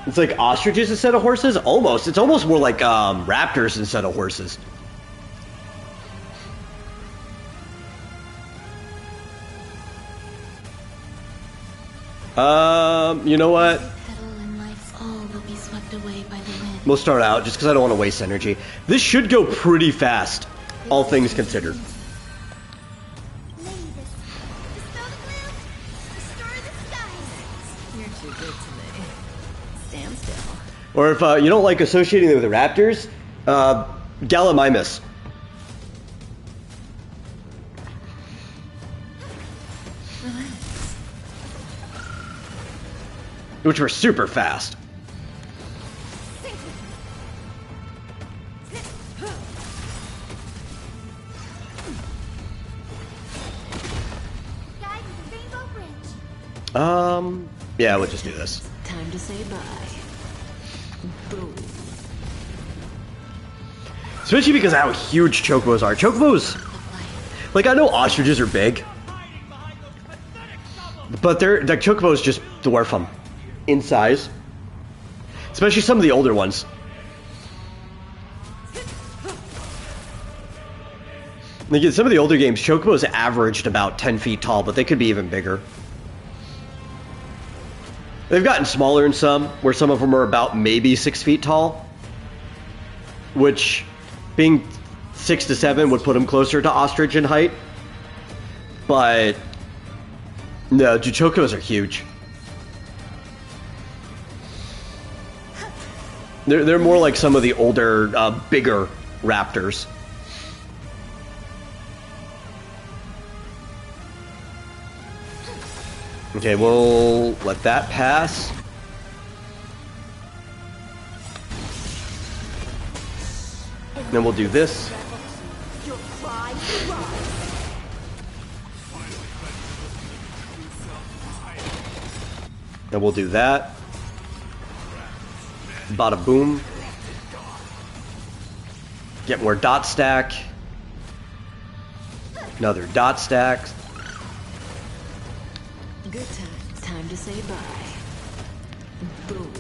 It's like ostriches instead of horses? Almost. It's almost more like raptors instead of horses. You know what? We'll start out, just because I don't want to waste energy. This should go pretty fast, all things considered. Or if you don't like associating them with the raptors, Gallimimus. Which were super fast. Yeah, we'll just do this. Time to say bye. Boom. Especially because of how huge chocobos are. Chocobos, like, I know ostriches are big, but they're like, chocobos just dwarf them in size. Especially some of the older ones. Like in some of the older games, chocobos averaged about 10 feet tall, but they could be even bigger. They've gotten smaller in some, where some of them are about maybe 6 feet tall, which, being 6 to 7 would put them closer to ostrich in height. But no, chocobos are huge. They're more like some of the older, bigger raptors. Okay, we'll let that pass. Then we'll do this. Then we'll do that. Bada boom. Get more dot stack. Another dot stack. Good time. Time to say bye. Boom.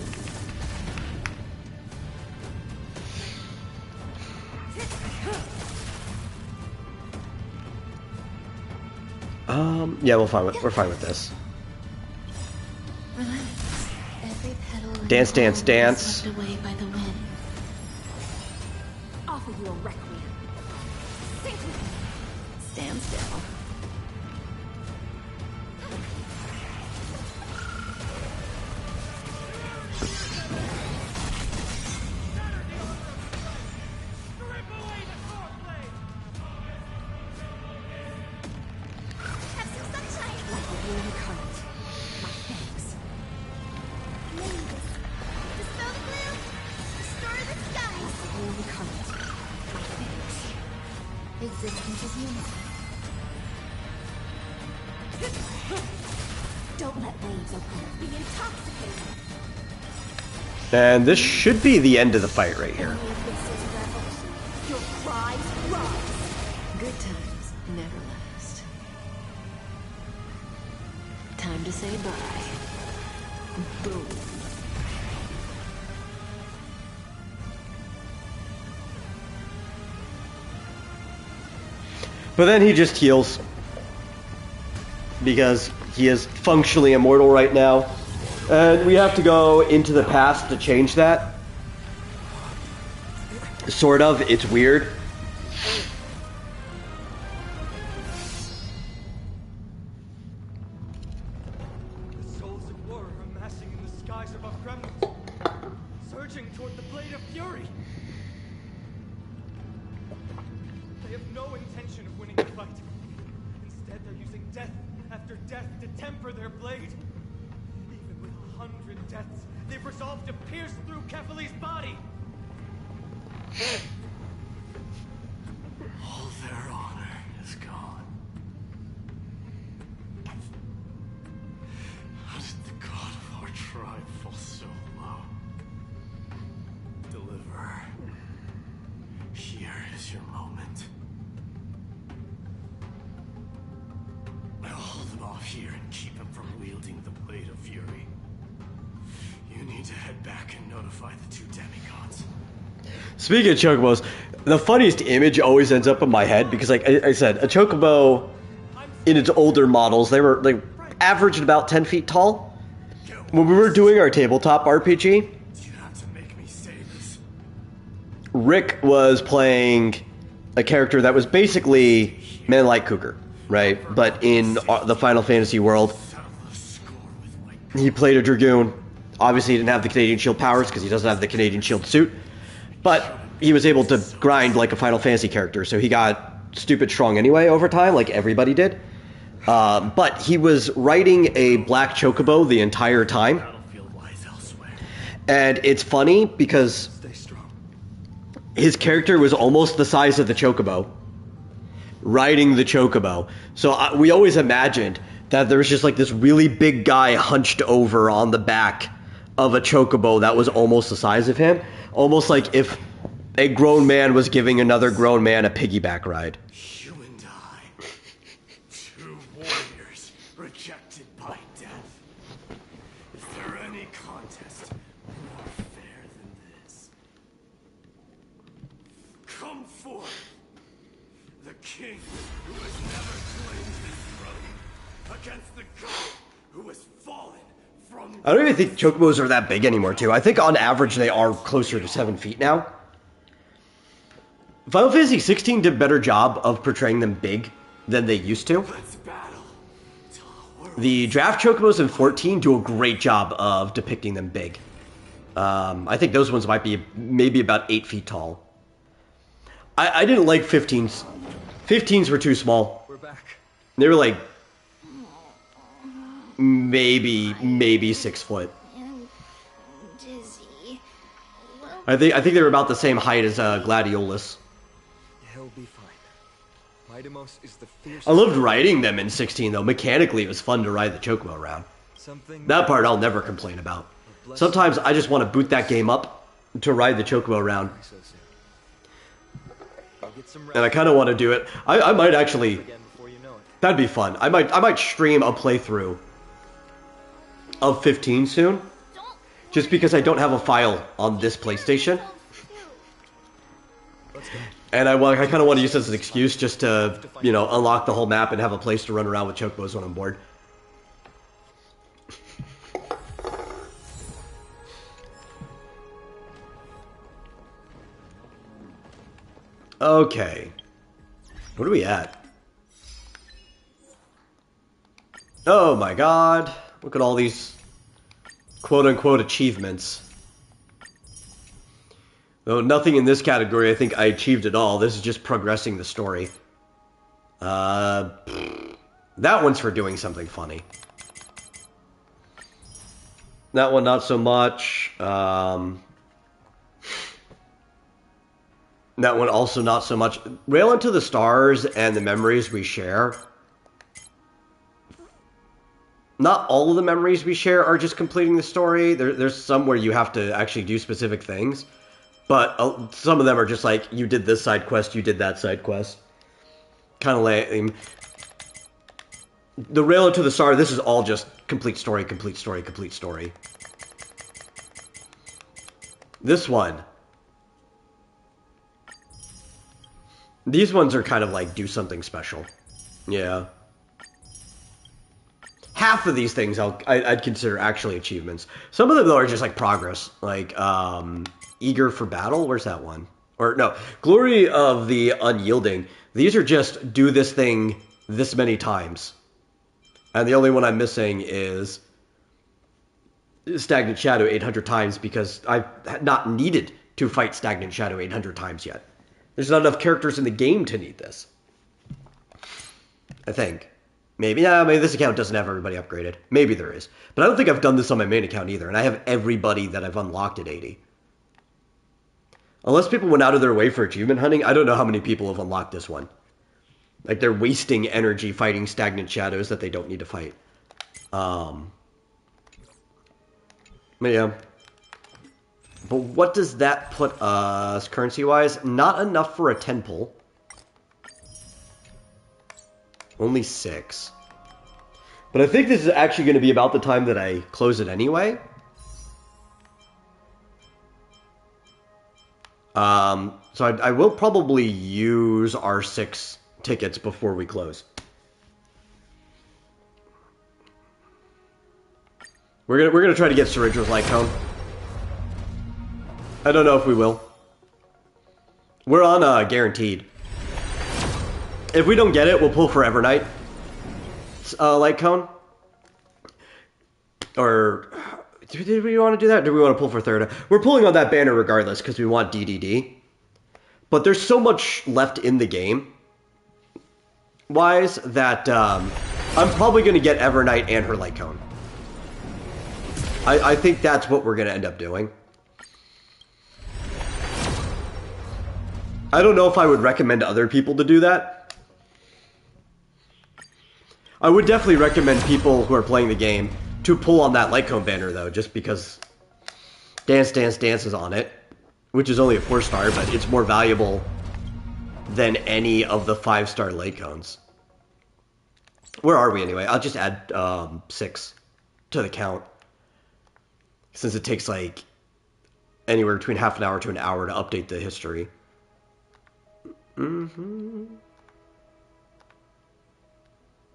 Yeah, we're fine with this. Dance, dance, dance. Away by the wind. Offer you a requiem. Sink with me. Stand still. Existence is unity. Don't let waves open. Be intoxicated. And this should be the end of the fight right here. Your cries rise. Good times never last. Time to say bye. Boom. But then he just heals. Because he is functionally immortal right now. And we have to go into the past to change that. Sort of. It's weird. The souls of war are amassing in the skies above Kremlin, surging toward the blade of fury. They have no intention of winning the fight. Instead, they're using death after death to temper their blade. Even with 100 deaths, they've resolved to pierce through Kefali's body. All their honor is gone. How did the god of our tribe fall so low? Deliverer, here is your moment. I'll hold him off here and keep him from wielding the blade of fury. You need to head back and notify the two demigods. Speaking of chocobos, the funniest image always ends up in my head because, like I said, a chocobo in its older models, they were like averaged about 10 feet tall. When we were doing our tabletop RPG, Rick was playing a character that was basically Man-like Cougar, right? But in the Final Fantasy world, he played a Dragoon. Obviously, he didn't have the Canadian Shield powers because he doesn't have the Canadian Shield suit. But he was able to grind like a Final Fantasy character, so he got stupid strong anyway over time, like everybody did. But he was riding a black chocobo the entire time. And it's funny because his character was almost the size of the chocobo, riding the chocobo. So we always imagined that there was just like this really big guy hunched over on the back of a chocobo that was almost the size of him. Almost like if a grown man was giving another grown man a piggyback ride. You and I, two warriors rejected by death. Is there any contest more fair than this? Come forth, the king who has never claimed his throne, against the god who has fallen from... I don't even think chocobos are that big anymore, too. I think on average they are closer to 7 feet now. Final Fantasy 16 did a better job of portraying them big than they used to. The draft chocobos in 14 do a great job of depicting them big. I think those ones might be maybe about 8 feet tall. I didn't like 15s. 15s were too small. We're back. They were like maybe 6 foot. I'm dizzy. I think they were about the same height as Gladiolus. He'll be fine. Midamos is the fiercest... I loved riding them in 16 though. Mechanically, it was fun to ride the chocobo around. That part I'll never complain about. Sometimes I just want to boot that game up to ride the chocobo around. And I kind of want to do it. I might actually... That'd be fun. I might stream a playthrough of 15 soon. Just because I don't have a file on this PlayStation. And I kind of want to use this as an excuse just to, you know, unlock the whole map and have a place to run around with chocobos when I'm bored. Okay. What are we at? Oh my god. Look at all these quote-unquote achievements. Though nothing in this category I think I achieved at all. This is just progressing the story. That one's for doing something funny. That one not so much. That one also not so much. Rail into the Stars and the Memories We Share. Not all of the memories we share are just completing the story. There's some where you have to actually do specific things. But some of them are just like, you did this side quest, you did that side quest. Kind of lame. The Rail into the Star, this is all just complete story, complete story, complete story. This one. These ones are kind of like, do something special. Yeah. half of these things I'd consider actually achievements. Some of them, though, are just like progress. Like, Eager for Battle? Where's that one? Or, no, Glory of the Unyielding. These are just do this thing this many times. And the only one I'm missing is Stagnant Shadow 800 times because I've not needed to fight Stagnant Shadow 800 times yet. There's not enough characters in the game to need this. I think. Maybe. Yeah, maybe this account doesn't have everybody upgraded. Maybe there is. But I don't think I've done this on my main account either. And I have everybody that I've unlocked at 80. Unless people went out of their way for achievement hunting, I don't know how many people have unlocked this one. Like, they're wasting energy fighting Stagnant Shadows that they don't need to fight. But yeah. But what does that put us currency-wise? Not enough for a 10 pull. Only 6. But I think this is actually going to be about the time that I close it anyway. So I will probably use our 6 tickets before we close. We're gonna try to get Syringe with Light Cone. I don't know if we will. We're on guaranteed. If we don't get it, we'll pull Forever Night Light Cone. Or did we want to do that? Or do we want to pull for third? We're pulling on that banner regardless because we want DDD. But there's so much left in the game wise that I'm probably going to get Evernight and her Light Cone. I think that's what we're going to end up doing. I don't know if I would recommend other people to do that. I would definitely recommend people who are playing the game to pull on that Light Cone banner, though, just because Dance Dance Dance is on it, which is only a 4-star, but it's more valuable than any of the 5-star Light Cones. Where are we, anyway? I'll just add 6 to the count, since it takes, like, anywhere between half an hour to an hour to update the history.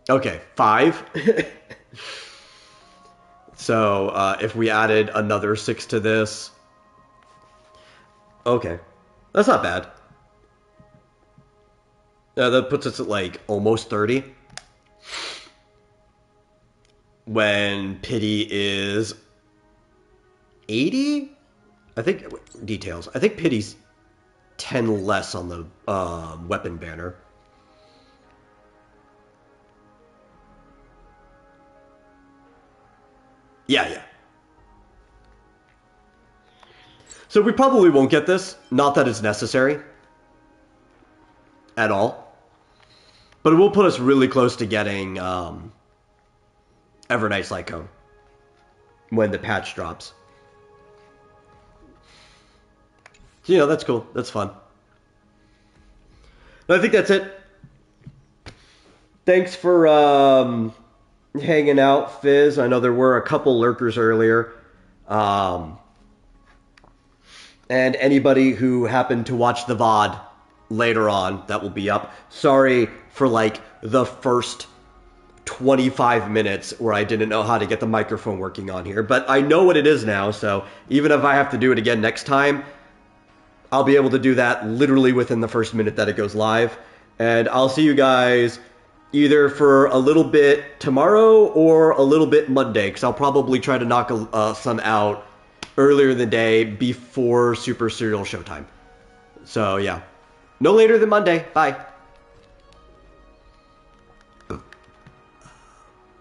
Okay, 5. So, if we added another 6 to this... Okay. That's not bad. That puts us at, like, almost 30. When Pity is... 80? I think... Details. I think Pity's 10 less on the weapon banner. Yeah. So we probably won't get this. Not that it's necessary. At all. But it will put us really close to getting Evernight's Light Cone when the patch drops. So, you know, that's cool. That's fun. But I think that's it. Thanks for hanging out, Fizz. I know there were a couple lurkers earlier. And anybody who happened to watch the VOD later on, that will be up. Sorry for, like, the first 25 minutes where I didn't know how to get the microphone working on here. But I know what it is now, so even if I have to do it again next time, I'll be able to do that literally within the first minute that it goes live. And I'll see you guys either for a little bit tomorrow or a little bit Monday, because I'll probably try to knock some out earlier in the day before Super Serial Showtime. So, yeah. No later than Monday. Bye.